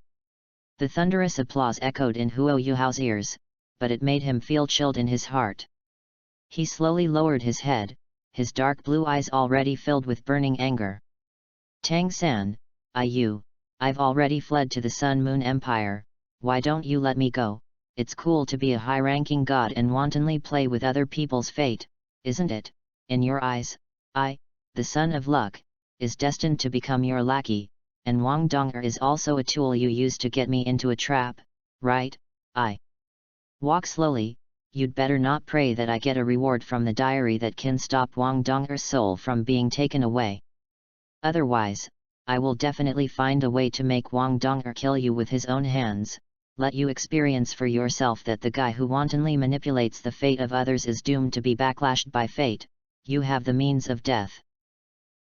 The thunderous applause echoed in Huo Yuhao's ears, but it made him feel chilled in his heart. He slowly lowered his head, his dark blue eyes already filled with burning anger. "Tang-san, I've already fled to the Sun Moon Empire, why don't you let me go? It's cool to be a high-ranking god and wantonly play with other people's fate, isn't it? In your eyes, I, the son of luck, is destined to become your lackey, and Wang Dong'er is also a tool you use to get me into a trap, right? Walk slowly, you'd better not pray that I get a reward from the diary that can stop Wang Dong'er's soul from being taken away. Otherwise, I will definitely find a way to make Wang Dong'er kill you with his own hands, let you experience for yourself that the guy who wantonly manipulates the fate of others is doomed to be backlashed by fate. You have the means of death."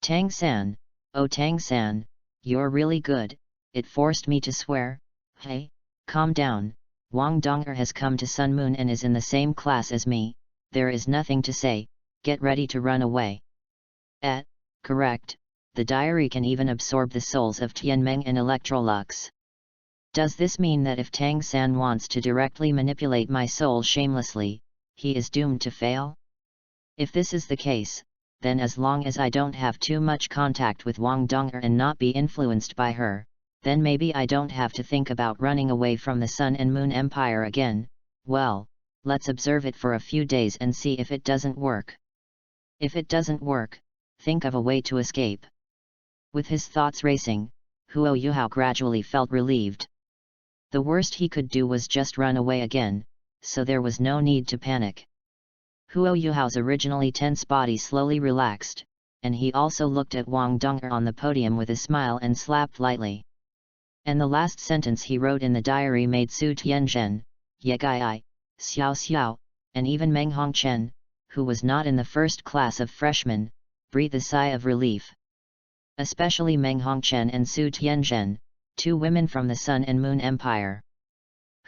"Tang-san, oh Tang-san, you're really good, it forced me to swear." "Hey, calm down, Wang Dong'er has come to Sun Moon and is in the same class as me, there is nothing to say, get ready to run away. Correct, the diary can even absorb the souls of Tianmeng and Electrolux. Does this mean that if Tang San wants to directly manipulate my soul shamelessly, he is doomed to fail? If this is the case, then as long as I don't have too much contact with Wang Dong'er and not be influenced by her, then maybe I don't have to think about running away from the Sun and Moon Empire again. Well, let's observe it for a few days and see if it doesn't work. If it doesn't work, think of a way to escape. With his thoughts racing, Huo Yuhao gradually felt relieved. The worst he could do was just run away again, so there was no need to panic. Huo Yuhao's originally tense body slowly relaxed, and he also looked at Wang Dong'er on the podium with a smile and slapped lightly. And the last sentence he wrote in the diary made Su Tianzhen, Ye Gai, Xiao Xiao, and even Meng Hongchen, who was not in the first class of freshmen, breathe a sigh of relief. Especially Meng Hongchen and Su Tianzhen, 2 women from the Sun and Moon Empire.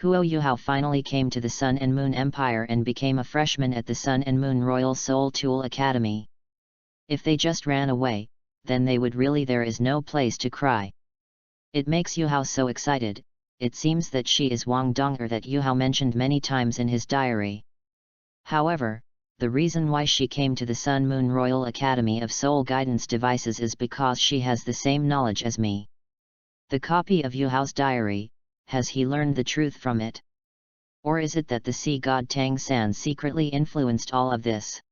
Huo Yuhao finally came to the Sun and Moon Empire and became a freshman at the Sun and Moon Royal Soul Tool Academy. If they just ran away, then they would really there is no place to cry. It makes Yuhao so excited, it seems that she is Wang Dong'er that Yuhao mentioned many times in his diary. However, the reason why she came to the Sun Moon Royal Academy of Soul Guidance Devices is because she has the same knowledge as me. The copy of Yuhao's diary, has he learned the truth from it? Or is it that the sea god Tang San secretly influenced all of this?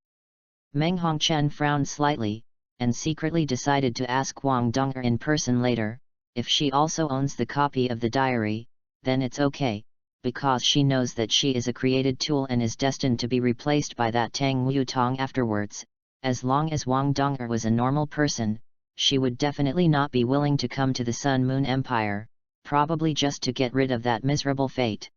Meng Hongchen frowned slightly, and secretly decided to ask Wang Dong'er in person later. If she also owns the copy of the diary, then it's okay, because she knows that she is a created tool and is destined to be replaced by that Tang Wutong afterwards. As long as Wang Dong'er was a normal person, she would definitely not be willing to come to the Sun Moon Empire, probably just to get rid of that miserable fate.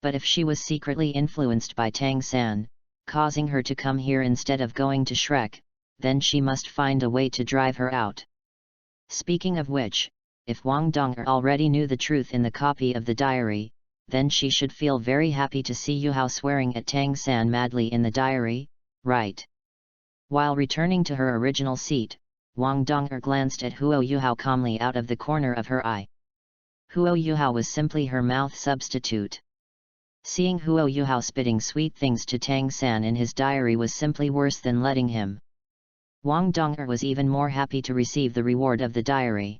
But if she was secretly influenced by Tang San, causing her to come here instead of going to Shrek, then she must find a way to drive her out. Speaking of which, if Wang Dong'er already knew the truth in the copy of the diary, then she should feel very happy to see Yuhao swearing at Tang San madly in the diary, right? While returning to her original seat, Wang Dong'er glanced at Huo Yuhao calmly out of the corner of her eye. Huo Yuhao was simply her mouth substitute. Seeing Huo Yuhao spitting sweet things to Tang San in his diary was simply worse than letting him. Wang Dong'er was even more happy to receive the reward of the diary.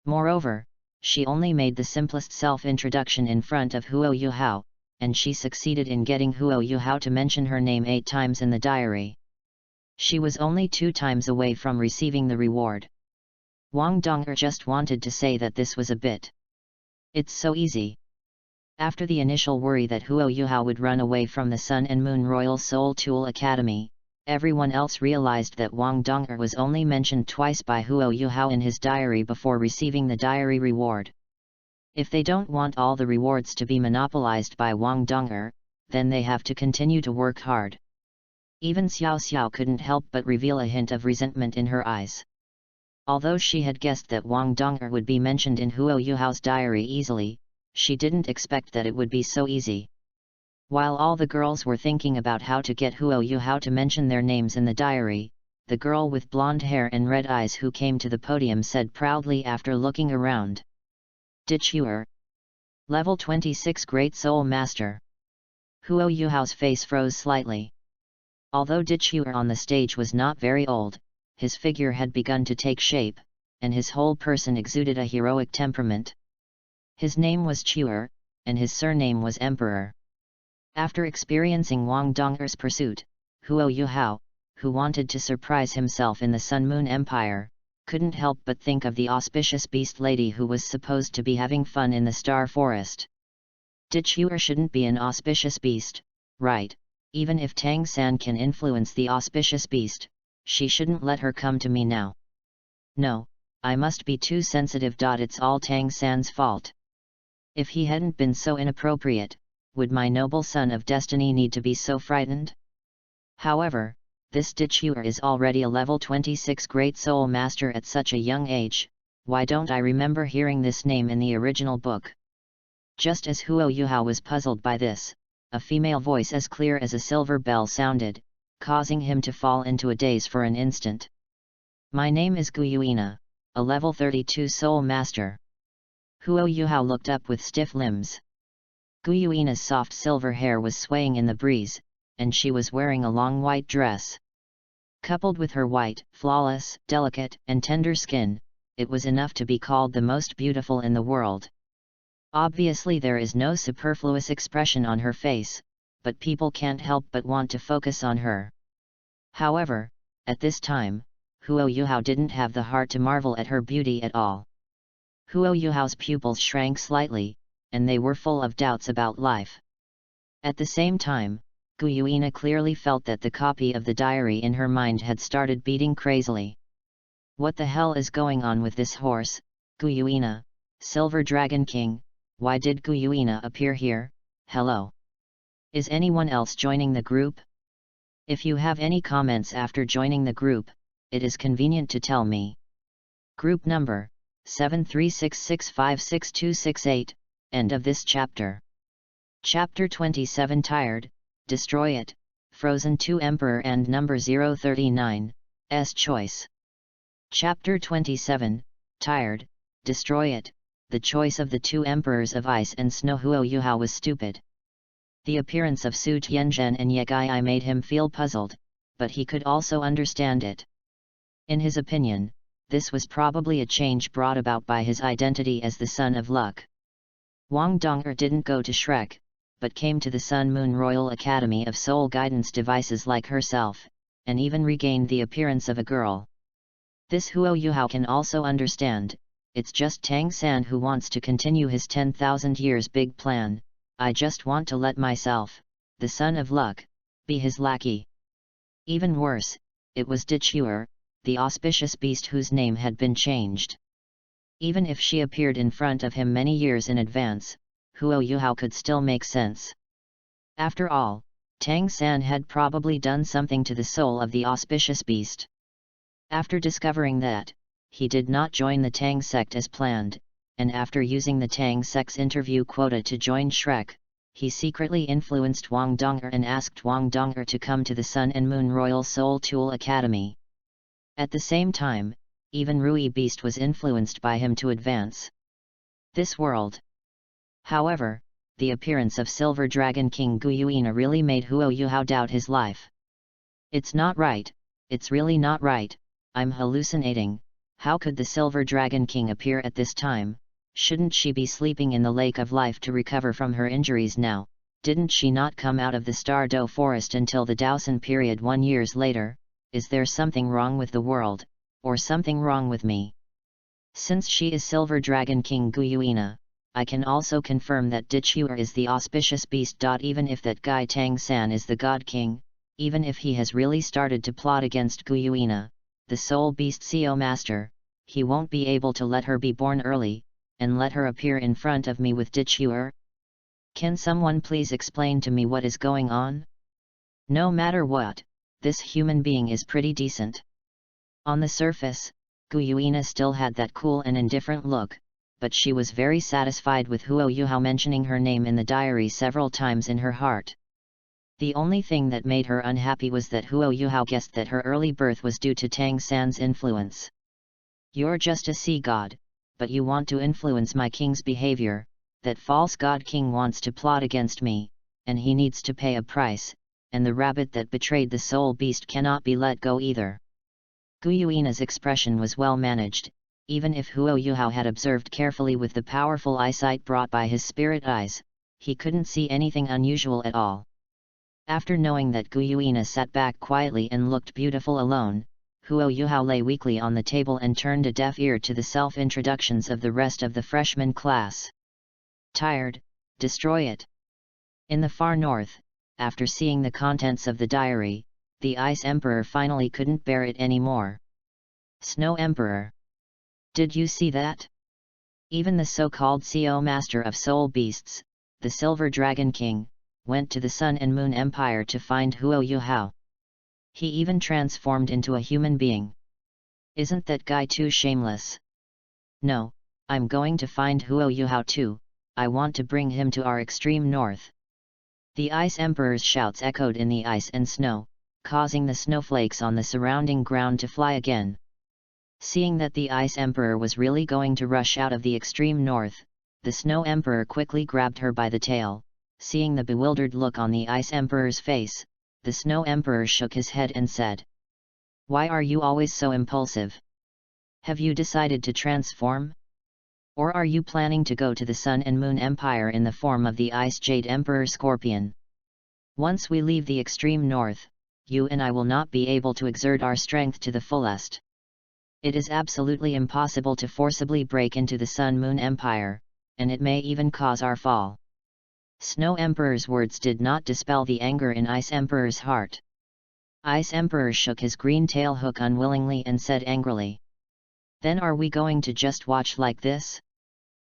Moreover, she only made the simplest self-introduction in front of Huo Yuhao, and she succeeded in getting Huo Yuhao to mention her name 8 times in the diary. She was only 2 times away from receiving the reward. Wang Dong'er just wanted to say that this was a bit. It's so easy. After the initial worry that Huo Yuhao would run away from the Sun and Moon Royal Soul Tool Academy, everyone else realized that Wang Dong'er was only mentioned twice by Huo Yuhao in his diary before receiving the diary reward. If they don't want all the rewards to be monopolized by Wang Dong'er, then they have to continue to work hard. Even Xiao Xiao couldn't help but reveal a hint of resentment in her eyes. Although she had guessed that Wang Dong'er would be mentioned in Huo Yuhao's diary easily, she didn't expect that it would be so easy. While all the girls were thinking about how to get Huo Yuhao to mention their names in the diary, the girl with blonde hair and red eyes who came to the podium said proudly after looking around. Dichuer. Level 26 Great Soul Master. Huo Yuhao's face froze slightly. Although Dichuer on the stage was not very old, his figure had begun to take shape, and his whole person exuded a heroic temperament. His name was Chuer, and his surname was Emperor. After experiencing Wang Dong'er's pursuit, Huo Yuhao, who wanted to surprise himself in the Sun Moon Empire, couldn't help but think of the auspicious beast lady who was supposed to be having fun in the Star Forest. Dichuer shouldn't be an auspicious beast, right? Even if Tang San can influence the auspicious beast, she shouldn't let her come to me now. No, I must be too sensitive. It's all Tang San's fault. If he hadn't been so inappropriate, would my noble son of destiny need to be so frightened? However, this Dichuer is already a level 26 Great Soul Master at such a young age. Why don't I remember hearing this name in the original book? Just as Huo Yuhao was puzzled by this, a female voice as clear as a silver bell sounded, causing him to fall into a daze for an instant. My name is Gu Yuina, a level 32 soul master. Huo Yuhao looked up with stiff limbs. Gu Yuina's soft silver hair was swaying in the breeze, and she was wearing a long white dress. Coupled with her white, flawless, delicate, and tender skin, it was enough to be called the most beautiful in the world. Obviously there is no superfluous expression on her face, but people can't help but want to focus on her. However, at this time, Huo Yuhao didn't have the heart to marvel at her beauty at all. Huo Yuhao's pupils shrank slightly, and they were full of doubts about life. At the same time, Gu Yuina clearly felt that the copy of the diary in her mind had started beating crazily. What the hell is going on with this horse, Gu Yuina, Silver Dragon King? Why did Gu Yuina appear here? Hello. Is anyone else joining the group? If you have any comments after joining the group, it is convenient to tell me. Group number 7366562668, end of this chapter. Chapter 27 Tired, Destroy It, Frozen 2 Emperor and number 039, S choice. Chapter 27, Tired, Destroy It, the choice of the two emperors of ice and snow. Huo Yuhao was stupid. The appearance of Su Tianzhen and Ye Gai made him feel puzzled, but he could also understand it. In his opinion, this was probably a change brought about by his identity as the Son of Luck. Wang Dong'er didn't go to Shrek, but came to the Sun Moon Royal Academy of Soul Guidance Devices like herself, and even regained the appearance of a girl. This Huo Yuhao can also understand. It's just Tang San who wants to continue his 10,000 years big plan. I just want to let myself, the Son of Luck, be his lackey. Even worse, it was Dichuer, the auspicious beast whose name had been changed. Even if she appeared in front of him many years in advance, Huo Yuhao could still make sense. After all, Tang San had probably done something to the soul of the auspicious beast. After discovering that, he did not join the Tang sect as planned, and after using the Tang sect's interview quota to join Shrek, he secretly influenced Wang Dong'er and asked Wang Dong'er to come to the Sun and Moon Royal Soul Tool Academy. At the same time, even Rui Beast was influenced by him to advance this world. However, the appearance of Silver Dragon King Gu Yuina really made Huo Yuhao doubt his life. It's not right, it's really not right, I'm hallucinating. How could the Silver Dragon King appear at this time? Shouldn't she be sleeping in the Lake of Life to recover from her injuries now? Didn't she not come out of the Star Dough Forest until the Daosan period 1 year later? Is there something wrong with the world, or something wrong with me? Since she is Silver Dragon King Gu Yuina, I can also confirm that Dichuer is the auspicious beast. Even if that guy Tang San is the God King, even if he has really started to plot against Gu Yuina, the Soul Beast CO Master, he won't be able to let her be born early, and let her appear in front of me with Dichuer. Can someone please explain to me what is going on? No matter what, this human being is pretty decent. On the surface, Gu Yuina still had that cool and indifferent look, but she was very satisfied with Huo Yuhao mentioning her name in the diary several times in her heart. The only thing that made her unhappy was that Huo Yuhao guessed that her early birth was due to Tang San's influence. You're just a sea god, but you want to influence my king's behavior. That false god king wants to plot against me, and he needs to pay a price, and the rabbit that betrayed the soul beast cannot be let go either. Gu Yuina's expression was well managed, even if Huo Yuhao had observed carefully with the powerful eyesight brought by his spirit eyes, he couldn't see anything unusual at all. After knowing that Gu Yuina sat back quietly and looked beautiful alone, Huo Yuhao lay weakly on the table and turned a deaf ear to the self-introductions of the rest of the freshman class. Tired, destroy it. In the far north, after seeing the contents of the diary, the Ice Emperor finally couldn't bear it anymore. Snow Emperor. Did you see that? Even the so-called CO Master of Soul Beasts, the Silver Dragon King, went to the Sun and Moon Empire to find Huo Yuhao. He even transformed into a human being. Isn't that guy too shameless? No, I'm going to find Huo Yuhao too. I want to bring him to our extreme north." The Ice Emperor's shouts echoed in the ice and snow, causing the snowflakes on the surrounding ground to fly again. Seeing that the Ice Emperor was really going to rush out of the extreme north, the Snow Emperor quickly grabbed her by the tail. Seeing the bewildered look on the Ice Emperor's face, the Snow Emperor shook his head and said, "Why are you always so impulsive? Have you decided to transform? Or are you planning to go to the Sun and Moon Empire in the form of the Ice Jade Emperor Scorpion? Once we leave the extreme north, you and I will not be able to exert our strength to the fullest. It is absolutely impossible to forcibly break into the Sun-Moon Empire, and it may even cause our fall." Snow Emperor's words did not dispel the anger in Ice Emperor's heart. Ice Emperor shook his green tail hook unwillingly and said angrily, "Then are we going to just watch like this?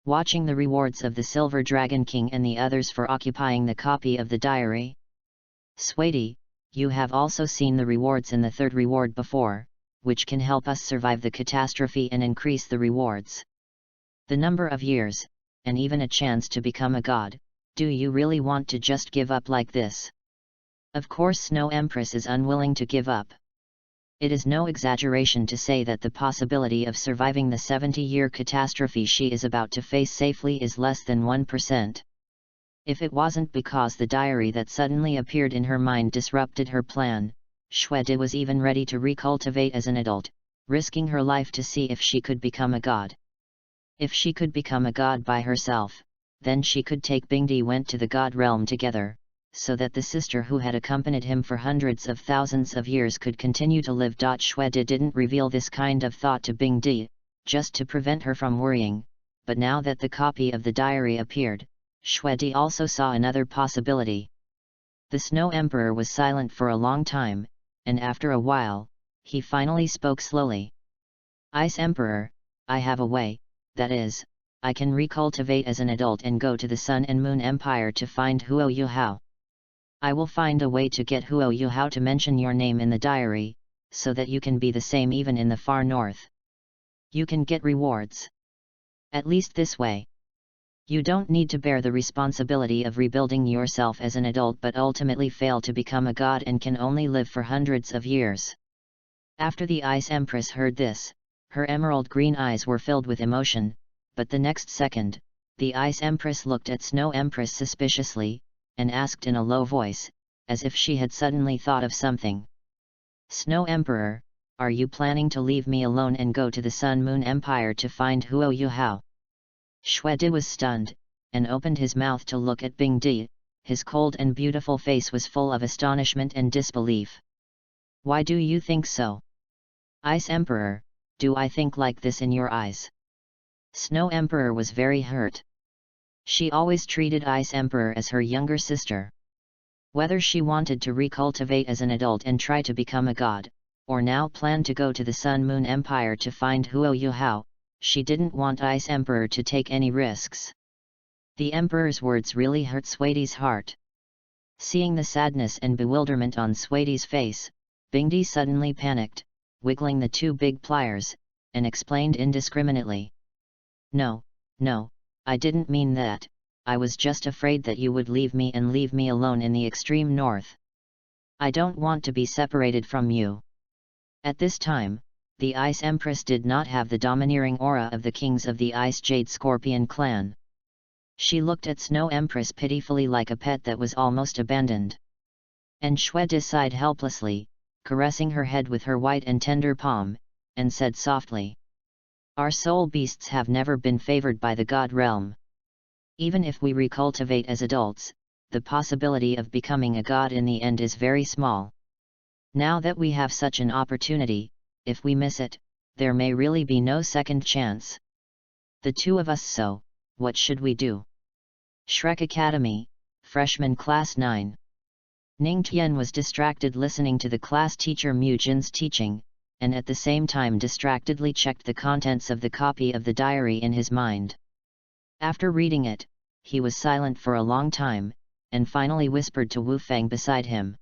Watching the rewards of the Silver Dragon King and the others for occupying the copy of the diary? Sweetie, you have also seen the rewards in the third reward before, which can help us survive the catastrophe and increase the rewards. The number of years, and even a chance to become a god. Do you really want to just give up like this?" Of course Snow Empress is unwilling to give up. It is no exaggeration to say that the possibility of surviving the 70-year catastrophe she is about to face safely is less than 1%. If it wasn't because the diary that suddenly appeared in her mind disrupted her plan, Shwede was even ready to recultivate as an adult, risking her life to see if she could become a god. If she could become a god by herself, then she could take Bingdi went to the god realm together, so that the sister who had accompanied him for hundreds of thousands of years could continue to live. Shwede didn't reveal this kind of thought to Bingdi, just to prevent her from worrying, but now that the copy of the diary appeared, Shwede also saw another possibility. The Snow Emperor was silent for a long time, and after a while, he finally spoke slowly. "Ice Emperor, I have a way, that is, I can recultivate as an adult and go to the Sun and Moon Empire to find Huo Yuhao. I will find a way to get Huo Yuhao to mention your name in the diary, so that you can be the same even in the far north. You can get rewards. At least this way. You don't need to bear the responsibility of rebuilding yourself as an adult but ultimately fail to become a god and can only live for hundreds of years." After the Ice Empress heard this, her emerald green eyes were filled with emotion, but the next second, the Ice Empress looked at Snow Empress suspiciously, and asked in a low voice, as if she had suddenly thought of something, "Snow Emperor, are you planning to leave me alone and go to the Sun-Moon Empire to find Huo Yuhao?" Shwede was stunned, and opened his mouth to look at Bingdi. His cold and beautiful face was full of astonishment and disbelief. "Why do you think so? Ice Emperor, do I think like this in your eyes?" Snow Emperor was very hurt. She always treated Ice Emperor as her younger sister. Whether she wanted to recultivate as an adult and try to become a god, or now planned to go to the Sun-Moon Empire to find Huo Yuhao, she didn't want Ice Emperor to take any risks. The Emperor's words really hurt Swede's heart. Seeing the sadness and bewilderment on Swede's face, Bingdi suddenly panicked, wiggling the two big pliers, and explained indiscriminately, No, I didn't mean that, I was just afraid that you would leave me and leave me alone in the extreme north. I don't want to be separated from you." At this time, the Ice Empress did not have the domineering aura of the kings of the Ice Jade Scorpion clan. She looked at Snow Empress pitifully like a pet that was almost abandoned. And Shwede sighed helplessly, caressing her head with her white and tender palm, and said softly, "Our soul beasts have never been favored by the god realm. Even if we recultivate as adults, the possibility of becoming a god in the end is very small. Now that we have such an opportunity, if we miss it, there may really be no second chance. The two of us, so, what should we do?" Shrek Academy, Freshman Class 9. Ning Tian was distracted listening to the class teacher Mu Jin's teaching, and at the same time distractedly checked the contents of the copy of the diary in his mind. After reading it, he was silent for a long time, and finally whispered to Wu Feng beside him.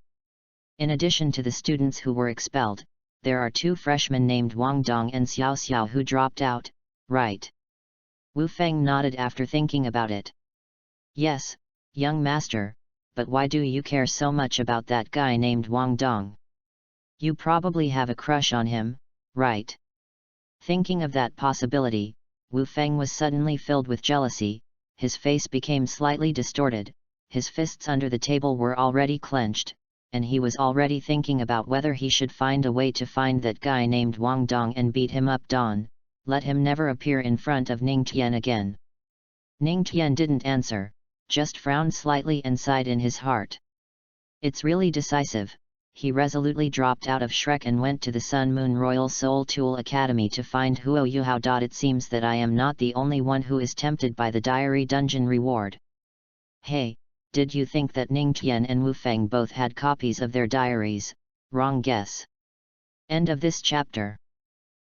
In addition to the students who were expelled, there are two freshmen named Wang Dong and Xiao Xiao who dropped out, right? Wu Feng nodded after thinking about it. Yes, young master, but why do you care so much about that guy named Wang Dong? You probably have a crush on him, right? Thinking of that possibility, Wu Feng was suddenly filled with jealousy, his face became slightly distorted, his fists under the table were already clenched, and he was already thinking about whether he should find a way to find that guy named Wang Dong and beat him up. Let him never appear in front of Ning Tian again. Ning Tian didn't answer, just frowned slightly and sighed in his heart. It's really decisive. He resolutely dropped out of Shrek and went to the Sun Moon Royal Soul Tool Academy to find Huo Yuhao. It seems that I am not the only one who is tempted by the diary dungeon reward. Hey, did you think that Ning Tian and Wu Feng both had copies of their diaries? Wrong guess. End of this chapter.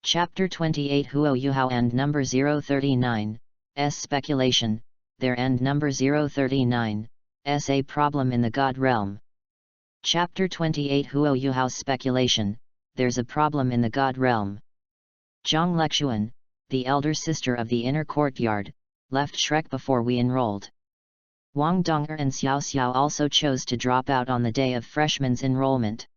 Chapter 28 Huo Yuhao and number 039, S speculation, there and number 039, S a problem in the God realm. Chapter 28 Huo Yuhao's speculation, there's a problem in the God realm. Zhang Lexuan, the elder sister of the inner courtyard, left Shrek before we enrolled. Wang Donger and Xiao Xiao also chose to drop out on the day of freshman's enrollment.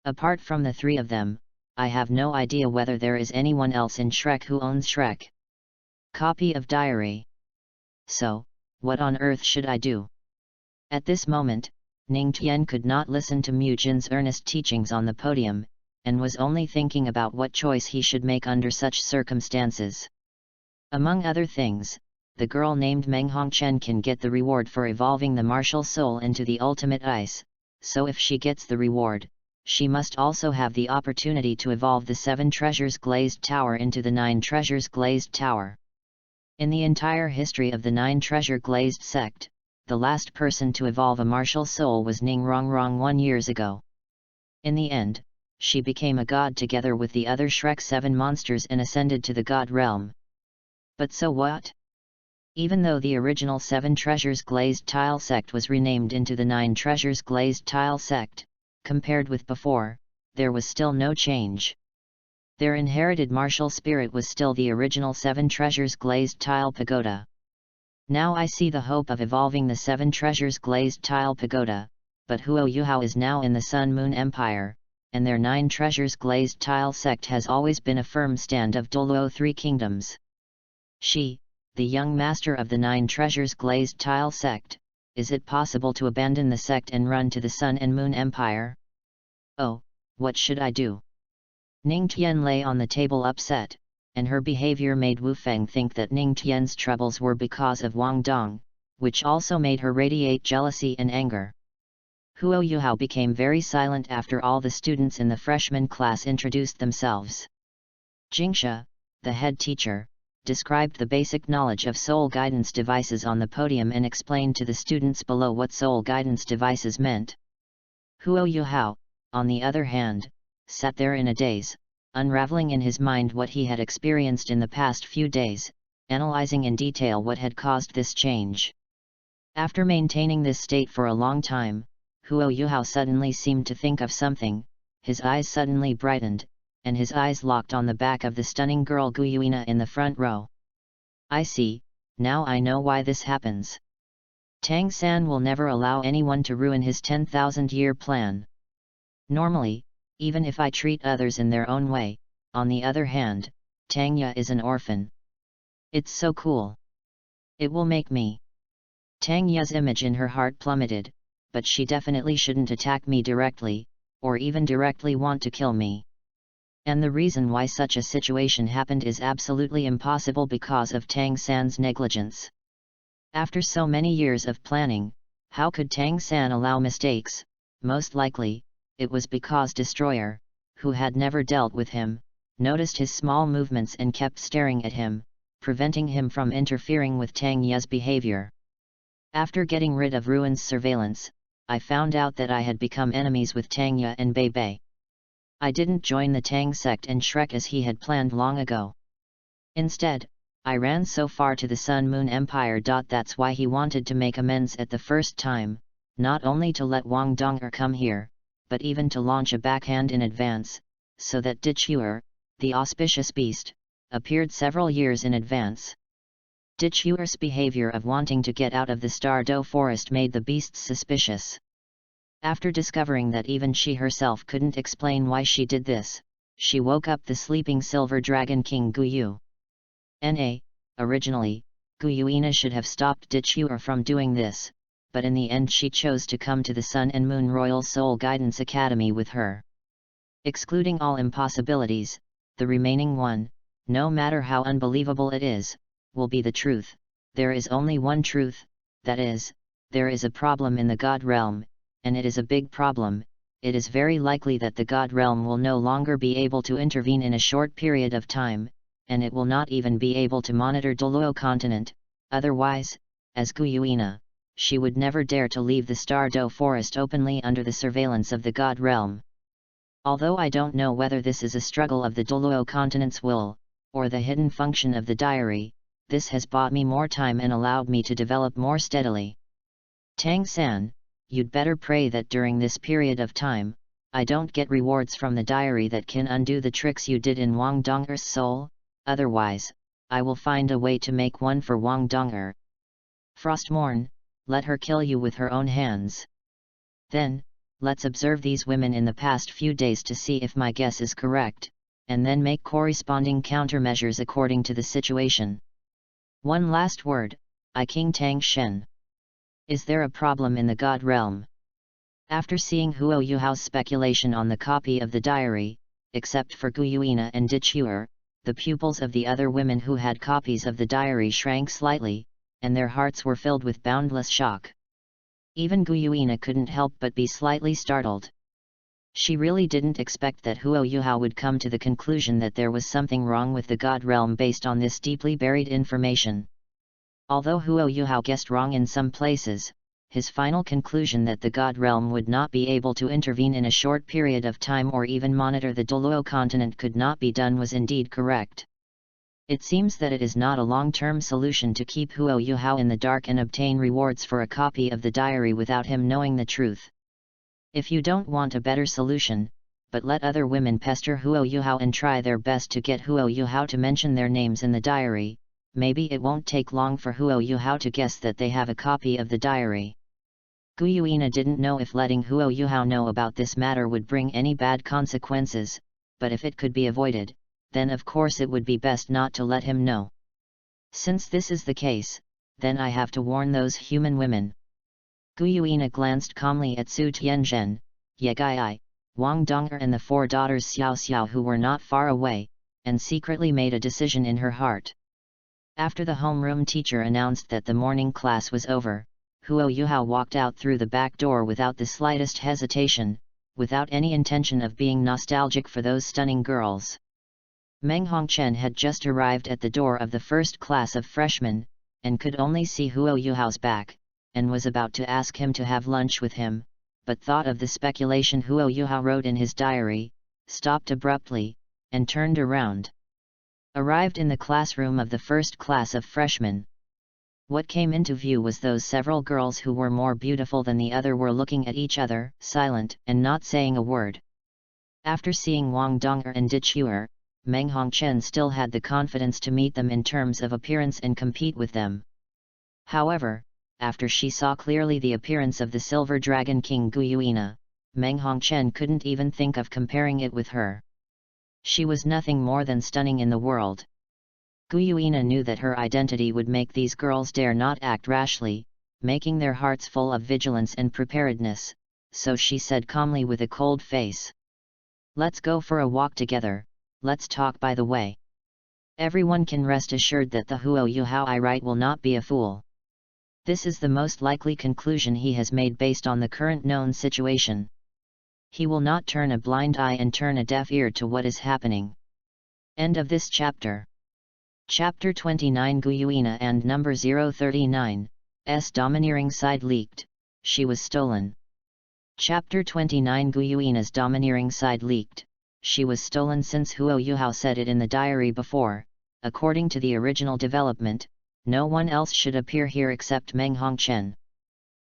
Apart from the three of them, I have no idea whether there is anyone else in Shrek who owns Shrek. Copy of diary. So, what on earth should I do? At this moment, Ning Tian could not listen to Mu Jin's earnest teachings on the podium, and was only thinking about what choice he should make under such circumstances. Among other things, the girl named Meng Hongchen can get the reward for evolving the martial soul into the ultimate ice, so if she gets the reward, she must also have the opportunity to evolve the 7 treasures glazed tower into the 9 treasures glazed tower. In the entire history of the 9 treasure glazed sect, the last person to evolve a martial soul was Ning Rongrong 1 year ago. In the end, she became a god together with the other Shrek 7 monsters and ascended to the god realm. But so what? Even though the original 7 treasures glazed tile sect was renamed into the 9 treasures glazed tile sect, compared with before, there was still no change. Their inherited martial spirit was still the original 7 treasures glazed tile pagoda. Now I see the hope of evolving the 7 treasures glazed tile pagoda, but Huo Yuhao is now in the Sun Moon Empire, and their 9 treasures glazed tile sect has always been a firm stand of Douluo 3 kingdoms. She, the young master of the 9 treasures glazed tile sect, is it possible to abandon the sect and run to the Sun and Moon Empire? Oh, what should I do? Ning Tian lay on the table upset, and her behavior made Wu Feng think that Ning Tian's troubles were because of Wang Dong, which also made her radiate jealousy and anger. Huo Yuhao became very silent after all the students in the freshman class introduced themselves. Jingsha, the head teacher, described the basic knowledge of soul guidance devices on the podium and explained to the students below what soul guidance devices meant. Huo Yuhao, on the other hand, sat there in a daze, unraveling in his mind what he had experienced in the past few days, analyzing in detail what had caused this change. After maintaining this state for a long time, Huo Yuhao suddenly seemed to think of something, his eyes suddenly brightened, and his eyes locked on the back of the stunning girl Guyuina in the front row. I see, now I know why this happens. Tang San will never allow anyone to ruin his 10,000-year plan. Normally, even if I treat others in their own way, on the other hand, Tangya is an orphan. It's so cool. It will make me. Tangya's image in her heart plummeted, but she definitely shouldn't attack me directly, or even directly want to kill me. And the reason why such a situation happened is absolutely impossible because of Tang San's negligence. After so many years of planning, how could Tang San allow mistakes? Most likely, it was because Destroyer, who had never dealt with him, noticed his small movements and kept staring at him, preventing him from interfering with Tang Ye's behavior. After getting rid of Ruin's surveillance, I found out that I had become enemies with Tang Ye and Bei Bei. I didn't join the Tang sect and Shrek as he had planned long ago. Instead, I ran so far to the Sun Moon Empire. That's why he wanted to make amends at the first time, not only to let Wang Donger come here, but even to launch a backhand in advance, so that Dichuer, the auspicious beast, appeared several years in advance. Dichuer's behavior of wanting to get out of the Stardew forest made the beasts suspicious. After discovering that even she herself couldn't explain why she did this, she woke up the sleeping Silver Dragon King Guyu. Originally, Guyuina should have stopped Dichuer from doing this, but in the end she chose to come to the Sun and Moon Royal Soul Guidance Academy with her. Excluding all impossibilities, the remaining one, no matter how unbelievable it is, will be the truth. There is only one truth, that is, there is a problem in the God realm, and it is a big problem. It is very likely that the God realm will no longer be able to intervene in a short period of time, and it will not even be able to monitor Douluo continent. Otherwise, as Guyuina, she would never dare to leave the Stardew forest openly under the surveillance of the God realm. Although I don't know whether this is a struggle of the Douluo continent's will, or the hidden function of the diary, this has bought me more time and allowed me to develop more steadily. Tang-san, you'd better pray that during this period of time, I don't get rewards from the diary that can undo the tricks you did in Wang Donger's soul, otherwise, I will find a way to make one for Wang Donger. Frostmourne, let her kill you with her own hands. Then, let's observe these women in the past few days to see if my guess is correct, and then make corresponding countermeasures according to the situation. One last word, King Tang Shen. Is there a problem in the God realm? After seeing Huo Yuhao's speculation on the copy of the diary, except for Guyuina and Dichuer, the pupils of the other women who had copies of the diary shrank slightly, and their hearts were filled with boundless shock. Even Guyuina couldn't help but be slightly startled. She really didn't expect that Huo Yuhao would come to the conclusion that there was something wrong with the God realm based on this deeply buried information. Although Huo Yuhao guessed wrong in some places, his final conclusion that the God realm would not be able to intervene in a short period of time or even monitor the Douluo continent could not be done was indeed correct. It seems that it is not a long-term solution to keep Huo Yuhao in the dark and obtain rewards for a copy of the diary without him knowing the truth. If you don't want a better solution, but let other women pester Huo Yuhao and try their best to get Huo Yuhao to mention their names in the diary, maybe it won't take long for Huo Yuhao to guess that they have a copy of the diary. Guyuina didn't know if letting Huo Yuhao know about this matter would bring any bad consequences, but if it could be avoided, then of course it would be best not to let him know. Since this is the case, then I have to warn those human women. Guyuina glanced calmly at Su Tianzhen, Ye Gaiai, Wang Donger and the four daughters Xiao Xiao who were not far away, and secretly made a decision in her heart. After the homeroom teacher announced that the morning class was over, Huo Yuhao walked out through the back door without the slightest hesitation, without any intention of being nostalgic for those stunning girls. Meng Hongchen had just arrived at the door of the first class of freshmen, and could only see Huo Yuhao's back, and was about to ask him to have lunch with him, but thought of the speculation Huo Yuhao wrote in his diary, stopped abruptly, and turned around. Arrived in the classroom of the first class of freshmen. What came into view was those several girls who were more beautiful than the other were looking at each other, silent and not saying a word. After seeing Wang Donger and Dichuer, Meng Hongchen still had the confidence to meet them in terms of appearance and compete with them. However, after she saw clearly the appearance of the Silver Dragon King Guyuina, Meng Hongchen couldn't even think of comparing it with her. She was nothing more than stunning in the world. Guyuina knew that her identity would make these girls dare not act rashly, making their hearts full of vigilance and preparedness, so she said calmly with a cold face. Let's go for a walk together, let's talk by the way. Everyone can rest assured that the Huo Yuhao I write will not be a fool. This is the most likely conclusion he has made based on the current known situation. He will not turn a blind eye and turn a deaf ear to what is happening. End of this chapter. Chapter 29 Guyuina and number 039, S domineering side leaked, she was stolen. Chapter 29 Guyuina's domineering side leaked, she was stolen since Huo Yuhao said it in the diary before. According to the original development, no one else should appear here except Meng Hongchen.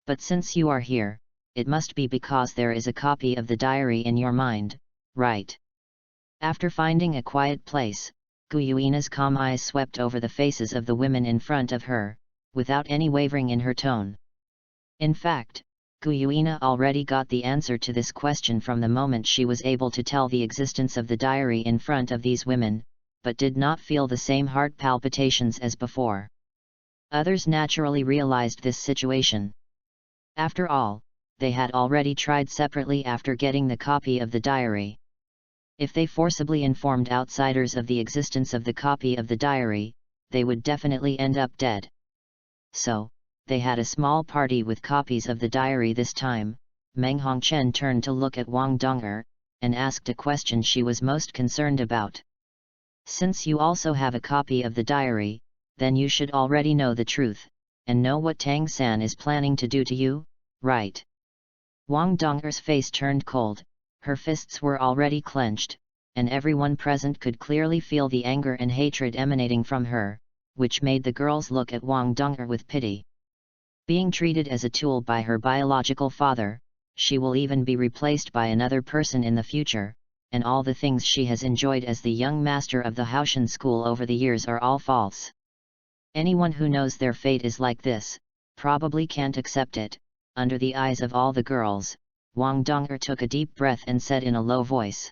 But since you are here, it must be because there is a copy of the diary in your mind, right? After finding a quiet place, Gu Yuina's calm eyes swept over the faces of the women in front of her, without any wavering in her tone. In fact, Gu Yuina already got the answer to this question from the moment she was able to tell the existence of the diary in front of these women, but did not feel the same heart palpitations as before. Others naturally realized this situation. After all, they had already tried separately after getting the copy of the diary. If they forcibly informed outsiders of the existence of the copy of the diary, they would definitely end up dead. So, they had a small party with copies of the diary this time. Meng Hongchen turned to look at Wang Dong'er, and asked a question she was most concerned about. Since you also have a copy of the diary, then you should already know the truth, and know what Tang San is planning to do to you, right? Wang Dong'er's face turned cold, her fists were already clenched, and everyone present could clearly feel the anger and hatred emanating from her, which made the girls look at Wang Dong'er with pity. Being treated as a tool by her biological father, she will even be replaced by another person in the future, and all the things she has enjoyed as the young master of the Haoshan school over the years are all false. Anyone who knows their fate is like this, probably can't accept it. Under the eyes of all the girls, Wang Dong'er took a deep breath and said in a low voice.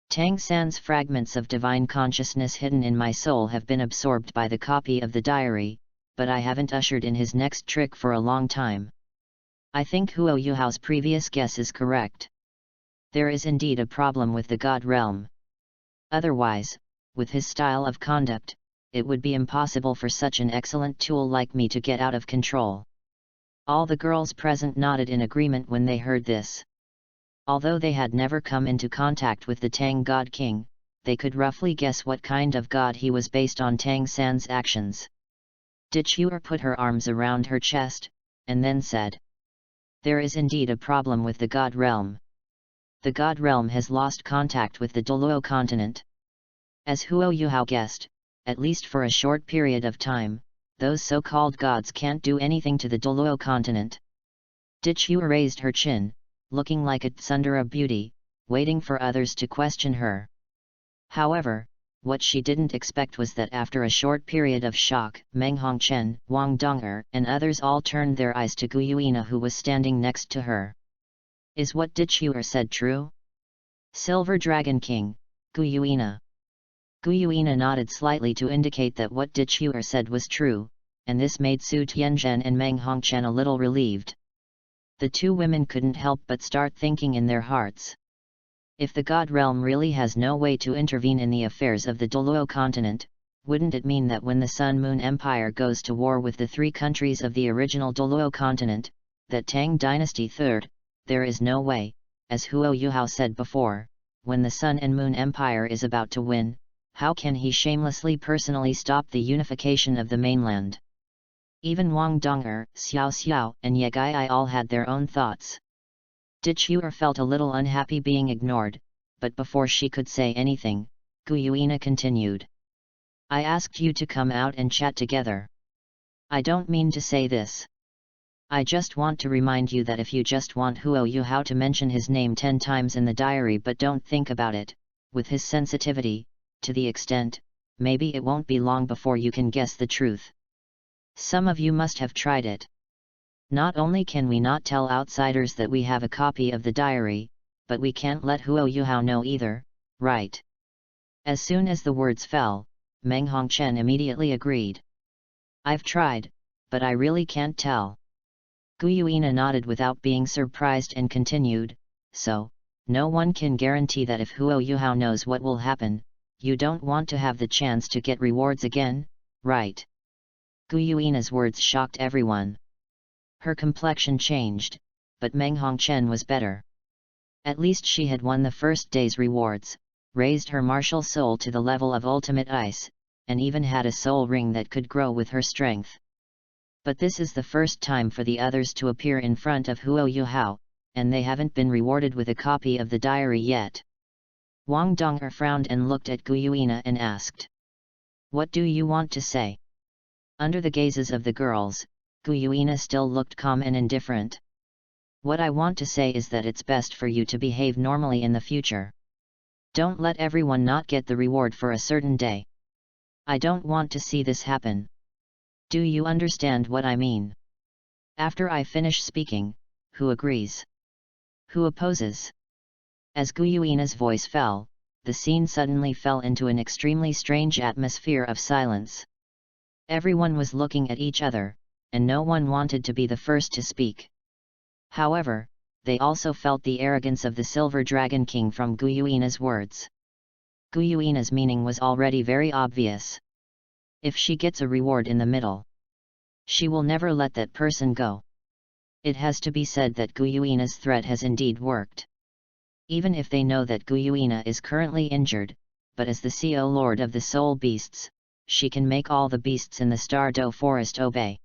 Tang San's fragments of divine consciousness hidden in my soul have been absorbed by the copy of the diary, but I haven't ushered in his next trick for a long time. I think Huo Yuhao's previous guess is correct. There is indeed a problem with the God realm. Otherwise, with his style of conduct, it would be impossible for such an excellent tool like me to get out of control. All the girls present nodded in agreement when they heard this. Although they had never come into contact with the Tang God King, they could roughly guess what kind of god he was based on Tang San's actions. Dichuer put her arms around her chest, and then said. There is indeed a problem with the God realm. The God realm has lost contact with the Douluo continent. As Huo Yuhao guessed, at least for a short period of time, those so-called gods can't do anything to the Douluo continent. Dichuer raised her chin, looking like a tsundere beauty, waiting for others to question her. However, what she didn't expect was that after a short period of shock, Meng Hongchen, Wang Dong'er, and others all turned their eyes to Gu Yuina, who was standing next to her. Is what Dichuer said true? Silver Dragon King, Gu Yuina. Gu Yuina nodded slightly to indicate that what Dichuer said was true, and this made Su Tianzhen and Meng Hongchen a little relieved. The two women couldn't help but start thinking in their hearts. If the God realm really has no way to intervene in the affairs of the Douluo continent, wouldn't it mean that when the Sun Moon Empire goes to war with the three countries of the original Douluo continent, that Tang Dynasty third, there is no way, as Huo Yuhao said before, when the Sun and Moon Empire is about to win, how can he shamelessly personally stop the unification of the mainland? Even Wang Dong'er, Xiao Xiao, and Ye Gai all had their own thoughts. Dichuer felt a little unhappy being ignored, but before she could say anything, Gu Yuina continued. I asked you to come out and chat together. I don't mean to say this. I just want to remind you that if you just want Huo Yuhao to mention his name 10 times in the diary but don't think about it, with his sensitivity, to the extent, maybe it won't be long before you can guess the truth. Some of you must have tried it. Not only can we not tell outsiders that we have a copy of the diary, but we can't let Huo Yuhao know either, right? As soon as the words fell, Meng Hongchen immediately agreed. I've tried, but I really can't tell. Gu Yuina nodded without being surprised and continued, so, no one can guarantee that if Huo Yuhao knows what will happen, you don't want to have the chance to get rewards again, right? Gu Yuina's words shocked everyone. Her complexion changed, but Meng Hongchen was better. At least she had won the first day's rewards, raised her martial soul to the level of ultimate ice, and even had a soul ring that could grow with her strength. But this is the first time for the others to appear in front of Huo Yuhao, and they haven't been rewarded with a copy of the diary yet. Wang Dong'er frowned and looked at Gu Yuina and asked. What do you want to say? Under the gazes of the girls, Gu Yuina still looked calm and indifferent. What I want to say is that it's best for you to behave normally in the future. Don't let everyone not get the reward for a certain day. I don't want to see this happen. Do you understand what I mean? After I finish speaking, who agrees? Who opposes? As Guyuina's voice fell, the scene suddenly fell into an extremely strange atmosphere of silence. Everyone was looking at each other, and no one wanted to be the first to speak. However, they also felt the arrogance of the Silver Dragon King from Guyuina's words. Guyuina's meaning was already very obvious. If she gets a reward in the middle, she will never let that person go. It has to be said that Guyuina's threat has indeed worked. Even if they know that Guyuina is currently injured, but as the CO Lord of the Soul Beasts, she can make all the beasts in the Stardew Forest obey.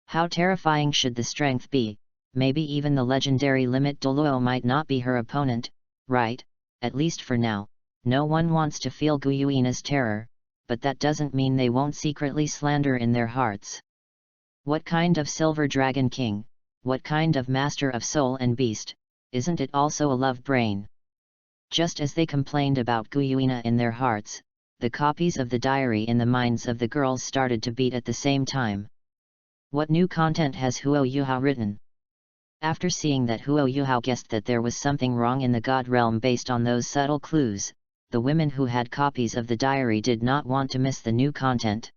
How terrifying should the strength be? Maybe even the legendary limit Douluo might not be her opponent, right? At least for now, no one wants to feel Guyuina's terror, but that doesn't mean they won't secretly slander in their hearts. What kind of Silver Dragon King? What kind of Master of Soul and Beast? Isn't it also a love brain? Just as they complained about Guyuina in their hearts, the copies of the diary in the minds of the girls started to beat at the same time. What new content has Huo Yuhao written? After seeing that Huo Yuhao guessed that there was something wrong in the God realm based on those subtle clues, the women who had copies of the diary did not want to miss the new content.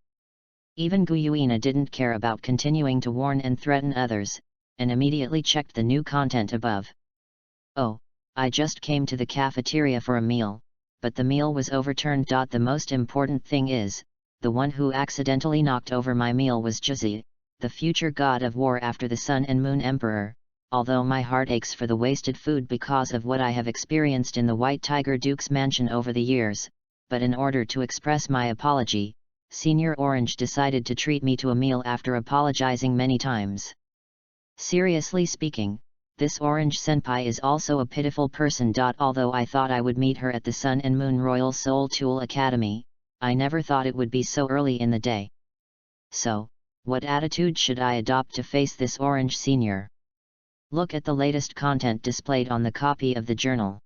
Even Guyuina didn't care about continuing to warn and threaten others, and immediately checked the new content above. Oh, I just came to the cafeteria for a meal, but the meal was overturned. The most important thing is, the one who accidentally knocked over my meal was Juzi, the future god of war after the Sun and Moon Emperor. Although my heart aches for the wasted food because of what I have experienced in the White Tiger Duke's mansion over the years, but in order to express my apology, Senior Orange decided to treat me to a meal after apologizing many times. Seriously speaking, this Orange Senpai is also a pitiful person. Although I thought I would meet her at the Sun and Moon Royal Soul Tool Academy, I never thought it would be so early in the day. So, what attitude should I adopt to face this Orange Senior? Look at the latest content displayed on the copy of the journal.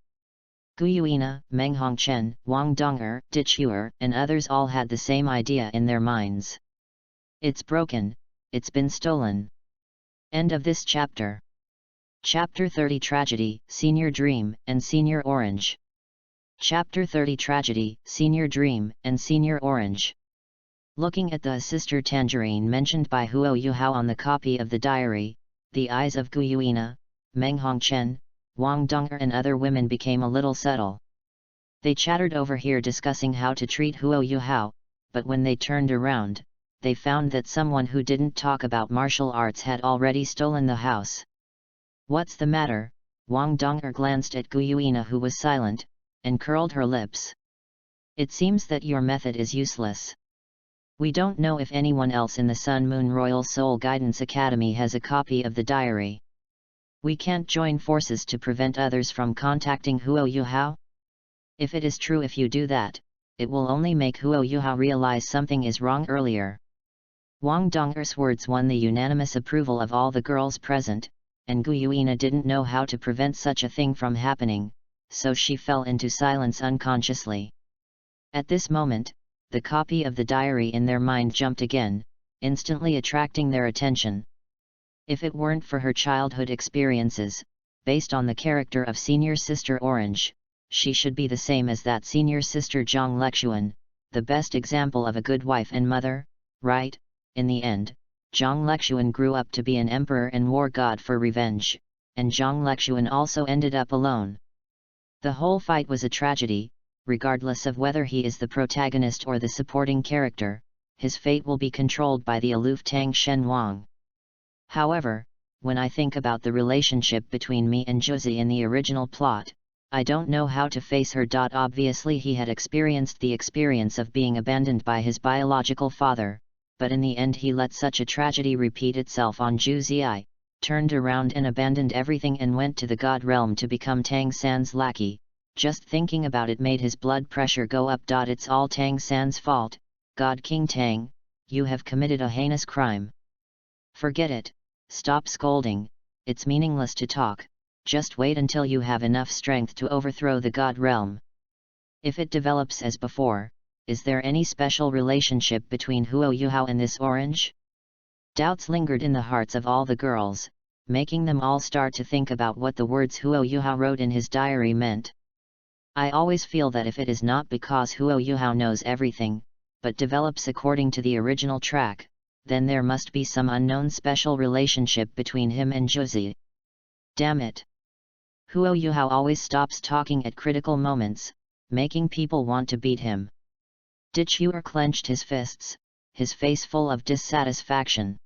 Guyuina, Meng Hongchen, Wang Dong'er, Dichuer, and others all had the same idea in their minds. It's broken, it's been stolen. End of this chapter. Chapter 30 Tragedy, Senior Dream, and Senior Orange. Chapter 30 Tragedy, Senior Dream, and Senior Orange. Looking at the sister Tangerine mentioned by Huo Yuhao on the copy of the diary, the eyes of Guyuina, Meng Hongchen, Wang Dong'er and other women became a little subtle. They chattered over here discussing how to treat Huo Yuhao, but when they turned around, they found that someone who didn't talk about martial arts had already stolen the house. What's the matter? Wang Dong'er glanced at Guyuina, who was silent, and curled her lips. It seems that your method is useless. We don't know if anyone else in the Sun Moon Royal Soul Guidance Academy has a copy of the diary. We can't join forces to prevent others from contacting Huo Yuhao? If it is true, if you do that, it will only make Huo Yuhao realize something is wrong earlier. Wang Dong'er's words won the unanimous approval of all the girls present, and Guyuina didn't know how to prevent such a thing from happening, so she fell into silence unconsciously. At this moment, the copy of the diary in their mind jumped again, instantly attracting their attention. If it weren't for her childhood experiences, based on the character of Senior Sister Orange, she should be the same as that Senior Sister Zhang Lexuan, the best example of a good wife and mother, right? In the end, Zhang Lexuan grew up to be an emperor and war god for revenge, and Zhang Lexuan also ended up alone. The whole fight was a tragedy. Regardless of whether he is the protagonist or the supporting character, his fate will be controlled by the aloof Tang Shen Wang. However, when I think about the relationship between me and Juzi in the original plot, I don't know how to face her. Obviously he had experienced the experience of being abandoned by his biological father, but in the end he let such a tragedy repeat itself on Juzi, turned around and abandoned everything and went to the god realm to become Tang San's lackey. Just thinking about it made his blood pressure go up. It's all Tang San's fault. God King Tang, you have committed a heinous crime. Forget it, stop scolding, it's meaningless to talk, just wait until you have enough strength to overthrow the God realm. If it develops as before, is there any special relationship between Huo Yuhao and this orange? Doubts lingered in the hearts of all the girls, making them all start to think about what the words Huo Yuhao wrote in his diary meant. I always feel that if it is not because Huo Yuhao knows everything, but develops according to the original track, then there must be some unknown special relationship between him and Josie. Damn it! Huo Yuhao always stops talking at critical moments, making people want to beat him. Dichuer clenched his fists, his face full of dissatisfaction.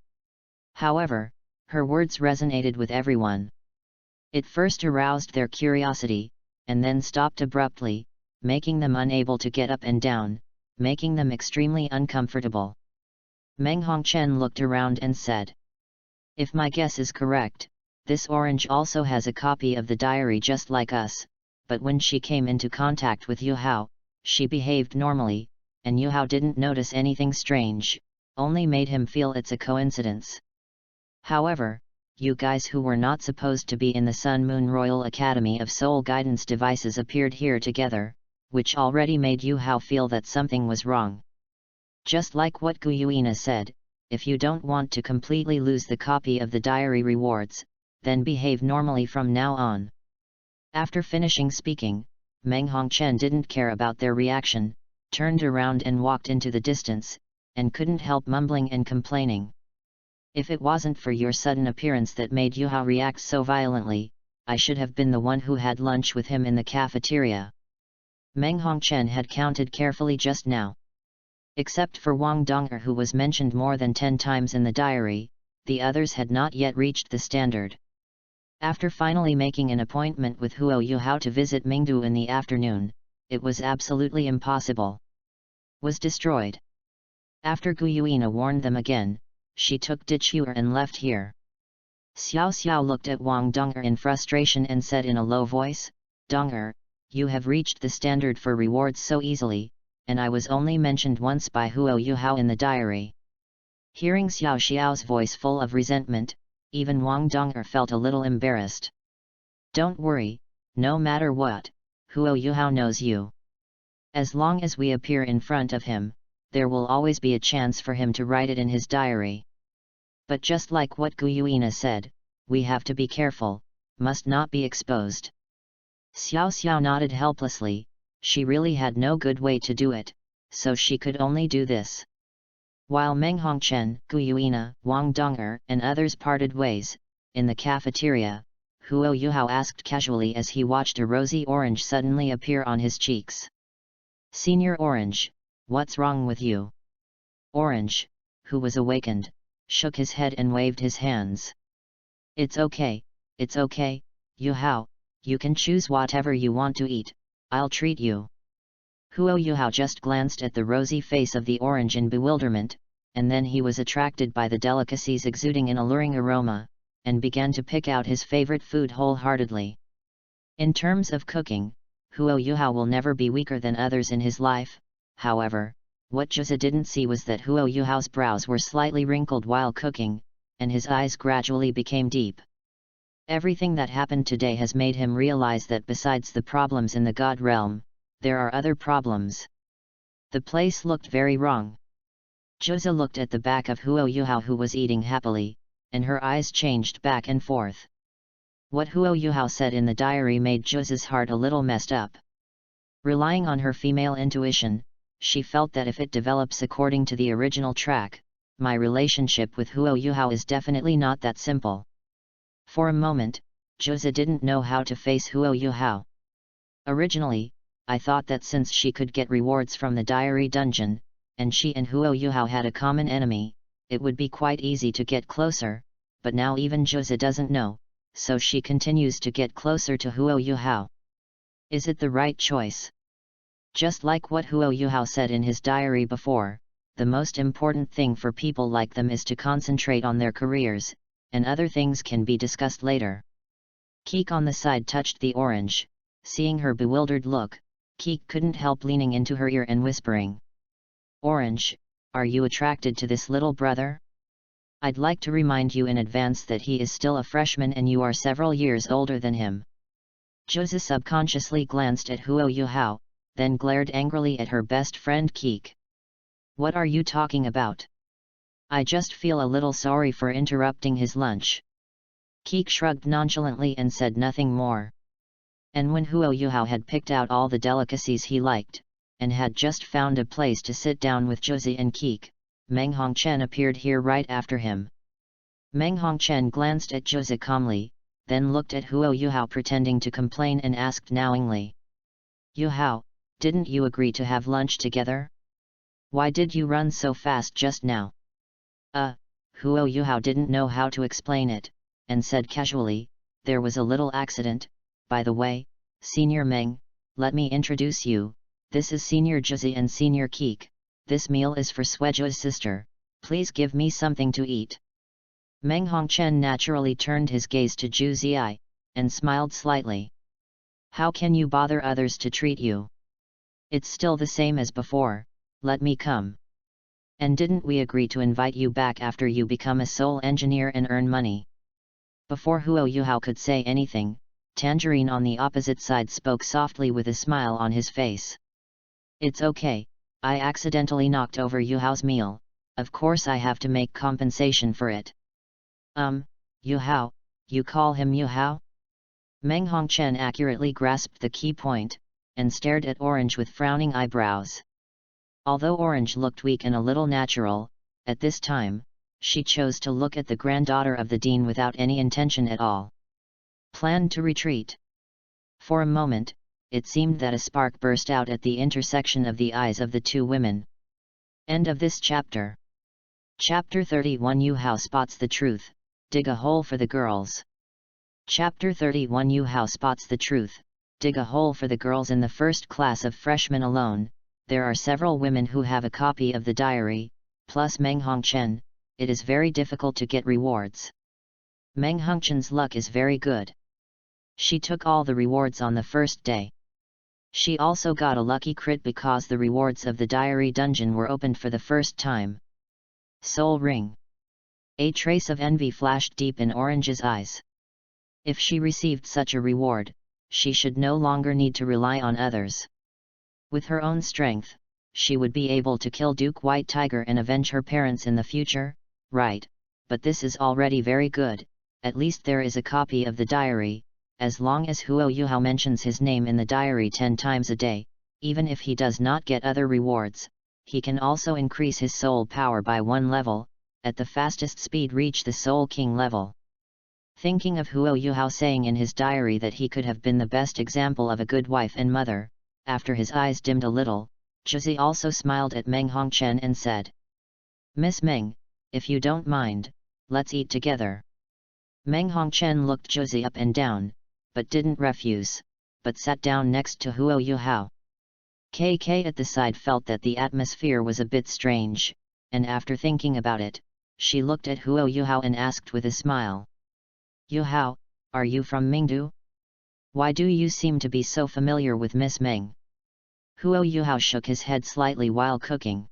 However, her words resonated with everyone. It first aroused their curiosity, and then stopped abruptly, making them unable to get up and down, making them extremely uncomfortable. Meng Hongchen looked around and said, "If my guess is correct, this orange also has a copy of the diary just like us, but when she came into contact with Yuhao, she behaved normally, and Yuhao didn't notice anything strange, only made him feel it's a coincidence. However, you guys who were not supposed to be in the Sun Moon Royal Academy of Soul Guidance Devices appeared here together, which already made Yuhao feel that something was wrong. Just like what Guyuina said, if you don't want to completely lose the copy of the diary rewards, then behave normally from now on." After finishing speaking, Meng Hongchen didn't care about their reaction, turned around and walked into the distance, and couldn't help mumbling and complaining. "If it wasn't for your sudden appearance that made Yuhao react so violently, I should have been the one who had lunch with him in the cafeteria." Meng Hongchen had counted carefully just now. Except for Wang Dong'er, who was mentioned more than 10 times in the diary, the others had not yet reached the standard. After finally making an appointment with Huo Yuhao to visit Mingdu in the afternoon, it was absolutely impossible. Was destroyed. After Guyuina warned them again, she took Dichuer and left here. Xiao Xiao looked at Wang Dong'er in frustration and said in a low voice, "Dong'er, you have reached the standard for rewards so easily, and I was only mentioned once by Huo Yuhao in the diary." Hearing Xiao Xiao's voice full of resentment, even Wang Dong'er felt a little embarrassed. "Don't worry, no matter what, Huo Yuhao knows you. As long as we appear in front of him, there will always be a chance for him to write it in his diary. But just like what Guyuina said, we have to be careful, must not be exposed." Xiao Xiao nodded helplessly. She really had no good way to do it, so she could only do this. While Meng Hongchen, Guyuina, Wang Dong'er, and others parted ways, in the cafeteria, Huo Yuhao asked casually as he watched a rosy orange suddenly appear on his cheeks. "Senior Orange, what's wrong with you?" Orange, who was awakened, shook his head and waved his hands. It's okay, Yuhao, you can choose whatever you want to eat, I'll treat you." Huo Yuhao just glanced at the rosy face of the orange in bewilderment, and then he was attracted by the delicacies exuding an alluring aroma, and began to pick out his favorite food wholeheartedly. In terms of cooking, Huo Yuhao will never be weaker than others in his life. However, what Jose didn't see was that Huo Yuhao's brows were slightly wrinkled while cooking, and his eyes gradually became deep. Everything that happened today has made him realize that besides the problems in the God realm, there are other problems. The place looked very wrong. Jose looked at the back of Huo Yuhao, who was eating happily, and her eyes changed back and forth. What Huo Yuhao said in the diary made Jose's heart a little messed up. Relying on her female intuition, she felt that if it develops according to the original track, my relationship with Huo Yuhao is definitely not that simple. For a moment, Jose didn't know how to face Huo Yuhao. Originally, I thought that since she could get rewards from the diary dungeon, and she and Huo Yuhao had a common enemy, it would be quite easy to get closer, but now even Jose doesn't know, so she continues to get closer to Huo Yuhao. Is it the right choice? Just like what Huo Yuhao said in his diary before, the most important thing for people like them is to concentrate on their careers, and other things can be discussed later. Keek on the side touched the orange. Seeing her bewildered look, Keek couldn't help leaning into her ear and whispering, "Orange, are you attracted to this little brother? I'd like to remind you in advance that he is still a freshman and you are several years older than him." Jose subconsciously glanced at Huo Yuhao, then glared angrily at her best friend Keek. "What are you talking about? I just feel a little sorry for interrupting his lunch." Keek shrugged nonchalantly and said nothing more. And when Huo Yuhao had picked out all the delicacies he liked, and had just found a place to sit down with Josie and Keek, Meng Hongchen appeared here right after him. Meng Hongchen glanced at Josie calmly, then looked at Huo Yuhao pretending to complain and asked knowingly. "Yuhao, didn't you agree to have lunch together? Why did you run so fast just now?" Huo Yuhao didn't know how to explain it, and said casually, "There was a little accident. By the way, Senior Meng, let me introduce you, this is Senior Josie and Senior Keek. This meal is for Suejo's sister, please give me something to eat." Meng Hongchen naturally turned his gaze to Zhu Ziyi, and smiled slightly. "How can you bother others to treat you? It's still the same as before, let me come. And didn't we agree to invite you back after you become a soul engineer and earn money?" Before Huo Yuhao could say anything, Tangerine on the opposite side spoke softly with a smile on his face. "It's okay, I accidentally knocked over Yuhao's meal, of course I have to make compensation for it." Yuhao, you call him Yuhao?" Meng Hongchen accurately grasped the key point, and stared at Orange with frowning eyebrows. Although Orange looked weak and a little natural, at this time, she chose to look at the granddaughter of the dean without any intention at all. Planned to retreat. For a moment, it seemed that a spark burst out at the intersection of the eyes of the two women. End of this chapter. Chapter 31 Yuhao spots the truth, dig a hole for the girls. Chapter 31 Yuhao spots the truth, dig a hole for the girls. In the first class of freshmen alone, there are several women who have a copy of the diary, plus Meng Hongchen. It is very difficult to get rewards. Meng Hongchen's luck is very good. She took all the rewards on the first day. She also got a lucky crit because the rewards of the diary dungeon were opened for the first time. Soul Ring. A trace of envy flashed deep in Orange's eyes. If she received such a reward, she should no longer need to rely on others. With her own strength, she would be able to kill Duke White Tiger and avenge her parents in the future, right? But this is already very good, at least there is a copy of the diary. As long as Huo Yuhao mentions his name in the diary 10 times a day, even if he does not get other rewards, he can also increase his soul power by 1 level, at the fastest speed reach the Soul King level. Thinking of Huo Yuhao saying in his diary that he could have been the best example of a good wife and mother, after his eyes dimmed a little, Josie also smiled at Meng Hongchen and said, "Miss Meng, if you don't mind, let's eat together." Meng Hongchen looked Josie up and down, but didn't refuse, but sat down next to Huo Yuhao. KK at the side felt that the atmosphere was a bit strange, and after thinking about it, she looked at Huo Yuhao and asked with a smile, "Yuhao, are you from Mingdu? Why do you seem to be so familiar with Miss Meng?" Huo Yuhao shook his head slightly while cooking.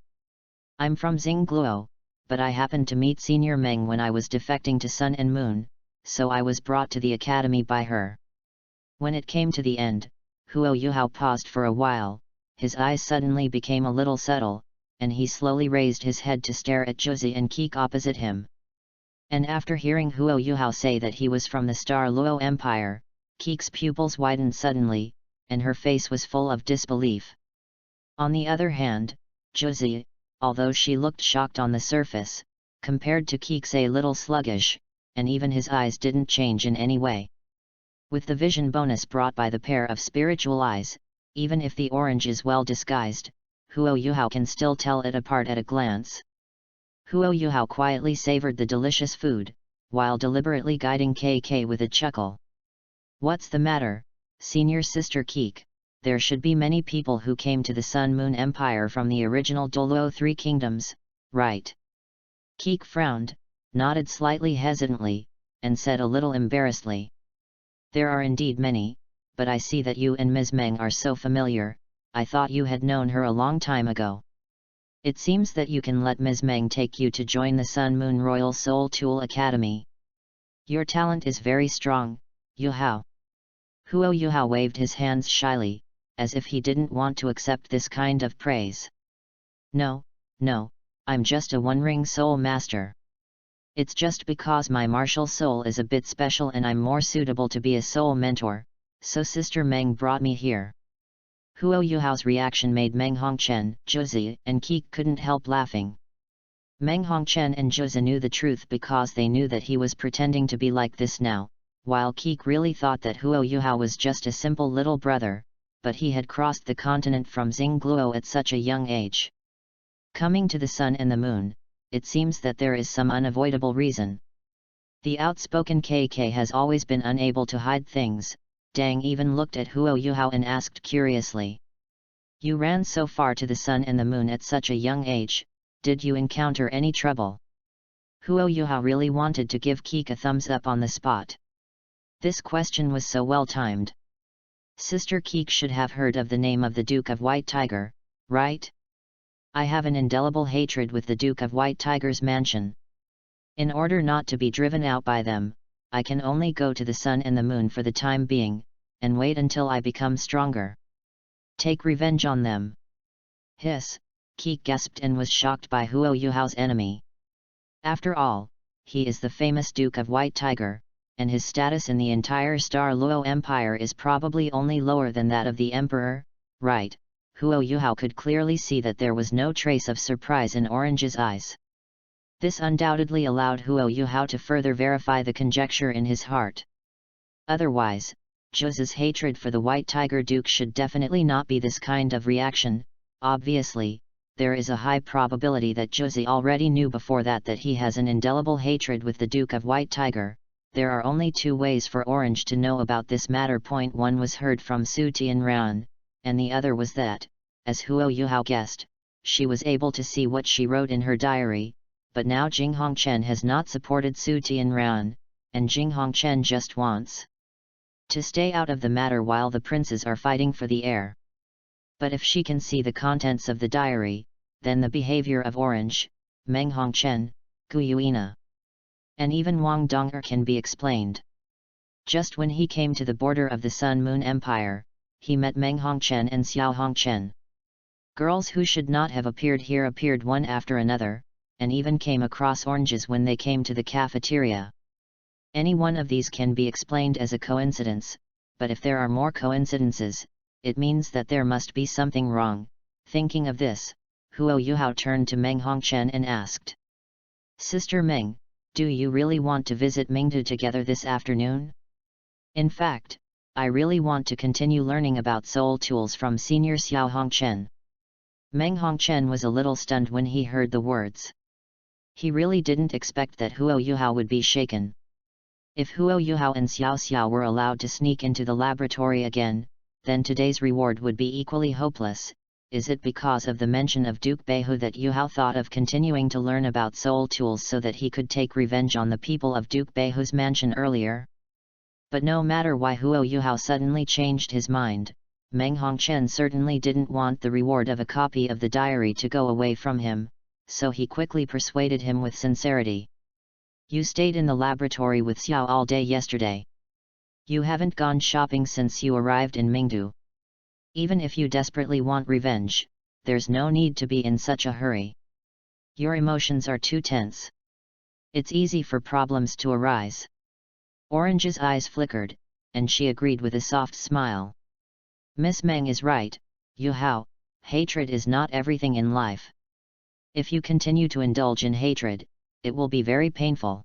"I'm from Xingluo, but I happened to meet Senior Meng when I was defecting to Sun and Moon, so I was brought to the academy by her." When it came to the end, Huo Yuhao paused for a while, his eyes suddenly became a little subtle, and he slowly raised his head to stare at Josie and Keek opposite him. And after hearing Huo Yuhao say that he was from the Star Luo Empire, Keek's pupils widened suddenly, and her face was full of disbelief. On the other hand, Josie, although she looked shocked on the surface, compared to Keek's a little sluggish, and even his eyes didn't change in any way. With the vision bonus brought by the pair of spiritual eyes, even if the orange is well disguised, Huo Yuhao can still tell it apart at a glance. Huo Yuhao quietly savored the delicious food, while deliberately guiding KK with a chuckle. "What's the matter, Senior Sister Keek? There should be many people who came to the Sun Moon Empire from the original Douluo 3 kingdoms, right?" Keek frowned, nodded slightly hesitantly, and said a little embarrassedly, "There are indeed many, but I see that you and Ms. Meng are so familiar, I thought you had known her a long time ago. It seems that you can let Ms. Meng take you to join the Sun Moon Royal Soul Tool Academy. Your talent is very strong, Yuhao." Huo Yuhao waved his hands shyly, as if he didn't want to accept this kind of praise. No, I'm just a one-ring soul master. It's just because my martial soul is a bit special and I'm more suitable to be a soul mentor, so Sister Meng brought me here. Huo Yuhao's reaction made Meng Hongchen, Zhuzi, and Qi couldn't help laughing. Meng Hongchen and Zhuzi knew the truth because they knew that he was pretending to be like this now, while Qi really thought that Huo Yuhao was just a simple little brother, but he had crossed the continent from Xingluo at such a young age. Coming to the sun and the moon, it seems that there is some unavoidable reason. The outspoken KK has always been unable to hide things. Dang even looked at Huo Yuhao and asked curiously. You ran so far to the sun and the moon at such a young age, did you encounter any trouble? Huo Yuhao really wanted to give Qi a thumbs up on the spot. This question was so well timed. Sister Qi should have heard of the name of the Duke of White Tiger, right? I have an indelible hatred with the Duke of White Tiger's mansion. In order not to be driven out by them, I can only go to the sun and the moon for the time being, and wait until I become stronger. Take revenge on them. Hiss, Qi gasped and was shocked by Huo Yuhao's enemy. After all, he is the famous Duke of White Tiger, and his status in the entire Star Luo Empire is probably only lower than that of the Emperor, right? Huo Yuhao could clearly see that there was no trace of surprise in Orange's eyes. This undoubtedly allowed Huo Yuhao to further verify the conjecture in his heart. Otherwise, Zhuzi's hatred for the White Tiger Duke should definitely not be this kind of reaction. Obviously, there is a high probability that Zhuzi already knew before that he has an indelible hatred with the Duke of White Tiger. There are only two ways for Orange to know about this matter. Point one was heard from Su Tianran, and the other was that, as Huo Yuhao guessed, she was able to see what she wrote in her diary, but now Jing Hongchen has not supported Su Tianran, and Jing Hongchen just wants to stay out of the matter while the princes are fighting for the heir. But if she can see the contents of the diary, then the behavior of Orange, Meng Hongchen, Gu Yuina, and even Wang Dong'er can be explained. Just when he came to the border of the Sun-Moon Empire, he met Meng Hongchen and Xiao Hongchen. Girls who should not have appeared here appeared one after another, and even came across Oranges when they came to the cafeteria. Any one of these can be explained as a coincidence, but if there are more coincidences, it means that there must be something wrong. Thinking of this, Huo Yuhao turned to Meng Hongchen and asked, Sister Meng, do you really want to visit Mingdu together this afternoon? In fact, I really want to continue learning about soul tools from Senior Xiao Hongchen. Meng Hongchen was a little stunned when he heard the words. He really didn't expect that Huo Yuhao would be shaken. If Huo Yuhao and Xiao Xiao were allowed to sneak into the laboratory again, then today's reward would be equally hopeless. Is it because of the mention of Duke Beihu that Yuhao thought of continuing to learn about soul tools so that he could take revenge on the people of Duke Beihu's mansion earlier? But no matter why Huo Yuhao suddenly changed his mind, Meng Hongchen certainly didn't want the reward of a copy of the diary to go away from him, so he quickly persuaded him with sincerity. You stayed in the laboratory with Xiao all day yesterday. You haven't gone shopping since you arrived in Mingdu. Even if you desperately want revenge, there's no need to be in such a hurry. Your emotions are too tense. It's easy for problems to arise. Orange's eyes flickered, and she agreed with a soft smile. Miss Meng is right, Yuhao, hatred is not everything in life. If you continue to indulge in hatred, it will be very painful.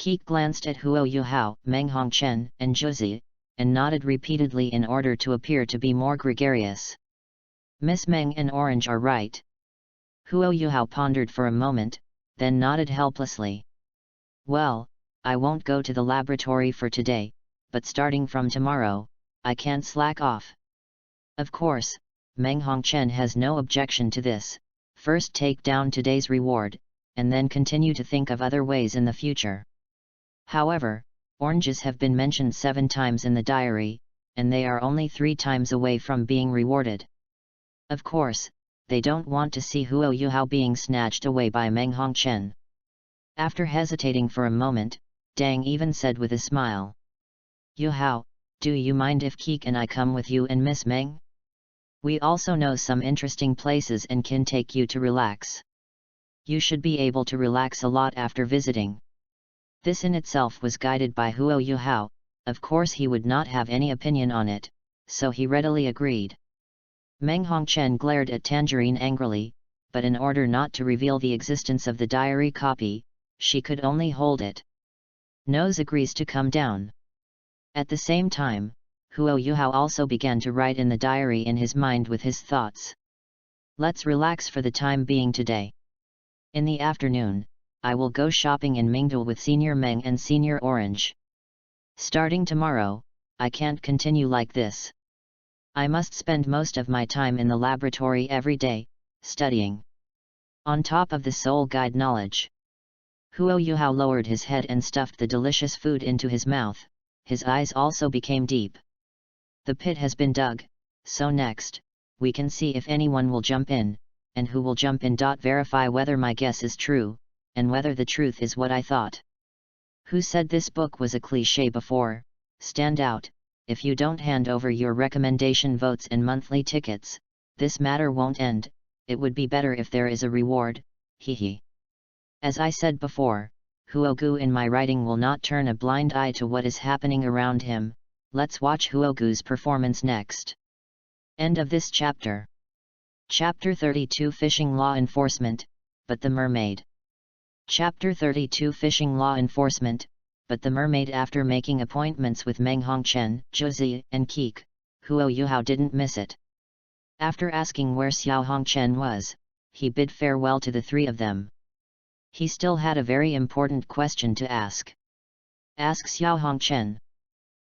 Qi glanced at Huo Yuhao, Meng Hongchen, and Zhuzi, and nodded repeatedly in order to appear to be more gregarious. Miss Meng and Orange are right. Huo Yuhao pondered for a moment, then nodded helplessly. Well, I won't go to the laboratory for today, but starting from tomorrow, I can't slack off. Of course, Meng Hongchen has no objection to this. First take down today's reward, and then continue to think of other ways in the future. However, oranges have been mentioned 7 times in the diary, and they are only 3 times away from being rewarded. Of course, they don't want to see Huo Yuhao being snatched away by Meng Hongchen. After hesitating for a moment, Dang even said with a smile. Yuhao, do you mind if Qi and I come with you and Miss Meng? We also know some interesting places and can take you to relax. You should be able to relax a lot after visiting. This in itself was guided by Huo Yuhao. Of course he would not have any opinion on it, so he readily agreed. Meng Hongchen glared at Tangerine angrily, but in order not to reveal the existence of the diary copy, she could only hold it. Nose agrees to come down. At the same time, Huo Yuhao also began to write in the diary in his mind with his thoughts. Let's relax for the time being today. In the afternoon, I will go shopping in Mingdal with Senior Meng and Senior Orange. Starting tomorrow, I can't continue like this. I must spend most of my time in the laboratory every day, studying. On top of the soul guide knowledge. Huo Yuhao lowered his head and stuffed the delicious food into his mouth. His eyes also became deep. The pit has been dug, so next, we can see if anyone will jump in, and who will jump in. Verify whether my guess is true, and whether the truth is what I thought. Who said this book was a cliché before? Stand out. If you don't hand over your recommendation votes and monthly tickets, this matter won't end. It would be better if there is a reward, hehe. As I said before, Huogu in my writing will not turn a blind eye to what is happening around him. Let's watch Huogu's performance next. End of this chapter. Chapter 32 Fishing Law Enforcement, but the Mermaid. Chapter 32 Fishing Law Enforcement, but the Mermaid. After making appointments with Meng Hongchen, Zhuzi, and Keek, Huo Yuhao didn't miss it. After asking where Xiao Hongchen was, he bid farewell to the three of them. He still had a very important question to ask. Ask Xiao Hongchen.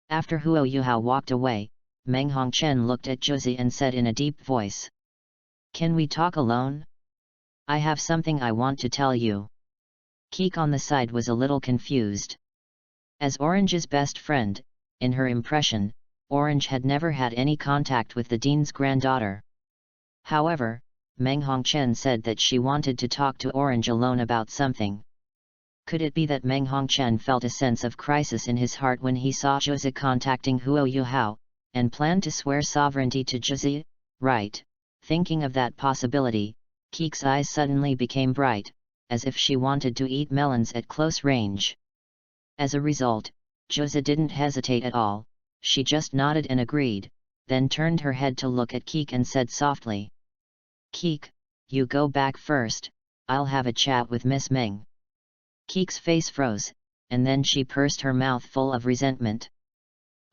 After Huo Yuhao walked away, Meng Hongchen looked at Zhuzi and said in a deep voice. Can we talk alone? I have something I want to tell you. Keek on the side was a little confused. As Orange's best friend, in her impression, Orange had never had any contact with the dean's granddaughter. However, Meng Hongchen said that she wanted to talk to Orange alone about something. Could it be that Meng Hongchen felt a sense of crisis in his heart when he saw Zhuzi contacting Huo Yuhao, and planned to swear sovereignty to Zhuzi? Right. Thinking of that possibility, Keek's eyes suddenly became bright, as if she wanted to eat melons at close range. As a result, Zhuzi didn't hesitate at all, she just nodded and agreed, then turned her head to look at Keek and said softly. Keek, you go back first, I'll have a chat with Miss Meng. Keek's face froze, and then she pursed her mouth full of resentment.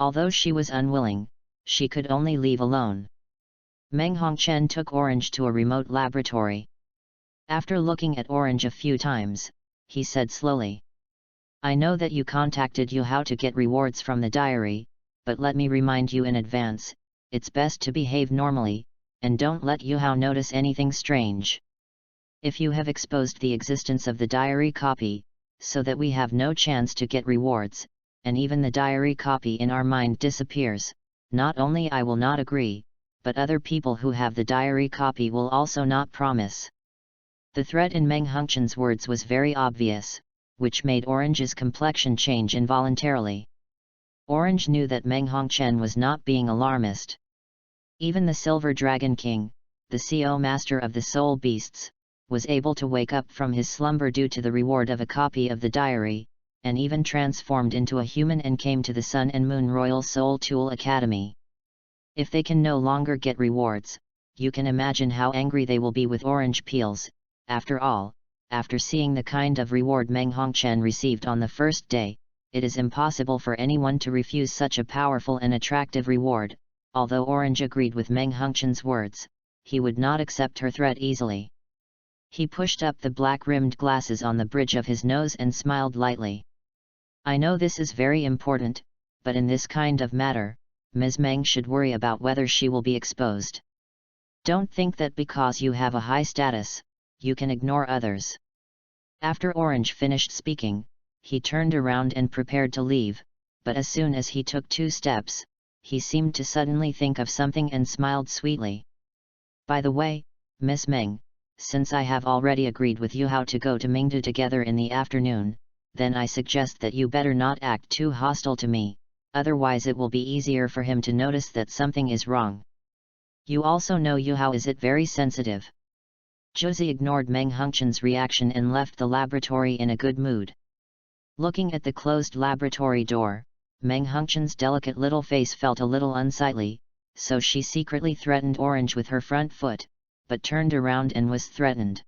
Although she was unwilling, she could only leave alone. Meng Hongchen took Orange to a remote laboratory. After looking at Orange a few times, he said slowly. I know that you contacted Yuhao to get rewards from the diary, but let me remind you in advance, it's best to behave normally, and don't let Yuhao notice anything strange. If you have exposed the existence of the diary copy, so that we have no chance to get rewards, and even the diary copy in our mind disappears, not only I will not agree, but other people who have the diary copy will also not promise. The threat in Meng Hongchen's words was very obvious, which made Orange's complexion change involuntarily. Orange knew that Meng Hongchen was not being alarmist. Even the Silver Dragon King, the CO master of the soul beasts, was able to wake up from his slumber due to the reward of a copy of the diary, and even transformed into a human and came to the Sun and Moon Royal Soul Tool Academy. If they can no longer get rewards, you can imagine how angry they will be with Orange Peels. After all, after seeing the kind of reward Meng Hongchen received on the first day, it is impossible for anyone to refuse such a powerful and attractive reward. Although Orange agreed with Meng Hongchen's words, he would not accept her threat easily. He pushed up the black-rimmed glasses on the bridge of his nose and smiled lightly. I know this is very important, but in this kind of matter, Ms. Meng should worry about whether she will be exposed. Don't think that because you have a high status, you can ignore others. After Orange finished speaking, he turned around and prepared to leave, but as soon as he took 2 steps, he seemed to suddenly think of something and smiled sweetly. By the way, Miss Meng, since I have already agreed with you how to go to Mingda together in the afternoon, then I suggest that you better not act too hostile to me, otherwise it will be easier for him to notice that something is wrong. You also know Yuhao, is it very sensitive? Josie ignored Meng Hongchen's reaction and left the laboratory in a good mood. Looking at the closed laboratory door, Meng Hongchen's delicate little face felt a little unsightly, so she secretly threatened Orange with her front foot, but turned around and was threatened.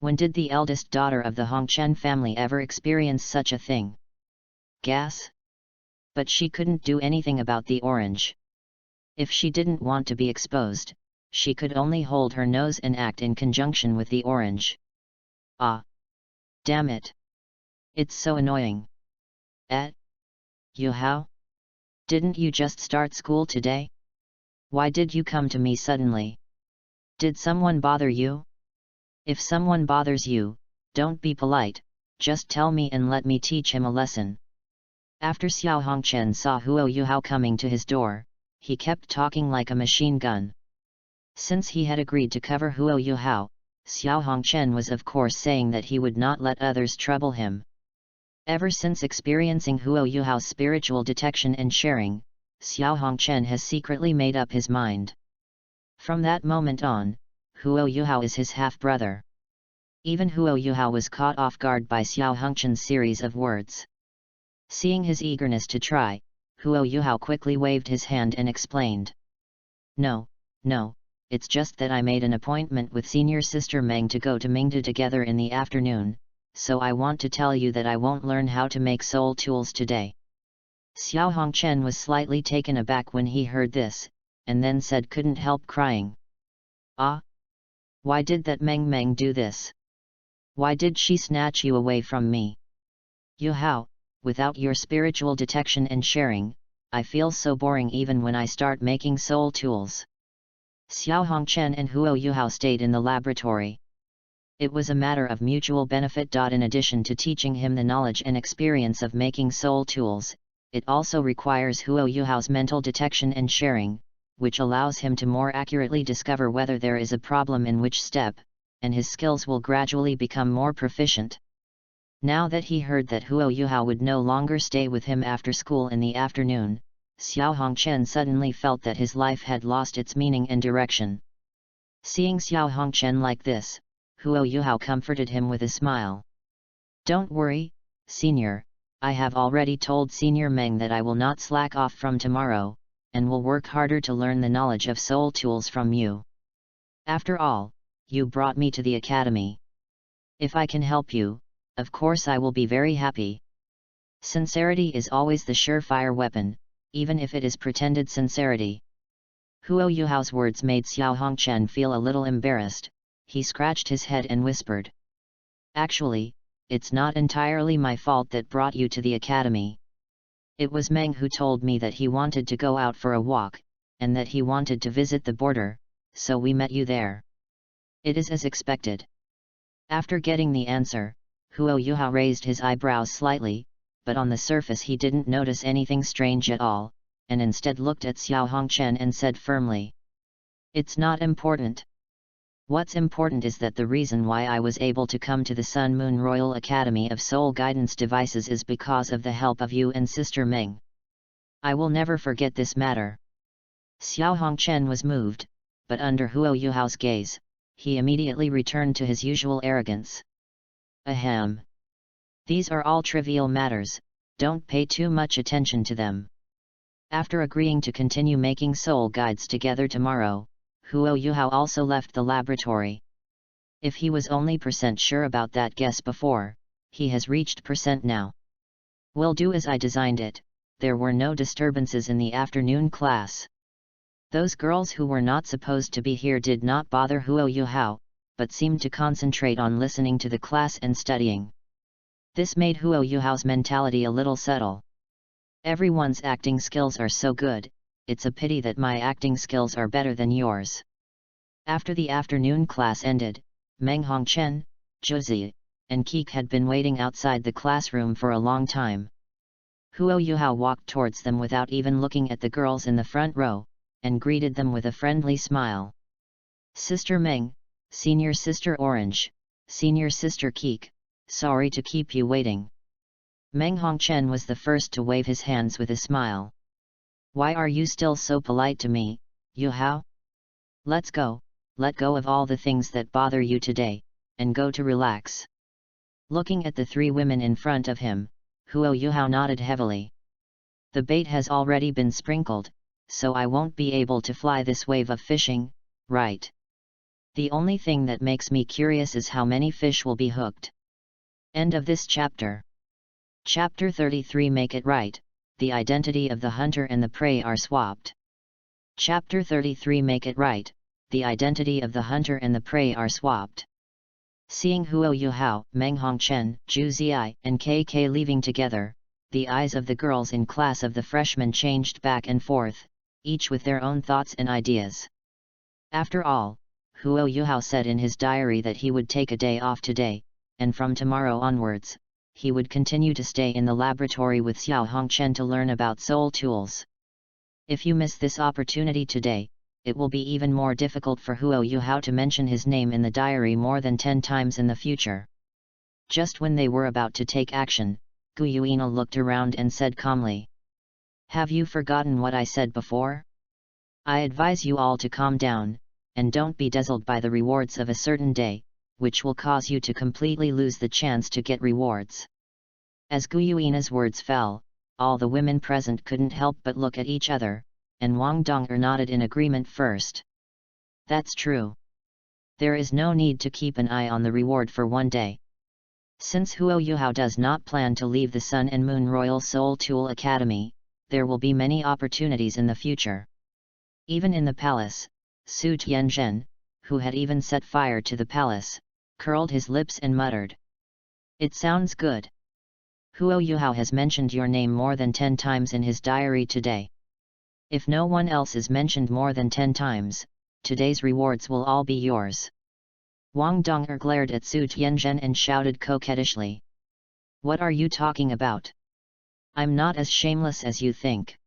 When did the eldest daughter of the Hongchen family ever experience such a thing? Gas? But she couldn't do anything about the orange. If she didn't want to be exposed, she could only hold her nose and act in conjunction with the orange. Ah! Damn it! It's so annoying. Yuhao? Didn't you just start school today? Why did you come to me suddenly? Did someone bother you? If someone bothers you, don't be polite, just tell me and let me teach him a lesson. After Xiao Hongchen saw Huo Yuhao coming to his door, he kept talking like a machine gun. Since he had agreed to cover Huo Yuhao, Xiao Hongchen was of course saying that he would not let others trouble him. Ever since experiencing Huo Yuhao's spiritual detection and sharing, Xiao Hongchen has secretly made up his mind. From that moment on, Huo Yuhao is his half-brother. Even Huo Yuhao was caught off guard by Xiao Hongchen's series of words. Seeing his eagerness to try, Huo Yuhao quickly waved his hand and explained. No, it's just that I made an appointment with senior sister Meng to go to Mingda together in the afternoon, so I want to tell you that I won't learn how to make soul tools today. Xiao Hongchen was slightly taken aback when he heard this, and then said couldn't help crying. Ah? Why did that Meng do this? Why did she snatch you away from me? Yuhao, without your spiritual detection and sharing, I feel so boring even when I start making soul tools. Xiao Hongchen and Huo Yuhao stayed in the laboratory. It was a matter of mutual benefit. In addition to teaching him the knowledge and experience of making soul tools, it also requires Huo Yuhao's mental detection and sharing, which allows him to more accurately discover whether there is a problem in which step, and his skills will gradually become more proficient. Now that he heard that Huo Yuhao would no longer stay with him after school in the afternoon, Xiao Hongchen suddenly felt that his life had lost its meaning and direction. Seeing Xiao Hongchen like this, Huo Yuhao comforted him with a smile. Don't worry, senior, I have already told Senior Meng that I will not slack off from tomorrow, and will work harder to learn the knowledge of soul tools from you. After all, you brought me to the academy. If I can help you, of course I will be very happy. Sincerity is always the surefire weapon, even if it is pretended sincerity. Huo Yuhao's words made Xiao Hongchen feel a little embarrassed. He scratched his head and whispered. Actually, it's not entirely my fault that brought you to the academy. It was Meng who told me that he wanted to go out for a walk, and that he wanted to visit the border, so we met you there. It is as expected. After getting the answer, Huo Yuhao raised his eyebrows slightly, but on the surface he didn't notice anything strange at all, and instead looked at Xiao Hongchen and said firmly. It's not important. What's important is that the reason why I was able to come to the Sun Moon Royal Academy of Soul Guidance Devices is because of the help of you and Sister Meng. I will never forget this matter. Xiao Hongchen was moved, but under Huo Yuhao's gaze, he immediately returned to his usual arrogance. Ahem. These are all trivial matters, don't pay too much attention to them. After agreeing to continue making soul guides together tomorrow, Huo Yuhao also left the laboratory. If he was only sure about that guess before, he has reached now. Will do as I designed it. There were no disturbances in the afternoon class. Those girls who were not supposed to be here did not bother Huo Yuhao, but seemed to concentrate on listening to the class and studying. This made Huo Yuhao's mentality a little subtle. Everyone's acting skills are so good, it's a pity that my acting skills are better than yours. After the afternoon class ended, Meng Hongchen, Josie, and Keek had been waiting outside the classroom for a long time. Huo Yuhao walked towards them without even looking at the girls in the front row, and greeted them with a friendly smile. Sister Meng, Senior Sister Orange, Senior Sister Keek, sorry to keep you waiting. Meng Hongchen was the first to wave his hands with a smile. Why are you still so polite to me, Yuhao? Let's go, let go of all the things that bother you today, and go to relax. Looking at the three women in front of him, Huo Yuhao nodded heavily. The bait has already been sprinkled, so I won't be able to fly this wave of fishing, right? The only thing that makes me curious is how many fish will be hooked. End of this chapter. Chapter 33. Make it right, the identity of the hunter and the prey are swapped. Chapter 33. Make it right, the identity of the hunter and the prey are swapped. Seeing Huo Yuhao, Meng Hongchen, Zhu Ziyi, and KK leaving together, the eyes of the girls in class of the freshmen changed back and forth, each with their own thoughts and ideas. After all, Huo Yuhao said in his diary that he would take a day off today, and from tomorrow onwards, he would continue to stay in the laboratory with Xiao Hongchen to learn about soul tools. If you miss this opportunity today, it will be even more difficult for Huo Yuhao to mention his name in the diary more than 10 times in the future. Just when they were about to take action, Gu Yuina looked around and said calmly, "Have you forgotten what I said before? I advise you all to calm down, and don't be dazzled by the rewards of a certain day, which will cause you to completely lose the chance to get rewards." As Gu Yuina's words fell, all the women present couldn't help but look at each other, and Wang Dong'er nodded in agreement first. That's true. There is no need to keep an eye on the reward for one day. Since Huo Yuhao does not plan to leave the Sun and Moon Royal Soul Tool Academy, there will be many opportunities in the future. Even in the palace, Su Tianzhen, who had even set fire to the palace, curled his lips and muttered, "It sounds good. Huo Yuhao has mentioned your name more than 10 times in his diary today. If no one else is mentioned more than 10 times, today's rewards will all be yours." Wang Dong'er glared at Su Tianzhen and shouted coquettishly, "What are you talking about? I'm not as shameless as you think."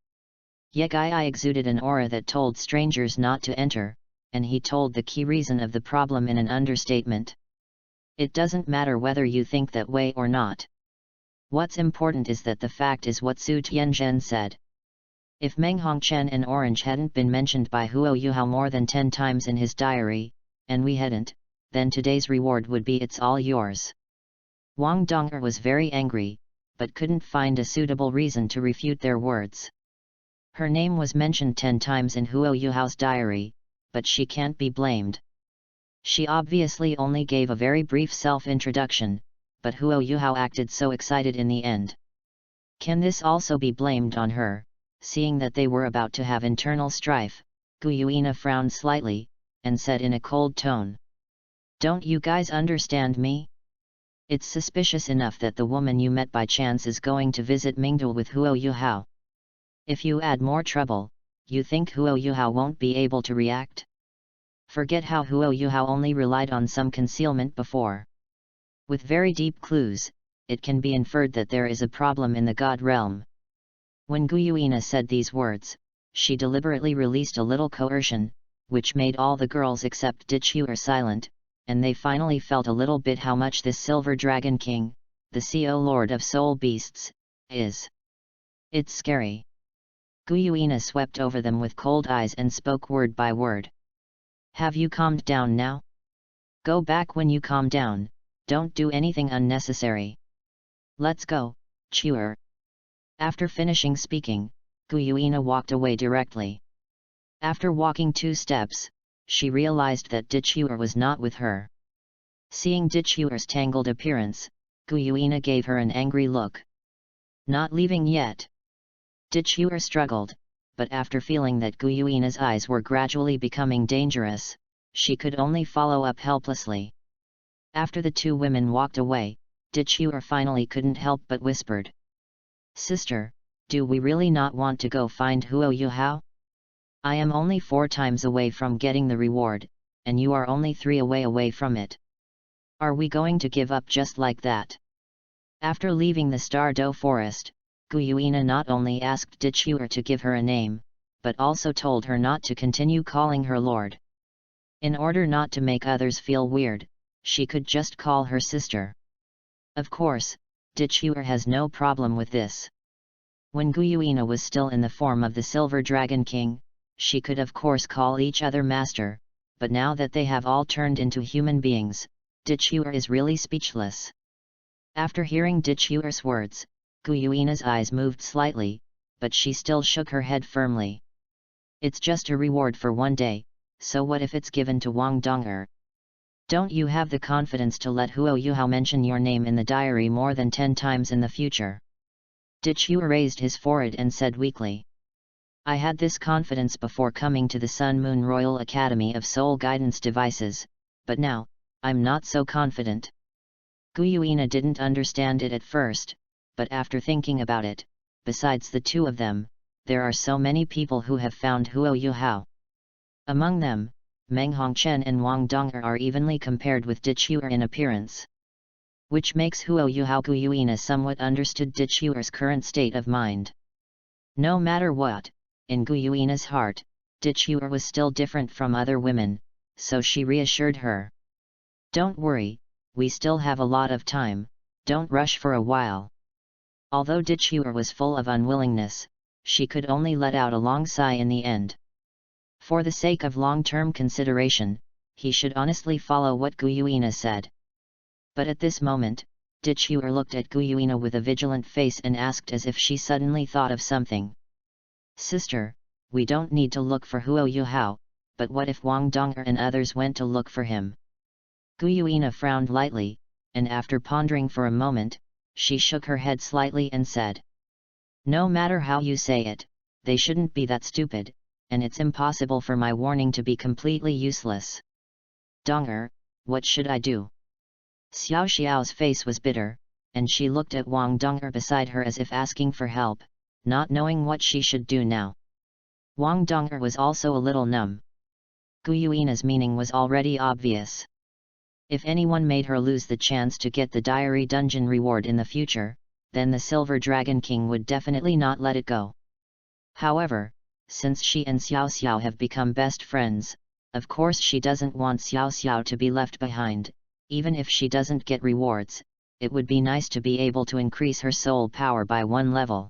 Ye Gai exuded an aura that told strangers not to enter, and he told the key reason of the problem in an understatement. It doesn't matter whether you think that way or not. What's important is that the fact is what Su Tianzhen said. If Meng Hongchen and Orange hadn't been mentioned by Huo Yuhao more than 10 times in his diary, and we hadn't, then today's reward would be "It's all yours." Wang Dong'er was very angry, but couldn't find a suitable reason to refute their words. Her name was mentioned 10 times in Huo Yuhao's diary, but she can't be blamed. She obviously only gave a very brief self-introduction, but Huo Yuhao acted so excited in the end. Can this also be blamed on her? Seeing that they were about to have internal strife, Gu Yuina frowned slightly, and said in a cold tone, "Don't you guys understand me? It's suspicious enough that the woman you met by chance is going to visit Mingdul with Huo Yuhao. If you add more trouble, you think Huo Yuhao won't be able to react? Forget how Huo Yuhao only relied on some concealment before. With very deep clues, it can be inferred that there is a problem in the God realm." When Gu Yuina said these words, she deliberately released a little coercion, which made all the girls except Dichuer silent, and they finally felt a little bit how much this Silver Dragon King, the CO Lord of Soul Beasts, is. It's scary. Gu Yuina swept over them with cold eyes and spoke word by word. "Have you calmed down now? Go back when you calm down, don't do anything unnecessary. Let's go, Chuer." After finishing speaking, Gu Yuina walked away directly. After walking 2 steps, she realized that Dichuer was not with her. Seeing Dichuer's tangled appearance, Gu Yuina gave her an angry look. "Not leaving yet?" Dichuer struggled, but after feeling that Gu Yuina's eyes were gradually becoming dangerous, she could only follow up helplessly. After the 2 women walked away, Dichuer finally couldn't help but whispered, "Sister, do we really not want to go find Huo Yuhao? I am only 4 times away from getting the reward, and you are only 3 away from it. Are we going to give up just like that?" After leaving the Stardow Forest, Gu Yuina not only asked Dichuer to give her a name, but also told her not to continue calling her Lord. In order not to make others feel weird, she could just call her sister. Of course, Dichuer has no problem with this. When Gu Yuina was still in the form of the Silver Dragon King, she could of course call each other master, but now that they have all turned into human beings, Dichuer is really speechless. After hearing Dichuer's words, Guyuina's eyes moved slightly, but she still shook her head firmly. It's just a reward for one day, so what if it's given to Wang Dong'er? Don't you have the confidence to let Huo Yuhao mention your name in the diary more than 10 times in the future? Dichuer raised his forehead and said weakly. I had this confidence before coming to the Sun Moon Royal Academy of Soul Guidance Devices, but now, I'm not so confident. Guyuina didn't understand it at first, but after thinking about it, besides the two of them, there are so many people who have found Huo Yuhao. Among them, Meng Hongchen and Wang Dong'er are evenly compared with Dichuer in appearance. Which makes Huo Yuhao. Guyuina somewhat understood Dichuer's current state of mind. No matter what, in Guyuina's heart, Dichuer was still different from other women, so she reassured her. Don't worry, we still have a lot of time, don't rush for a while. Although Dichuer was full of unwillingness, she could only let out a long sigh in the end. For the sake of long-term consideration, he should honestly follow what Guyuina said. But at this moment, Dichuer looked at Guyuina with a vigilant face and asked as if she suddenly thought of something. Sister, we don't need to look for Huo Yuhao, but what if Wang Dong'er and others went to look for him? Guyuina frowned lightly, and after pondering for a moment, she shook her head slightly and said. No matter how you say it, they shouldn't be that stupid, and it's impossible for my warning to be completely useless. Dong'er, what should I do? Xiao Xiao's face was bitter, and she looked at Wang Dong'er beside her as if asking for help, not knowing what she should do now. Wang Dong'er was also a little numb. Guyuina's meaning was already obvious. If anyone made her lose the chance to get the diary dungeon reward in the future, then the Silver Dragon King would definitely not let it go. However, since she and Xiao Xiao have become best friends, of course she doesn't want Xiao Xiao to be left behind. Even if she doesn't get rewards, it would be nice to be able to increase her soul power by 1 level.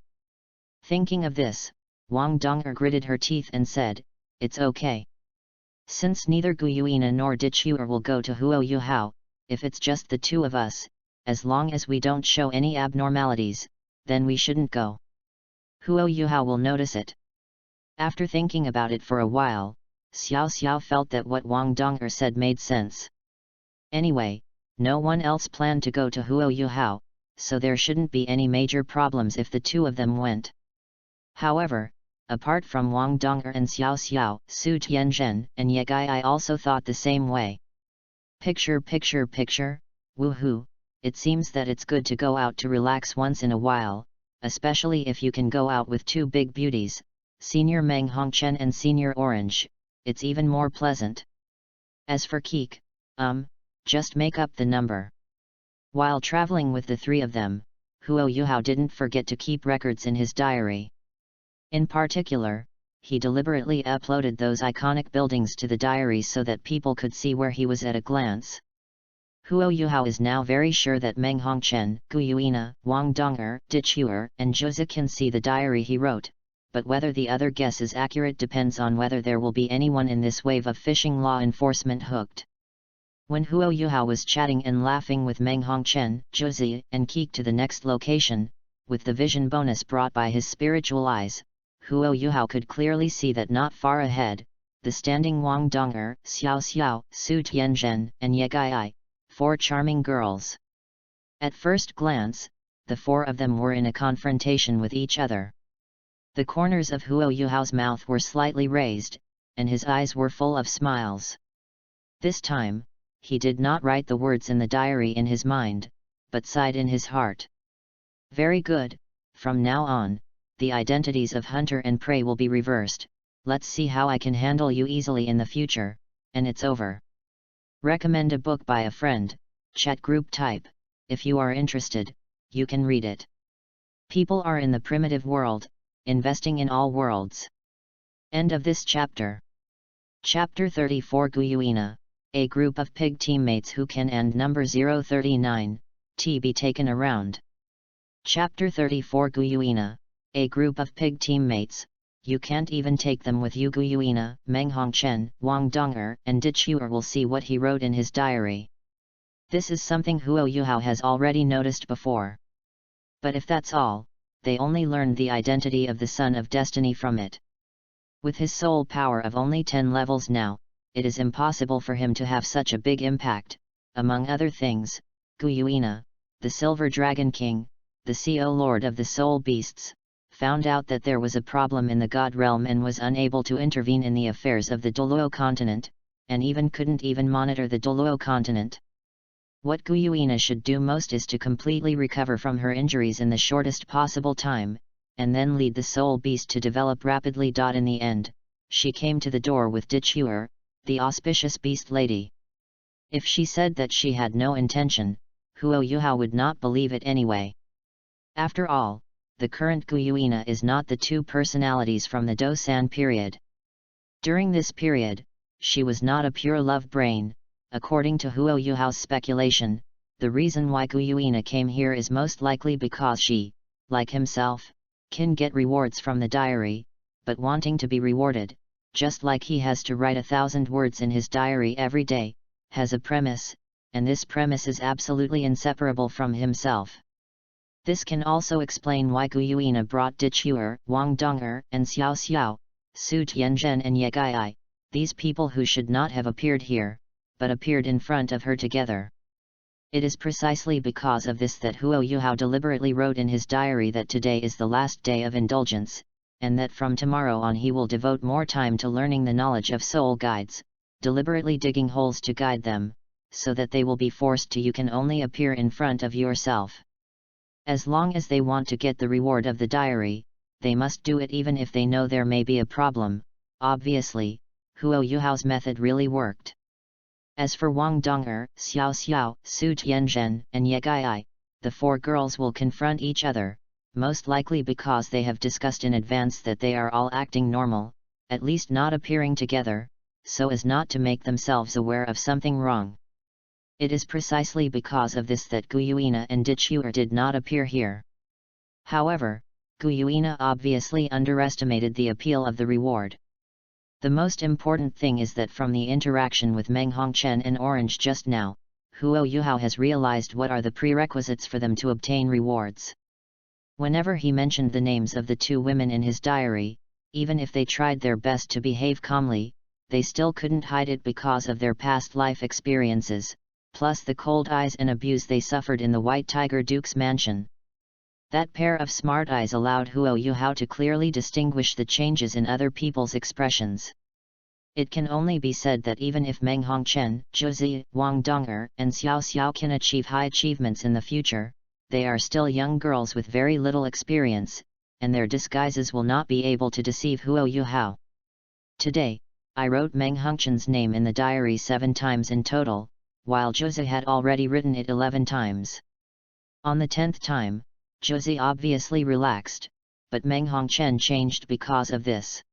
Thinking of this, Wang Dong'er gritted her teeth and said, it's okay. Since neither Guyuina nor Dichuer will go to Huo Yuhao, if it's just the two of us, as long as we don't show any abnormalities, then we shouldn't go. Huo Yuhao will notice it. After thinking about it for a while, Xiao Xiao felt that what Wang Dong'er said made sense. Anyway, no one else planned to go to Huo Yuhao, so there shouldn't be any major problems if the two of them went. However, apart from Wang Dong'er and Xiao Xiao, Su Tianzhen and Ye Gai also thought the same way. Picture, woohoo, it seems that it's good to go out to relax once in a while, especially if you can go out with two big beauties, Senior Meng Hongchen and Senior Orange, it's even more pleasant. As for Keek, just make up the number. While traveling with the three of them, Huo Yuhao didn't forget to keep records in his diary. In particular, he deliberately uploaded those iconic buildings to the diary so that people could see where he was at a glance. Huo Yuhao is now very sure that Meng Hongchen, Guyuina, Wang Dong'er, Dichuer, and Zhuzi can see the diary he wrote, but whether the other guess is accurate depends on whether there will be anyone in this wave of fishing law enforcement hooked. When Huo Yuhao was chatting and laughing with Meng Hongchen, Zhuzi, and Keek to the next location, with the vision bonus brought by his spiritual eyes, Huo Yuhao could clearly see that not far ahead, the standing Wang Dong'er, Xiao Xiao, Su Tianzhen, and Ye Gai, 4 charming girls. At first glance, the 4 of them were in a confrontation with each other. The corners of Huo Yuhao's mouth were slightly raised, and his eyes were full of smiles. This time, he did not write the words in the diary in his mind, but sighed in his heart. Very good, from now on, the identities of hunter and prey will be reversed, let's see how I can handle you easily in the future, and it's over. Recommend a book by a friend, chat group type, if you are interested, you can read it. People are in the primitive world, investing in all worlds. End of this chapter. Chapter 34 Guyuina, a group of pig teammates who can end number 039, be taken around. Chapter 34 Guyuina, a group of pig teammates, you can't even take them with you. Gu Yuina, Meng Hongchen, Wang Dong'er, and Dichuer will see what he wrote in his diary. This is something Huo Yuhao has already noticed before. But if that's all, they only learned the identity of the Son of Destiny from it. With his soul power of only 10 levels now, it is impossible for him to have such a big impact. Among other things, Gu Yuina, the Silver Dragon King, the CO Lord of the Soul Beasts, found out that there was a problem in the God realm and was unable to intervene in the affairs of the Douluo continent, and even couldn't even monitor the Douluo continent. What Gu Yuina should do most is to completely recover from her injuries in the shortest possible time, and then lead the soul beast to develop rapidly. In the end, she came to the door with Dichuer, the auspicious beast lady. If she said that she had no intention, Huo Yuhao would not believe it anyway. After all, the current Gu Yuina is not the two personalities from the Dosan period. During this period, she was not a pure love brain. According to Huo Yuhao's speculation, the reason why Gu Yuina came here is most likely because she, like himself, can get rewards from the diary, but wanting to be rewarded, just like he has to write 1,000 words in his diary every day, has a premise, and this premise is absolutely inseparable from himself. This can also explain why Gu Yuina brought Dichuer, Wang Dong'er, and Xiao Xiao, Su Tianzhen and Ye Gaiai, these people who should not have appeared here, but appeared in front of her together. It is precisely because of this that Huo Yuhao deliberately wrote in his diary that today is the last day of indulgence, and that from tomorrow on he will devote more time to learning the knowledge of soul guides, deliberately digging holes to guide them, so that they will be forced to. You can only appear in front of yourself. As long as they want to get the reward of the diary, they must do it even if they know there may be a problem. Obviously, Huo Yuhao's method really worked. As for Wang Dong'er, Xiao Xiao, Su Tianzhen, and Ye Gaiai, the 4 girls will confront each other, most likely because they have discussed in advance that they are all acting normal, at least not appearing together, so as not to make themselves aware of something wrong. It is precisely because of this that Gu Yuina and Dichuer did not appear here. However, Gu Yuina obviously underestimated the appeal of the reward. The most important thing is that from the interaction with Meng Hongchen and Orange just now, Huo Yuhao has realized what are the prerequisites for them to obtain rewards. Whenever he mentioned the names of the 2 women in his diary, even if they tried their best to behave calmly, they still couldn't hide it because of their past life experiences, plus the cold eyes and abuse they suffered in the White Tiger Duke's mansion. That pair of smart eyes allowed Huo Yuhao to clearly distinguish the changes in other people's expressions. It can only be said that even if Meng Hongchen, Zhuzi, Wang Dong'er, and Xiao Xiao can achieve high achievements in the future, they are still young girls with very little experience, and their disguises will not be able to deceive Huo Yuhao. Today, I wrote Meng Hongchen's name in the diary 7 times in total, while Zhuzi had already written it 11 times. On the 10th time, Zhuzi obviously relaxed, but Meng Hongchen changed because of this.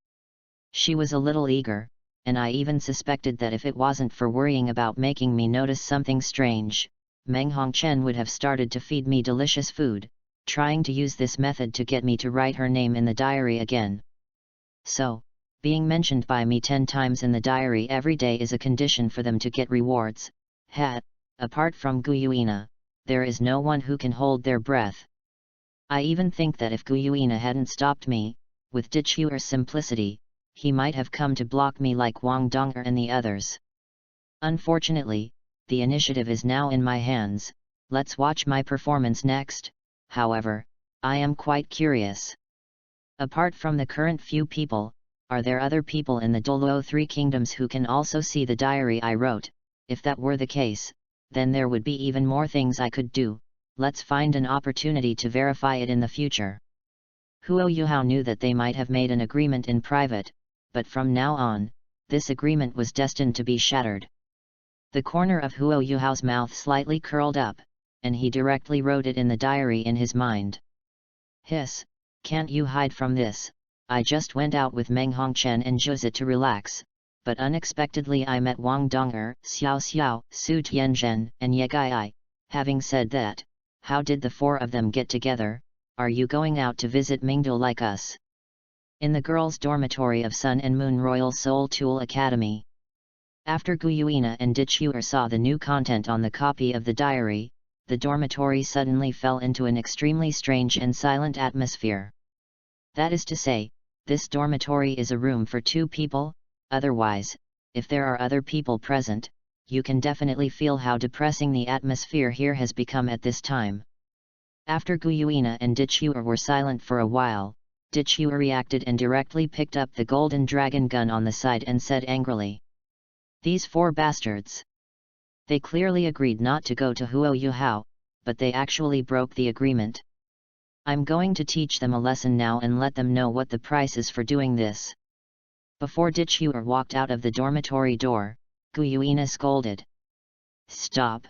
She was a little eager, and I even suspected that if it wasn't for worrying about making me notice something strange, Meng Hongchen would have started to feed me delicious food, trying to use this method to get me to write her name in the diary again. So, being mentioned by me 10 times in the diary every day is a condition for them to get rewards. Apart from Gu Yuina, there is no one who can hold their breath. I even think that if Gu Yuina hadn't stopped me, with Dichuer's simplicity, he might have come to block me like Wang Dong'er and the others. Unfortunately, the initiative is now in my hands. Let's watch my performance next. However, I am quite curious. Apart from the current few people, are there other people in the Douluo 3 kingdoms who can also see the diary I wrote? If that were the case, then there would be even more things I could do. Let's find an opportunity to verify it in the future. Huo Yuhao knew that they might have made an agreement in private, but from now on, this agreement was destined to be shattered. The corner of Huo Yuhao's mouth slightly curled up, and he directly wrote it in the diary in his mind. Hiss, can't you hide from this? I just went out with Meng Hongchen and Zhuzi to relax, but unexpectedly I met Wang Dong'er, Xiao Xiao, Su Tianzhen, and Ye Gaiai. Having said that, how did the 4 of them get together? Are you going out to visit Mingdao like us? in the girls' dormitory of Sun and Moon Royal Soul Tool Academy. After Guyuina and Dichuer saw the new content on the copy of the diary, the dormitory suddenly fell into an extremely strange and silent atmosphere. That is to say, this dormitory is a room for 2 people, otherwise, if there are other people present, you can definitely feel how depressing the atmosphere here has become at this time. After Guyuina and Dichuer were silent for a while, Dichuer reacted and directly picked up the golden dragon gun on the side and said angrily, "These 4 bastards! They clearly agreed not to go to Huo Yuhao, but they actually broke the agreement. I'm going to teach them a lesson now and let them know what the price is for doing this." Before Dichuer walked out of the dormitory door, Guyuina scolded, "Stop!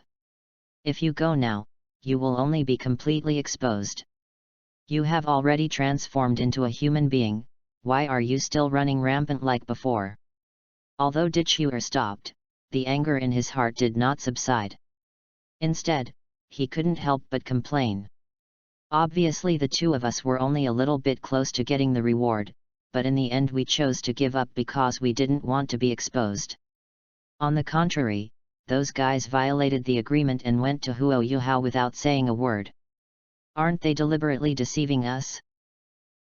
If you go now, you will only be completely exposed. You have already transformed into a human being, why are you still running rampant like before?" Although Dichuer stopped, the anger in his heart did not subside. Instead, he couldn't help but complain. "Obviously the 2 of us were only a little bit close to getting the reward, but in the end we chose to give up because we didn't want to be exposed. On the contrary, those guys violated the agreement and went to Huo Yuhao without saying a word. Aren't they deliberately deceiving us?"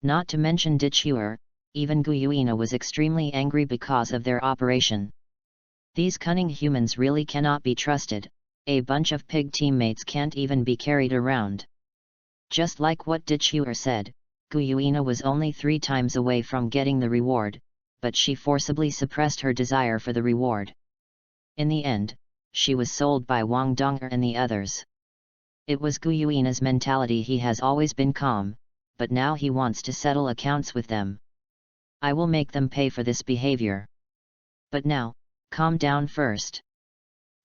Not to mention Dichuer, even Guyuina was extremely angry because of their operation. These cunning humans really cannot be trusted, a bunch of pig teammates can't even be carried around. Just like what Dichuer said, Guyuina was only 3 times away from getting the reward, but she forcibly suppressed her desire for the reward. In the end, she was sold by Wang Donger and the others. It was Guyuina's mentality. He has always been calm, but now he wants to settle accounts with them. "I will make them pay for this behavior. But now, calm down first."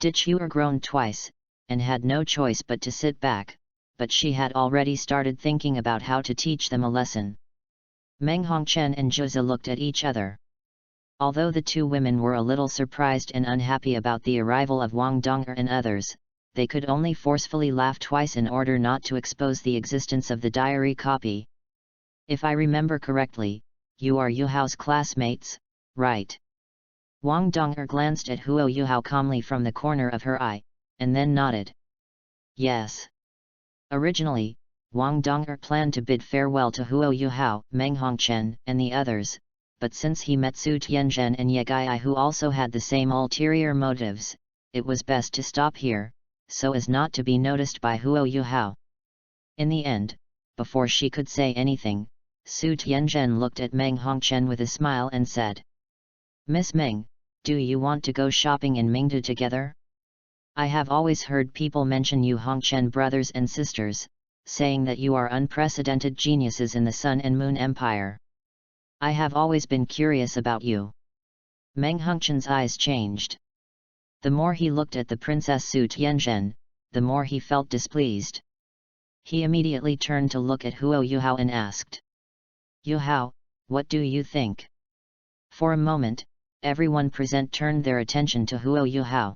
Dichuer groaned twice, and had no choice but to sit back, but she had already started thinking about how to teach them a lesson. Meng Hongchen and Zhuzi looked at each other. Although the 2 women were a little surprised and unhappy about the arrival of Wang Donger and others, they could only forcefully laugh twice in order not to expose the existence of the diary copy. "If I remember correctly, you are Yuhao's classmates, right?" Wang Donger glanced at Huo Yuhao calmly from the corner of her eye, and then nodded. "Yes." Originally, Wang Donger planned to bid farewell to Huo Yuhao, Meng Hongchen, and the others, but since he met Su Tianzhen and Ye Gai who also had the same ulterior motives, it was best to stop here, so as not to be noticed by Huo Yuhao. In the end, before she could say anything, Su Tianzhen looked at Meng Hongchen with a smile and said, "Miss Meng, do you want to go shopping in Mingda together? I have always heard people mention you Hongchen brothers and sisters, saying that you are unprecedented geniuses in the Sun and Moon Empire. I have always been curious about you." Meng Hongchen's eyes changed. The more he looked at the Princess Su Tianzhen, the more he felt displeased. He immediately turned to look at Huo Yuhao and asked, "Yuhao, what do you think?" For a moment, everyone present turned their attention to Huo Yuhao.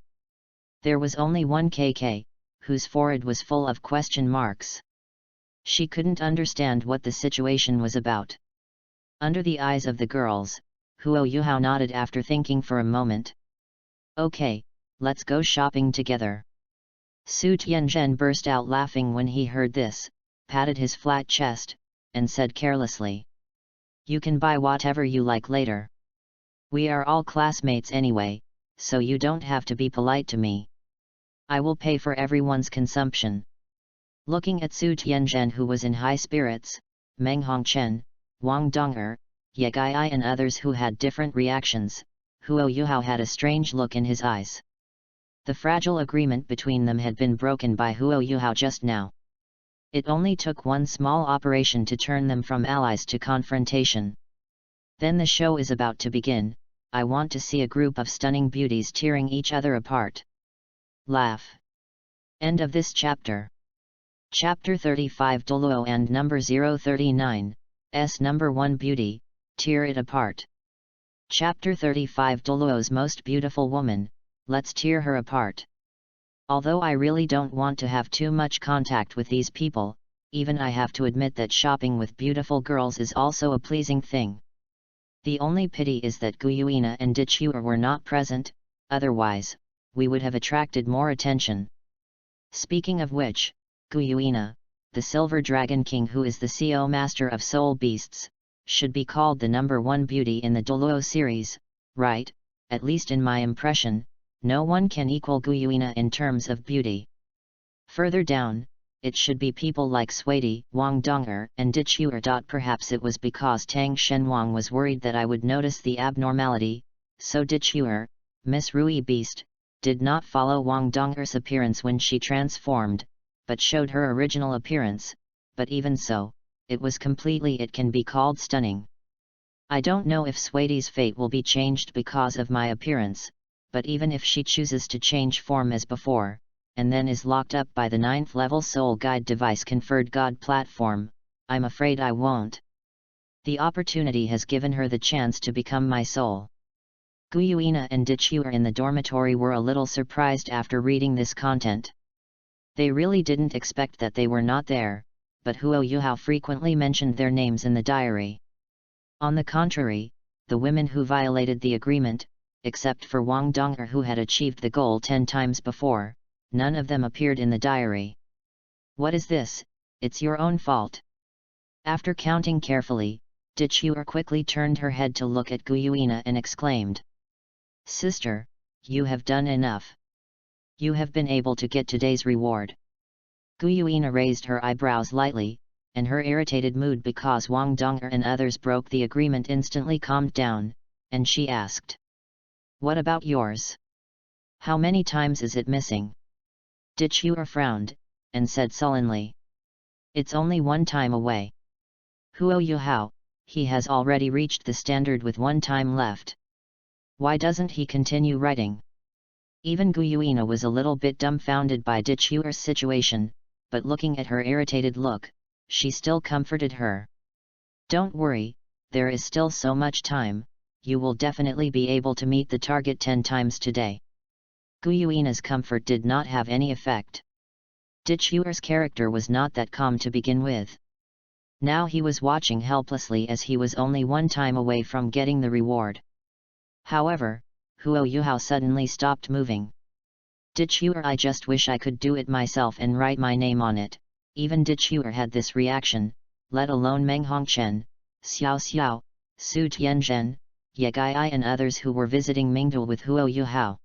There was only one KK, whose forehead was full of question marks. She couldn't understand what the situation was about. Under the eyes of the girls, Huo Yuhao nodded after thinking for a moment. "Okay, let's go shopping together." Su Tianzhen burst out laughing when he heard this, patted his flat chest, and said carelessly, "You can buy whatever you like later. We are all classmates anyway, so you don't have to be polite to me. I will pay for everyone's consumption." Looking at Su Tianzhen who was in high spirits, Meng Hongchen, Wang Donger, Ye Gai and others who had different reactions, Huo Yuhao had a strange look in his eyes. The fragile agreement between them had been broken by Huo Yuhao just now. It only took one small operation to turn them from allies to confrontation. Then the show is about to begin. I want to see a group of stunning beauties tearing each other apart. Laugh. End of this chapter. Chapter 35 Douluo and number 039, S number 1 Beauty, Tear It Apart. Chapter 35 Douluo's Most Beautiful Woman, Let's Tear Her Apart. Although I really don't want to have too much contact with these people, even I have to admit that shopping with beautiful girls is also a pleasing thing. The only pity is that Guyuina and Dichuer were not present, otherwise, we would have attracted more attention. Speaking of which, Guyuina, the Silver Dragon King who is the CO Master of Soul Beasts, should be called the #1 beauty in the Douluo series, right? At least in my impression, no one can equal Guyuina in terms of beauty. Further down, it should be people like Suidi, Wang Dong'er, and Dichuer. Perhaps it was because Tang Shenwang was worried that I would notice the abnormality, so Dichuer, Miss Rui Beast, did not follow Wang Dong'er's appearance when she transformed, but showed her original appearance, but even so, it can be called stunning. I don't know if Suidi's fate will be changed because of my appearance, but even if she chooses to change form as before, and then is locked up by the 9th level soul guide device conferred God platform, I'm afraid I won't. The opportunity has given her the chance to become my soul. Guyuina and Dichuer in the dormitory were a little surprised after reading this content. They really didn't expect that they were not there, but Huo Yuhao frequently mentioned their names in the diary. On the contrary, the women who violated the agreement, except for Wang Dong'er who had achieved the goal 10 times before, none of them appeared in the diary. What is this? It's your own fault. After counting carefully, Dichuer quickly turned her head to look at Guyuina and exclaimed, "Sister, you have done enough. You have been able to get today's reward." Guyuina raised her eyebrows lightly, and her irritated mood because Wang Dong'er and others broke the agreement instantly calmed down, and she asked, "What about yours? How many times is it missing?" Dichuer frowned, and said sullenly, "It's only 1 time away." Huo Yuhao, he has already reached the standard with 1 time left. Why doesn't he continue writing? Even Guyuina was a little bit dumbfounded by Dichuer's situation, but looking at her irritated look, she still comforted her. "Don't worry, there is still so much time, you will definitely be able to meet the target 10 times today." Guyuina's comfort did not have any effect. Dichuer's character was not that calm to begin with. Now he was watching helplessly as he was only 1 time away from getting the reward. However, Huo Yuhao suddenly stopped moving. "Dichuer, I just wish I could do it myself and write my name on it." Even Dichuer had this reaction, let alone Meng Hongchen, Xiao Xiao, Su Tianzhen, Ye Gai and others who were visiting Mingdul with Huo Yuhao.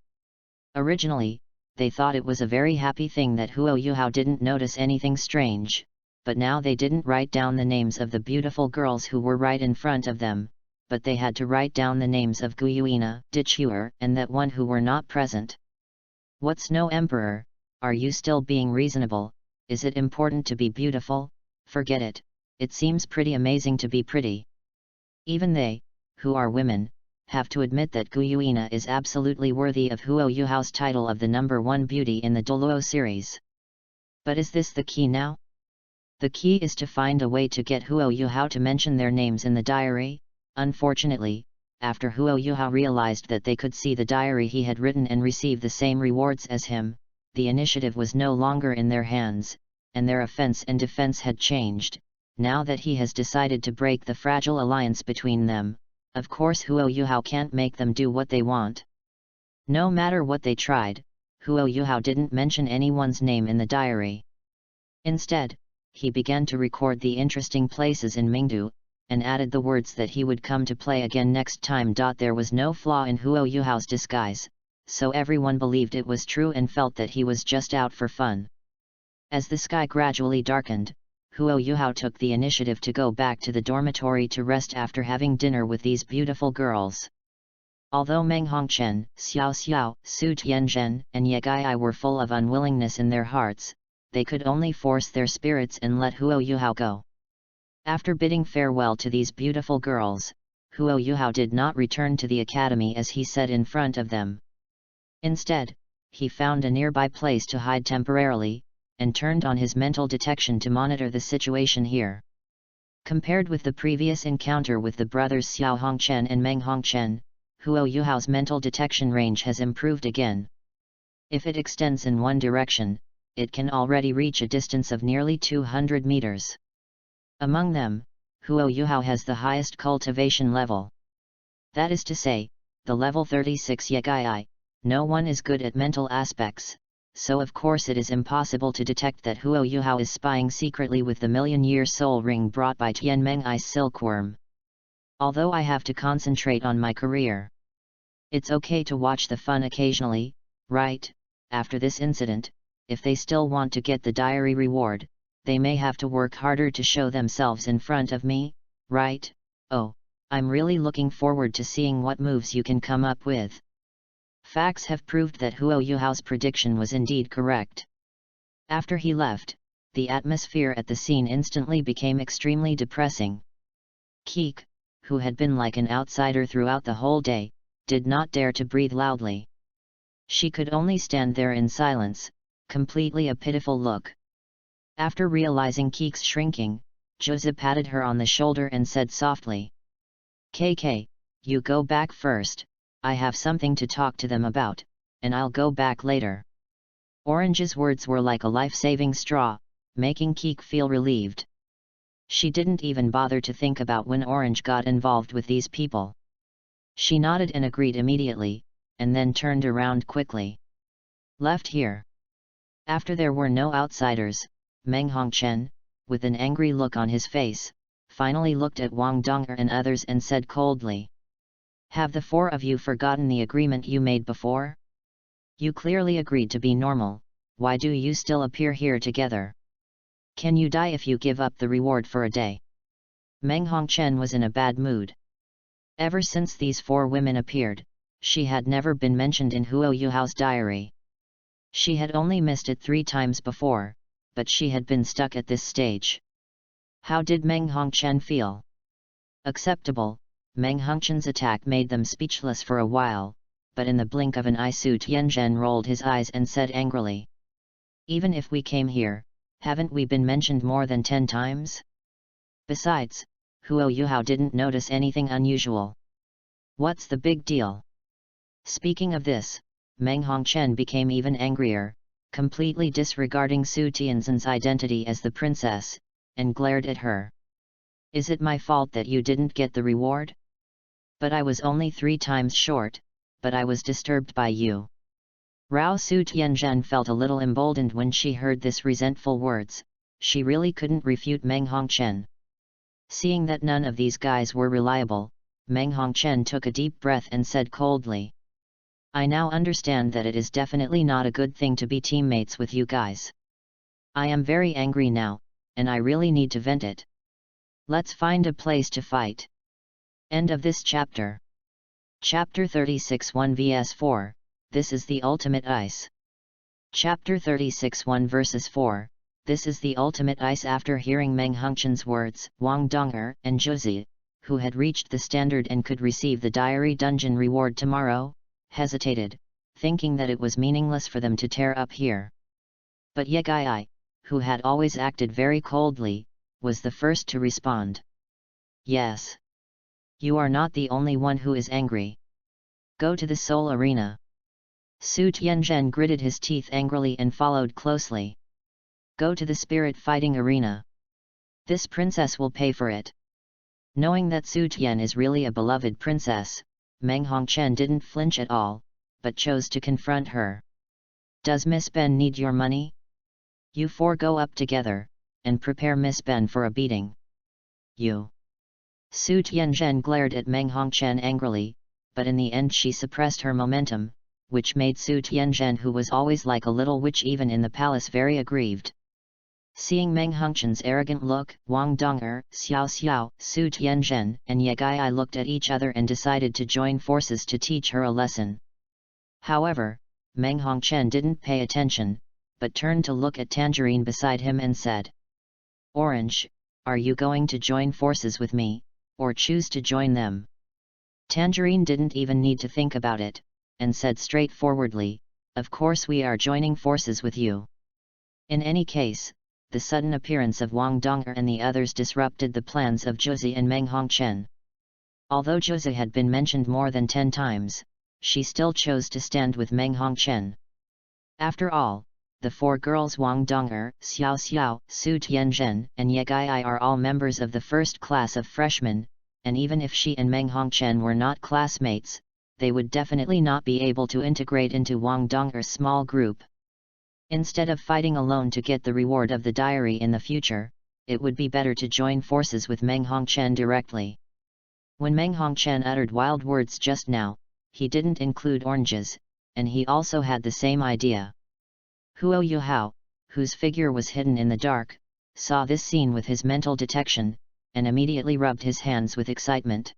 Originally, they thought it was a very happy thing that Huo Yuhao didn't notice anything strange, but now they didn't write down the names of the beautiful girls who were right in front of them, but they had to write down the names of Guyuina, Dichuer, and that one who were not present. What's no emperor? Are you still being reasonable? Is it important to be beautiful? Forget it, it seems pretty amazing to be pretty. Even they, who are women, have to admit that Guyuina is absolutely worthy of Huo Yuhao's title of the #1 beauty in the Douluo series. But is this the key now? The key is to find a way to get Huo Yuhao to mention their names in the diary. Unfortunately, after Huo Yuhao realized that they could see the diary he had written and receive the same rewards as him, the initiative was no longer in their hands, and their offense and defense had changed. Now that he has decided to break the fragile alliance between them, of course Huo Yuhao can't make them do what they want. No matter what they tried, Huo Yuhao didn't mention anyone's name in the diary. Instead, he began to record the interesting places in Mingdu, and added the words that he would come to play again next time. There was no flaw in Huo Yuhao's disguise, so everyone believed it was true and felt that he was just out for fun. As the sky gradually darkened, Huo Yuhao took the initiative to go back to the dormitory to rest after having dinner with these beautiful girls. Although Meng Hongchen, Xiao Xiao, Su Tianzhen, and Ye Gai were full of unwillingness in their hearts, they could only force their spirits and let Huo Yuhao go. After bidding farewell to these beautiful girls, Huo Yuhao did not return to the academy as he said in front of them. Instead, he found a nearby place to hide temporarily, and turned on his mental detection to monitor the situation here. Compared with the previous encounter with the brothers Xiao Hongchen and Meng Hongchen, Huo Yuhao's mental detection range has improved again. If it extends in one direction, it can already reach a distance of nearly 200 meters. Among them, Huo Yuhao has the highest cultivation level. That is to say, the level 36 Yegai, no one is good at mental aspects, so of course it is impossible to detect that Huo Yuhao is spying secretly with the million-year soul ring brought by Tianmeng I's silkworm. Although I have to concentrate on my career. It's okay to watch the fun occasionally, right? After this incident, if they still want to get the diary reward, they may have to work harder to show themselves in front of me, right? Oh, I'm really looking forward to seeing what moves you can come up with. Facts have proved that Huo Yuhao's prediction was indeed correct. After he left, the atmosphere at the scene instantly became extremely depressing. Keek, who had been like an outsider throughout the whole day, did not dare to breathe loudly. She could only stand there in silence, completely a pitiful look. After realizing Keek's shrinking, Jose patted her on the shoulder and said softly, "KK, you go back first, I have something to talk to them about, and I'll go back later." Orange's words were like a life-saving straw, making Keek feel relieved. She didn't even bother to think about when Orange got involved with these people. She nodded and agreed immediately, and then turned around quickly. Left here. After there were no outsiders, Meng Hongchen, with an angry look on his face, finally looked at Wang Donger and others and said coldly, "Have the four of you forgotten the agreement you made before? You clearly agreed to be normal, why do you still appear here together? Can you die if you give up the reward for a day?" Meng Hongchen was in a bad mood. Ever since these four women appeared, she had never been mentioned in Huo Yuhao's diary. She had only missed it 3 times before, but she had been stuck at this stage. How did Meng Hongchen feel? Acceptable. Meng Hongchen's attack made them speechless for a while, but in the blink of an eye Su Tianzhen rolled his eyes and said angrily, "Even if we came here, haven't we been mentioned more than 10 times? Besides, Huo Yuhao didn't notice anything unusual. What's the big deal?" Speaking of this, Meng Hongchen became even angrier, completely disregarding Su Tianzhen's identity as the princess, and glared at her. "Is it my fault that you didn't get the reward? But I was only 3 times short, but I was disturbed by you." Rao Su Tianzhen felt a little emboldened when she heard this resentful words. She really couldn't refute Meng Hongchen. Seeing that none of these guys were reliable, Meng Hongchen took a deep breath and said coldly, "I now understand that it is definitely not a good thing to be teammates with you guys. I am very angry now, and I really need to vent it. Let's find a place to fight." End of this chapter. Chapter 36 1 vs 4, This is the ultimate ice. Chapter 36 1 vs 4, This is the ultimate ice. After hearing Meng Hongchen's words, Wang Donger and Josie, who had reached the standard and could receive the diary dungeon reward tomorrow, hesitated, thinking that it was meaningless for them to tear up here. But Yegai, who had always acted very coldly, was the first to respond. "Yes. You are not the only one who is angry. Go to the Soul Arena." Su Tianzhen gritted his teeth angrily and followed closely. "Go to the Spirit Fighting Arena. This princess will pay for it." Knowing that Su Tian is really a beloved princess, Meng Hongchen didn't flinch at all, but chose to confront her. "Does Miss Ben need your money? You four go up together, and prepare Miss Ben for a beating." "You?" Su Tianzhen glared at Meng Hongchen angrily, but in the end she suppressed her momentum, which made Su Tianzhen, who was always like a little witch even in the palace, very aggrieved. Seeing Meng Hongchen's arrogant look, Wang Donger, Xiao Xiao, Su Tianzhen, and Yegai looked at each other and decided to join forces to teach her a lesson. However, Meng Hongchen didn't pay attention, but turned to look at Tangerine beside him and said, "Orange, are you going to join forces with me, or choose to join them?" Tangerine didn't even need to think about it, and said straightforwardly, "Of course we are joining forces with you." In any case, the sudden appearance of Wang Donger and the others disrupted the plans of Josie and Meng Hongchen. Although Josie had been mentioned more than 10 times, she still chose to stand with Meng Hongchen. After all, the 4 girls Wang Donger, Xiao Xiao, Su Tianzhen, and Yegai are all members of the first class of freshmen, and even if she and Meng Hongchen were not classmates, they would definitely not be able to integrate into Wang Donger's small group. Instead of fighting alone to get the reward of the diary in the future, it would be better to join forces with Meng Hongchen directly. When Meng Hongchen uttered wild words just now, he didn't include oranges, and he also had the same idea. Huo Yuhao, whose figure was hidden in the dark, saw this scene with his mental detection, and immediately rubbed his hands with excitement.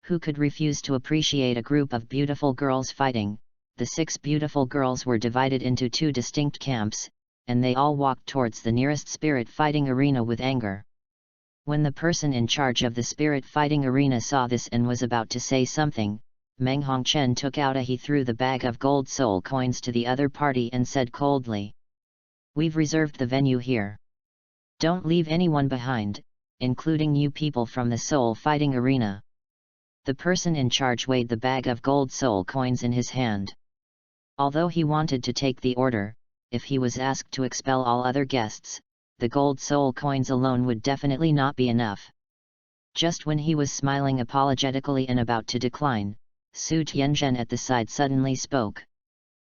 Who could refuse to appreciate a group of beautiful girls fighting? The 6 beautiful girls were divided into 2 distinct camps, and they all walked towards the nearest spirit fighting arena with anger. When the person in charge of the spirit fighting arena saw this and was about to say something, Meng Hongchen took out he threw the bag of gold soul coins to the other party and said coldly, "We've reserved the venue here. Don't leave anyone behind, including you people from the soul fighting arena." The person in charge weighed the bag of gold soul coins in his hand. Although he wanted to take the order, if he was asked to expel all other guests, the gold soul coins alone would definitely not be enough. Just when he was smiling apologetically and about to decline, Su Tianzhen at the side suddenly spoke.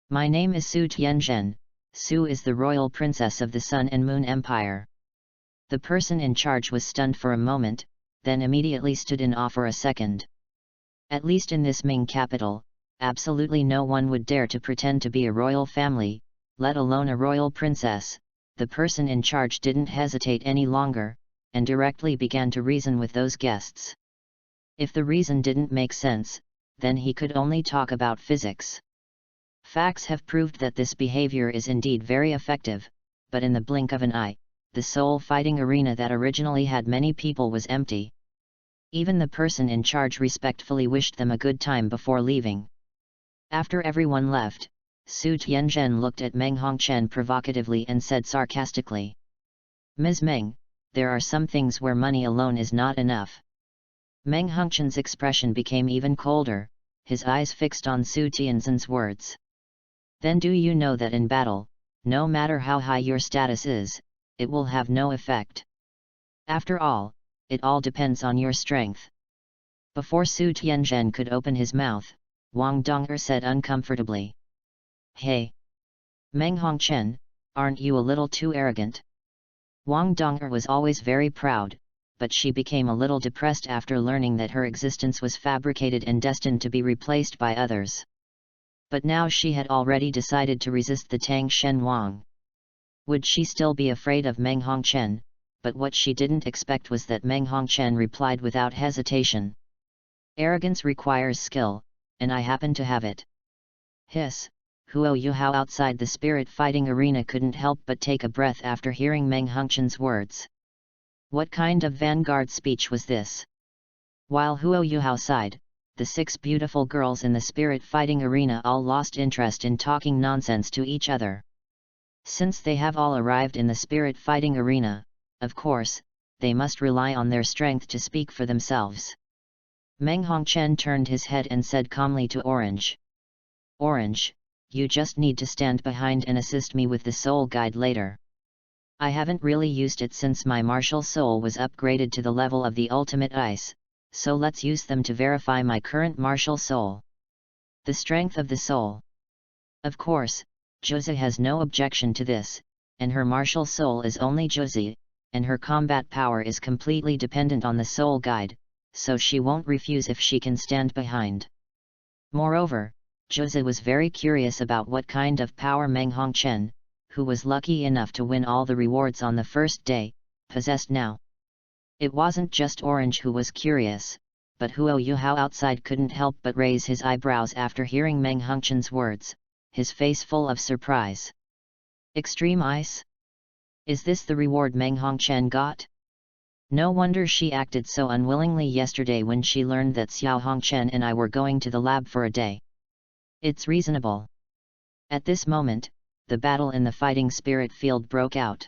"My name is Su Tianzhen. Su is the royal princess of the Sun and Moon Empire." The person in charge was stunned for a moment, then immediately stood in awe for a second. At least in this Ming capital, absolutely no one would dare to pretend to be a royal family, let alone a royal princess. The person in charge didn't hesitate any longer, and directly began to reason with those guests. If the reason didn't make sense, then he could only talk about physics. Facts have proved that this behavior is indeed very effective, but in the blink of an eye, the soul fighting arena that originally had many people was empty. Even the person in charge respectfully wished them a good time before leaving. After everyone left, Su Tianzhen looked at Meng Hongchen provocatively and said sarcastically, "Ms. Meng, there are some things where money alone is not enough." Meng Hongchen's expression became even colder, his eyes fixed on Su Tianzhen's words. "Then do you know that in battle, no matter how high your status is, it will have no effect? After all, it all depends on your strength." Before Su Tianzhen could open his mouth, Wang Donger said uncomfortably, "Hey! Meng Hongchen, aren't you a little too arrogant?" Wang Donger was always very proud, but she became a little depressed after learning that her existence was fabricated and destined to be replaced by others. But now she had already decided to resist the Tang Shen Wang. Would she still be afraid of Meng Hongchen? But what she didn't expect was that Meng Hongchen replied without hesitation. "Arrogance requires skill, and I happen to have it." Hiss! Huo Yuhao outside the spirit fighting arena couldn't help but take a breath after hearing Meng Hongchen's words. What kind of vanguard speech was this? While Huo Yuhao sighed, the 6 beautiful girls in the spirit fighting arena all lost interest in talking nonsense to each other. Since they have all arrived in the spirit fighting arena, of course, they must rely on their strength to speak for themselves. Meng Hongchen turned his head and said calmly to Orange, "Orange, you just need to stand behind and assist me with the soul guide later. I haven't really used it since my martial soul was upgraded to the level of the ultimate ice, so let's use them to verify my current martial soul." The strength of the soul. Of course, Josie has no objection to this, and her martial soul is only Josie, and her combat power is completely dependent on the soul guide, so she won't refuse if she can stand behind. Moreover, Josie was very curious about what kind of power Meng Hongchen, who was lucky enough to win all the rewards on the first day, possessed now. It wasn't just Orange who was curious, but Huo Yuhao outside couldn't help but raise his eyebrows after hearing Meng Hongchen's words, his face full of surprise. Extreme ice? Is this the reward Meng Hongchen got? No wonder she acted so unwillingly yesterday when she learned that Xiao Hongchen and I were going to the lab for a day. It's reasonable. At this moment, the battle in the fighting spirit field broke out.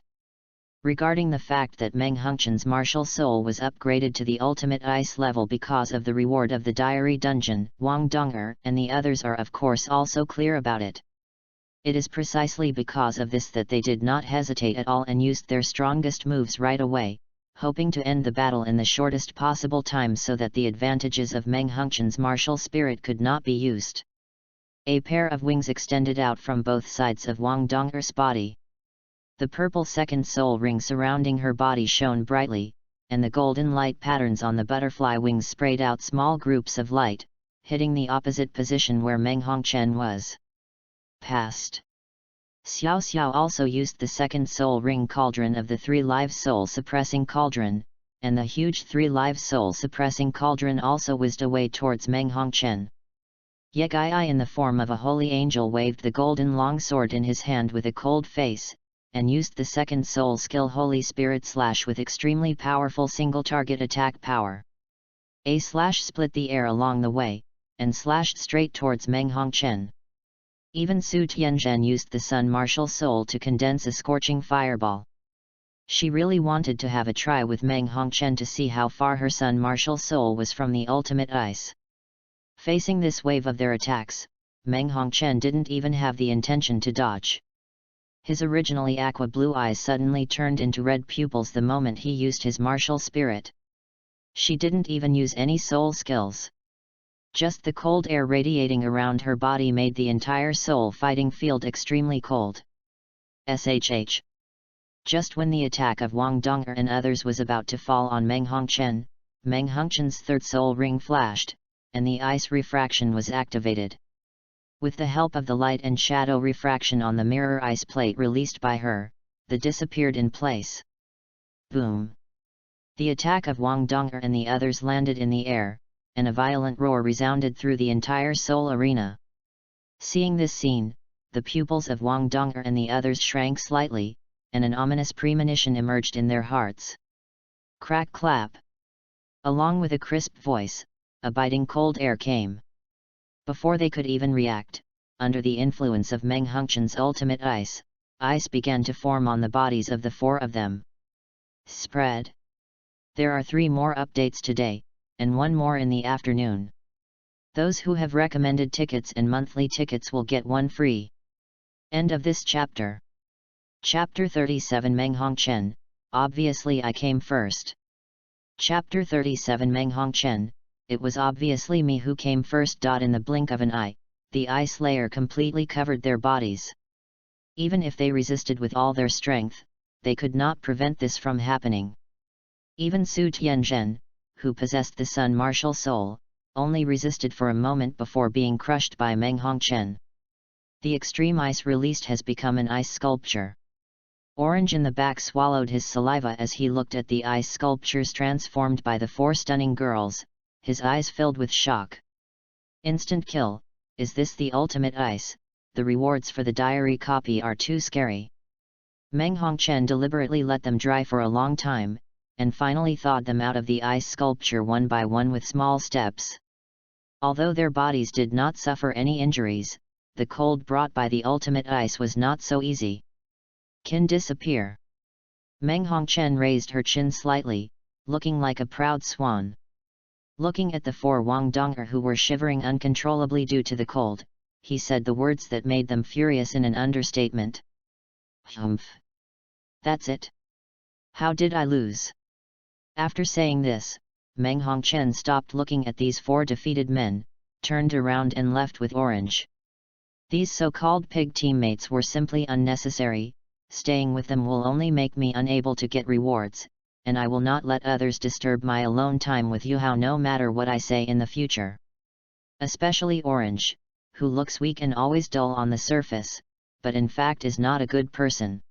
Regarding the fact that Meng Hongchen's martial soul was upgraded to the ultimate ice level because of the reward of the diary dungeon, Wang Donger and the others are of course also clear about it. It is precisely because of this that they did not hesitate at all and used their strongest moves right away, hoping to end the battle in the shortest possible time so that the advantages of Meng Hongchen's martial spirit could not be used. A pair of wings extended out from both sides of Wang Donger's body. The purple second soul ring surrounding her body shone brightly, and the golden light patterns on the butterfly wings sprayed out small groups of light, hitting the opposite position where Meng Hongchen was. Past. Xiao Xiao also used the second soul ring cauldron of the 3 live soul suppressing cauldron, and the huge 3 live soul suppressing cauldron also whizzed away towards Meng Hongchen. Ye Gai in the form of a holy angel waved the golden long sword in his hand with a cold face, and used the second soul skill Holy Spirit Slash with extremely powerful single target attack power. A slash split the air along the way, and slashed straight towards Meng Hongchen. Even Su Tianzhen used the Sun Martial Soul to condense a scorching fireball. She really wanted to have a try with Meng Hongchen to see how far her Sun Martial Soul was from the ultimate ice. Facing this wave of their attacks, Meng Hongchen didn't even have the intention to dodge. His originally aqua blue eyes suddenly turned into red pupils the moment he used his martial spirit. She didn't even use any soul skills. Just the cold air radiating around her body made the entire soul fighting field extremely cold. SHH. Just when the attack of Wang Donger and others was about to fall on Meng Hongchen's 3rd soul ring flashed, and the ice refraction was activated. With the help of the light and shadow refraction on the mirror ice plate released by her, the disappeared in place. Boom! The attack of Wang Donger and the others landed in the air, and a violent roar resounded through the entire soul arena. Seeing this scene, the pupils of Wang Donger and the others shrank slightly, and an ominous premonition emerged in their hearts. Crack clap! Along with a crisp voice, a biting cold air came. Before they could even react, under the influence of Meng Hongchen's ultimate ice began to form on the bodies of the 4 of them. Spread! There are 3 more updates today, and 1 more in the afternoon. Those who have recommended tickets and monthly tickets will get 1 free. End of this chapter. Chapter 37 Meng Hongchen, obviously I came first. Chapter 37 Meng Hongchen, it was obviously me who came first. In the blink of an eye, the ice layer completely covered their bodies. Even if they resisted with all their strength, they could not prevent this from happening. Even Su Tianzhen, who possessed the Sun Martial Soul, only resisted for a moment before being crushed by Meng Hongchen. The extreme ice released has become an ice sculpture. Orange in the back swallowed his saliva as he looked at the ice sculptures transformed by the 4 stunning girls, his eyes filled with shock. Instant kill, is this the ultimate ice? The rewards for the diary copy are too scary. Meng Hongchen deliberately let them dry for a long time, and finally thawed them out of the ice sculpture one by one with small steps. Although their bodies did not suffer any injuries, the cold brought by the ultimate ice was not so easy. Can disappear. Meng Hongchen raised her chin slightly, looking like a proud swan. Looking at the 4 Wang Donger who were shivering uncontrollably due to the cold, he said the words that made them furious in an understatement. Humph! That's it. How did I lose? After saying this, Meng Hongchen stopped looking at these 4 defeated men, turned around and left with Orange. These so-called pig teammates were simply unnecessary. Staying with them will only make me unable to get rewards, and I will not let others disturb my alone time with Yuhao no matter what I say in the future. Especially Orange, who looks weak and always dull on the surface, but in fact is not a good person.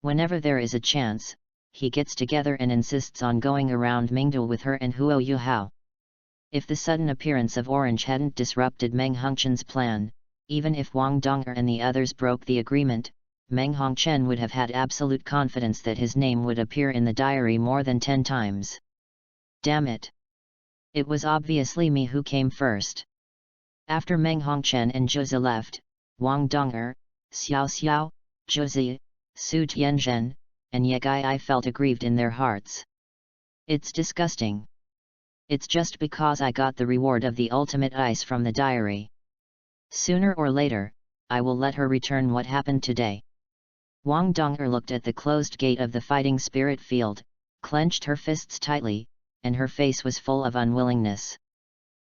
Whenever there is a chance, he gets together and insists on going around mingle with her and Huo Yuhao. If the sudden appearance of Orange hadn't disrupted Meng Hongchen's plan, even if Wang Donger and the others broke the agreement, Meng Hongchen would have had absolute confidence that his name would appear in the diary more than 10 times. Damn it! It was obviously me who came first. After Meng Hongchen and Zhuzi left, Wang Donger, Xiao Xiao, Zhuzi, Su Tianzhen, and Ye Gai felt aggrieved in their hearts. It's disgusting. It's just because I got the reward of the ultimate ice from the diary. Sooner or later, I will let her return what happened today. Wang Donger looked at the closed gate of the fighting spirit field, clenched her fists tightly, and her face was full of unwillingness.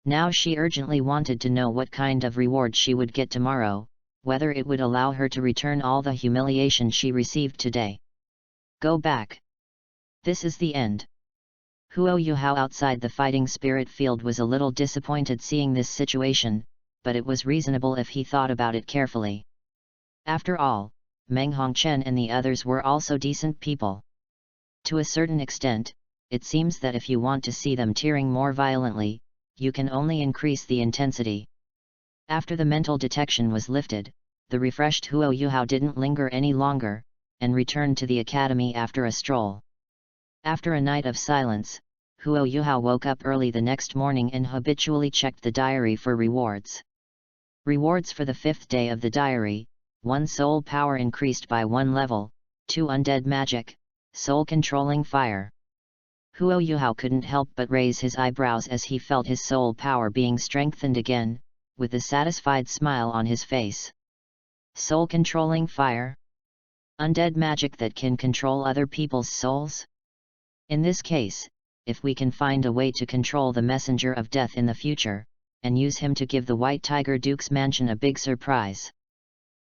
Now she urgently wanted to know what kind of reward she would get tomorrow, whether it would allow her to return all the humiliation she received today. Go back. This is the end. Huo Yuhao outside the fighting spirit field was a little disappointed seeing this situation, but it was reasonable if he thought about it carefully. After all, Meng Hongchen and the others were also decent people. To a certain extent, it seems that if you want to see them tearing more violently, you can only increase the intensity. After the mental detection was lifted, the refreshed Huo Yuhao didn't linger any longer, and returned to the academy after a stroll. After a night of silence, Huo Yuhao woke up early the next morning and habitually checked the diary for rewards. Rewards for the 5th day of the diary: 1 soul power increased by 1 level, 2 undead magic, soul controlling fire. Huo Yuhao couldn't help but raise his eyebrows as he felt his soul power being strengthened again, with a satisfied smile on his face. Soul controlling fire? Undead magic that can control other people's souls? In this case, if we can find a way to control the messenger of death in the future, and use him to give the White Tiger Duke's mansion a big surprise.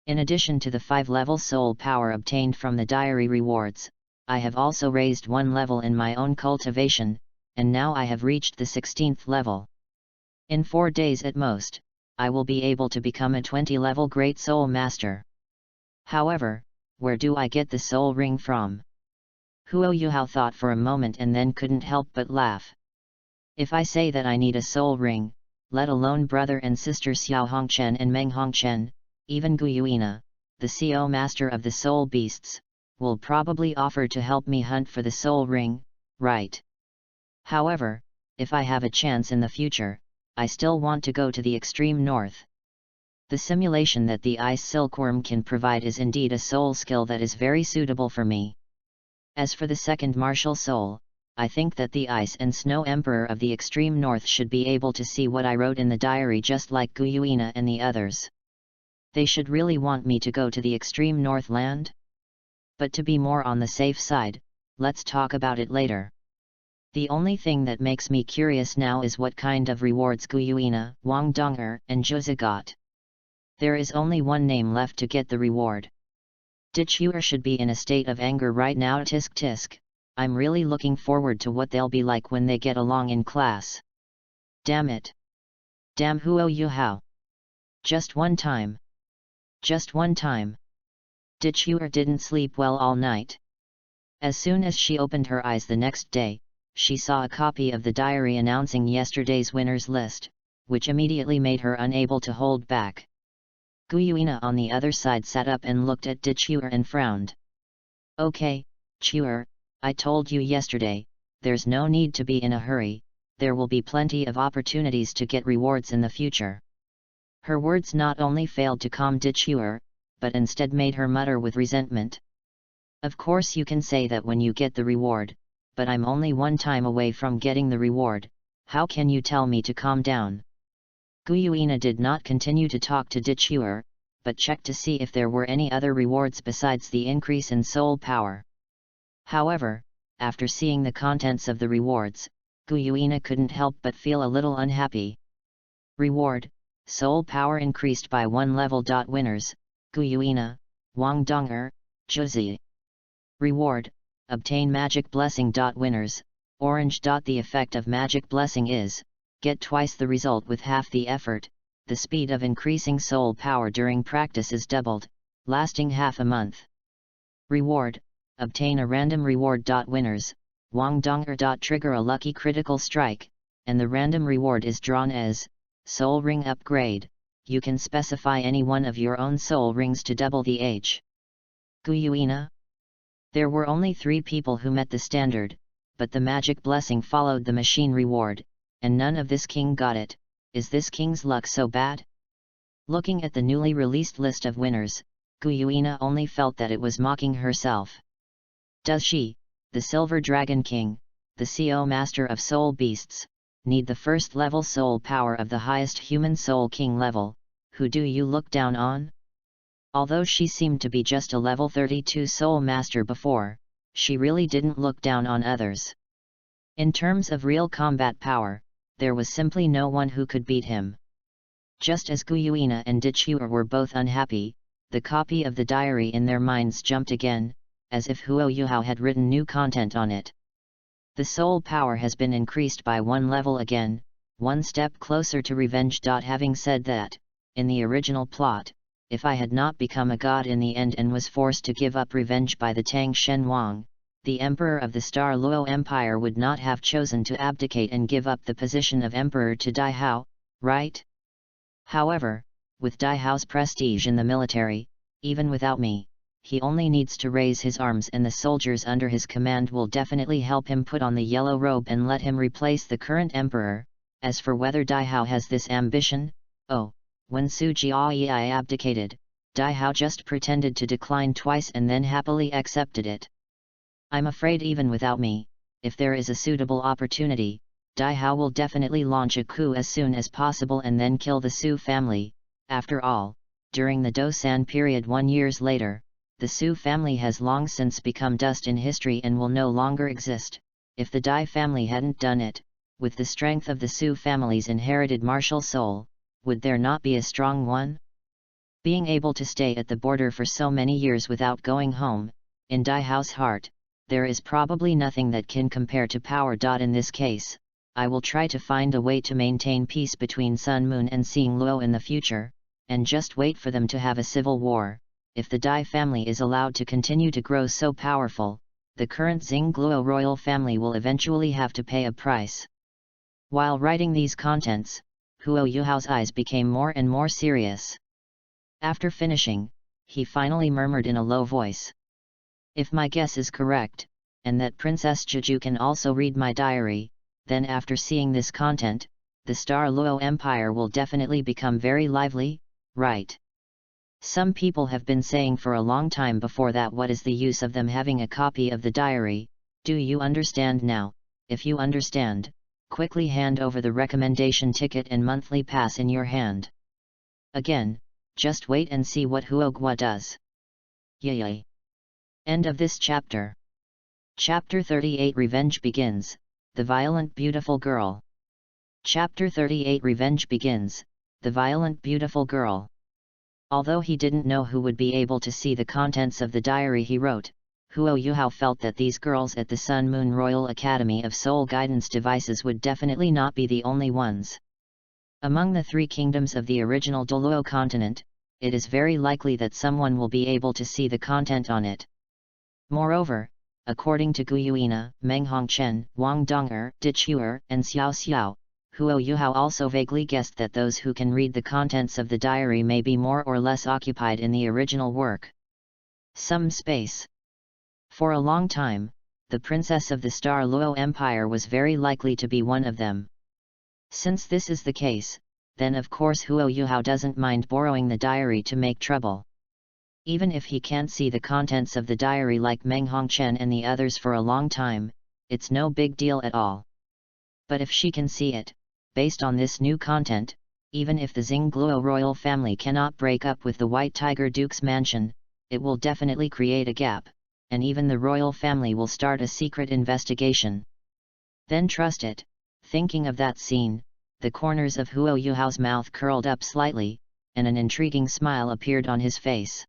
In addition to the 5-level soul power obtained from the diary rewards, I have also raised 1 level in my own cultivation, and now I have reached the 16th level. In 4 days at most, I will be able to become a 20-level Great Soul Master. However, where do I get the soul ring from? Huo Yuhao thought for a moment and then couldn't help but laugh. If I say that I need a soul ring, let alone brother and sister Xiao Hongchen and Meng Hongchen, even Gu Yuina, the CO master of the soul beasts, will probably offer to help me hunt for the soul ring, right? However, if I have a chance in the future, I still want to go to the extreme north. The simulation that the ice silkworm can provide is indeed a soul skill that is very suitable for me. As for the second martial soul, I think that the Ice and Snow Emperor of the extreme north should be able to see what I wrote in the diary just like Gu Yuina and the others. They should really want me to go to the extreme north land? But to be more on the safe side, let's talk about it later. The only thing that makes me curious now is what kind of rewards Gu Yuina, Wang Donger, and Zhuzi got. There is only one name left to get the reward. Dichuer should be in a state of anger right now. Tisk tisk, I'm really looking forward to what they'll be like when they get along in class. Damn it! Damn Huo Yuhao! Just one time. Just one time. Dichuer didn't sleep well all night. As soon as she opened her eyes the next day, she saw a copy of the diary announcing yesterday's winners list, which immediately made her unable to hold back. Gu Yuina on the other side sat up and looked at Dichuer and frowned. Okay, Chuer, I told you yesterday, there's no need to be in a hurry, there will be plenty of opportunities to get rewards in the future. Her words not only failed to calm Dichuer, but instead made her mutter with resentment. Of course you can say that when you get the reward, but I'm only one time away from getting the reward, how can you tell me to calm down? Gu Yuina did not continue to talk to Dichuer, but checked to see if there were any other rewards besides the increase in soul power. However, after seeing the contents of the rewards, Gu Yuina couldn't help but feel a little unhappy. Reward: soul power increased by 1 level. Winners: Gu Yuina, Wang Donger, Zhuzi. Reward: obtain magic blessing. Winners: orange. The effect of magic blessing is, get twice the result with half the effort. The speed of increasing soul power during practice is doubled, lasting half a month. Reward: obtain a random reward. Winners: Wang Donger. Trigger a lucky critical strike, and the random reward is drawn as soul ring upgrade. You can specify any one of your own soul rings to double the H. Gu Yuina? There were only 3 people who met the standard, but the magic blessing followed the machine reward, and none of this king got it. Is this king's luck so bad? Looking at the newly released list of winners, Gu Yuina only felt that it was mocking herself. Does she, the Silver Dragon King, the CO Master of Soul Beasts, need the first level soul power of the highest human soul king level? Who do you look down on? Although she seemed to be just a level 32 soul master before, she really didn't look down on others. In terms of real combat power, there was simply no one who could beat him. Just as Guyuina and Dichuer were both unhappy, the copy of the diary in their minds jumped again, as if Huo Yuhao had written new content on it. The soul power has been increased by one level again, one step closer to revenge. Having said that, in the original plot, if I had not become a god in the end and was forced to give up revenge by the Tang Shen Wang, the Emperor of the Star Luo Empire would not have chosen to abdicate and give up the position of Emperor to Dai Hao, right? However, with Dai Hao's prestige in the military, even without me, he only needs to raise his arms and the soldiers under his command will definitely help him put on the yellow robe and let him replace the current emperor. As for whether Dai Hao has this ambition, oh, when Su Jiayi abdicated, Dai Hao just pretended to decline twice and then happily accepted it. I'm afraid even without me, if there is a suitable opportunity, Dai Hao will definitely launch a coup as soon as possible and then kill the Su family. After all, during the Dosan period 1 year later, the Su family has long since become dust in history and will no longer exist. If the Dai family hadn't done it, with the strength of the Su family's inherited martial soul, would there not be a strong one? Being able to stay at the border for so many years without going home, in Dai Hao's heart, there is probably nothing that can compare to power. In this case, I will try to find a way to maintain peace between Sun Moon and Xing Luo in the future, and just wait for them to have a civil war. If the Dai family is allowed to continue to grow so powerful, the current Xing Luo royal family will eventually have to pay a price. While writing these contents, Huo Yuhao's eyes became more and more serious. After finishing, he finally murmured in a low voice. If my guess is correct, and that Princess Juju can also read my diary, then after seeing this content, the Star Luo Empire will definitely become very lively, right? Some people have been saying for a long time before that what is the use of them having a copy of the diary. Do you understand now? If you understand, quickly hand over the recommendation ticket and monthly pass in your hand. Again, just wait and see what Huogua does. Yay! End of this chapter. Chapter 38 Revenge Begins, The Violent Beautiful Girl. Chapter 38 Revenge Begins, The Violent Beautiful Girl. Although he didn't know who would be able to see the contents of the diary he wrote, Huo Yuhao felt that these girls at the Sun Moon Royal Academy of Soul Guidance Devices would definitely not be the only ones. Among the 3 kingdoms of the original Douluo continent, it is very likely that someone will be able to see the content on it. Moreover, according to Guyuina, Meng Hongchen, Wang Dong'er, Dichuer, and Xiao Xiao, Huo Yuhao also vaguely guessed that those who can read the contents of the diary may be more or less occupied in the original work. Some space. For a long time, the princess of the Star Luo Empire was very likely to be one of them. Since this is the case, then of course Huo Yuhao doesn't mind borrowing the diary to make trouble. Even if he can't see the contents of the diary like Meng Hongchen and the others for a long time, it's no big deal at all. But if she can see it, based on this new content, even if the Xing Luo royal family cannot break up with the White Tiger Duke's mansion, it will definitely create a gap, and even the royal family will start a secret investigation. Then trust it. Thinking of that scene, the corners of Huo Yuhao's mouth curled up slightly, and an intriguing smile appeared on his face.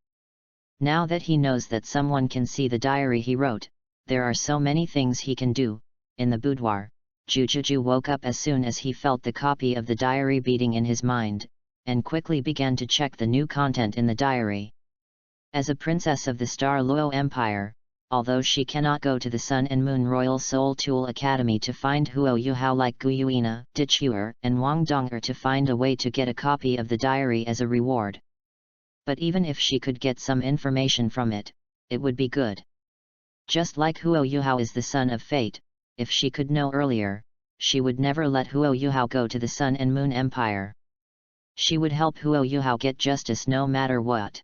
Now that he knows that someone can see the diary he wrote, there are so many things he can do. In the boudoir, Jujuju woke up as soon as he felt the copy of the diary beating in his mind, and quickly began to check the new content in the diary. As a princess of the Star Luo Empire, although she cannot go to the Sun and Moon Royal Soul Tool Academy to find Huo Yuhao like Guyuina, Dichuer, and Wang Dong'er to find a way to get a copy of the diary as a reward. But even if she could get some information from it, it would be good. Just like Huo Yuhao is the son of fate, if she could know earlier, she would never let Huo Yuhao go to the Sun and Moon Empire. She would help Huo Yuhao get justice no matter what.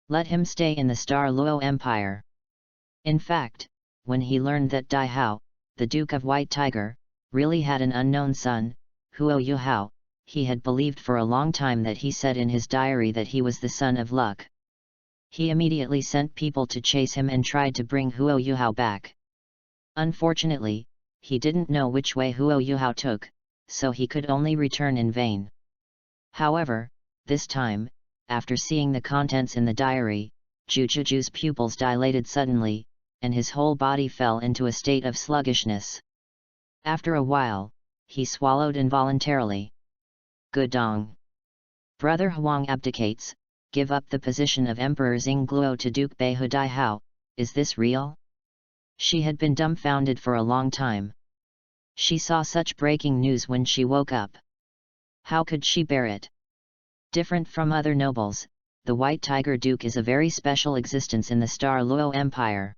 Let him stay in the Star Luo Empire. In fact, when he learned that Dai Hao, the Duke of White Tiger, really had an unknown son, Huo Yuhao, he had believed for a long time that he said in his diary that he was the son of luck. He immediately sent people to chase him and tried to bring Huo Yuhao back. Unfortunately, he didn't know which way Huo Yuhao took, so he could only return in vain. However, this time, after seeing the contents in the diary, Jujuju's pupils dilated suddenly, and his whole body fell into a state of sluggishness. After a while, he swallowed involuntarily. Gudong. Brother Huang abdicates, give up the position of Emperor Xingluo to Duke Beihu Daihao, is this real? She had been dumbfounded for a long time. She saw such breaking news when she woke up. How could she bear it? Different from other nobles, the White Tiger Duke is a very special existence in the Star Luo Empire.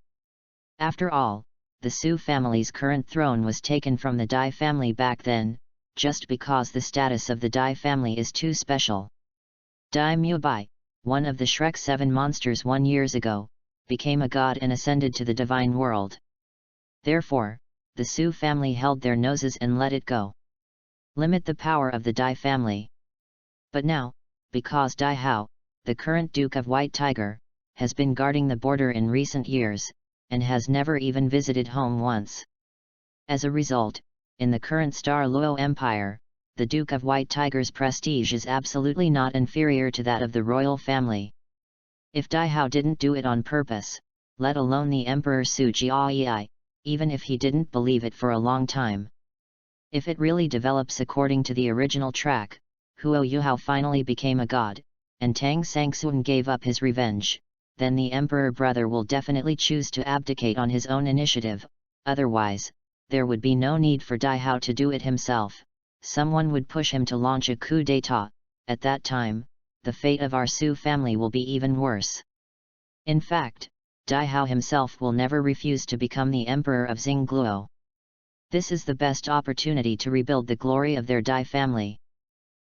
After all, the Su family's current throne was taken from the Dai family back then, just because the status of the Dai family is too special. Dai Mubai, one of the Shrek 7 monsters 1 year ago, became a god and ascended to the divine world. Therefore, the Su family held their noses and let it go. Limit the power of the Dai family. But now, because Dai Hao, the current Duke of White Tiger, has been guarding the border in recent years, and has never even visited home once. As a result, in the current Star Luo Empire, the Duke of White Tiger's prestige is absolutely not inferior to that of the royal family. If Dai Hao didn't do it on purpose, let alone the Emperor Su Jiayi, even if he didn't believe it for a long time. If it really develops according to the original track, Huo Yuhao finally became a god, and Tang Sangxuan gave up his revenge, then the Emperor brother will definitely choose to abdicate on his own initiative. Otherwise, there would be no need for Dai Hao to do it himself. Someone would push him to launch a coup d'état. At that time, the fate of our Su family will be even worse. In fact, Dai Hao himself will never refuse to become the Emperor of Xingluo. This is the best opportunity to rebuild the glory of their Dai family.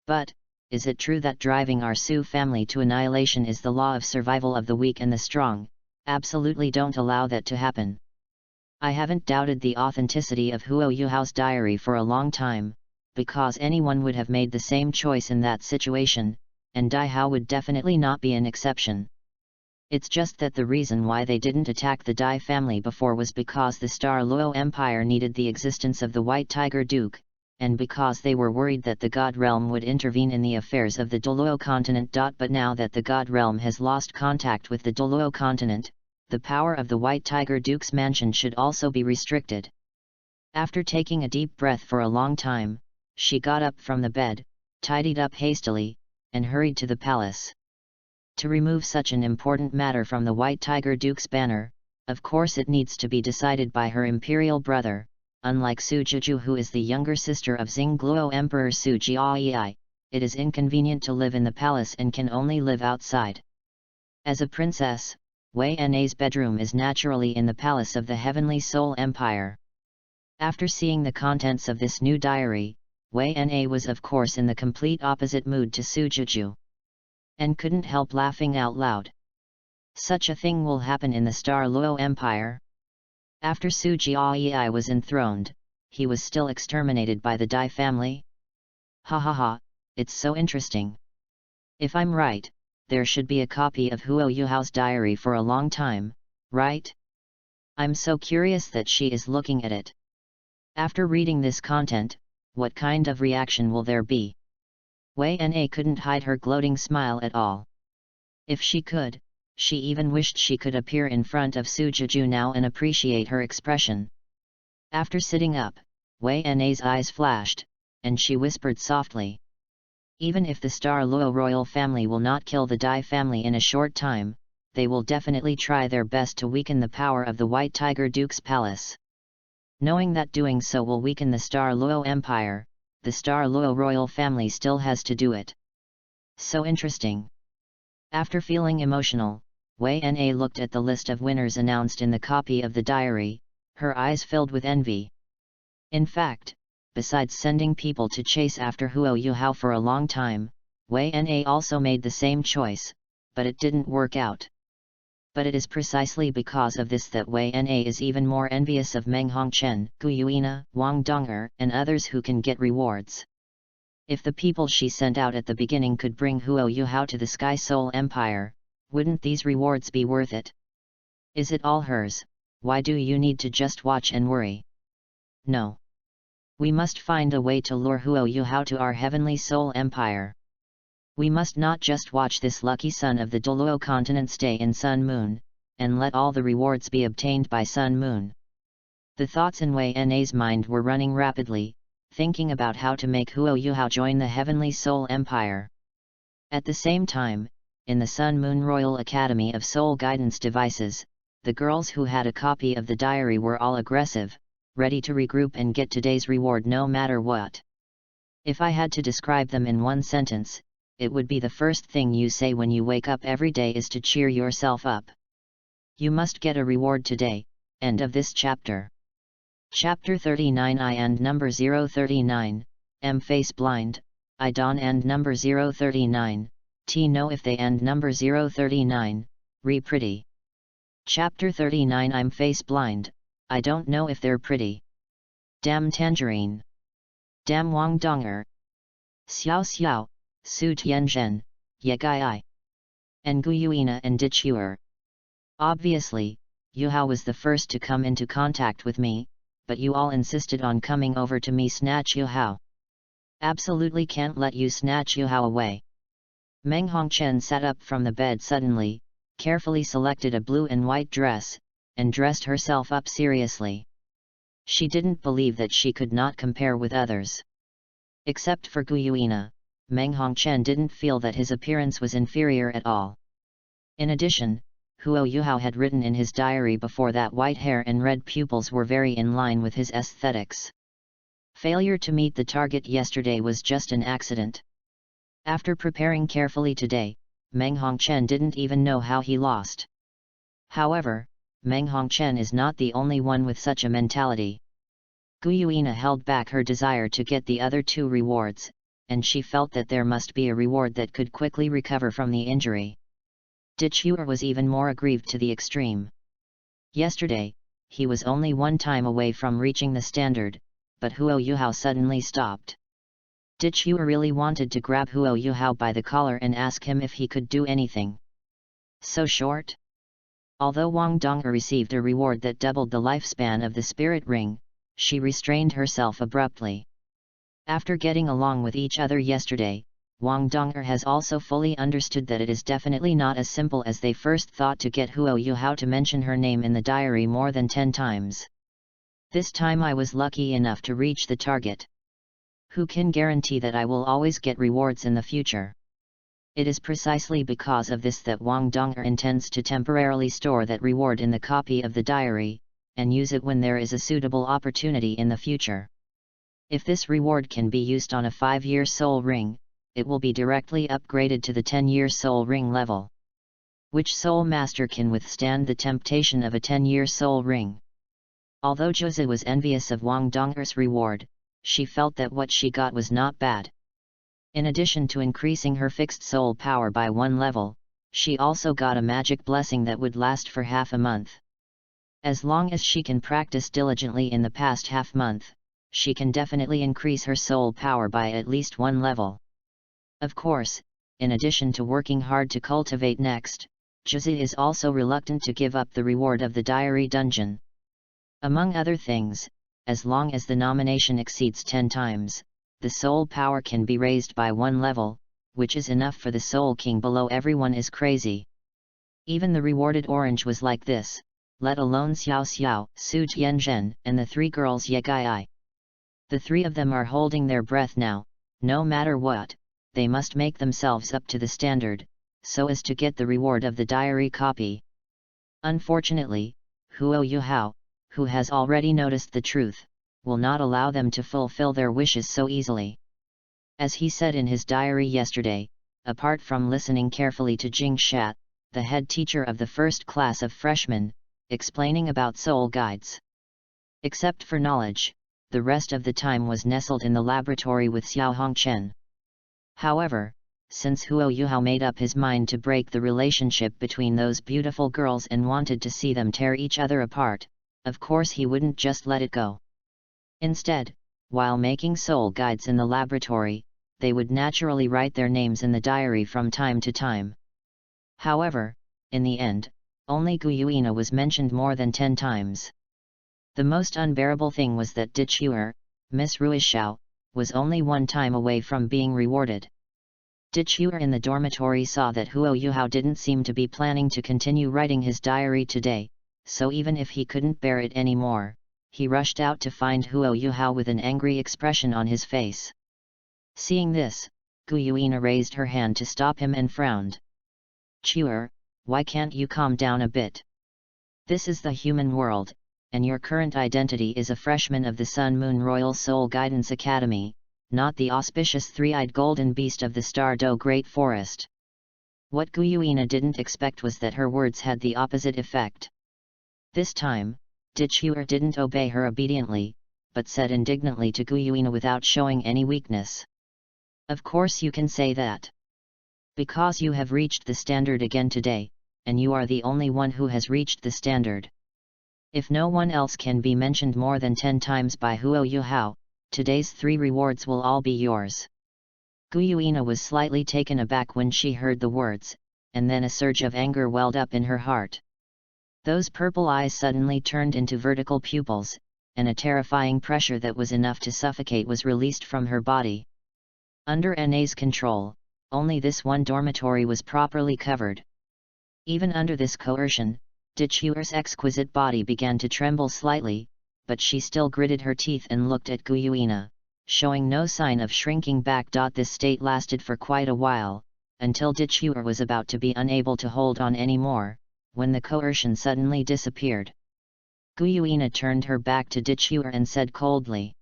But, is it true that driving our Su family to annihilation is the law of survival of the weak and the strong? Absolutely don't allow that to happen. I haven't doubted the authenticity of Huo Yuhao's diary for a long time, because anyone would have made the same choice in that situation, and Dai Hao would definitely not be an exception. It's just that the reason why they didn't attack the Dai family before was because the Star Luo Empire needed the existence of the White Tiger Duke, and because they were worried that the God Realm would intervene in the affairs of the Douluo continent. But now that the God Realm has lost contact with the Douluo continent, the power of the White Tiger Duke's mansion should also be restricted. After taking a deep breath for a long time, she got up from the bed, tidied up hastily, and hurried to the palace. To remove such an important matter from the White Tiger Duke's banner, of course it needs to be decided by her imperial brother. Unlike Su Juju, who is the younger sister of Xingluo Emperor Su Jiayi, it is inconvenient to live in the palace and can only live outside. As a princess, Wei Na's bedroom is naturally in the palace of the Heavenly Soul Empire. After seeing the contents of this new diary, Wei Na was of course in the complete opposite mood to Su Juju, and couldn't help laughing out loud. Such a thing will happen in the Star Luo Empire? After Su Jiayi was enthroned, he was still exterminated by the Dai family? Ha ha ha, it's so interesting. If I'm right, there should be a copy of Huo Yuhao's diary for a long time, right? I'm so curious that she is looking at it. After reading this content, what kind of reaction will there be? Wei Na couldn't hide her gloating smile at all. If she could, she even wished she could appear in front of Su Juju now and appreciate her expression. After sitting up, Wei Na's eyes flashed, and she whispered softly. Even if the Star Luo royal family will not kill the Dai family in a short time, they will definitely try their best to weaken the power of the White Tiger Duke's palace. Knowing that doing so will weaken the Star Luo Empire, the Star Luo royal family still has to do it. So interesting. After feeling emotional, Wei Na looked at the list of winners announced in the copy of the diary, her eyes filled with envy. In fact, besides sending people to chase after Huo Yuhao for a long time, Wei Na also made the same choice, but it didn't work out. But it is precisely because of this that Wei Na is even more envious of Meng Hongchen, Gu Yuina, Wang Dong'er, and others who can get rewards. If the people she sent out at the beginning could bring Huo Yuhao to the Sky Soul Empire, Wouldn't these rewards be worth it? Is it all hers? Why do you need to just watch and worry? No. We must find a way to lure Huo Yuhao to our heavenly soul empire. We must not just watch this lucky son of the Douluo continent stay in Sun Moon, and let all the rewards be obtained by Sun Moon. The thoughts in Wei Na's mind were running rapidly, thinking about how to make Huo Yuhao join the heavenly soul empire. At the same time, in the Sun Moon Royal Academy of Soul Guidance Devices, the girls who had a copy of the diary were all aggressive, ready to regroup and get today's reward no matter what. If I had to describe them in one sentence, it would be the first thing you say when you wake up every day is to cheer yourself up. You must get a reward today. End of this chapter. Chapter 39 I and number 039, M face blind, I don and number 039, T know if they and number 039, re pretty. Chapter 39 I'm face blind, I don't know if they're pretty. Damn tangerine. Damn Wang Donger. Xiao Xiao, Su Tianzhen, Ye Gai Ai. Nguyuina and Dichuer. Obviously, Yuhao was the first to come into contact with me, but you all insisted on coming over to me snatch Yuhao. Absolutely can't let you snatch Yuhao away. Meng Hongchen sat up from the bed suddenly, carefully selected a blue and white dress, and dressed herself up seriously. She didn't believe that she could not compare with others. Except for Guyuina, Meng Hongchen didn't feel that his appearance was inferior at all. In addition, Huo Yuhao had written in his diary before that white hair and red pupils were very in line with his aesthetics. Failure to meet the target yesterday was just an accident. After preparing carefully today, Meng Hongchen didn't even know how he lost. However, Meng Hongchen is not the only one with such a mentality. Guyuina held back her desire to get the other two rewards, and she felt that there must be a reward that could quickly recover from the injury. Dichuer was even more aggrieved to the extreme. Yesterday, he was only one time away from reaching the standard, but Huo Yuhao suddenly stopped. Dichuer really wanted to grab Huo Yuhao by the collar and ask him if he could do anything. So short? Although Wang Donger received a reward that doubled the lifespan of the spirit ring, she restrained herself abruptly. After getting along with each other yesterday, Wang Donger has also fully understood that it is definitely not as simple as they first thought to get Huo Yuhao to mention her name in the diary more than 10 times. This time I was lucky enough to reach the target. Who can guarantee that I will always get rewards in the future? It is precisely because of this that Wang Donger intends to temporarily store that reward in the copy of the diary, and use it when there is a suitable opportunity in the future. If this reward can be used on a 5-year soul ring, it will be directly upgraded to the 10-year soul ring level. Which soul master can withstand the temptation of a 10-year soul ring? Although Zhuzi was envious of Wang Donger's reward, she felt that what she got was not bad. In addition to increasing her fixed soul power by 1 level, she also got a magic blessing that would last for half a month. As long as she can practice diligently in the past half month, she can definitely increase her soul power by at least 1 level. Of course, in addition to working hard to cultivate next, Zhuzi is also reluctant to give up the reward of the diary dungeon. Among other things, as long as the nomination exceeds 10 times, the soul power can be raised by 1 level, which is enough for the Soul King below everyone is crazy. Even the rewarded orange was like this, let alone Xiao Xiao, Su Tianzhen, and the 3 girls Ye Gai Ai. The 3 of them are holding their breath now, no matter what, they must make themselves up to the standard, so as to get the reward of the diary copy. Unfortunately, Huo Yuhao, who has already noticed the truth, will not allow them to fulfill their wishes so easily. As he said in his diary yesterday, apart from listening carefully to Jing Shat, the head teacher of the first class of freshmen, explaining about soul guides. Except for knowledge, the rest of the time was nestled in the laboratory with Xiao Hongchen. However, since Huo Yuhao made up his mind to break the relationship between those beautiful girls and wanted to see them tear each other apart, of course he wouldn't just let it go. Instead, while making soul guides in the laboratory, they would naturally write their names in the diary from time to time. However, in the end, only Guyuina was mentioned more than 10 times. The most unbearable thing was that Dichuer, Miss Ruishao, was only 1 time away from being rewarded. Dichuer in the dormitory saw that Huo Yuhao didn't seem to be planning to continue writing his diary today, so even if he couldn't bear it anymore, he rushed out to find Huo Yuhao with an angry expression on his face. Seeing this, Guyuina raised her hand to stop him and frowned. "Chuer, why can't you calm down a bit? This is the human world, and your current identity is a freshman of the Sun Moon Royal Soul Guidance Academy, not the auspicious three-eyed golden beast of the Star Do Great Forest." What Guyuina didn't expect was that her words had the opposite effect. This time, Dichuer didn't obey her obediently, but said indignantly to Guyuina without showing any weakness. "Of course you can say that. Because you have reached the standard again today, and you are the only one who has reached the standard. If no one else can be mentioned more than 10 times by Huo Yuhao, today's 3 rewards will all be yours." Guyuina was slightly taken aback when she heard the words, and then a surge of anger welled up in her heart. Those purple eyes suddenly turned into vertical pupils, and a terrifying pressure that was enough to suffocate was released from her body. Under Na's control, only this one dormitory was properly covered. Even under this coercion, Dichuer's exquisite body began to tremble slightly, but she still gritted her teeth and looked at Guyuina, showing no sign of shrinking back. This state lasted for quite a while, until Dichuer was about to be unable to hold on anymore, when the coercion suddenly disappeared. Guyuina turned her back to Dichuer and said coldly,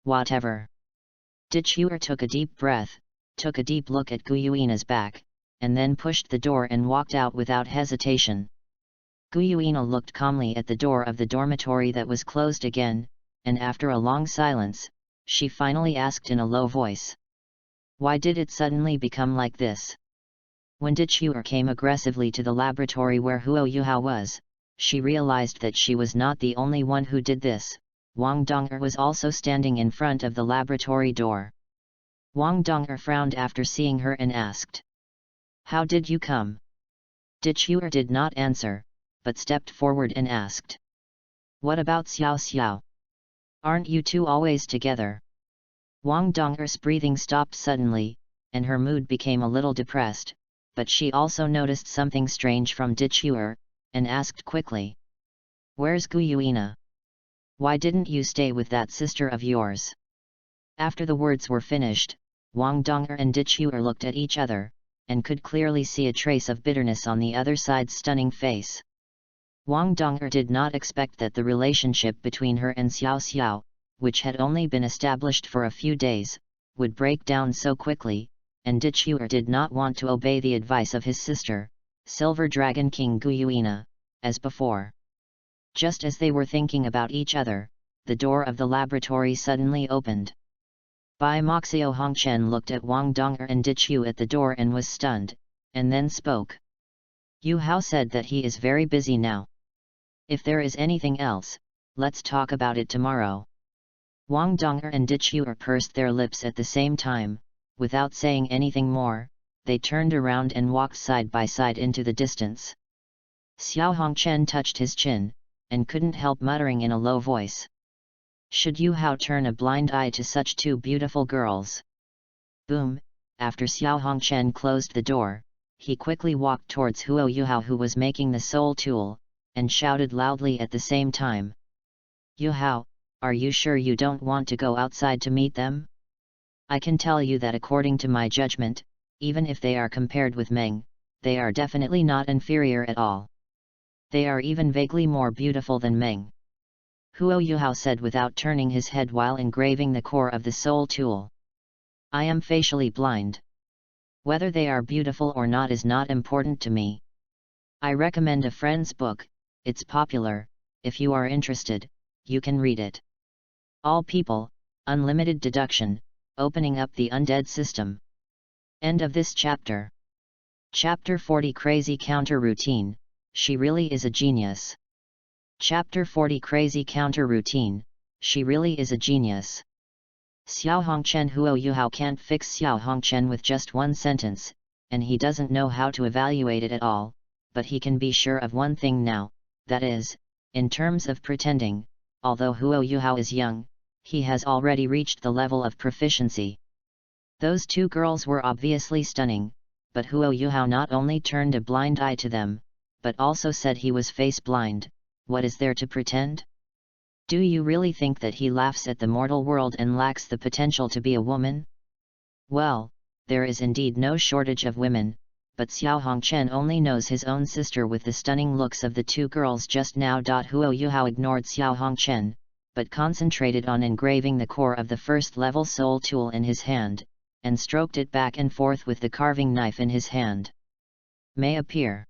"Whatever." Dichuer took a deep breath, took a deep look at Guyuina's back, and then pushed the door and walked out without hesitation. Guyuina looked calmly at the door of the dormitory that was closed again, and after a long silence, she finally asked in a low voice, "Why did it suddenly become like this?" When Dichuer came aggressively to the laboratory where Huo Yuhao was, she realized that she was not the only one who did this. Wang Dong'er was also standing in front of the laboratory door. Wang Dong'er frowned after seeing her and asked, "How did you come?" Dichuer did not answer, but stepped forward and asked, "What about Xiao Xiao? Aren't you two always together?" Wang Dong'er's breathing stopped suddenly, and her mood became a little depressed, but she also noticed something strange from Dichuer, and asked quickly, "Where's Guyuina? Why didn't you stay with that sister of yours?" After the words were finished, Wang Dong'er and Dichuer looked at each other, and could clearly see a trace of bitterness on the other side's stunning face. Wang Dong'er did not expect that the relationship between her and Xiao Xiao, which had only been established for a few days, would break down so quickly, and Dichuer did not want to obey the advice of his sister, Silver Dragon King Guyuina, as before. Just as they were thinking about each other, the door of the laboratory suddenly opened. Bai Moxio Hongchen looked at Wang Dong'er and Dichu at the door and was stunned, and then spoke. "Yu Hao said that he is very busy now. If there is anything else, let's talk about it tomorrow." Wang Dong'er and Dichu pursed their lips at the same time. Without saying anything more, they turned around and walked side by side into the distance. Xiao Hongchen touched his chin, and couldn't help muttering in a low voice, "Should Yu Hao turn a blind eye to such two beautiful girls?" Boom! After Xiao Hongchen closed the door, he quickly walked towards Huo Yuhao, who was making the soul tool, and shouted loudly at the same time, "Yu Hao, are you sure you don't want to go outside to meet them? I can tell you that according to my judgment, even if they are compared with Meng, they are definitely not inferior at all. They are even vaguely more beautiful than Meng." Huo Yuhao said without turning his head while engraving the core of the soul tool. "I am facially blind. Whether they are beautiful or not is not important to me. I recommend a friend's book, it's popular, if you are interested, you can read it. All people, unlimited deduction, opening up the undead system." End of this chapter. Chapter 40 Crazy Counter Routine, she really is a genius. Chapter 40 Crazy Counter Routine, she really is a genius. Xiao Hongchen Huo Yuhao can't fix Xiao Hongchen with just one sentence, and he doesn't know how to evaluate it at all, but he can be sure of one thing now, that is, in terms of pretending, although Huo Yuhao is young, he has already reached the level of proficiency. Those two girls were obviously stunning, but Huo Yuhao not only turned a blind eye to them, but also said he was face blind. What is there to pretend? Do you really think that he laughs at the mortal world and lacks the potential to be a woman? Well, there is indeed no shortage of women, but Xiao Hongchen only knows his own sister with the stunning looks of the two girls just now. Huo Yuhao ignored Xiao Hongchen, but concentrated on engraving the core of the first level soul tool in his hand, and stroked it back and forth with the carving knife in his hand. May appear.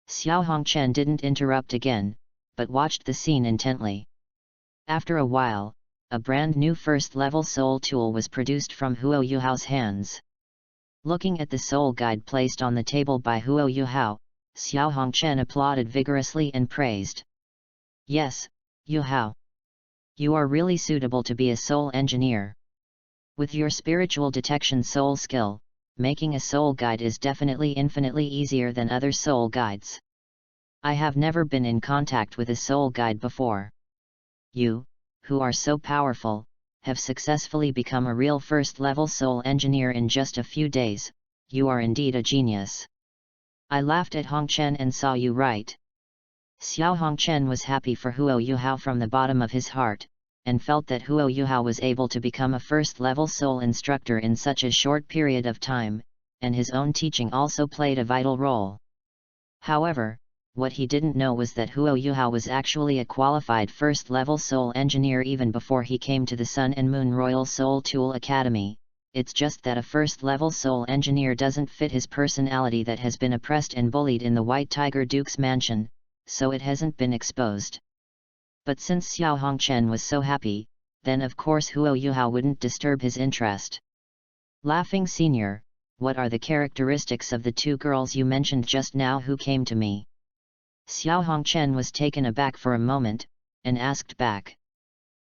Xiao Hongchen didn't interrupt again, but watched the scene intently. After a while, a brand new first level soul tool was produced from Huo Yuhao's hands. Looking at the soul guide placed on the table by Huo Yuhao, Xiao Hongchen applauded vigorously and praised. Yes, Yuhao. You are really suitable to be a soul engineer. With your spiritual detection soul skill, making a soul guide is definitely infinitely easier than other soul guides. I have never been in contact with a soul guide before. You, who are so powerful, have successfully become a real first-level soul engineer in just a few days. You are indeed a genius. I laughed at Hongchen and saw you right. Xiao Hongchen was happy for Huo Yuhao from the bottom of his heart, and felt that Huo Yuhao was able to become a first-level soul instructor in such a short period of time, and his own teaching also played a vital role. However, what he didn't know was that Huo Yuhao was actually a qualified first-level soul engineer even before he came to the Sun and Moon Royal Soul Tool Academy. It's just that a first-level soul engineer doesn't fit his personality that has been oppressed and bullied in the White Tiger Duke's mansion, so it hasn't been exposed. But since Xiao Hongchen was so happy, then of course Huo Yuhao wouldn't disturb his interest. Laughing Senior, what are the characteristics of the two girls you mentioned just now who came to me? Xiao Hongchen was taken aback for a moment, and asked back.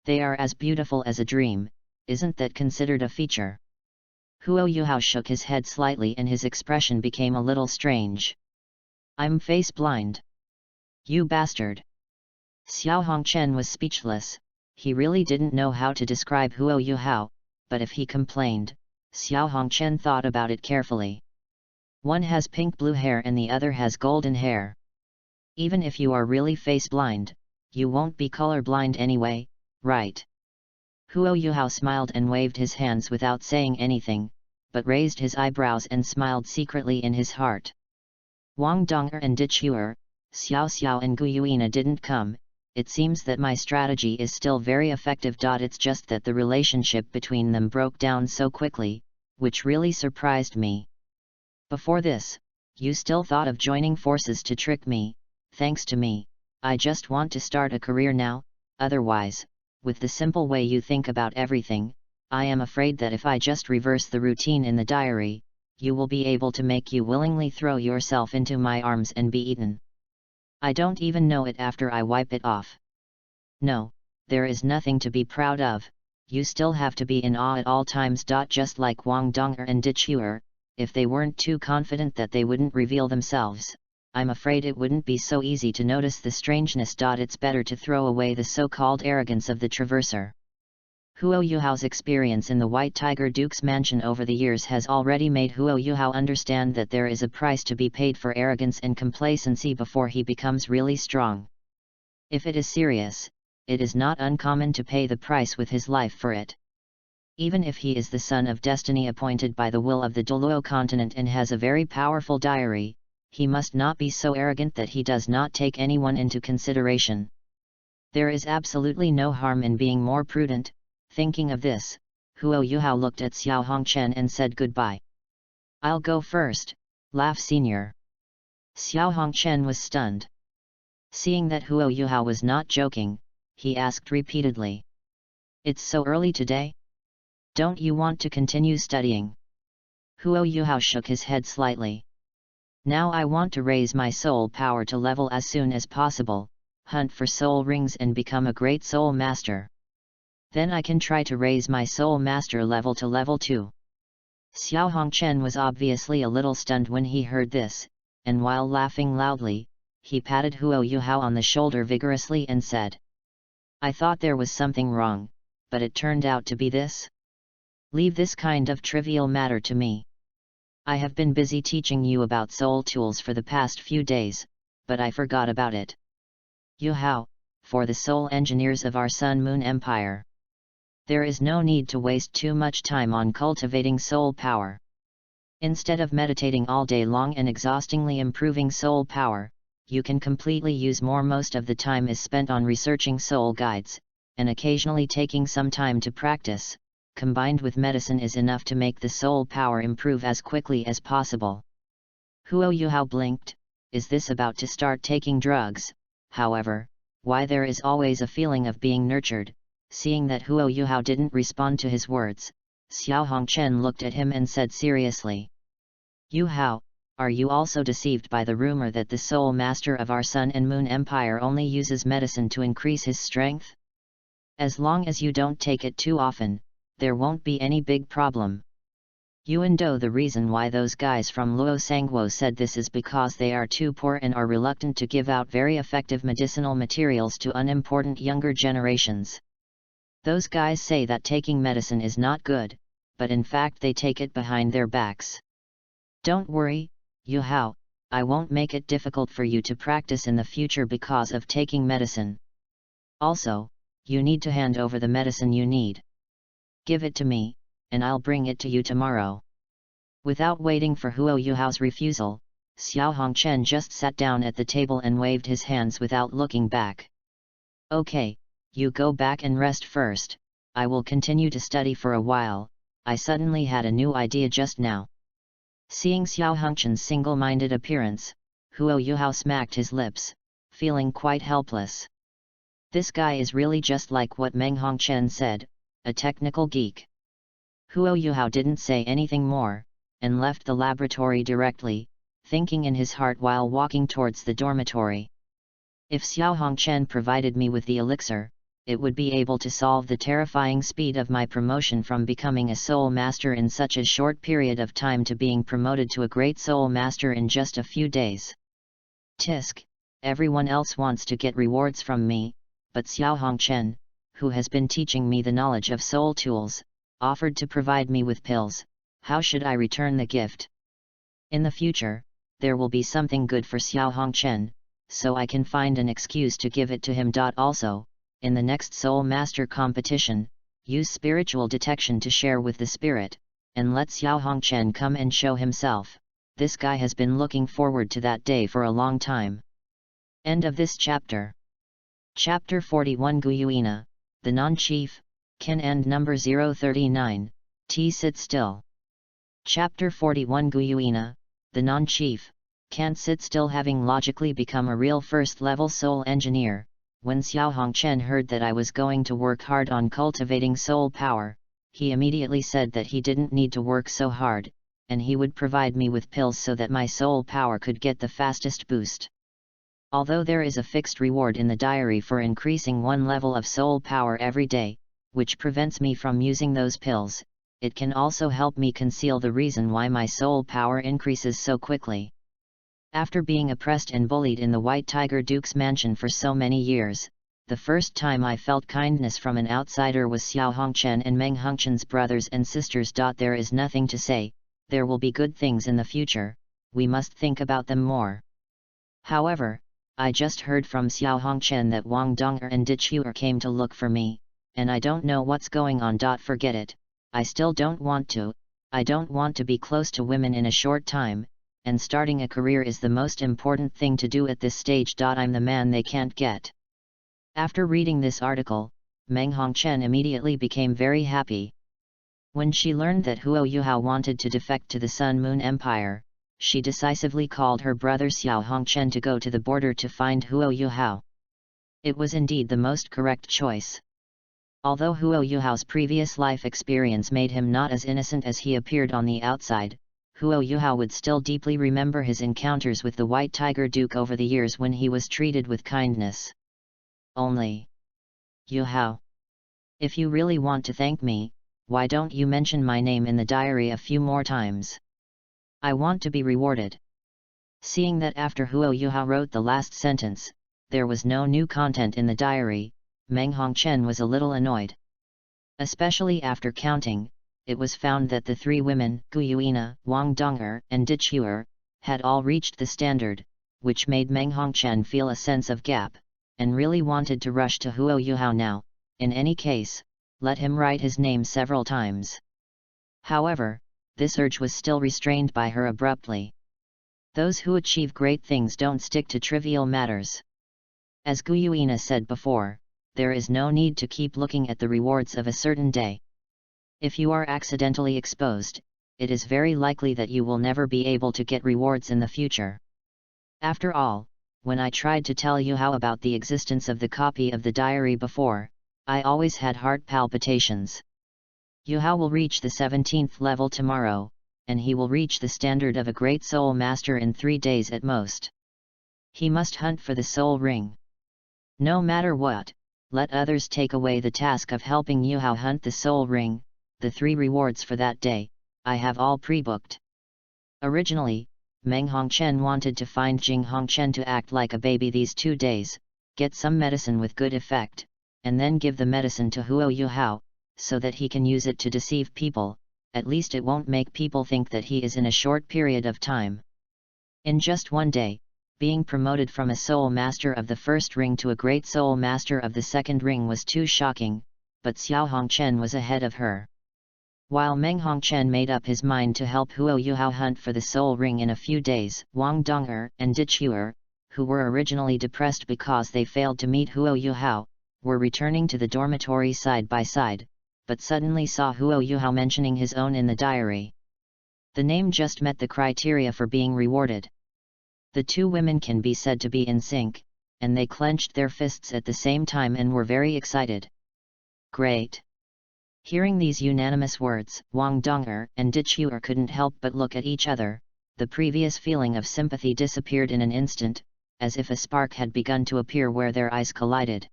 They are as beautiful as a dream, isn't that considered a feature? Huo Yuhao shook his head slightly and his expression became a little strange. I'm face blind. You bastard! Xiao Hongchen was speechless. He really didn't know how to describe Huo Yuhao, but if he complained, Xiao Hongchen thought about it carefully. One has pink-blue hair and the other has golden hair. Even if you are really face blind, you won't be color blind anyway, right? Huo Yuhao smiled and waved his hands without saying anything, but raised his eyebrows and smiled secretly in his heart. Wang Donger and Dichuer, Xiao Xiao and Gu Yuina didn't come. It seems that my strategy is still very effective. It's just that the relationship between them broke down so quickly, which really surprised me. Before this, you still thought of joining forces to trick me. Thanks to me, I just want to start a career now. Otherwise, with the simple way you think about everything, I am afraid that if I just reverse the routine in the diary, you will be able to make you willingly throw yourself into my arms and be eaten. I don't even know it after I wipe it off. No, there is nothing to be proud of. You still have to be in awe at all times. Just like Wang Donger and Dichuer, if they weren't too confident that they wouldn't reveal themselves, I'm afraid it wouldn't be so easy to notice the strangeness. It's better to throw away the so-called arrogance of the Traverser. Huo Yuhao's experience in the White Tiger Duke's mansion over the years has already made Huo Yuhao understand that there is a price to be paid for arrogance and complacency before he becomes really strong. If it is serious, it is not uncommon to pay the price with his life for it. Even if he is the son of destiny appointed by the will of the Douluo continent and has a very powerful diary, he must not be so arrogant that he does not take anyone into consideration. There is absolutely no harm in being more prudent. Thinking of this, Huo Yuhao looked at Xiao Hongchen and said goodbye. I'll go first, laugh Senior. Xiao Hongchen was stunned. Seeing that Huo Yuhao was not joking, he asked repeatedly. It's so early today? Don't you want to continue studying? Huo Yuhao shook his head slightly. Now I want to raise my soul power to level as soon as possible, hunt for soul rings and become a great soul master. Then I can try to raise my soul master level to level 2. Xiao Hongchen was obviously a little stunned when he heard this. and while laughing loudly, he patted Huo Yuhao on the shoulder vigorously and said, "I thought there was something wrong, but it turned out to be this? Leave this kind of trivial matter to me. I have been busy teaching you about soul tools for the past few days, but I forgot about it. Yuhao, for the soul engineers of our Sun Moon Empire. There is no need to waste too much time on cultivating soul power. Instead of meditating all day long and exhaustingly improving soul power, you can completely use more. Most of the time is spent on researching soul guides, and occasionally taking some time to practice, combined with medicine is enough to make the soul power improve as quickly as possible." Huo Yuhao blinked. Is this about to start taking drugs? However, why there is always a feeling of being nurtured. Seeing that Huo Yuhao didn't respond to his words, Xiao Hongchen looked at him and said seriously, "Yuhao, are you also deceived by the rumor that the soul master of our Sun and Moon Empire only uses medicine to increase his strength? As long as you don't take it too often, there won't be any big problem. Yuan Do, the reason why those guys from Luo Sangguo said this is because they are too poor and are reluctant to give out very effective medicinal materials to unimportant younger generations. Those guys say that taking medicine is not good, but in fact they take it behind their backs. Don't worry, Yuhao, I won't make it difficult for you to practice in the future because of taking medicine. Also, you need to hand over the medicine you need. Give it to me, and I'll bring it to you tomorrow." Without waiting for Huo Yuhao's refusal, Xiao Hongchen just sat down at the table and waved his hands without looking back. "Okay, you go back and rest first, I will continue to study for a while. I suddenly had a new idea just now." Seeing Xiao Hongchen's single-minded appearance, Huo Yuhao smacked his lips, feeling quite helpless. This guy is really just like what Meng Hongchen said, a technical geek. Huo Yuhao didn't say anything more, and left the laboratory directly, thinking in his heart while walking towards the dormitory. If Xiao Hongchen provided me with the elixir, it would be able to solve the terrifying speed of my promotion from becoming a soul master in such a short period of time to being promoted to a great soul master in just a few days. Tisk, everyone else wants to get rewards from me, but Xiao Hongchen, who has been teaching me the knowledge of soul tools, offered to provide me with pills. How should I return the gift? In the future, there will be something good for Xiao Hongchen, so I can find an excuse to give it to him. Also, in the next Soul Master competition, use spiritual detection to share with the spirit, and let Xiao Hongchen come and show himself. This guy has been looking forward to that day for a long time. End of this chapter. Chapter 41 Guyuina, the non-chief, can end number 039, T sit still. Chapter 41 Guyuina, the non-chief, can't sit still. Having logically become a real first-level soul engineer, when Xiao Hongchen heard that I was going to work hard on cultivating soul power, he immediately said that he didn't need to work so hard, and he would provide me with pills so that my soul power could get the fastest boost. Although there is a fixed reward in the diary for increasing one level of soul power every day, which prevents me from using those pills, it can also help me conceal the reason why my soul power increases so quickly. After being oppressed and bullied in the White Tiger Duke's mansion for so many years, the first time I felt kindness from an outsider was Xiao Hongchen and Meng Hongchen's brothers and sisters. There is nothing to say, there will be good things in the future, we must think about them more. However, I just heard from Xiao Hongchen that Wang Dong'er and Dichuer came to look for me, and I don't know what's going on. Forget it, I still don't want to. I don't want to be close to women in a short time, and starting a career is the most important thing to do at this stage. I'm the man they can't get. After reading this article, Meng Hongchen immediately became very happy. When she learned that Huo Yuhao wanted to defect to the Sun Moon Empire, she decisively called her brother Xiao Hongchen to go to the border to find Huo Yuhao. It was indeed the most correct choice. Although Huo Yuhao's previous life experience made him not as innocent as he appeared on the outside, Huo Yuhao would still deeply remember his encounters with the White Tiger Duke over the years when he was treated with kindness. Only, Yuhao, if you really want to thank me, why don't you mention my name in the diary a few more times? I want to be rewarded. Seeing that after Huo Yuhao wrote the last sentence, there was no new content in the diary, Meng Hongchen was a little annoyed. Especially after counting, it was found that the three women, Gu Yuina, Wang Dong'er, and Di Chuer, had all reached the standard, which made Meng Hongchen feel a sense of gap, and really wanted to rush to Huo Yuhao now. In any case, let him write his name several times. However, this urge was still restrained by her abruptly. Those who achieve great things don't stick to trivial matters. As Gu Yuina said before, there is no need to keep looking at the rewards of a certain day. If you are accidentally exposed, it is very likely that you will never be able to get rewards in the future. After all, when I tried to tell Yuhao about the existence of the copy of the diary before, I always had heart palpitations. Yuhao will reach the 17th level tomorrow, and he will reach the standard of a great soul master in 3 days at most. He must hunt for the soul ring. No matter what, let others take away the task of helping Yuhao hunt the soul ring. The 3 rewards for that day, I have all pre-booked. Originally, Meng Hongchen wanted to find Jing Hongchen to act like a baby these 2 days, get some medicine with good effect, and then give the medicine to Huo Yuhao, so that he can use it to deceive people. At least it won't make people think that he is in a short period of time. In just 1 day, being promoted from a soul master of the first ring to a great soul master of the second ring was too shocking, but Xiao Hongchen was ahead of her. While Meng Hongchen made up his mind to help Huo Yuhao hunt for the soul ring in a few days, Wang Dong'er and Di Chuer, who were originally depressed because they failed to meet Huo Yuhao, were returning to the dormitory side by side, but suddenly saw Huo Yuhao mentioning his own in the diary. The name just met the criteria for being rewarded. The 2 women can be said to be in sync, and they clenched their fists at the same time and were very excited. Great! Hearing these unanimous words, Wang Dong'er and Di Chuer couldn't help but look at each other. The previous feeling of sympathy disappeared in an instant, as if a spark had begun to appear where their eyes collided.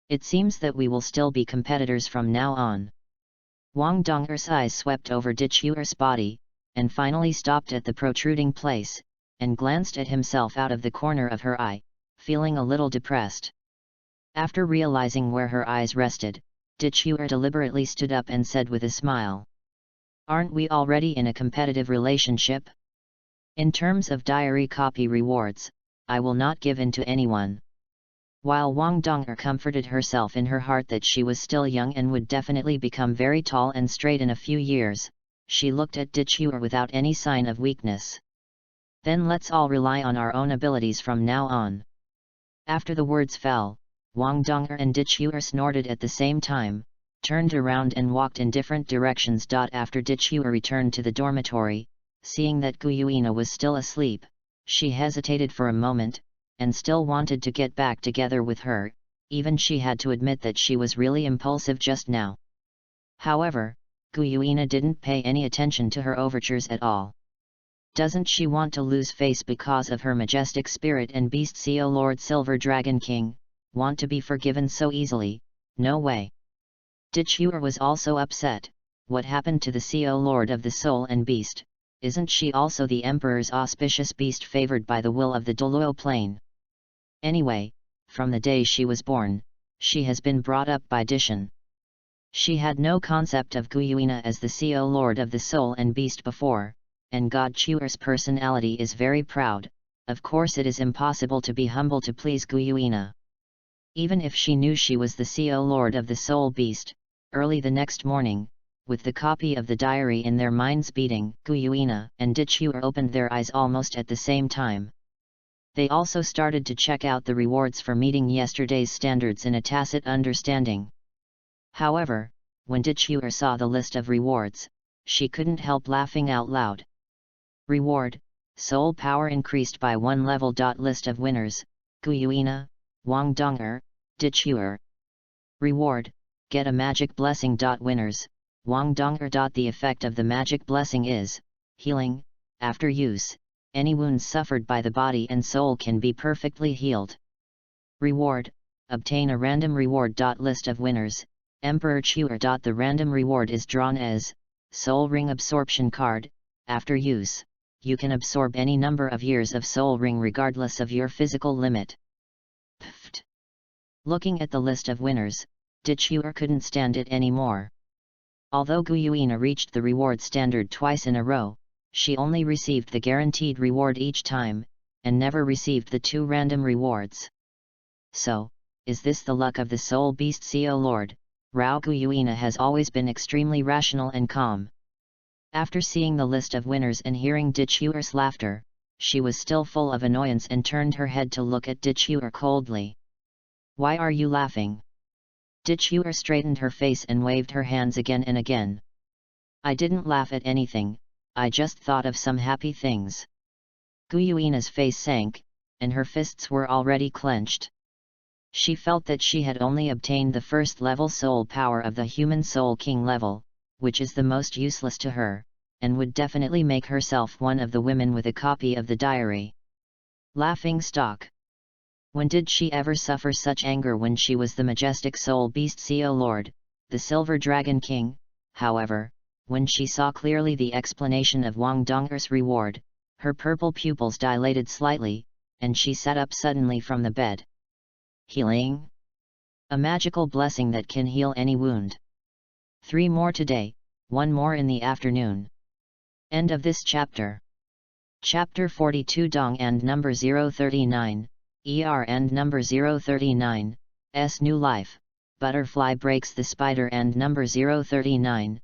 It seems that we will still be competitors from now on. Wang Dong'er's eyes swept over Di Chuer's body, and finally stopped at the protruding place, and glanced at himself out of the corner of her eye, feeling a little depressed. After realizing where her eyes rested, Di Chuer deliberately stood up and said with a smile, "Aren't we already in a competitive relationship? In terms of diary copy rewards, I will not give in to anyone." While Wang Dong'er comforted herself in her heart that she was still young and would definitely become very tall and straight in a few years, she looked at Di Chuer without any sign of weakness. "Then let's all rely on our own abilities from now on." After the words fell, Wang Dong'er and Di Chuer snorted at the same time, turned around and walked in different directions. After Di Chuer returned to the dormitory, seeing that Gu Yuina was still asleep, she hesitated for a moment, and still wanted to get back together with her. Even she had to admit that she was really impulsive just now. However, Gu Yuina didn't pay any attention to her overtures at all. Doesn't she want to lose face because of her majestic spirit and beast CO Lord Silver Dragon King, want to be forgiven so easily? No way. Di Chuer was also upset. What happened to the CO Lord of the Soul and Beast? Isn't she also the Emperor's auspicious beast favored by the will of the Douluo Plain? Anyway, from the day she was born, she has been brought up by Dishan. She had no concept of Gu Yuina as the CO Lord of the Soul and Beast before, and God Chuer's personality is very proud. Of course it is impossible to be humble to please Gu Yuina. Even if she knew she was the CO Lord of the Soul Beast, early the next morning, with the copy of the diary in their minds beating, Gu Yuina and Di Chuer opened their eyes almost at the same time. They also started to check out the rewards for meeting yesterday's standards in a tacit understanding. However, when Di Chuer saw the list of rewards, she couldn't help laughing out loud. Reward: Soul Power increased by 1 level. List of winners: Gu Yuina, Wang Dong'er, Di Chuer. Reward: Get a Magic Blessing. Winners: Wang Dong'er. The effect of the magic blessing is healing. After use, any wounds suffered by the body and soul can be perfectly healed. Reward: Obtain a random reward. List of winners: Emperor Chuer. The random reward is drawn as Soul Ring Absorption Card. After use, you can absorb any number of years of soul ring regardless of your physical limit. Pfft. Looking at the list of winners, Dichuer couldn't stand it anymore. Although Guyuina reached the reward standard twice in a row, she only received the guaranteed reward each time, and never received the 2 random rewards. So, is this the luck of the soul beast? Co Lord, Rao Guyuina has always been extremely rational and calm. After seeing the list of winners and hearing Dichuer's laughter, she was still full of annoyance and turned her head to look at Dichuer coldly. Why are you laughing? Dichuer straightened her face and waved her hands again and again. I didn't laugh at anything, I just thought of some happy things. Guyuina's face sank, and her fists were already clenched. She felt that she had only obtained the first level soul power of the human soul king level, which is the most useless to her, and would definitely make herself one of the women with a copy of the diary. Laughing stock. When did she ever suffer such anger when she was the majestic soul beast? Co Lord, the Silver Dragon King? However, when she saw clearly the explanation of Wang Donger's reward, her purple pupils dilated slightly, and she sat up suddenly from the bed. Healing? A magical blessing that can heal any wound. 3 more today, 1 more in the afternoon. End of this chapter. Chapter 42 Dong and number 039, and number 039, New Life, Butterfly Breaks the Spider and number 039,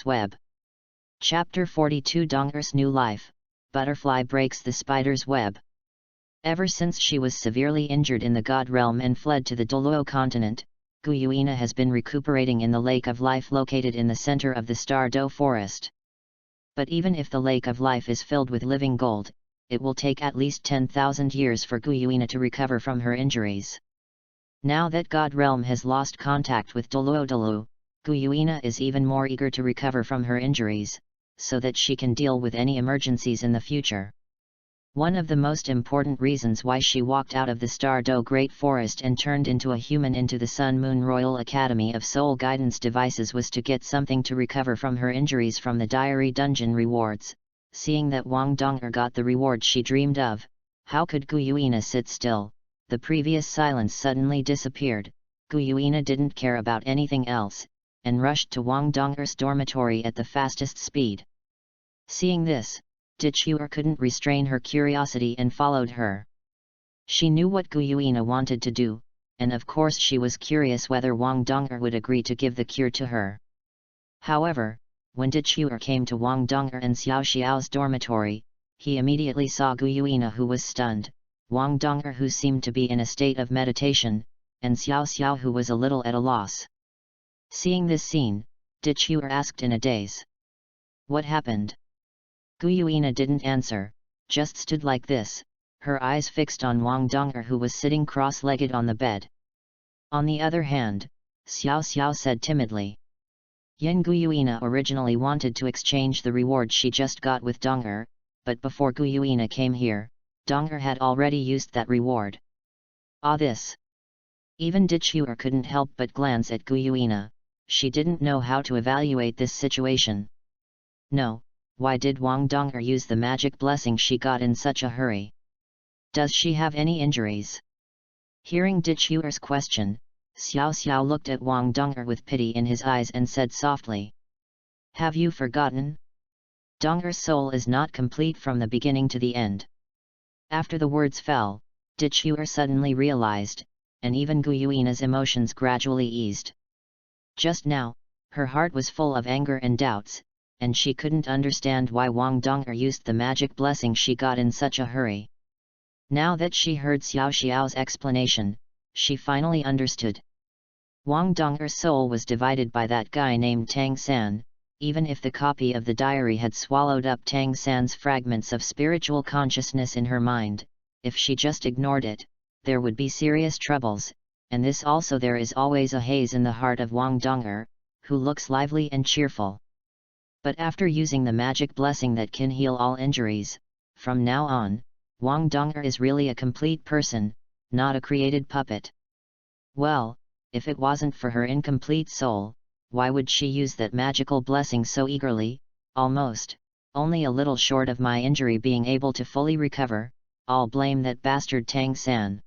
Web. Chapter 42 Donger's New Life, Butterfly Breaks the Spider's Web. Ever since she was severely injured in the God Realm and fled to the Douluo continent, Guyuina has been recuperating in the Lake of Life located in the center of the Star Do Forest. But even if the Lake of Life is filled with living gold, it will take at least 10,000 years for Guyuina to recover from her injuries. Now that God Realm has lost contact with Douluo, Guyuina is even more eager to recover from her injuries, so that she can deal with any emergencies in the future. One of the most important reasons why she walked out of the Star Do Great Forest and turned into a human into the Sun Moon Royal Academy of Soul Guidance Devices was to get something to recover from her injuries from the Diary Dungeon rewards. Seeing that Wang Donger got the reward she dreamed of, how could Guyuina sit still? The previous silence suddenly disappeared. Guyuina didn't care about anything else, and rushed to Wang Donger's dormitory at the fastest speed. Seeing this, Dichuer couldn't restrain her curiosity and followed her. She knew what Guyuina wanted to do, and of course she was curious whether Wang Donger would agree to give the cure to her. However, when Dichuer came to Wang Donger and Xiao Xiao's dormitory, he immediately saw Guyuina, who was stunned, Wang Donger, who seemed to be in a state of meditation, and Xiao Xiao, who was a little at a loss. Seeing this scene, Dichuer asked in a daze. What happened? Guyuina didn't answer, just stood like this, her eyes fixed on Wang Donger, who was sitting cross-legged on the bed. On the other hand, Xiao Xiao said timidly. Yin Guyuina originally wanted to exchange the reward she just got with Donger, but before Guyuina came here, Donger had already used that reward. This. Even Dichuer couldn't help but glance at Guyuina. She didn't know how to evaluate this situation. No. Why did Wang Donger use the magic blessing she got in such a hurry? Does she have any injuries? Hearing Dichuer's question, Xiao Xiao looked at Wang Donger with pity in his eyes and said softly. Have you forgotten? Donger's soul is not complete from the beginning to the end. After the words fell, Dichuer suddenly realized, and even Guyuina's emotions gradually eased. Just now, her heart was full of anger and doubts, and she couldn't understand why Wang Donger used the magic blessing she got in such a hurry. Now that she heard Xiao Xiao's explanation, she finally understood. Wang Donger's soul was divided by that guy named Tang San. Even if the copy of the diary had swallowed up Tang San's fragments of spiritual consciousness in her mind, if she just ignored it, there would be serious troubles, and this also there is always a haze in the heart of Wang Donger, who looks lively and cheerful. But after using the magic blessing that can heal all injuries, from now on, Wang Donger is really a complete person, not a created puppet. Well, if it wasn't for her incomplete soul, why would she use that magical blessing so eagerly? Almost, only a little short of my injury being able to fully recover, all blame that bastard Tang-san.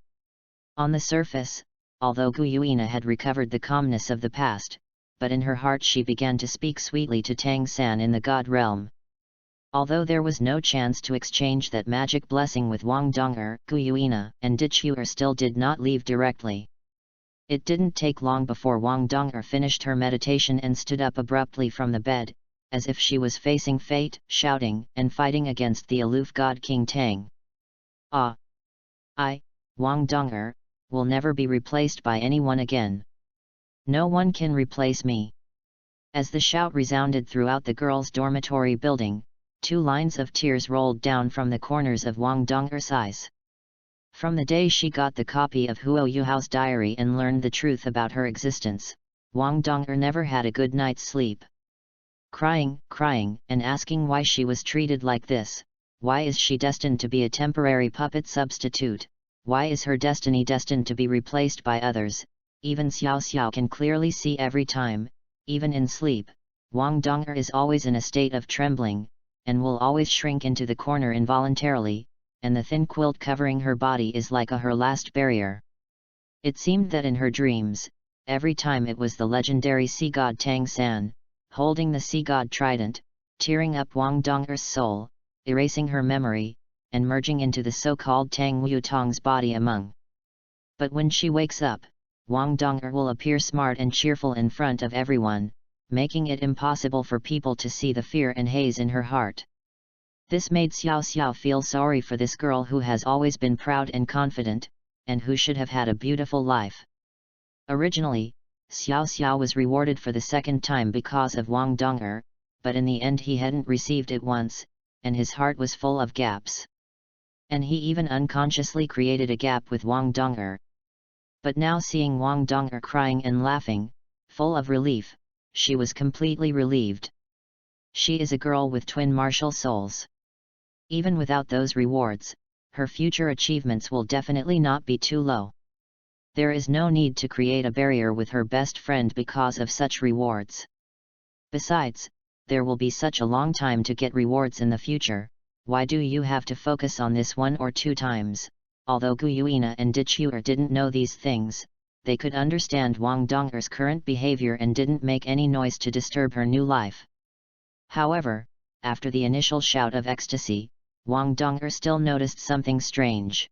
On the surface, although Gu Yuina had recovered the calmness of the past, but in her heart she began to speak sweetly to Tang-san in the God realm. Although there was no chance to exchange that magic blessing with Wang Dong'er, Gu Yuina and Dichuer still did not leave directly. It didn't take long before Wang Dong'er finished her meditation and stood up abruptly from the bed, as if she was facing fate, shouting and fighting against the aloof God King Tang. Ah! I, Wang Dong'er, will never be replaced by anyone again. No one can replace me. As the shout resounded throughout the girls' dormitory building, 2 lines of tears rolled down from the corners of Wang Dong'er's eyes. From the day she got the copy of Huo Yuhao's diary and learned the truth about her existence, Wang Dong'er never had a good night's sleep. Crying, and asking why she was treated like this. Why is she destined to be a temporary puppet substitute? Why is her destiny destined to be replaced by others? Even Xiao Xiao can clearly see every time, even in sleep, Wang Dong'er is always in a state of trembling, and will always shrink into the corner involuntarily, and the thin quilt covering her body is like her last barrier. It seemed that in her dreams, every time it was the legendary sea god Tang-san, holding the sea god trident, tearing up Wang Dong'er's soul, erasing her memory, and merging into the so-called Tang Wutong's body among. But when she wakes up, Wang Dong'er will appear smart and cheerful in front of everyone, making it impossible for people to see the fear and haze in her heart. This made Xiao Xiao feel sorry for this girl who has always been proud and confident, and who should have had a beautiful life. Originally, Xiao Xiao was rewarded for the second time because of Wang Dong'er, but in the end he hadn't received it once, and his heart was full of gaps. And he even unconsciously created a gap with Wang Dong'er. But now seeing Wang Dong'er crying and laughing, full of relief, she was completely relieved. She is a girl with twin martial souls. Even without those rewards, her future achievements will definitely not be too low. There is no need to create a barrier with her best friend because of such rewards. Besides, there will be such a long time to get rewards in the future. Why do you have to focus on this 1 or 2 times? Although Gu Yuina and Dichuer didn't know these things, they could understand Wang Dong'er's current behavior and didn't make any noise to disturb her new life. However, after the initial shout of ecstasy, Wang Dong'er still noticed something strange.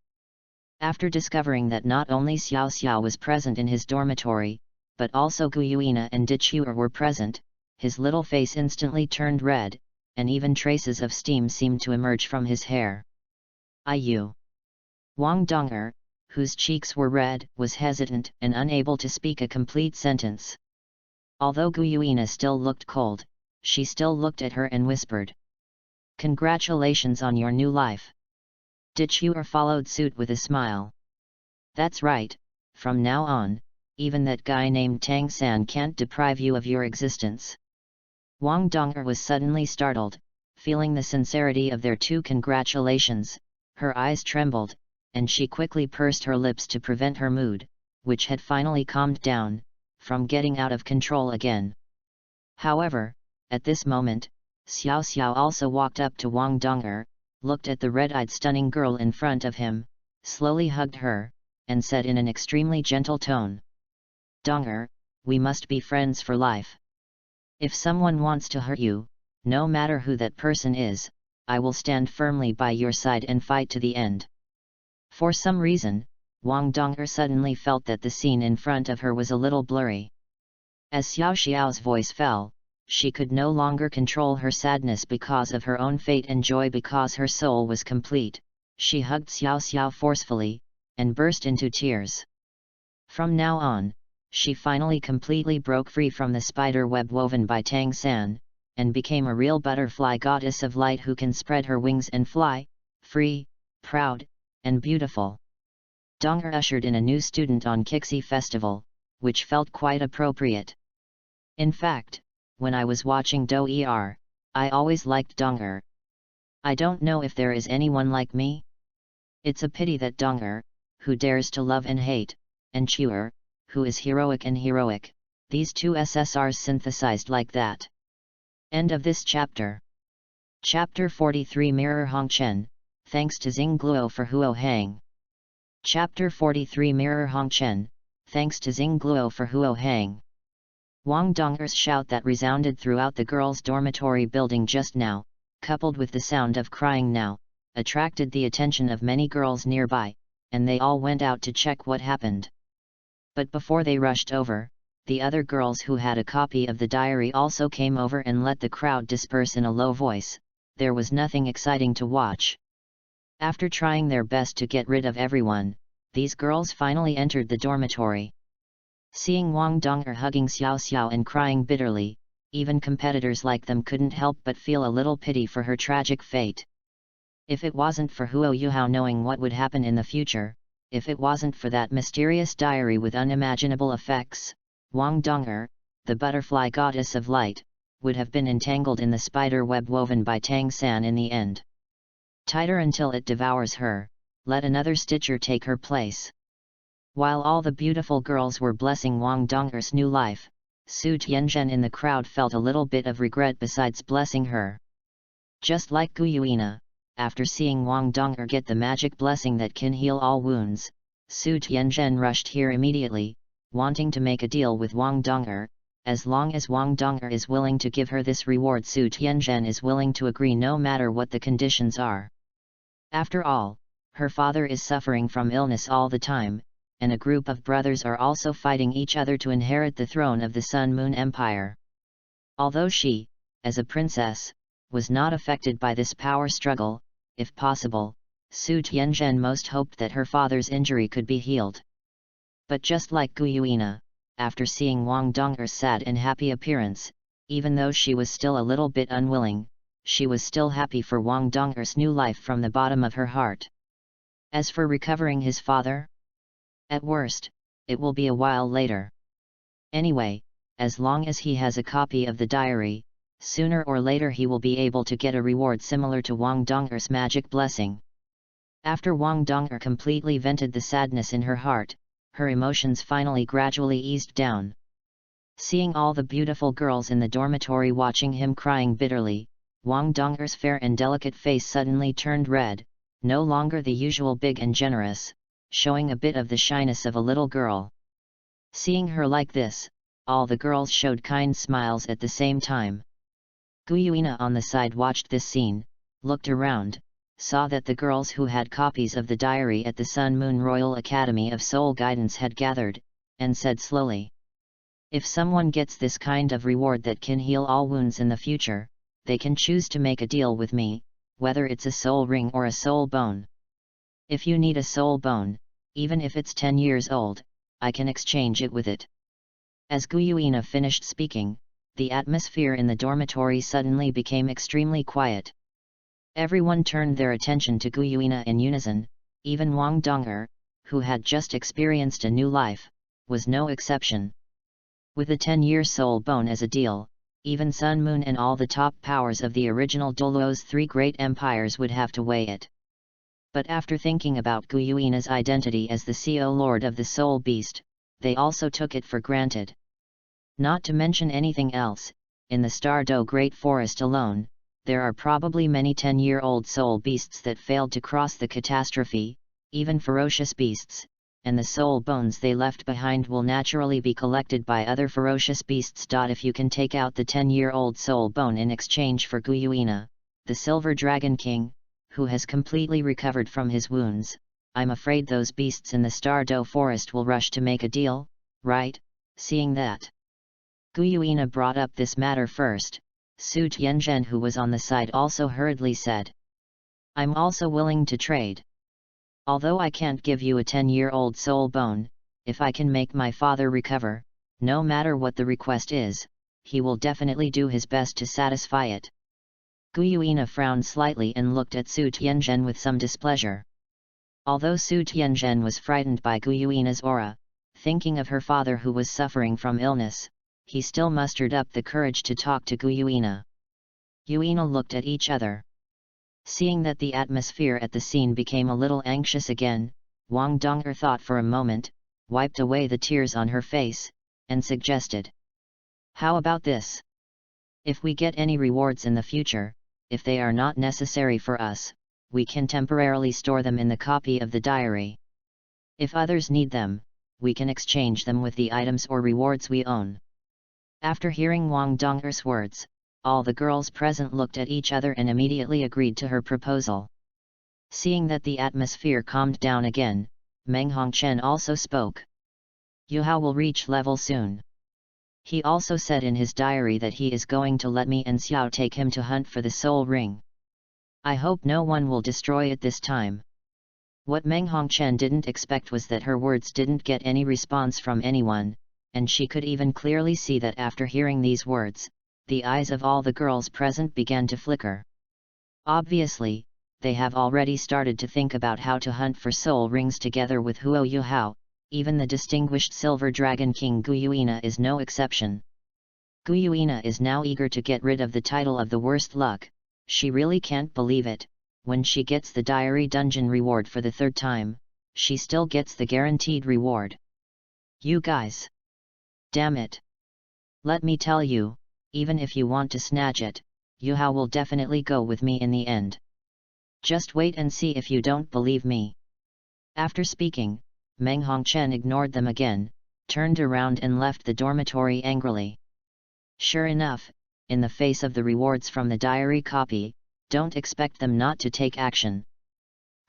After discovering that not only Xiao Xiao was present in his dormitory, but also Gu Yuina and Dichuer were present, his little face instantly turned red, and even traces of steam seemed to emerge from his hair. Wang Dong'er, whose cheeks were red, was hesitant and unable to speak a complete sentence. Although Gu Yuina still looked cold, she still looked at her and whispered, "Congratulations on your new life." Dichuer followed suit with a smile. "That's right, from now on, even that guy named Tang-san can't deprive you of your existence." Wang Dong'er was suddenly startled, feeling the sincerity of their 2 congratulations. Her eyes trembled, and she quickly pursed her lips to prevent her mood, which had finally calmed down, from getting out of control again. However, at this moment, Xiao Xiao also walked up to Wang Dong'er, looked at the red-eyed stunning girl in front of him, slowly hugged her, and said in an extremely gentle tone, "Dong'er, we must be friends for life. If someone wants to hurt you, no matter who that person is, I will stand firmly by your side and fight to the end." For some reason, Wang Dong'er suddenly felt that the scene in front of her was a little blurry. As Xiao Xiao's voice fell, she could no longer control her sadness because of her own fate and joy because her soul was complete. She hugged Xiao Xiao forcefully, and burst into tears. From now on, she finally completely broke free from the spider web woven by Tang-san, and became a real butterfly goddess of light who can spread her wings and fly, free, proud, and beautiful. Dong'er ushered in a new student on Kixi Festival, which felt quite appropriate. In fact, when I was watching Douluo, I always liked Dong'er. I don't know if there is anyone like me. It's a pity that Dong'er, who dares to love and hate, and Chuer, who is heroic and heroic, these 2 SSRs synthesized like that. End of this chapter. Chapter 43 Mirror Hongchen, thanks to Xingluo for Huo Hang. Chapter 43 Mirror Hongchen, thanks to Xingluo for Huo Hang. Wang Donger's shout that resounded throughout the girls' dormitory building just now, coupled with the sound of crying now, attracted the attention of many girls nearby, and they all went out to check what happened. But before they rushed over, the other girls who had a copy of the diary also came over and let the crowd disperse in a low voice. There was nothing exciting to watch. After trying their best to get rid of everyone, these girls finally entered the dormitory. Seeing Wang Donger hugging Xiao Xiao and crying bitterly, even competitors like them couldn't help but feel a little pity for her tragic fate. If it wasn't for Huo Yuhao knowing what would happen in the future, if it wasn't for that mysterious diary with unimaginable effects, Wang Donger, the butterfly goddess of light, would have been entangled in the spider web woven by Tang San in the end. Tighter until it devours her, let another stitcher take her place. While all the beautiful girls were blessing Wang Donger's new life, Su Tianzhen in the crowd felt a little bit of regret besides blessing her. Just like Gu Yuina, after seeing Wang Donger get the magic blessing that can heal all wounds, Su Tianzhen rushed here immediately, wanting to make a deal with Wang Donger. As long as Wang Donger is willing to give her this reward, Su Tianzhen is willing to agree no matter what the conditions are. After all, her father is suffering from illness all the time, and a group of brothers are also fighting each other to inherit the throne of the Sun Moon Empire. Although she, as a princess, was not affected by this power struggle, if possible, Su Tianzhen most hoped that her father's injury could be healed. But just like Gu Yuina, after seeing Wang Donger's sad and happy appearance, even though she was still a little bit unwilling, she was still happy for Wang Donger's new life from the bottom of her heart. As for recovering his father, at worst, it will be a while later. Anyway, as long as he has a copy of the diary, sooner or later he will be able to get a reward similar to Wang Donger's magic blessing. After Wang Donger completely vented the sadness in her heart, her emotions finally gradually eased down. Seeing all the beautiful girls in the dormitory watching him crying bitterly, Wang Donger's fair and delicate face suddenly turned red, no longer the usual big and generous, showing a bit of the shyness of a little girl. Seeing her like this, all the girls showed kind smiles at the same time. Gu Yuina on the side watched this scene, looked around, saw that the girls who had copies of the diary at the Sun Moon Royal Academy of Soul Guidance had gathered, and said slowly, "If someone gets this kind of reward that can heal all wounds in the future, they can choose to make a deal with me, whether it's a soul ring or a soul bone. If you need a soul bone, even if it's 10 years old, I can exchange it with it." As Gu Yuina finished speaking, the atmosphere in the dormitory suddenly became extremely quiet. Everyone turned their attention to Gu Yuina in unison, even Wang Donger, who had just experienced a new life, was no exception. With a 10-year soul bone as a deal, even Sun Moon and all the top powers of the original Douluo's 3 great empires would have to weigh it. But after thinking about Gu Yuina's identity as the CO Lord of the Soul Beast, they also took it for granted. Not to mention anything else, in the Stardo Great Forest alone, there are probably many 10-year-old soul beasts that failed to cross the catastrophe, even ferocious beasts, and the soul bones they left behind will naturally be collected by other ferocious beasts. If you can take out the 10-year-old soul bone in exchange for Gu Yuina, the Silver Dragon King, who has completely recovered from his wounds, I'm afraid those beasts in the Stardo Forest will rush to make a deal, right? Seeing that Gu Yuina brought up this matter first, Su Tianzhen, who was on the side, also hurriedly said, "I'm also willing to trade. Although I can't give you a 10-year-old soul bone, if I can make my father recover, no matter what the request is, he will definitely do his best to satisfy it." Gu Yuina frowned slightly and looked at Su Tianzhen with some displeasure. Although Su Tianzhen was frightened by Gu Yuina's aura, thinking of her father who was suffering from illness, he still mustered up the courage to talk to Gu Yuina. Yuina looked at each other. Seeing that the atmosphere at the scene became a little anxious again, Wang Donger thought for a moment, wiped away the tears on her face, and suggested, "How about this? If we get any rewards in the future, if they are not necessary for us, we can temporarily store them in the copy of the diary. If others need them, we can exchange them with the items or rewards we own. After hearing Wang Donger's words, all the girls present looked at each other and immediately agreed to her proposal. Seeing that the atmosphere calmed down again, Meng Hongchen also spoke. Yu Hao will reach level soon. He also said in his diary that he is going to let me and Xiao take him to hunt for the soul ring. I hope no one will destroy it this time. What Meng Hongchen didn't expect was that her words didn't get any response from anyone, and she could even clearly see that after hearing these words, the eyes of all the girls present began to flicker. Obviously, they have already started to think about how to hunt for soul rings together with Huo Yu Hao. Even the distinguished Silver Dragon King Guyuina is no exception. Guyuina is now eager to get rid of the title of the worst luck. She really can't believe it. When she gets the diary dungeon reward for the third time, she still gets the guaranteed reward. You guys! Damn it! Let me tell you, even if you want to snatch it, Yu Hao will definitely go with me in the end. Just wait and see if you don't believe me. After speaking, Meng Hongchen ignored them again, turned around and left the dormitory angrily. Sure enough, in the face of the rewards from the diary copy, don't expect them not to take action.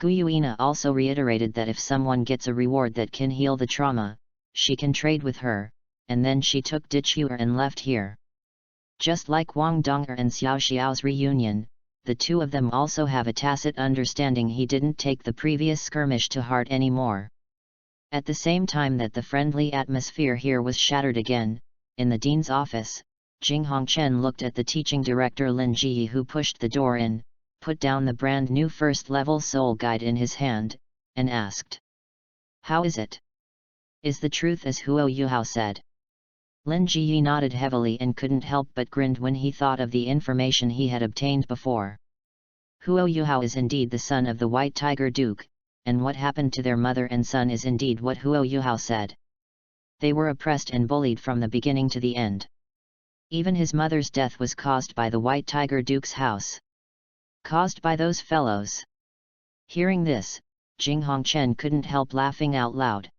Guyuina also reiterated that if someone gets a reward that can heal the trauma, she can trade with her, and then she took Dichuer and left here. Just like Wang Donger and Xiao Xiao's reunion, the two of them also have a tacit understanding he didn't take the previous skirmish to heart anymore. At the same time that the friendly atmosphere here was shattered again, in the dean's office, Jing Hongchen looked at the teaching director Lin Ji who pushed the door in, put down the brand new first-level soul guide in his hand, and asked. How is it? Is the truth as Huo Yu Hao said? Lin Ji nodded heavily and couldn't help but grinned when he thought of the information he had obtained before. Huo Yu Hao is indeed the son of the White Tiger Duke, and what happened to their mother and son is indeed what Huo Yu Hao said. They were oppressed and bullied from the beginning to the end. Even his mother's death was caused by the White Tiger Duke's house. Caused by those fellows. Hearing this, Jing Hongchen couldn't help laughing out loud.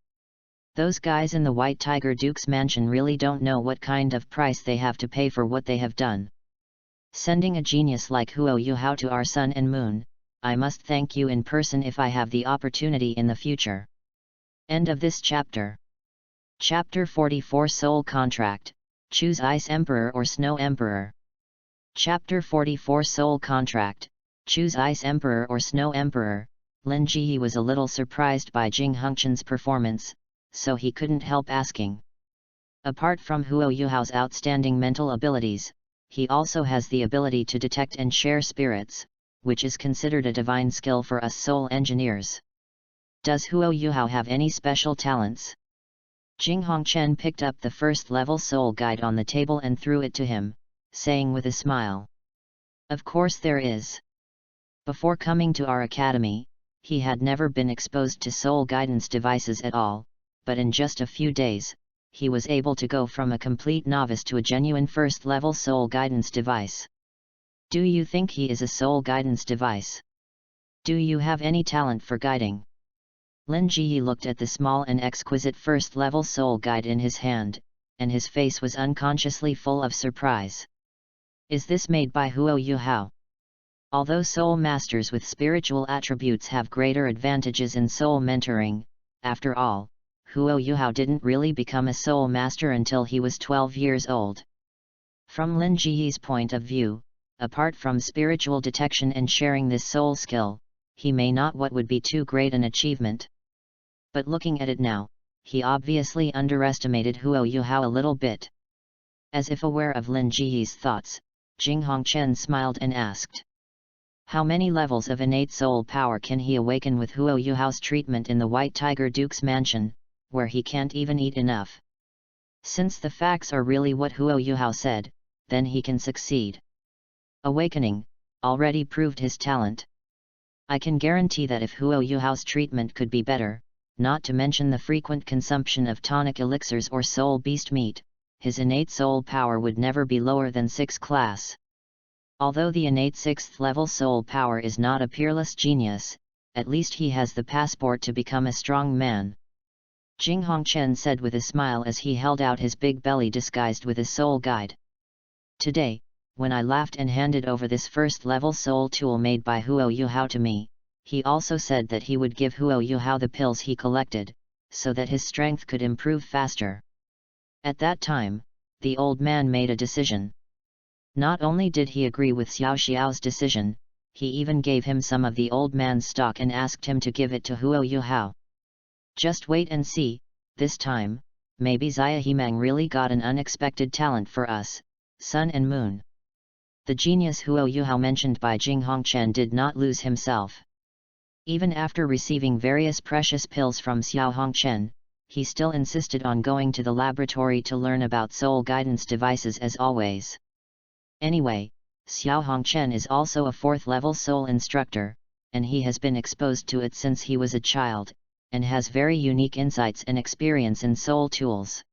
Those guys in the White Tiger Duke's mansion really don't know what kind of price they have to pay for what they have done. Sending a genius like Huo Yu Hao to our sun and moon, I must thank you in person if I have the opportunity in the future. End of this chapter. Chapter 44 Soul Contract, Choose Ice Emperor or Snow Emperor. Chapter 44 Soul Contract, Choose Ice Emperor or Snow Emperor. Lin Ji was a little surprised by Jing Hongchen's performance, so he couldn't help asking. Apart from Huo Yu Hao's outstanding mental abilities, he also has the ability to detect and share spirits, which is considered a divine skill for us soul engineers. Does Huo Yu Hao have any special talents? Jing Hongchen picked up the first-level soul guide on the table and threw it to him, saying with a smile. Of course there is. Before coming to our academy, he had never been exposed to soul guidance devices at all, but in just a few days, he was able to go from a complete novice to a genuine first-level soul guidance device. Do you think he is a soul guidance device? Do you have any talent for guiding? Lin Ji looked at the small and exquisite first-level soul guide in his hand, and his face was unconsciously full of surprise. Is this made by Huo Yu Hao? Although soul masters with spiritual attributes have greater advantages in soul mentoring, after all, Huo Yu Hao didn't really become a soul master until he was 12 years old. From Lin Ji's point of view, apart from spiritual detection and sharing this soul skill, he may not what would be too great an achievement. But looking at it now, he obviously underestimated Huo Yu Hao a little bit. As if aware of Lin Ji's thoughts, Jing Hongchen smiled and asked. How many levels of innate soul power can he awaken with Huo Yu Hao's treatment in the White Tiger Duke's mansion, where he can't even eat enough? Since the facts are really what Huo Yu Hao said, then he can succeed. Awakening, already proved his talent. I can guarantee that if Huo Yu Hao's treatment could be better, not to mention the frequent consumption of tonic elixirs or soul beast meat, his innate soul power would never be lower than 6 class. Although the innate 6th level soul power is not a peerless genius, at least he has the passport to become a strong man. Jing Hongchen said with a smile as he held out his big belly disguised with a soul guide. Today, when I laughed and handed over this first level soul tool made by Huo Yuhao to me, he also said that he would give Huo Yuhao the pills he collected, so that his strength could improve faster. At that time, the old man made a decision. Not only did he agree with Xiao Xiao's decision, he even gave him some of the old man's stock and asked him to give it to Huo Yuhao. Just wait and see, this time, maybe Xia Himeng really got an unexpected talent for us, Sun and Moon. The genius Huo Yuhao mentioned by Jing Hongchen did not lose himself. Even after receiving various precious pills from Xiao Hongchen, he still insisted on going to the laboratory to learn about soul guidance devices as always. Anyway, Xiao Hongchen is also a 4th level soul instructor, and he has been exposed to it since he was a child, and has very unique insights and experience in soul tools.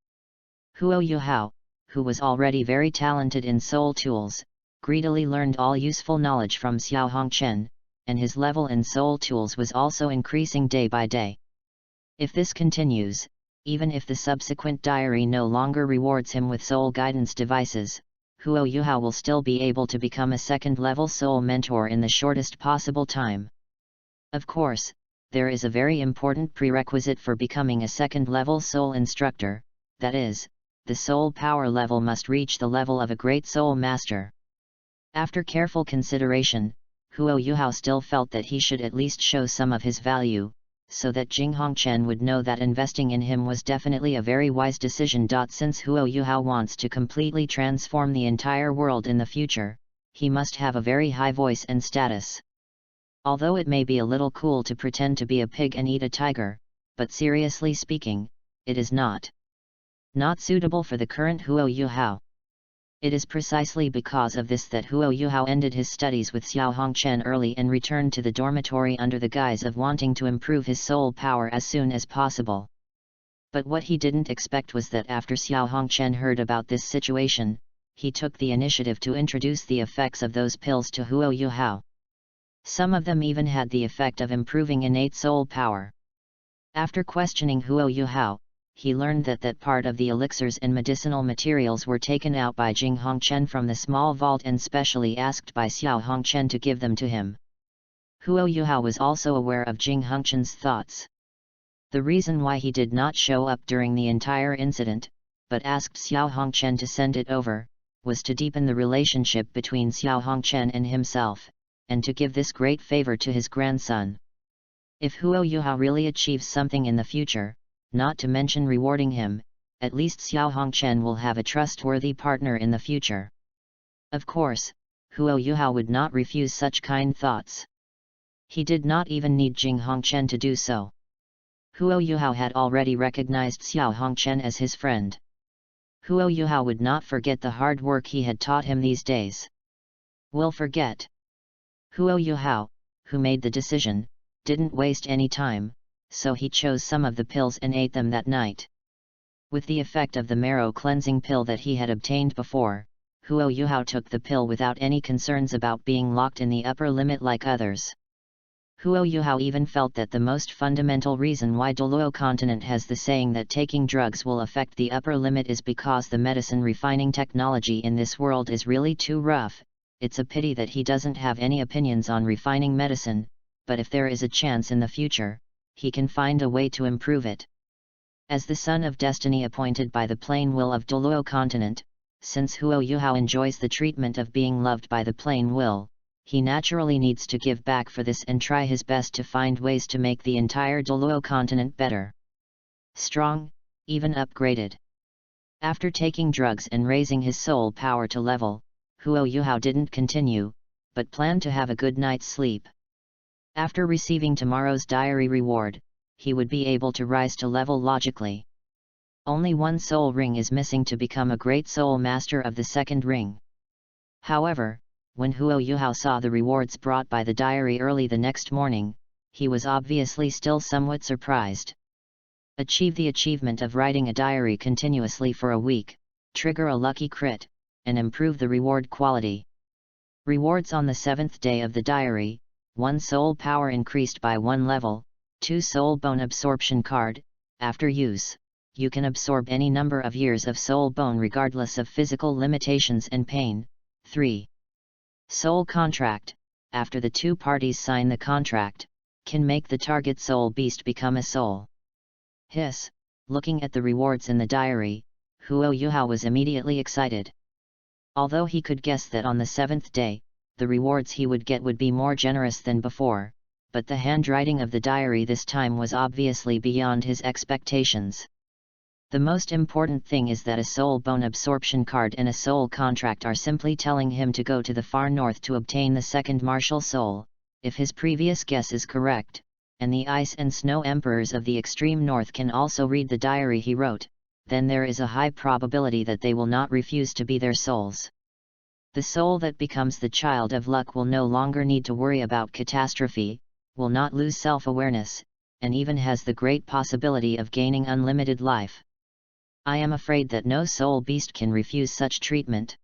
Huo Yuhao, who was already very talented in soul tools, greedily learned all useful knowledge from Xiao Hongchen, and his level in soul tools was also increasing day by day. If this continues, even if the subsequent diary no longer rewards him with soul guidance devices, Huo Yuhao will still be able to become a 2nd level soul mentor in the shortest possible time. Of course, there is a very important prerequisite for becoming a 2nd level soul instructor, that is, the soul power level must reach the level of a great soul master. After careful consideration, Huo Yuhao still felt that he should at least show some of his value, so that Jing Hongchen would know that investing in him was definitely a very wise decision. Since Huo Yuhao wants to completely transform the entire world in the future, he must have a very high voice and status. Although it may be a little cool to pretend to be a pig and eat a tiger, but seriously speaking, it is not suitable for the current Huo Yuhao. It is precisely because of this that Huo Yuhao ended his studies with Xiao Hongchen early and returned to the dormitory under the guise of wanting to improve his soul power as soon as possible. But what he didn't expect was that after Xiao Hongchen heard about this situation, he took the initiative to introduce the effects of those pills to Huo Yuhao. Some of them even had the effect of improving innate soul power. After questioning Huo Yuhao, he learned that part of the elixirs and medicinal materials were taken out by Jing Hongchen from the small vault and specially asked by Xiao Hongchen to give them to him. Huo Yuhao was also aware of Jing Hongchen's thoughts. The reason why he did not show up during the entire incident, but asked Xiao Hongchen to send it over, was to deepen the relationship between Xiao Hongchen and himself, and to give this great favor to his grandson. If Huo Yuhao really achieves something in the future, not to mention rewarding him, at least Xiao Hongchen will have a trustworthy partner in the future. Of course, Huo Yuhao would not refuse such kind thoughts. He did not even need Jing Hongchen to do so. Huo Yuhao had already recognized Xiao Hongchen as his friend. Huo Yuhao would not forget the hard work he had taught him these days. Will forget. Huo Yuhao, who made the decision, didn't waste any time, so he chose some of the pills and ate them that night. With the effect of the marrow cleansing pill that he had obtained before, Huo Yuhao took the pill without any concerns about being locked in the upper limit like others. Huo Yuhao even felt that the most fundamental reason why Douluo continent has the saying that taking drugs will affect the upper limit is because the medicine refining technology in this world is really too rough. It's a pity that he doesn't have any opinions on refining medicine, but if there is a chance in the future, he can find a way to improve it. As the son of destiny appointed by the plain will of Douluo continent, since Huo Yuhao enjoys the treatment of being loved by the plain will, he naturally needs to give back for this and try his best to find ways to make the entire Douluo continent better. Strong, even upgraded. After taking drugs and raising his soul power to level, Huo Yuhao didn't continue, but planned to have a good night's sleep. After receiving tomorrow's diary reward, he would be able to rise to level logically. Only one soul ring is missing to become a great soul master of the 2nd ring. However, when Huo Yuhao saw the rewards brought by the diary early the next morning, he was obviously still somewhat surprised. Achieve the achievement of writing a diary continuously for a week, trigger a lucky crit, and improve the reward quality. Rewards on the 7th day of the diary: 1 soul power increased by 1 level, 2 soul bone absorption card. After use, you can absorb any number of years of soul bone regardless of physical limitations and pain. 3. Soul contract: after the two parties sign the contract, can make the target soul beast become a soul. Hiss. Looking at the rewards in the diary, Huo Yuhao was immediately excited. Although he could guess that on the 7th day, the rewards he would get would be more generous than before, but the handwriting of the diary this time was obviously beyond his expectations. The most important thing is that a soul bone absorption card and a soul contract are simply telling him to go to the far north to obtain the second martial soul. If his previous guess is correct, and the Ice and Snow Emperors of the extreme north can also read the diary he wrote, then there is a high probability that they will not refuse to be their souls. The soul that becomes the child of luck will no longer need to worry about catastrophe, will not lose self-awareness, and even has the great possibility of gaining unlimited life. I am afraid that no soul beast can refuse such treatment.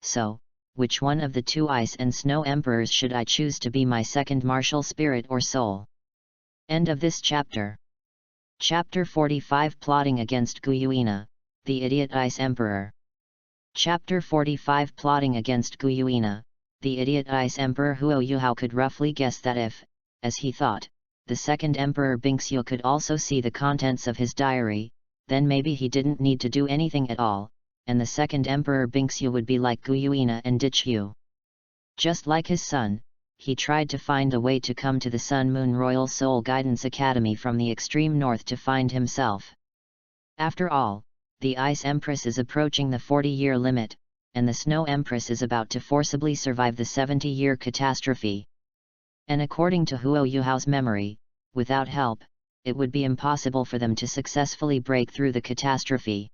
So, which one of the two Ice and Snow Emperors should I choose to be my second martial spirit or soul? End of this chapter. Chapter 45: Plotting against Guyuina, the Idiot Ice Emperor. Chapter 45: Plotting against Guyuina, the Idiot Ice Emperor. Huo Yuhao could roughly guess that if, as he thought, the second Emperor Bingxiu could also see the contents of his diary, then maybe he didn't need to do anything at all, and the second Emperor Bingxiu would be like Guyuina and Dichu. Just like his son, he tried to find a way to come to the Sun Moon Royal Soul Guidance Academy from the extreme north to find himself. After all, the Ice Empress is approaching the 40-year limit, and the Snow Empress is about to forcibly survive the 70-year catastrophe. And according to Huo Yuhao's memory, without help, it would be impossible for them to successfully break through the catastrophe.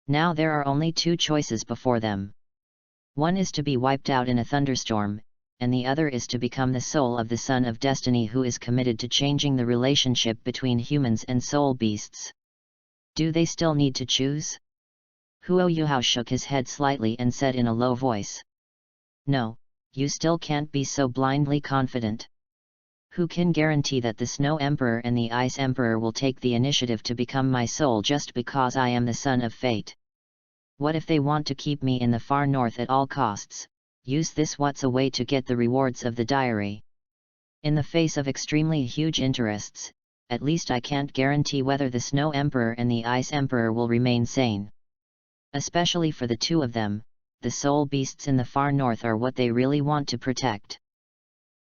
Now there are only two choices before them. One is to be wiped out in a thunderstorm, and the other is to become the soul of the Son of Destiny who is committed to changing the relationship between humans and soul beasts. Do they still need to choose? Huo Yuhao shook his head slightly and said in a low voice. No, you still can't be so blindly confident. Who can guarantee that the Snow Emperor and the Ice Emperor will take the initiative to become my soul just because I am the son of fate? What if they want to keep me in the far north at all costs? Use this what's a way to get the rewards of the diary. In the face of extremely huge interests, at least I can't guarantee whether the Snow Emperor and the Ice Emperor will remain sane. Especially for the two of them, the soul beasts in the far north are what they really want to protect.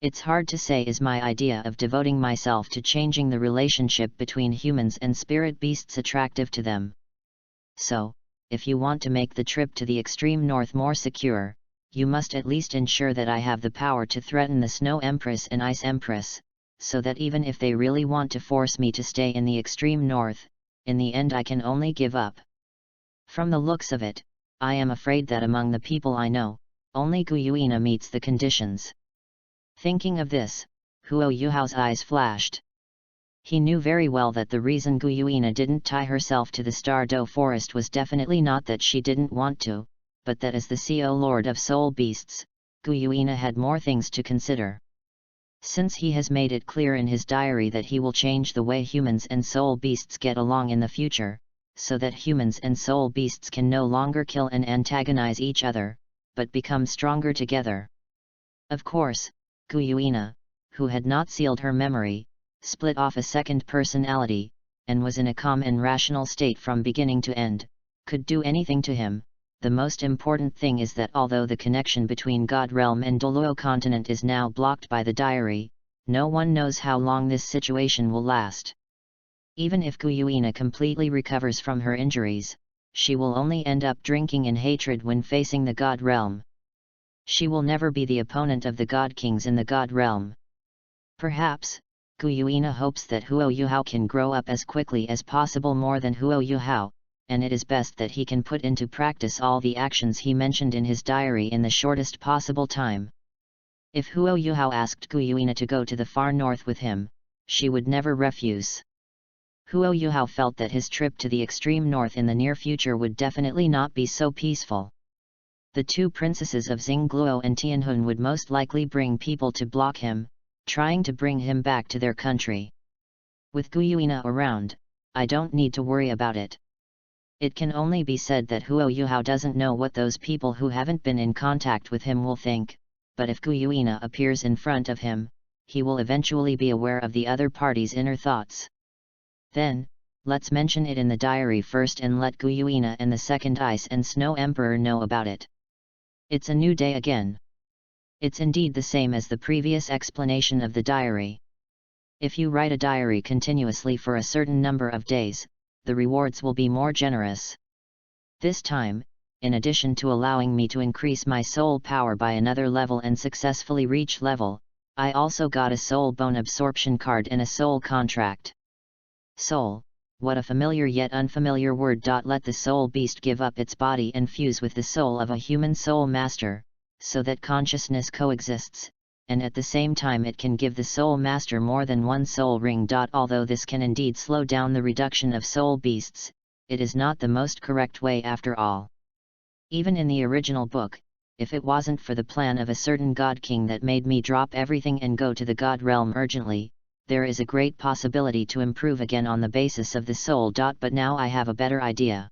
It's hard to say is my idea of devoting myself to changing the relationship between humans and spirit beasts attractive to them. So, if you want to make the trip to the extreme north more secure, you must at least ensure that I have the power to threaten the Snow Empress and Ice Empress, so that even if they really want to force me to stay in the extreme north, in the end I can only give up. From the looks of it, I am afraid that among the people I know, only Guyuina meets the conditions. Thinking of this, Huo Yuhao's eyes flashed. He knew very well that the reason Guyuina didn't tie herself to the Star Doe forest was definitely not that she didn't want to, but that as the CO Lord of Soul Beasts, Guyuina had more things to consider. Since he has made it clear in his diary that he will change the way humans and soul beasts get along in the future, so that humans and soul beasts can no longer kill and antagonize each other, but become stronger together. Of course, Guyuina, who had not sealed her memory, split off a second personality, and was in a calm and rational state from beginning to end, could do anything to him. The most important thing is that although the connection between God Realm and Douluo continent is now blocked by the diary, no one knows how long this situation will last. Even if Guyuina completely recovers from her injuries, she will only end up drinking in hatred when facing the God Realm. She will never be the opponent of the God Kings in the God Realm. Perhaps, Guyuina hopes that Huo Yuhao can grow up as quickly as possible more than Huo Yuhao, and it is best that he can put into practice all the actions he mentioned in his diary in the shortest possible time. If Huo Yuhao asked Guyuina to go to the far north with him, she would never refuse. Huo Yuhao felt that his trip to the extreme north in the near future would definitely not be so peaceful. The two princesses of Xingluo and Tianhun would most likely bring people to block him, trying to bring him back to their country. With Guyuina around, I don't need to worry about it. It can only be said that Huo Yuhao doesn't know what those people who haven't been in contact with him will think, but if Guyuina appears in front of him, he will eventually be aware of the other party's inner thoughts. Then, let's mention it in the diary first and let Guyuina and the second Ice and Snow Emperor know about it. It's a new day again. It's indeed the same as the previous explanation of the diary. If you write a diary continuously for a certain number of days, the rewards will be more generous. This time, in addition to allowing me to increase my soul power by another level and successfully reach level, I also got a soul bone absorption card and a soul contract. Soul, what a familiar yet unfamiliar word. Let the soul beast give up its body and fuse with the soul of a human soul master, so that consciousness coexists, and at the same time it can give the soul master more than one soul ring. Although this can indeed slow down the reduction of soul beasts, it is not the most correct way after all. Even in the original book, if it wasn't for the plan of a certain god king that made me drop everything and go to the god realm urgently, there is a great possibility to improve again on the basis of the soul. But now I have a better idea.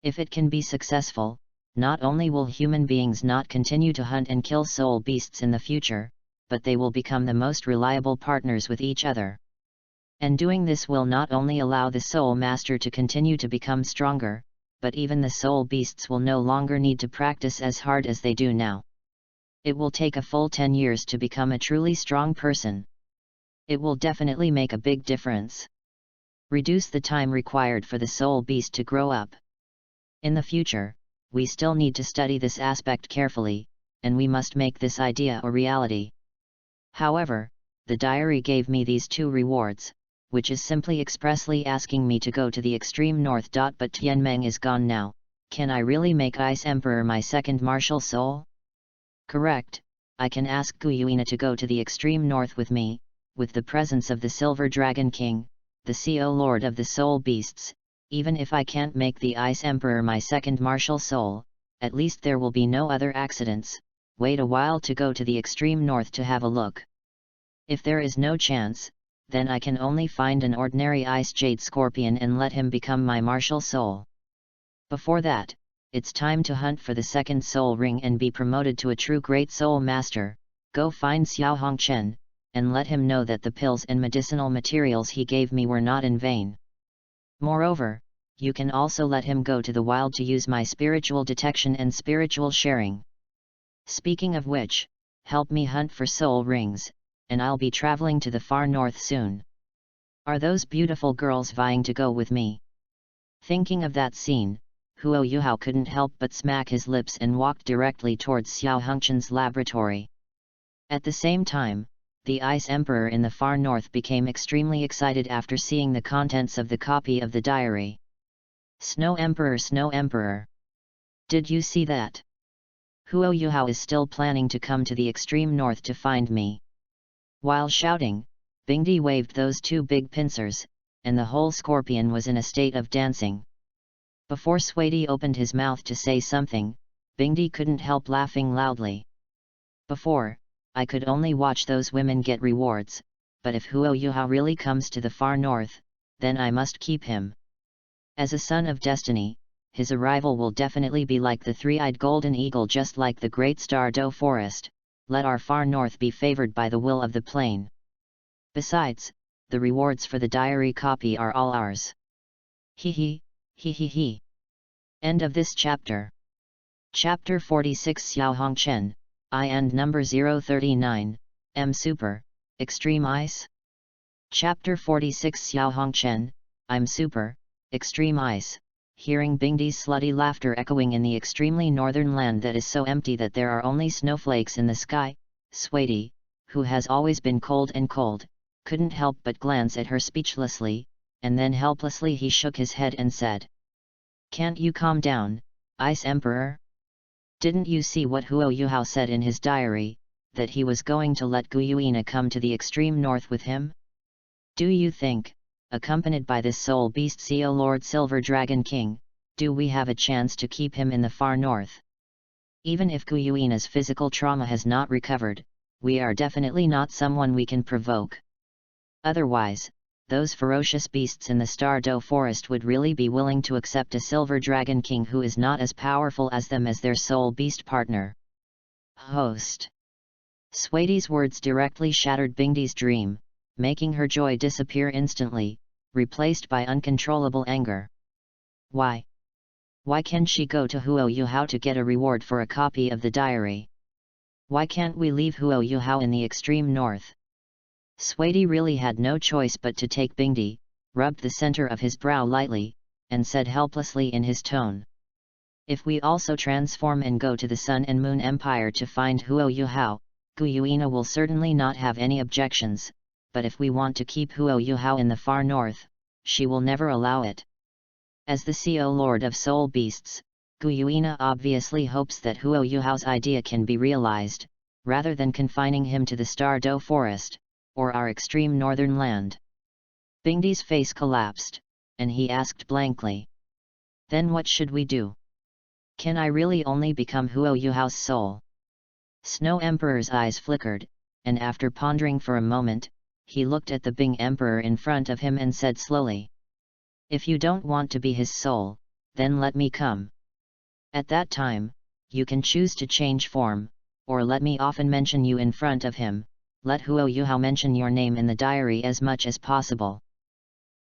If it can be successful, not only will human beings not continue to hunt and kill soul beasts in the future, but they will become the most reliable partners with each other. And doing this will not only allow the soul master to continue to become stronger, but even the soul beasts will no longer need to practice as hard as they do now. It will take a full 10 years to become a truly strong person. It will definitely make a big difference. Reduce the time required for the soul beast to grow up. In the future, we still need to study this aspect carefully, and we must make this idea a reality. However, the diary gave me these two rewards, which is simply expressly asking me to go to the extreme north. But Tianmeng is gone now, can I really make Ice Emperor my second martial soul? Correct, I can ask Guyuina to go to the extreme north with me, with the presence of the Silver Dragon King, the CO Lord of the Soul Beasts. Even if I can't make the Ice Emperor my second martial soul, at least there will be no other accidents. Wait a while to go to the extreme north to have a look. If there is no chance, then I can only find an ordinary Ice Jade Scorpion and let him become my martial soul. Before that, it's time to hunt for the second soul ring and be promoted to a true great soul master. Go find Xiao Hongchen, and let him know that the pills and medicinal materials he gave me were not in vain. Moreover, you can also let him go to the wild to use my spiritual detection and spiritual sharing. Speaking of which, help me hunt for soul rings, and I'll be traveling to the far north soon. Are those beautiful girls vying to go with me? Thinking of that scene, Huo Yuhao couldn't help but smack his lips and walked directly towards Xiao Hongchen's laboratory. At the same time, the Ice Emperor in the far north became extremely excited after seeing the contents of the copy of the diary. Snow Emperor! Did you see that? Huo Yuhao is still planning to come to the extreme north to find me. While shouting, Bingdi waved those two big pincers, and the whole scorpion was in a state of dancing. Before Swaity opened his mouth to say something, Bingdi couldn't help laughing loudly. Before, I could only watch those women get rewards, but if Huo Yuhao really comes to the far north, then I must keep him. As a son of destiny, his arrival will definitely be like the three-eyed golden eagle, just like the great star Do Forest. Let our far north be favored by the will of the plain. Besides, the rewards for the diary copy are all ours. Hee hee, hee hee hee. End of this chapter. Chapter 46 Xiao Hongchen, I and number 039, M Super, Extreme Ice. Chapter 46 Xiao Hongchen, I'm Super, Extreme Ice. Hearing Bingdi's slutty laughter echoing in the extremely northern land that is so empty that there are only snowflakes in the sky, Swaity, who has always been cold, couldn't help but glance at her speechlessly, and then helplessly he shook his head and said, "Can't you calm down, Ice Emperor? Didn't you see what Huo Yuhao said in his diary, that he was going to let Guyuina come to the extreme north with him? Do you think, accompanied by this soul beast CO Lord Silver Dragon King, do we have a chance to keep him in the far north? Even if Guyuina's physical trauma has not recovered, we are definitely not someone we can provoke. Otherwise, those ferocious beasts in the Stardew Forest would really be willing to accept a Silver Dragon King who is not as powerful as them as their soul beast partner. Host. Swaty's words directly shattered Bingdi's dream, making her joy disappear instantly, replaced by uncontrollable anger. Why? Why can't she go to Huo Yuhao to get a reward for a copy of the diary? Why can't we leave Huo Yuhao in the extreme north? Swaty really had no choice but to take Bingdi, rubbed the center of his brow lightly, and said helplessly in his tone. If we also transform and go to the Sun and Moon Empire to find Huo Yuhao, Guyuina will certainly not have any objections, but if we want to keep Huo Yuhao in the far north, she will never allow it. As the CO Lord of Soul Beasts, Guyuina obviously hopes that Huo Yuhao's idea can be realized, rather than confining him to the Stardew Forest, or our extreme northern land. Bingdi's face collapsed, and he asked blankly. Then what should we do? Can I really only become Huo Yuhao's soul? Snow Emperor's eyes flickered, and after pondering for a moment, he looked at the Bing Emperor in front of him and said slowly. If you don't want to be his soul, then let me come. At that time, you can choose to change form, or let me often mention you in front of him, let Huo Yuhao mention your name in the diary as much as possible.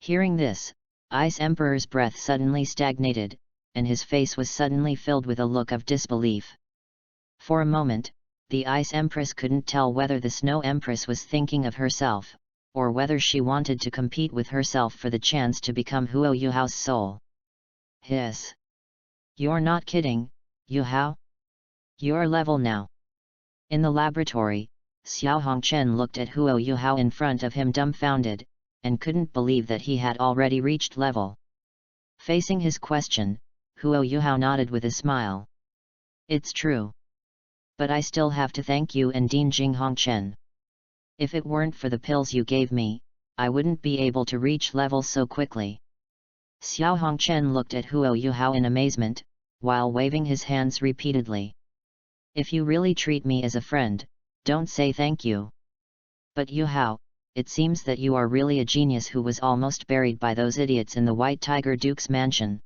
Hearing this, Ice Emperor's breath suddenly stagnated, and his face was suddenly filled with a look of disbelief. For a moment, the Ice Empress couldn't tell whether the Snow Empress was thinking of herself, or whether she wanted to compete with herself for the chance to become Huo Yuhao's soul. Hiss! You're not kidding, Yuhao? You're level now. In the laboratory, Xiao Hongchen looked at Huo Yuhao in front of him dumbfounded, and couldn't believe that he had already reached level. Facing his question, Huo Yuhao nodded with a smile. It's true. But I still have to thank you and Dean Jing Hongchen. If it weren't for the pills you gave me, I wouldn't be able to reach level so quickly. Xiao Hongchen looked at Huo Yuhao in amazement, while waving his hands repeatedly. If you really treat me as a friend, don't say thank you. But Yuhao, it seems that you are really a genius who was almost buried by those idiots in the White Tiger Duke's mansion.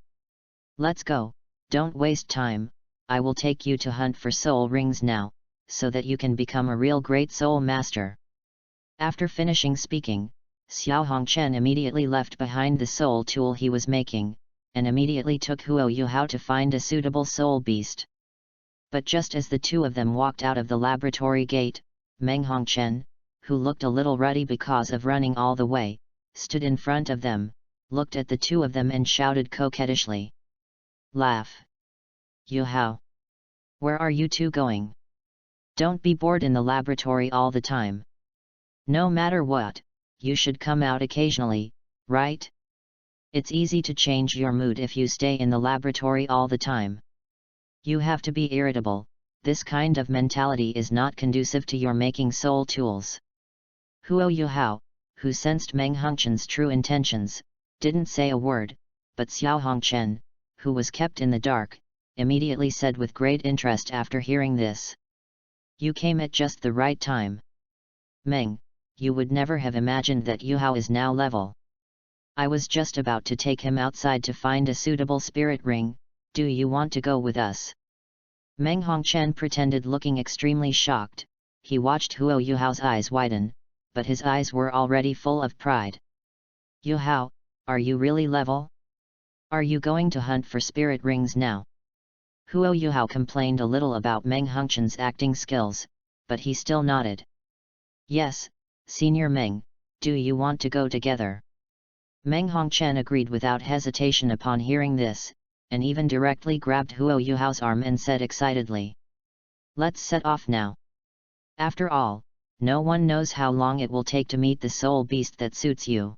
Let's go, don't waste time, I will take you to hunt for soul rings now, so that you can become a real great soul master. After finishing speaking, Xiao Hongchen immediately left behind the soul tool he was making, and immediately took Huo Yuhao to find a suitable soul beast. But just as the two of them walked out of the laboratory gate, Meng Hongchen, who looked a little ruddy because of running all the way, stood in front of them, looked at the two of them and shouted coquettishly. Laugh! Yuhao! Where are you two going? Don't be bored in the laboratory all the time. No matter what, you should come out occasionally, right? It's easy to change your mood if you stay in the laboratory all the time. You have to be irritable, this kind of mentality is not conducive to your making soul tools. Huo Yuhao, who sensed Meng Hongchen's true intentions, didn't say a word, but Xiao Hongchen, who was kept in the dark, immediately said with great interest after hearing this. You came at just the right time. Meng, you would never have imagined that Yuhao is now level. I was just about to take him outside to find a suitable spirit ring, do you want to go with us? Meng Hongchen pretended looking extremely shocked, he watched Huo Yuhao's eyes widen, but his eyes were already full of pride. Yuhao, are you really level? Are you going to hunt for spirit rings now? Huo Yuhao complained a little about Meng Hongchen's acting skills, but he still nodded. Yes, Senior Meng, do you want to go together? Meng Hongchen agreed without hesitation upon hearing this, and even directly grabbed Huo Yuhao's arm and said excitedly. Let's set off now. After all, no one knows how long it will take to meet the soul beast that suits you.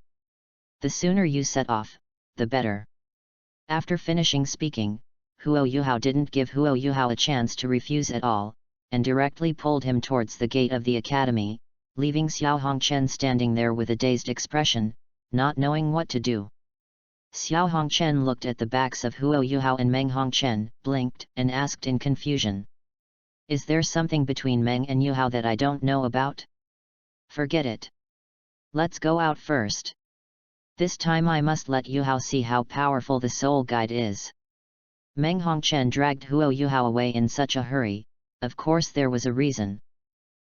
The sooner you set off, the better. After finishing speaking, Huo Yuhao didn't give Huo Yuhao a chance to refuse at all, and directly pulled him towards the gate of the academy, leaving Xiao Hongchen standing there with a dazed expression, not knowing what to do. Xiao Hongchen looked at the backs of Huo Yuhao and Meng Hongchen, blinked, and asked in confusion. Is there something between Meng and Yuhao that I don't know about? Forget it. Let's go out first. This time I must let Yuhao see how powerful the soul guide is. Meng Hongchen dragged Huo Yuhao away in such a hurry. Of course there was a reason.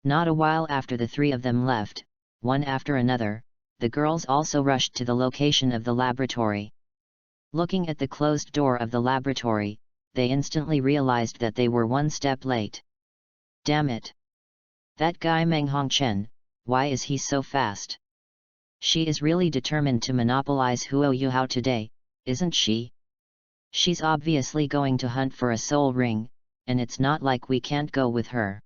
Not a while after the three of them left, one after another, the girls also rushed to the location of the laboratory. Looking at the closed door of the laboratory, they instantly realized that they were one step late. Damn it! That guy Meng Hongchen, why is he so fast? She is really determined to monopolize Huo Yuhao today, isn't she? She's obviously going to hunt for a soul ring, and it's not like we can't go with her.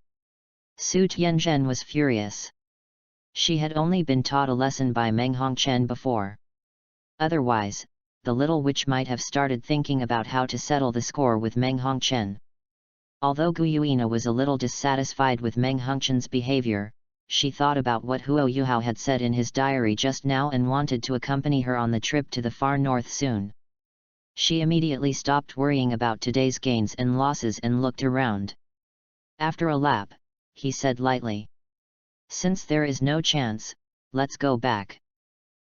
Su Tianzhen was furious. She had only been taught a lesson by Meng Hongchen before. Otherwise, the little witch might have started thinking about how to settle the score with Meng Hongchen. Although Guyuina was a little dissatisfied with Meng Hongchen's behavior, she thought about what Huo Yuhao had said in his diary just now and wanted to accompany her on the trip to the far north soon. She immediately stopped worrying about today's gains and losses and looked around. After a lap, he said lightly, "Since there is no chance, let's go back.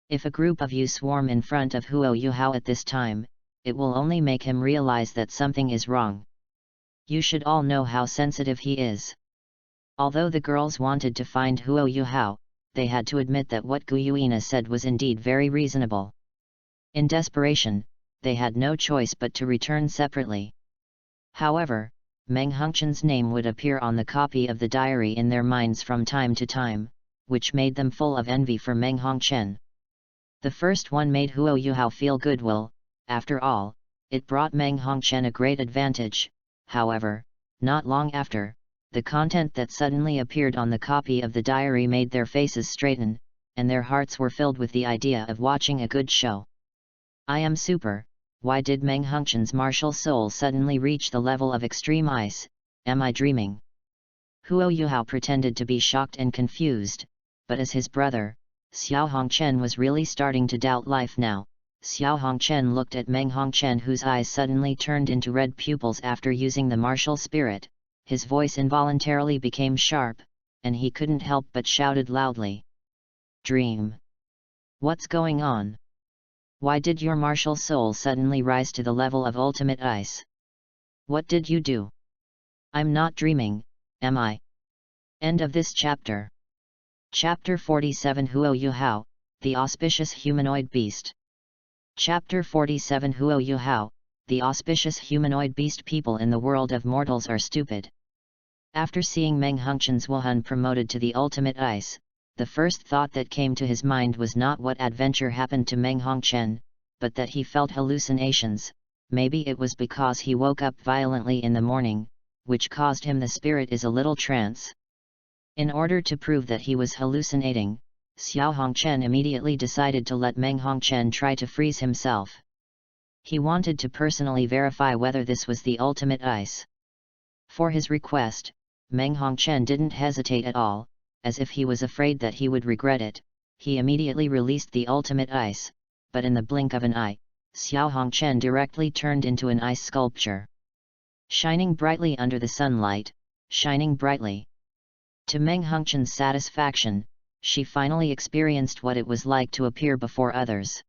If a group of you swarm in front of Huo Yuhao at this time, it will only make him realize that something is wrong. You should all know how sensitive he is." Although the girls wanted to find Huo Yuhao, they had to admit that what Guyuina said was indeed very reasonable. In desperation, they had no choice but to return separately. However, Meng Hongchen's name would appear on the copy of the diary in their minds from time to time, which made them full of envy for Meng Hongchen. The first one made Huo Yuhao feel goodwill. After all, it brought Meng Hongchen a great advantage. However, not long after, the content that suddenly appeared on the copy of the diary made their faces straighten, and their hearts were filled with the idea of watching a good show. I am super. Why did Meng Hongchen's martial soul suddenly reach the level of extreme ice? Am I dreaming? Huo Yuhao pretended to be shocked and confused, but as his brother, Xiao Hongchen was really starting to doubt life now. Xiao Hongchen looked at Meng Hongchen, whose eyes suddenly turned into red pupils after using the martial spirit. His voice involuntarily became sharp, and he couldn't help but shouted loudly. Dream! What's going on? Why did your martial soul suddenly rise to the level of ultimate ice? What did you do? I'm not dreaming, am I? End of this chapter. Chapter 47 Huo Yuhao, the Auspicious Humanoid Beast. Chapter 47 Huo Yuhao, the Auspicious Humanoid Beast. People in the world of mortals are stupid. After seeing Meng Hongchen's Wuhan promoted to the ultimate ice, the first thought that came to his mind was not what adventure happened to Meng Hongchen, but that he felt hallucinations. Maybe it was because he woke up violently in the morning, which caused him the spirit is a little trance. In order to prove that he was hallucinating, Xiao Hongchen immediately decided to let Meng Hongchen try to freeze himself. He wanted to personally verify whether this was the ultimate ice. For his request, Meng Hongchen didn't hesitate at all. As if he was afraid that he would regret it, he immediately released the ultimate ice, but in the blink of an eye, Xiao Hongchen directly turned into an ice sculpture. Shining brightly under the sunlight, shining brightly. To Meng Hongchen's satisfaction, she finally experienced what it was like to appear before others.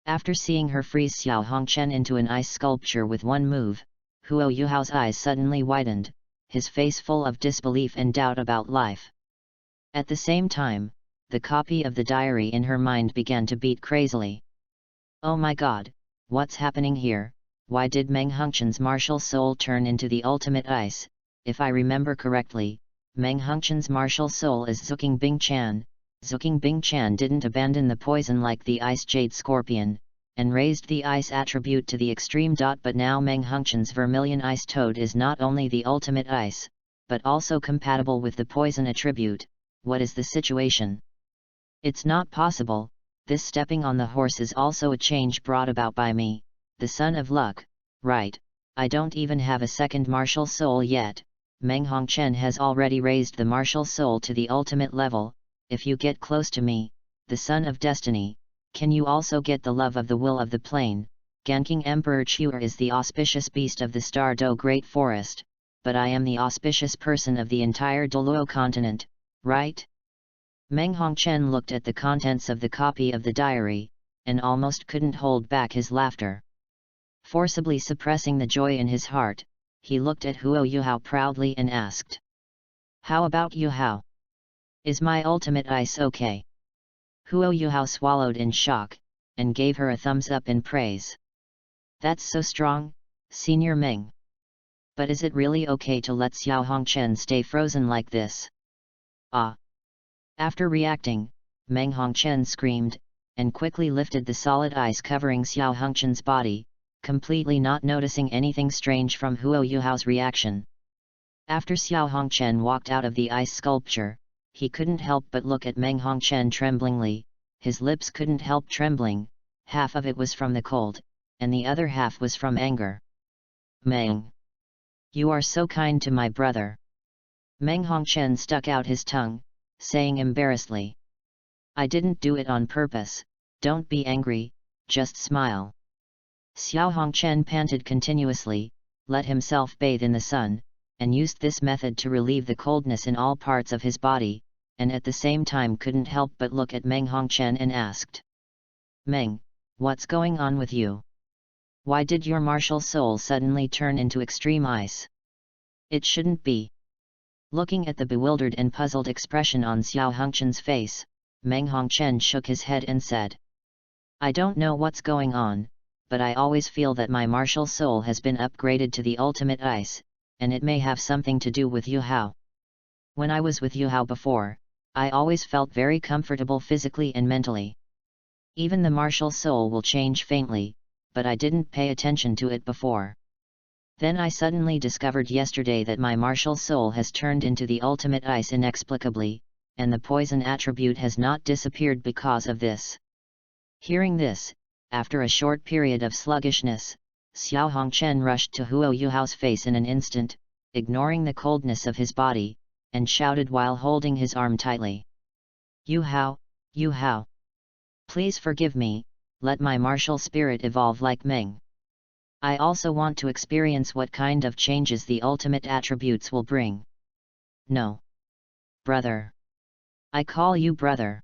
After seeing her freeze Xiao Hongchen into an ice sculpture with one move, Huo Yuhao's eyes suddenly widened, his face full of disbelief and doubt about life. At the same time, the copy of the diary in her mind began to beat crazily. Oh my god, what's happening here? Why did Meng Hongchen's martial soul turn into the ultimate ice? If I remember correctly, Meng Hongchen's martial soul is Zuking Bing-chan. Zuking Bing-chan didn't abandon the poison like the ice jade scorpion, and raised the ice attribute to the extreme. But now Meng Hongchen's vermilion ice toad is not only the ultimate ice, but also compatible with the poison attribute. What is the situation? It's not possible. This stepping on the horse is also a change brought about by me, the son of luck, right? I don't even have a second martial soul yet. Meng Hongchen has already raised the martial soul to the ultimate level. If you get close to me, the son of destiny, can you also get the love of the will of the plain? Ganking Emperor Chuer is the auspicious beast of the Star Do Great Forest. but I am the auspicious person of the entire Douluo continent, right? Meng Hongchen looked at the contents of the copy of the diary, and almost couldn't hold back his laughter. Forcibly suppressing the joy in his heart, he looked at Huo Yuhao proudly and asked, "How about Yuhao? Is my ultimate ice okay?" Huo Yuhao swallowed in shock, and gave her a thumbs up in praise. "That's so strong, Senior Meng. But is it really okay to let Xiao Hongchen stay frozen like this?" "Ah!" After reacting, Meng Hongchen screamed, and quickly lifted the solid ice covering Xiao Hongchen's body, completely not noticing anything strange from Huo Yuhao's reaction. After Xiao Hongchen walked out of the ice sculpture, he couldn't help but look at Meng Hongchen tremblingly. His lips couldn't help trembling, half of it was from the cold, and the other half was from anger. "Meng! You are so kind to my brother." Meng Hongchen stuck out his tongue, saying embarrassedly, "I didn't do it on purpose, don't be angry, just smile." Xiao Hongchen panted continuously, let himself bathe in the sun, and used this method to relieve the coldness in all parts of his body, and at the same time couldn't help but look at Meng Hongchen and asked, "Meng, what's going on with you? Why did your martial soul suddenly turn into extreme ice? It shouldn't be." Looking at the bewildered and puzzled expression on Xiao Hongchen's face, Meng Hongchen shook his head and said, "I don't know what's going on, but I always feel that my martial soul has been upgraded to the ultimate ice, and it may have something to do with Yuhao. When I was with Yuhao before, I always felt very comfortable physically and mentally. Even the martial soul will change faintly, but I didn't pay attention to it before. Then I suddenly discovered yesterday that my martial soul has turned into the ultimate ice inexplicably, and the poison attribute has not disappeared because of this." Hearing this, after a short period of sluggishness, Xiao Hongchen rushed to Huo Yuhao's face in an instant, ignoring the coldness of his body, and shouted while holding his arm tightly, "Yuhao, Yuhao! Please forgive me, let my martial spirit evolve like Meng. I also want to experience what kind of changes the ultimate attributes will bring." "No. Brother. I call you brother.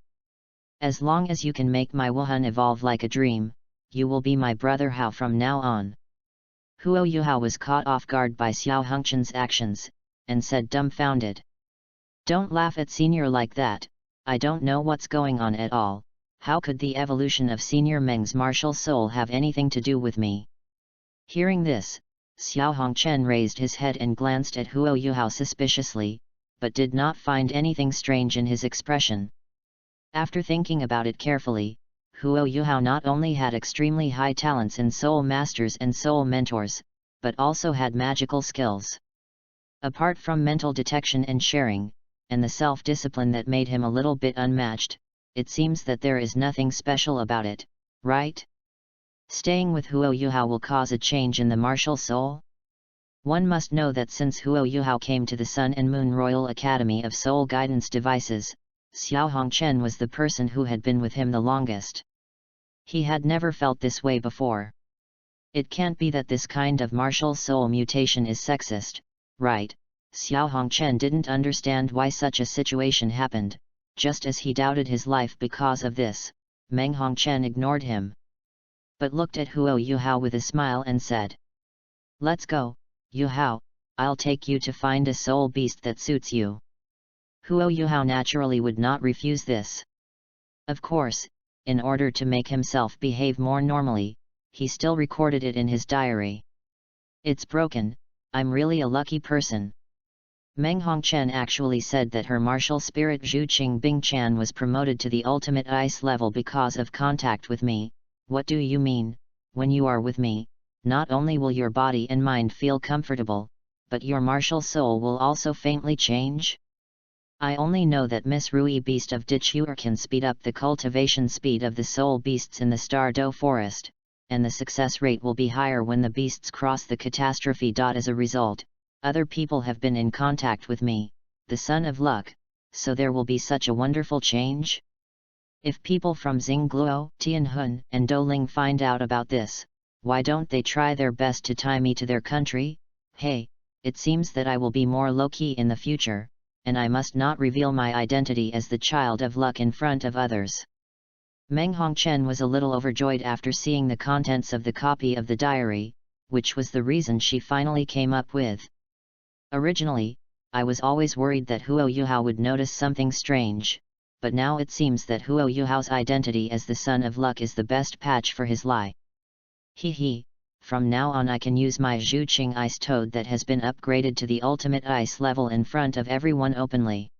As long as you can make my Wuhan evolve like a dream, you will be my brother Hao from now on." Huo Yuhao was caught off guard by Xiao Hongchen's actions, and said dumbfounded, "Don't laugh at Senior like that, I don't know what's going on at all. How could the evolution of Senior Meng's martial soul have anything to do with me?" Hearing this, Xiao Hongchen raised his head and glanced at Huo Yuhao suspiciously, but did not find anything strange in his expression. After thinking about it carefully, Huo Yuhao not only had extremely high talents in soul masters and soul mentors, but also had magical skills. Apart from mental detection and sharing, and the self-discipline that made him a little bit unmatched, it seems that there is nothing special about it, right? Staying with Huo Yuhao will cause a change in the martial soul? One must know that since Huo Yuhao came to the Sun and Moon Royal Academy of Soul Guidance Devices, Xiao Hongchen was the person who had been with him the longest. He had never felt this way before. It can't be that this kind of martial soul mutation is sexist, right? Xiao Hongchen didn't understand why such a situation happened. Just as he doubted his life because of this, Meng Hongchen ignored him, but looked at Huo Yuhao with a smile and said, "Let's go, Yuhao, I'll take you to find a soul beast that suits you." Huo Yuhao naturally would not refuse this. Of course, in order to make himself behave more normally, he still recorded it in his diary. "It's broken, I'm really a lucky person." Meng Hongchen actually said that her martial spirit Zhu Qingbing-chan was promoted to the ultimate ice level because of contact with me. What do you mean? When you are with me, not only will your body and mind feel comfortable, but your martial soul will also faintly change? I only know that Miss Rui Beast of Dichuer can speed up the cultivation speed of the soul beasts in the Star Do Forest, and the success rate will be higher when the beasts cross the catastrophe. As a result, other people have been in contact with me, the Son of Luck, so there will be such a wonderful change. If people from Xingluo, Tianhun, and Douling find out about this, why don't they try their best to tie me to their country? Hey, it seems that I will be more low-key in the future, and I must not reveal my identity as the child of luck in front of others. Meng Hongchen was a little overjoyed after seeing the contents of the copy of the diary, which was the reason she finally came up with. Originally, I was always worried that Huo Yuhao would notice something strange, but now it seems that Huo Yuhao's identity as the son of luck is the best patch for his lie. He. From now on I can use my Zhuqing ice toad that has been upgraded to the ultimate ice level in front of everyone openly.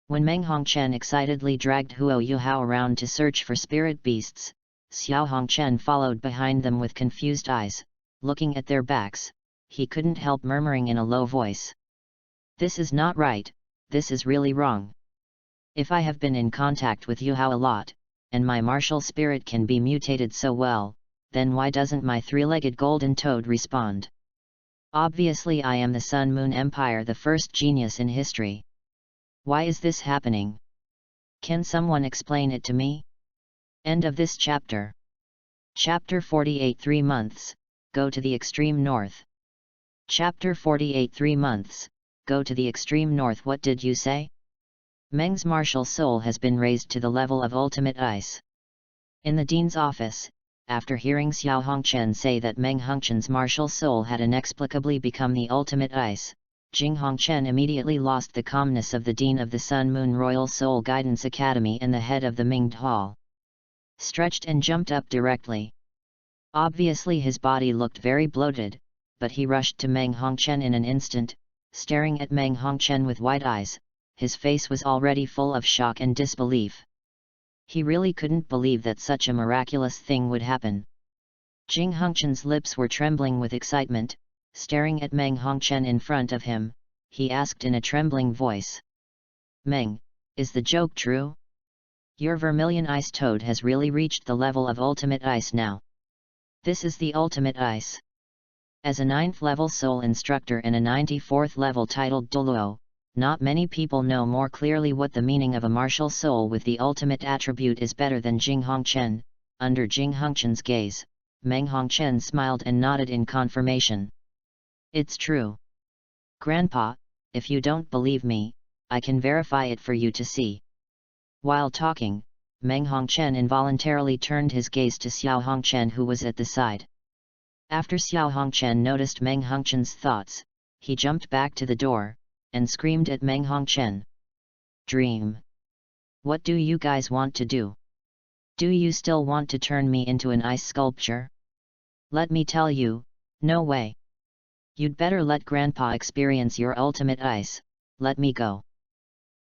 When Meng Hongchen excitedly dragged Huo Yuhao around to search for spirit beasts, Xiao Hongchen followed behind them with confused eyes, looking at their backs. He couldn't help murmuring in a low voice. This is not right, this is really wrong. If I have been in contact with Yuhao a lot, and my martial spirit can be mutated so well, then why doesn't my three-legged golden toad respond? Obviously I am the Sun Moon Empire, the first genius in history. Why is this happening? Can someone explain it to me? End of this chapter. Chapter 48 3 months, go to the extreme north. Chapter 48 3 months, go to the extreme north. What did you say? Meng's martial soul has been raised to the level of ultimate ice. In the dean's office, after hearing Xiao Hongchen say that Meng Hongchen's martial soul had inexplicably become the ultimate ice, Jing Hongchen immediately lost the calmness of the dean of the Sun Moon Royal Soul Guidance Academy and the head of the Mingde Hall. Stretched and jumped up directly. Obviously his body looked very bloated, but he rushed to Meng Hongchen in an instant, staring at Meng Hongchen with wide eyes. His face was already full of shock and disbelief. He really couldn't believe that such a miraculous thing would happen. Jing Hongchen's lips were trembling with excitement. Staring at Meng Hongchen in front of him, he asked in a trembling voice. Meng, is the joke true? Your vermilion ice toad has really reached the level of ultimate ice now. This is the ultimate ice. As a 9th level soul instructor and a 94th level titled Douluo, not many people know more clearly what the meaning of a martial soul with the ultimate attribute is better than Jing Hongchen. Under Jing Hongchen's gaze, Meng Hongchen smiled and nodded in confirmation. It's true. Grandpa, if you don't believe me, I can verify it for you to see. While talking, Meng Hongchen involuntarily turned his gaze to Xiao Hongchen, who was at the side. After Xiao Hongchen noticed Meng Hongchen's thoughts, he jumped back to the door, and screamed at Meng Hongchen. Dream. What do you guys want to do? Do you still want to turn me into an ice sculpture? Let me tell you, no way. You'd better let Grandpa experience your ultimate ice. Let me go.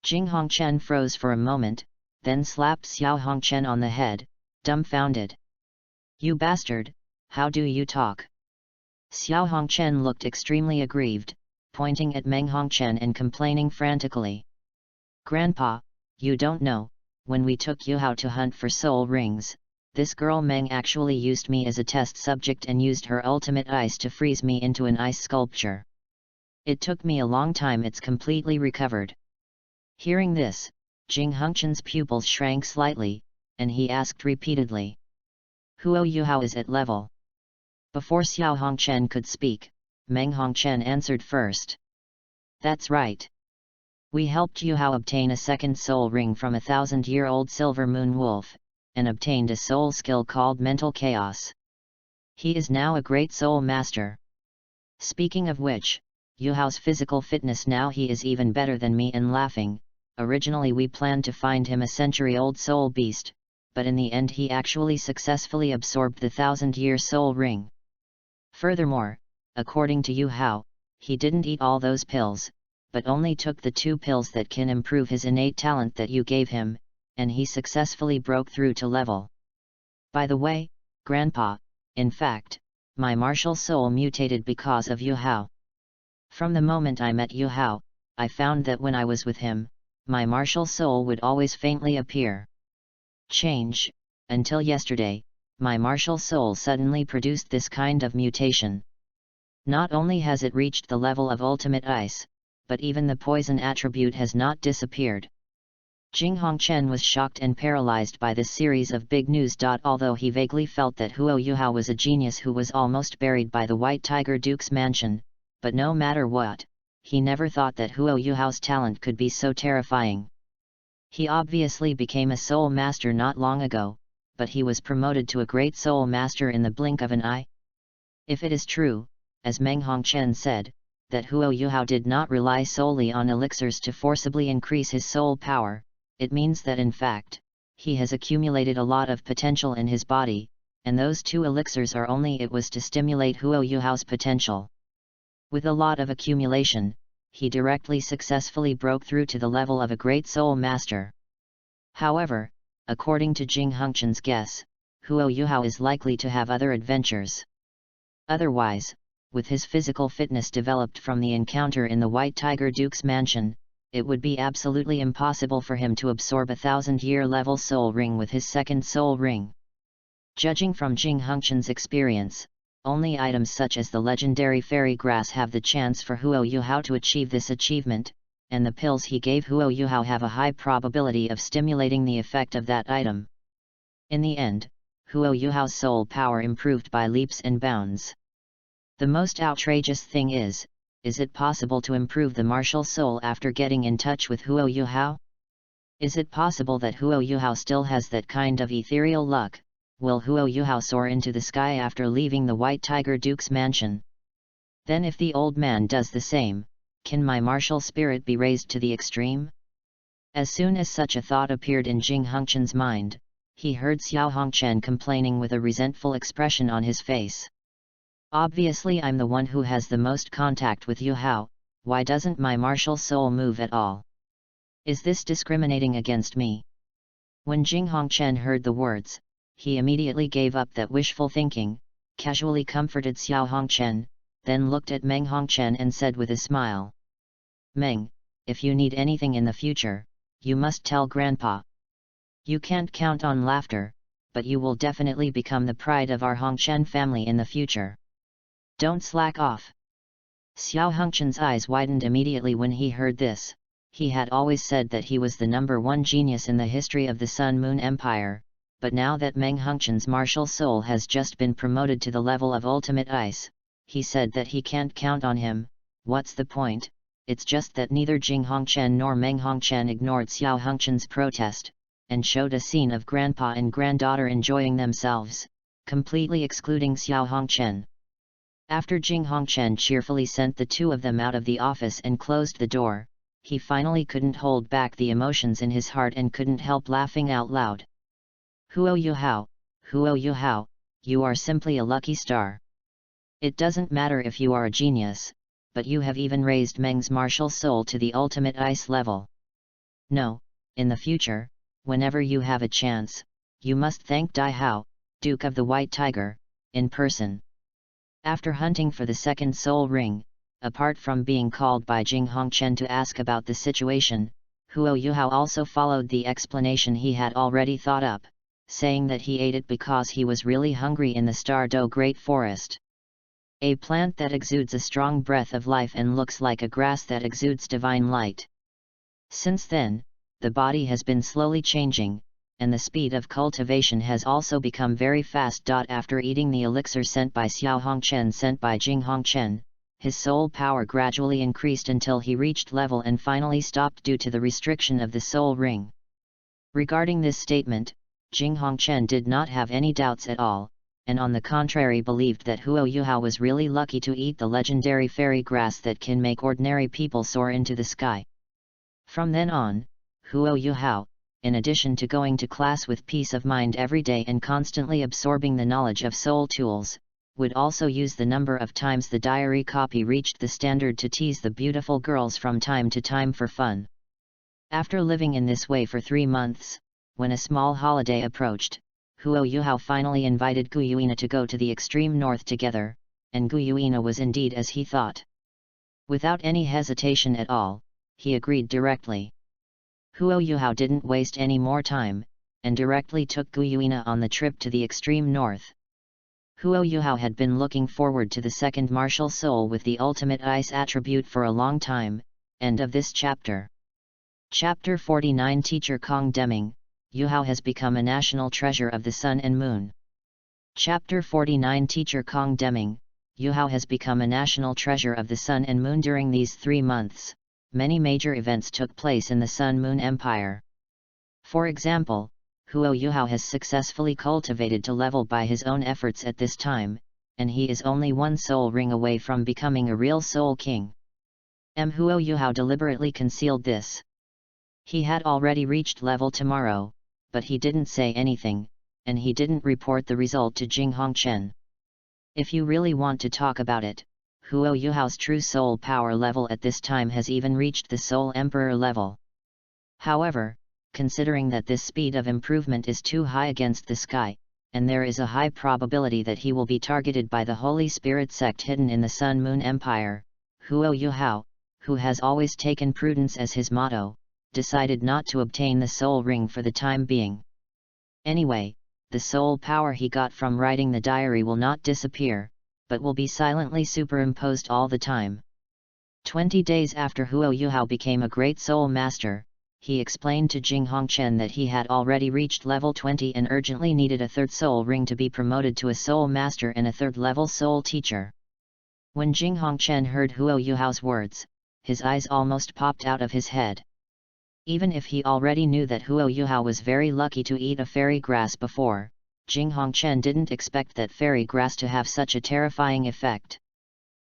Jing Hongchen froze for a moment, then slapped Xiao Hongchen on the head, dumbfounded. You bastard, how do you talk? Xiao Hongchen looked extremely aggrieved, pointing at Meng Hongchen and complaining frantically. Grandpa, you don't know, when we took Yuhao to hunt for soul rings, this girl Meng actually used me as a test subject and used her ultimate ice to freeze me into an ice sculpture. It took me a long time, it's completely recovered. Hearing this, Jing Hongchen's pupils shrank slightly, and he asked repeatedly. Huo Yuhao is at level. Before Xiao Hongchen could speak, Meng Hongchen answered first. That's right. We helped Yuhao obtain a second soul ring from a 1,000-year-old silver moon wolf, and obtained a soul skill called Mental Chaos. He is now a great soul master. Speaking of which, Yuhao's physical fitness now, he is even better than me. And laughing, originally we planned to find him a century-old soul beast, but in the end he actually successfully absorbed the 1,000-year soul ring. Furthermore, according to Yuhao, he didn't eat all those pills, but only took the 2 pills that can improve his innate talent that you gave him, and he successfully broke through to level. By the way, Grandpa, in fact, my martial soul mutated because of Yuhao. From the moment I met Yuhao, I found that when I was with him, my martial soul would always faintly appear. Change, until yesterday, my martial soul suddenly produced this kind of mutation. Not only has it reached the level of ultimate ice, but even the poison attribute has not disappeared. Jing Hongchen was shocked and paralyzed by this series of big news. Although he vaguely felt that Huo Yuhao was a genius who was almost buried by the White Tiger Duke's mansion, but no matter what, he never thought that Huo Yuhao's talent could be so terrifying. He obviously became a soul master not long ago, but he was promoted to a great soul master in the blink of an eye. If it is true, as Meng Hongchen said, that Huo Yuhao did not rely solely on elixirs to forcibly increase his soul power, it means that in fact, he has accumulated a lot of potential in his body, and those 2 elixirs are only it was to stimulate Huo Yuhao's potential. With a lot of accumulation, he directly successfully broke through to the level of a great soul master. However, according to Jing Hongchen's guess, Huo Yuhao is likely to have other adventures. Otherwise, with his physical fitness developed from the encounter in the White Tiger Duke's mansion, it would be absolutely impossible for him to absorb a 1000-year level soul ring with his second soul ring. Judging from Jing Hongchen's experience, only items such as the legendary fairy grass have the chance for Huo Yuhao to achieve this achievement, and the pills he gave Huo Yuhao have a high probability of stimulating the effect of that item. In the end, Huo Yuhao's soul power improved by leaps and bounds. The most outrageous thing is it possible to improve the martial soul after getting in touch with Huo Yuhao? Is it possible that Huo Yuhao still has that kind of ethereal luck? Will Huo Yuhao soar into the sky after leaving the White Tiger Duke's mansion? Then if the old man does the same, can my martial spirit be raised to the extreme? As soon as such a thought appeared in Jing Hongchen's mind, he heard Xiao Hongchen complaining with a resentful expression on his face. Obviously I'm the one who has the most contact with Yuhao, why doesn't my martial soul move at all? Is this discriminating against me? When Jing Hongchen heard the words, he immediately gave up that wishful thinking, casually comforted Xiao Hongchen, then looked at Meng Hongchen and said with a smile, "Meng, if you need anything in the future, you must tell Grandpa. You can't count on laughter, but you will definitely become the pride of our Hongchen family in the future. Don't slack off." Xiao Hongchen's eyes widened immediately when he heard this. He had always said that he was the #1 genius in the history of the Sun Moon Empire, but now that Meng Hongchen's martial soul has just been promoted to the level of ultimate ice, he said that he can't count on him. What's the point? It's just that neither Jing Hongchen nor Meng Hongchen ignored Xiao Hongchen's protest, and showed a scene of grandpa and granddaughter enjoying themselves, completely excluding Xiao Hongchen. After Jing Hongchen cheerfully sent the 2 of them out of the office and closed the door, he finally couldn't hold back the emotions in his heart and couldn't help laughing out loud. Huo Yuhao, you are simply a lucky star. It doesn't matter if you are a genius, but you have even raised Meng's martial soul to the ultimate ice level. No, in the future, whenever you have a chance, you must thank Dai Hao, Duke of the White Tiger, in person. After hunting for the second soul ring, apart from being called by Jing Hongchen to ask about the situation, Huo Yuhao also followed the explanation he had already thought up, saying that he ate it because he was really hungry in the Star Do Great Forest. A plant that exudes a strong breath of life and looks like a grass that exudes divine light. Since then, the body has been slowly changing, and the speed of cultivation has also become very fast. After eating the elixir sent by Xiao Hongchen sent by Jing Hongchen, his soul power gradually increased until he reached level and finally stopped due to the restriction of the soul ring. Regarding this statement, Jing Hongchen did not have any doubts at all, and on the contrary believed that Huo Yuhao was really lucky to eat the legendary fairy grass that can make ordinary people soar into the sky. From then on, Huo Yuhao, in addition to going to class with peace of mind every day and constantly absorbing the knowledge of soul tools, would also use the number of times the diary copy reached the standard to tease the beautiful girls from time to time for fun. After living in this way for 3 months, when a small holiday approached, Huo Yuhao finally invited Guyuina to go to the extreme north together, and Guyuina was indeed as he thought. Without any hesitation at all, he agreed directly. Huo Yuhao didn't waste any more time, and directly took Guyuina on the trip to the extreme north. Huo Yuhao had been looking forward to the second martial soul with the ultimate ice attribute for a long time. End of this chapter. Chapter 49. Teacher Kong Deming, Yuhao has become a national treasure of the sun and moon. Chapter 49. Teacher Kong Deming, Yuhao has become a national treasure of the Sun and Moon. During these 3 months, many major events took place in the Sun-Moon Empire. For example, Huo Yuhao has successfully cultivated to level by his own efforts at this time, and he is only 1 soul ring away from becoming a real soul king. Huo Yuhao deliberately concealed this. He had already reached level tomorrow, but he didn't say anything, and he didn't report the result to Jing Hongchen. If you really want to talk about it, Huo Yuhao's true soul power level at this time has even reached the Soul Emperor level. However, considering that this speed of improvement is too high against the sky, and there is a high probability that he will be targeted by the Holy Spirit sect hidden in the Sun-Moon Empire, Huo Yuhao, who has always taken prudence as his motto, decided not to obtain the soul ring for the time being. Anyway, the soul power he got from writing the diary will not disappear, but will be silently superimposed all the time. 20 days after Huo Yuhao became a great soul master, he explained to Jing Hongchen that he had already reached level 20 and urgently needed a 3rd soul ring to be promoted to a soul master and a 3rd level soul teacher. When Jing Hongchen heard Huo Yuhao's words, his eyes almost popped out of his head. Even if he already knew that Huo Yuhao was very lucky to eat a fairy grass before, Jing Hongchen didn't expect that fairy grass to have such a terrifying effect.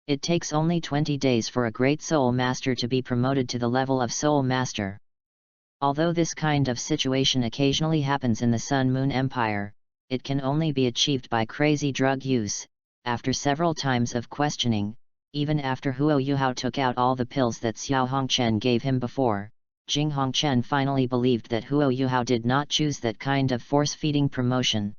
It takes only 20 days for a great soul master to be promoted to the level of soul master. Although this kind of situation occasionally happens in the Sun-Moon Empire, it can only be achieved by crazy drug use. After several times of questioning, even after Huo Yuhao took out all the pills that Xiao Hongchen gave him before, Jing Hongchen finally believed that Huo Yuhao did not choose that kind of force-feeding promotion.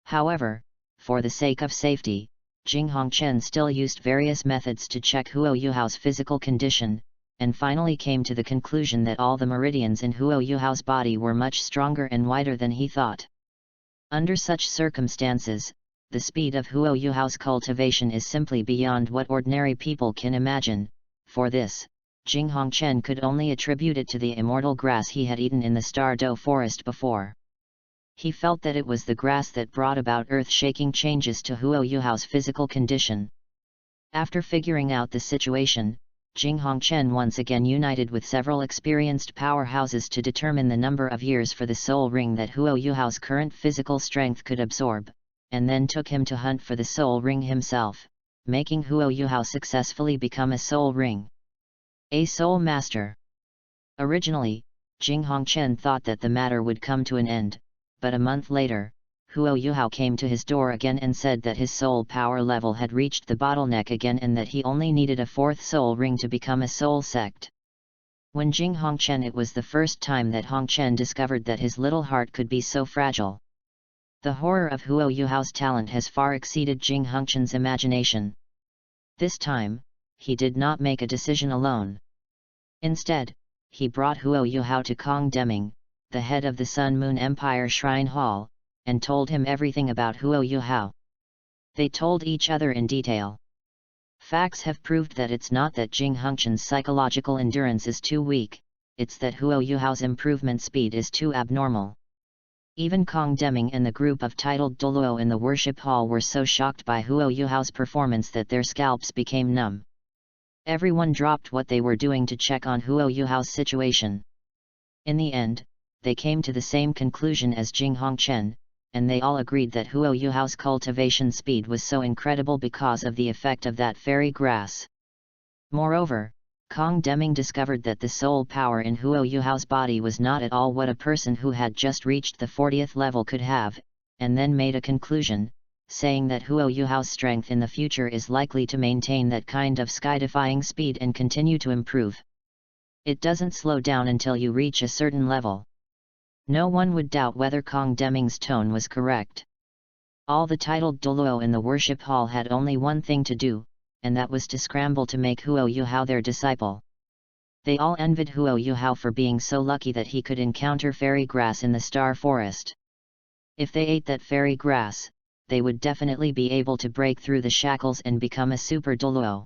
However, for the sake of safety, Jing Hongchen still used various methods to check Huo Yuhao's physical condition, and finally came to the conclusion that all the meridians in Huo Yuhao's body were much stronger and wider than he thought. Under such circumstances, the speed of Huo Yuhao's cultivation is simply beyond what ordinary people can imagine. For this, Jing Hongchen could only attribute it to the immortal grass he had eaten in the Star Do forest before. He felt that it was the grass that brought about earth-shaking changes to Huo Yuhao's physical condition. After figuring out the situation, Jing Hongchen once again united with several experienced powerhouses to determine the number of years for the soul ring that Huo Yuhao's current physical strength could absorb, and then took him to hunt for the soul ring himself, making Huo Yuhao successfully become a soul ring. A soul master. Originally, Jing Hongchen thought that the matter would come to an end, but a month later, Huo Yuhao came to his door again and said that his soul power level had reached the bottleneck again and that he only needed a 4th soul ring to become a soul sect. When Jing Hongchen, it was the first time that Hongchen discovered that his little heart could be so fragile. The horror of Huo Yuhao's talent has far exceeded Jing Hongchen's imagination. This time, he did not make a decision alone. Instead, he brought Huo Yuhao to Kong Deming, the head of the Sun-Moon Empire Shrine Hall, and told him everything about Huo Yuhao. They told each other in detail. Facts have proved that it's not that Jing Hongchen's psychological endurance is too weak, it's that Huo Yuhao's improvement speed is too abnormal. Even Kong Deming and the group of titled Douluo in the worship hall were so shocked by Huo Yuhao's performance that their scalps became numb. Everyone dropped what they were doing to check on Huo Yuhao's situation. In the end, they came to the same conclusion as Jing Hongchen, and they all agreed that Huo Yuhao's cultivation speed was so incredible because of the effect of that fairy grass. Moreover, Kong Deming discovered that the soul power in Huo Yuhao's body was not at all what a person who had just reached the 40th level could have, and then made a conclusion, saying that Huo Yuhao's strength in the future is likely to maintain that kind of sky-defying speed and continue to improve. It doesn't slow down until you reach a certain level. No one would doubt whether Kong Deming's tone was correct. All the titled Douluo in the worship hall had only one thing to do, and that was to scramble to make Huo Yuhao their disciple. They all envied Huo Yuhao for being so lucky that he could encounter fairy grass in the Star Forest. If they ate that fairy grass, they would definitely be able to break through the shackles and become a super Douluo.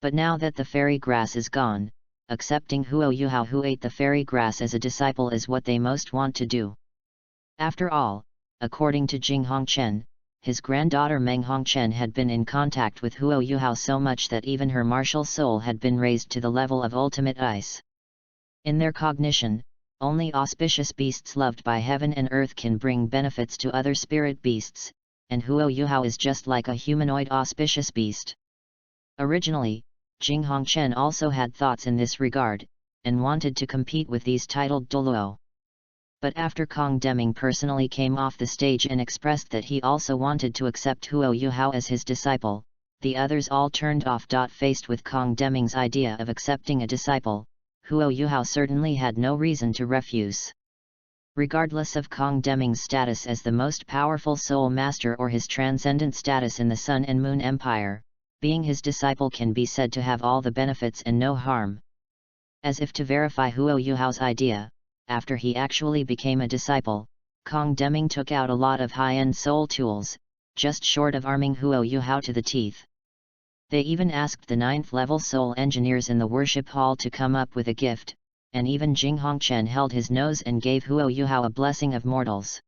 But now that the fairy grass is gone, accepting Huo Yuhao who ate the fairy grass as a disciple is what they most want to do. After all, according to Jing Hongchen, his granddaughter Meng Hongchen had been in contact with Huo Yuhao so much that even her martial soul had been raised to the level of ultimate ice. In their cognition, only auspicious beasts loved by heaven and earth can bring benefits to other spirit beasts, and Huo Yuhao is just like a humanoid auspicious beast. Originally, Jing Hongchen also had thoughts in this regard, and wanted to compete with these titled Douluo. But after Kong Deming personally came off the stage and expressed that he also wanted to accept Huo Yuhao as his disciple, the others all turned off. Faced with Kong Deming's idea of accepting a disciple, Huo Yuhao certainly had no reason to refuse. Regardless of Kong Deming's status as the most powerful soul master or his transcendent status in the Sun and Moon Empire, being his disciple can be said to have all the benefits and no harm. As if to verify Huo Yuhao's idea, after he actually became a disciple, Kong Deming took out a lot of high-end soul tools, just short of arming Huo Yuhao to the teeth. They even asked the 9th-level soul engineers in the worship hall to come up with a gift, and even Jing Hongchen held his nose and gave Huo Yuhao a blessing of mortals.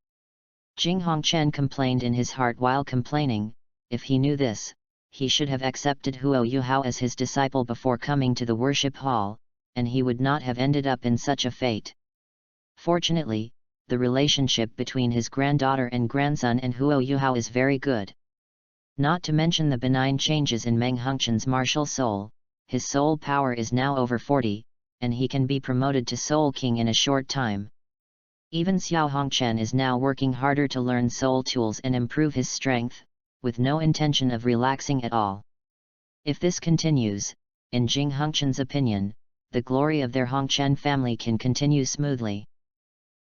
Jing Hongchen complained in his heart while complaining, if he knew this, he should have accepted Huo Yuhao as his disciple before coming to the worship hall, and he would not have ended up in such a fate. Fortunately, the relationship between his granddaughter and grandson and Huo Yuhao is very good. Not to mention the benign changes in Meng Hongchen's martial soul, his soul power is now over 40, and he can be promoted to Soul King in a short time. Even Xiao Hongchen is now working harder to learn soul tools and improve his strength, with no intention of relaxing at all. If this continues, in Jing Hongchen's opinion, the glory of their Hongchen family can continue smoothly.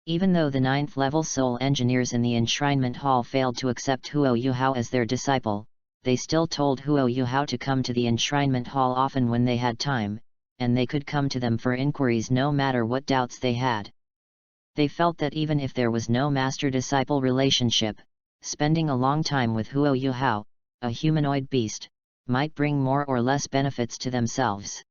Even though the 9th-level soul engineers in the enshrinement hall failed to accept Huo Yuhao as their disciple, they still told Huo Yuhao to come to the enshrinement hall often when they had time, and they could come to them for inquiries no matter what doubts they had. They felt that even if there was no master-disciple relationship, spending a long time with Huo Yuhao, a humanoid beast, might bring more or less benefits to themselves.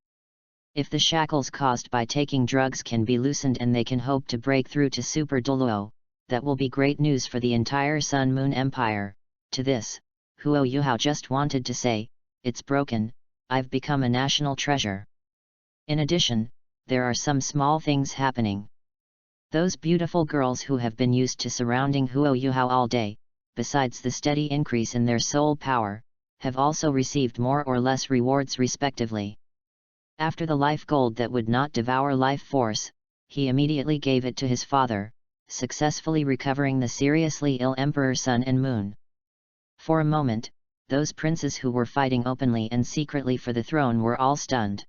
If the shackles caused by taking drugs can be loosened and they can hope to break through to Super Douluo, that will be great news for the entire Sun Moon Empire. To this, Huo Yuhao just wanted to say, "It's broken, I've become a national treasure." In addition, there are some small things happening. Those beautiful girls who have been used to surrounding Huo Yuhao all day, besides the steady increase in their soul power, have also received more or less rewards respectively. After the life gold that would not devour life force, he immediately gave it to his father, successfully recovering the seriously ill Emperor Sun and Moon. For a moment, those princes who were fighting openly and secretly for the throne were all stunned.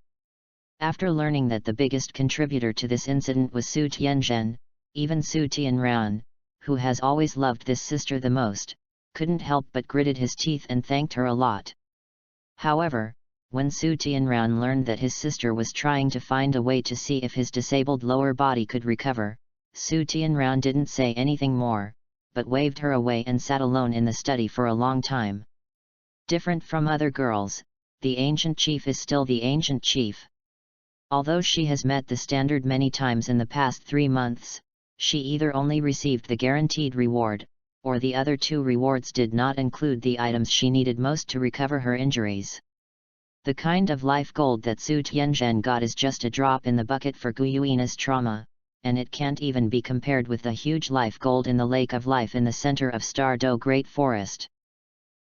After learning that the biggest contributor to this incident was Su Tianzhen, even Su Tianran, who has always loved this sister the most, couldn't help but gritted his teeth and thanked her a lot. However, when Su Tianran learned that his sister was trying to find a way to see if his disabled lower body could recover, Su Tianran didn't say anything more, but waved her away and sat alone in the study for a long time. Different from other girls, the ancient chief is still the ancient chief. Although she has met the standard many times in the past 3 months, she either only received the guaranteed reward, or the other 2 rewards did not include the items she needed most to recover her injuries. The kind of life gold that Su Tianzhen got is just a drop in the bucket for Guyuina's trauma, and it can't even be compared with the huge life gold in the Lake of Life in the center of Stardo Great Forest.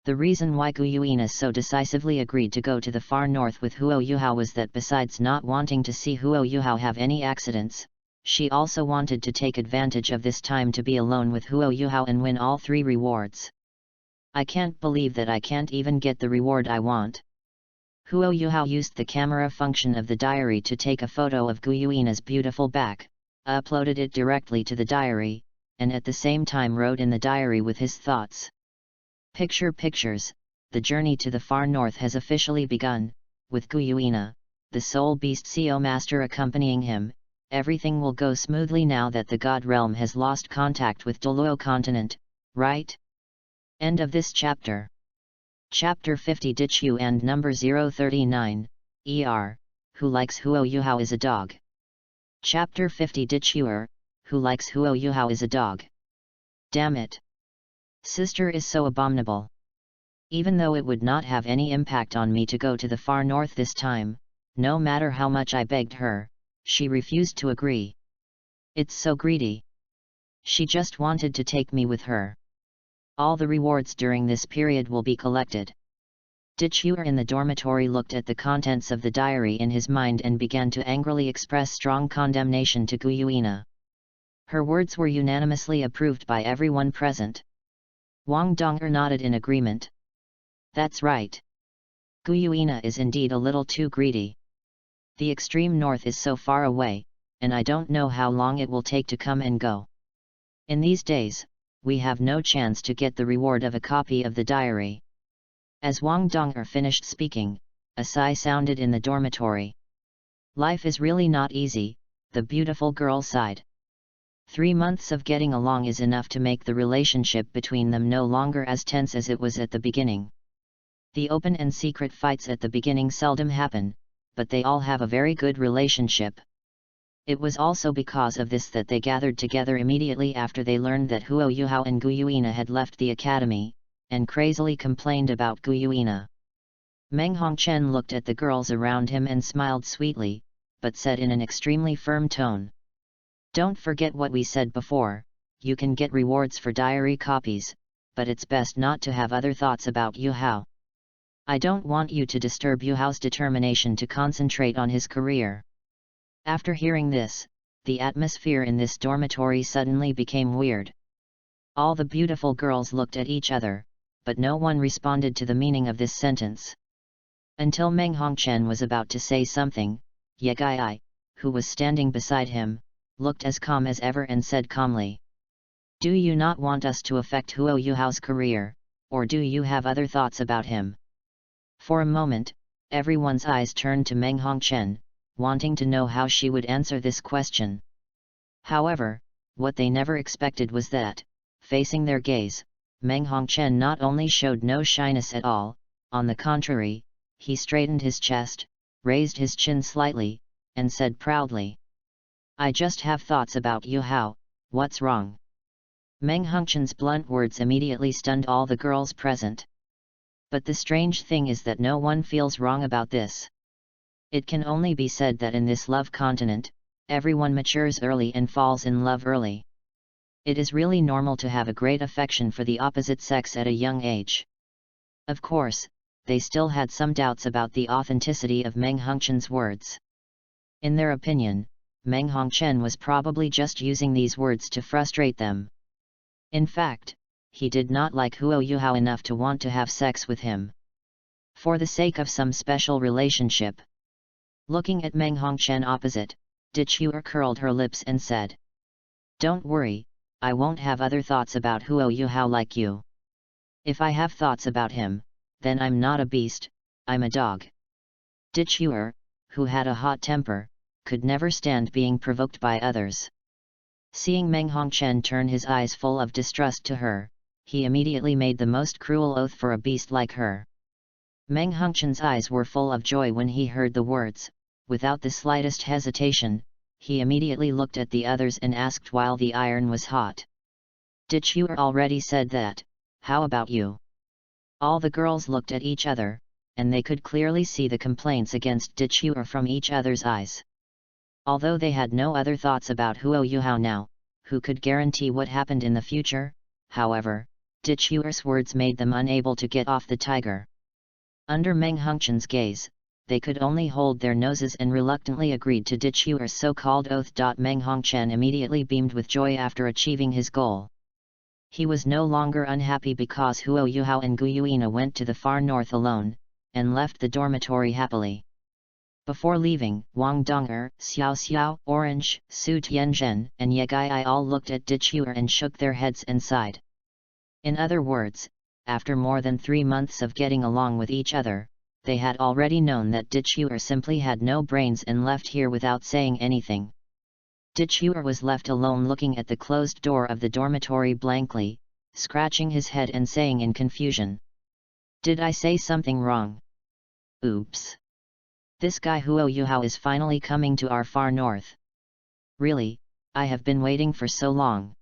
The reason why Guyuina so decisively agreed to go to the far north with Huo Yuhao was that besides not wanting to see Huo Yuhao have any accidents, she also wanted to take advantage of this time to be alone with Huo Yuhao and win all 3 rewards. I can't believe that I can't even get the reward I want. Huo Yuhao used the camera function of the diary to take a photo of Guyuina's beautiful back, uploaded it directly to the diary, and at the same time wrote in the diary with his thoughts. Pictures, the journey to the far north has officially begun, with Guyuina, the soul beast CEO master accompanying him. Everything will go smoothly now that the God Realm has lost contact with Douluo continent, right? End of this chapter. Chapter 50 Dichu and number 039, ER, Who likes Huo Yuhao is a dog. Chapter 50 Dichuer, Who likes Huo Yuhao is a dog. Damn it. Sister is so abominable. Even though it would not have any impact on me to go to the far north this time, no matter how much I begged her, she refused to agree. It's so greedy. She just wanted to take me with her. All the rewards during this period will be collected. Dichuer in the dormitory looked at the contents of the diary in his mind and began to angrily express strong condemnation to Guyuina. Her words were unanimously approved by everyone present. Wang Dong'er nodded in agreement. That's right. Guyuina is indeed a little too greedy. The extreme north is so far away, and I don't know how long it will take to come and go. In these days, we have no chance to get the reward of a copy of the diary. As Wang Dong'er finished speaking, a sigh sounded in the dormitory. Life is really not easy, the beautiful girl sighed. 3 months of getting along is enough to make the relationship between them no longer as tense as it was at the beginning. The open and secret fights at the beginning seldom happen, but they all have a very good relationship. It was also because of this that they gathered together immediately after they learned that Huo Yuhao and Guyuina had left the academy, and crazily complained about Guyuina. Meng Hongchen looked at the girls around him and smiled sweetly, but said in an extremely firm tone. Don't forget what we said before, you can get rewards for diary copies, but it's best not to have other thoughts about Yuhao. I don't want you to disturb Yuhao's determination to concentrate on his career. After hearing this, the atmosphere in this dormitory suddenly became weird. All the beautiful girls looked at each other, but no one responded to the meaning of this sentence. Until Meng Hongchen was about to say something, Ye Gai, who was standing beside him, looked as calm as ever and said calmly. Do you not want us to affect Huo Yuhao's career, or do you have other thoughts about him? For a moment, everyone's eyes turned to Meng Hongchen, wanting to know how she would answer this question. However, what they never expected was that, facing their gaze, Meng Hongchen not only showed no shyness at all, on the contrary, he straightened his chest, raised his chin slightly, and said proudly. I just have thoughts about Yuhao, what's wrong? Meng Hongchen's blunt words immediately stunned all the girls present. But the strange thing is that no one feels wrong about this. It can only be said that in this love continent, everyone matures early and falls in love early. It is really normal to have a great affection for the opposite sex at a young age. Of course, they still had some doubts about the authenticity of Meng Hongchen's words. In their opinion, Meng Hongchen was probably just using these words to frustrate them. In fact, he did not like Huo Yuhao enough to want to have sex with him. For the sake of some special relationship. Looking at Meng Hongchen opposite, Dichuer curled her lips and said. Don't worry, I won't have other thoughts about Huo Yuhao like you. If I have thoughts about him, then I'm not a beast, I'm a dog. Dichuer, who had a hot temper, could never stand being provoked by others. Seeing Meng Hongchen turn his eyes full of distrust to her, he immediately made the most cruel oath for a beast like her. Meng Hongchen's eyes were full of joy when he heard the words. Without the slightest hesitation, he immediately looked at the others and asked while the iron was hot. Dichuer already said that, how about you? All the girls looked at each other, and they could clearly see the complaints against Dichuer from each other's eyes. Although they had no other thoughts about Huo Yuhao now, who could guarantee what happened in the future, however, Dichuer's words made them unable to get off the tiger. Under Meng Hongchen's gaze, they could only hold their noses and reluctantly agreed to Dichuer's so-called oath. Meng Hongchen immediately beamed with joy after achieving his goal. He was no longer unhappy because Huo Yuhao and Guyuina went to the far north alone, and left the dormitory happily. Before leaving, Wang Dong'er, Xiao Xiao, Orange, Su Tianzhen, and Ye Gai all looked at Dichuer and shook their heads and sighed. In other words, after more than 3 months of getting along with each other, they had already known that Dichuer simply had no brains and left here without saying anything. Dichuer was left alone looking at the closed door of the dormitory blankly, scratching his head and saying in confusion. Did I say something wrong? Oops. This guy Huo Yuhao is finally coming to our far north. Really, I have been waiting for so long.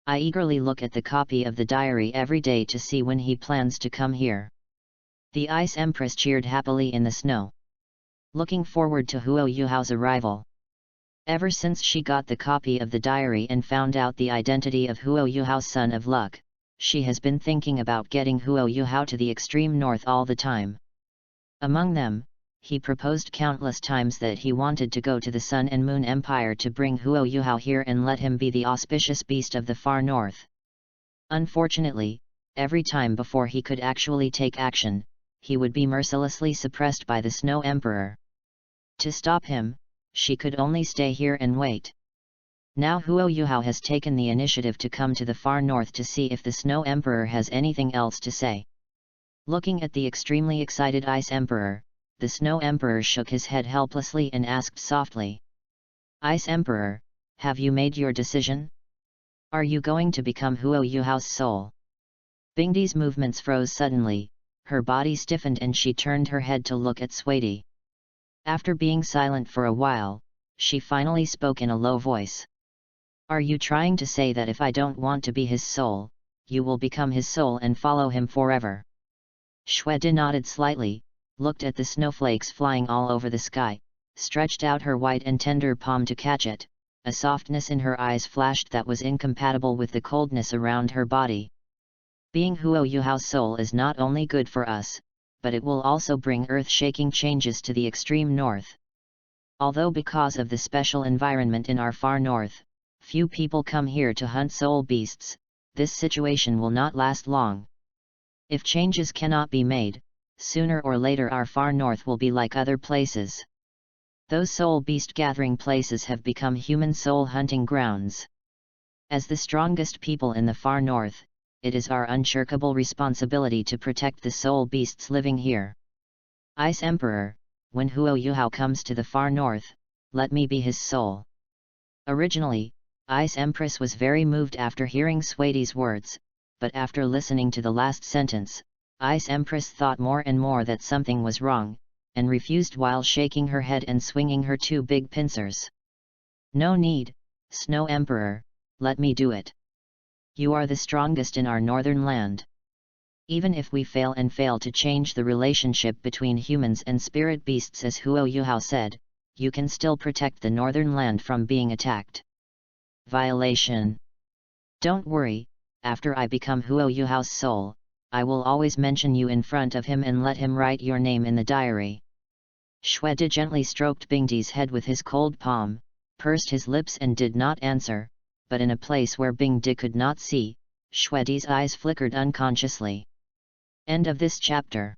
I eagerly look at the copy of the diary every day to see when he plans to come here. The Ice Empress cheered happily in the snow, looking forward to Huo Yuhao's arrival. Ever since she got the copy of the diary and found out the identity of Huo Yuhao's son of luck, she has been thinking about getting Huo Yuhao to the extreme north all the time. Among them, he proposed countless times that he wanted to go to the Sun and Moon Empire to bring Huo Yuhao here and let him be the auspicious beast of the far north. Unfortunately, every time before he could actually take action, he would be mercilessly suppressed by the Snow Emperor. To stop him, she could only stay here and wait. Now Huo Yuhao has taken the initiative to come to the far north to see if the Snow Emperor has anything else to say. Looking at the extremely excited Ice Emperor, the Snow Emperor shook his head helplessly and asked softly, "Ice Emperor, have you made your decision? Are you going to become Huo Yuhao's soul?" Bingdi's movements froze suddenly, her body stiffened and she turned her head to look at Sweetie. After being silent for a while, she finally spoke in a low voice. "Are you trying to say that if I don't want to be his soul, you will become his soul and follow him forever?" Shuedi nodded slightly, looked at the snowflakes flying all over the sky, stretched out her white and tender palm to catch it. A softness in her eyes flashed that was incompatible with the coldness around her body. "Being Huo Yuhao's soul is not only good for us, but it will also bring earth-shaking changes to the extreme north. Although because of the special environment in our far north, few people come here to hunt soul beasts, this situation will not last long. If changes cannot be made, sooner or later our far north will be like other places. Those soul beast gathering places have become human soul hunting grounds. As the strongest people in the far north, it is our unshirkable responsibility to protect the soul beasts living here. Ice Emperor, when Huo Yuhao comes to the far north, let me be his soul." Originally, Ice Empress was very moved after hearing Sweetie's words, but after listening to the last sentence, Ice Empress thought more and more that something was wrong, and refused while shaking her head and swinging her two big pincers. "No need, Snow Emperor, let me do it. You are the strongest in our northern land. Even if we fail to change the relationship between humans and spirit beasts as Huo Yuhao said, you can still protect the northern land from being attacked." Violation. "Don't worry, after I become Huo Yuhao's soul, I will always mention you in front of him and let him write your name in the diary." Shuedi gently stroked Bingdi's head with his cold palm, pursed his lips and did not answer, but in a place where Bingdi could not see, Shuedi's eyes flickered unconsciously. End of this chapter.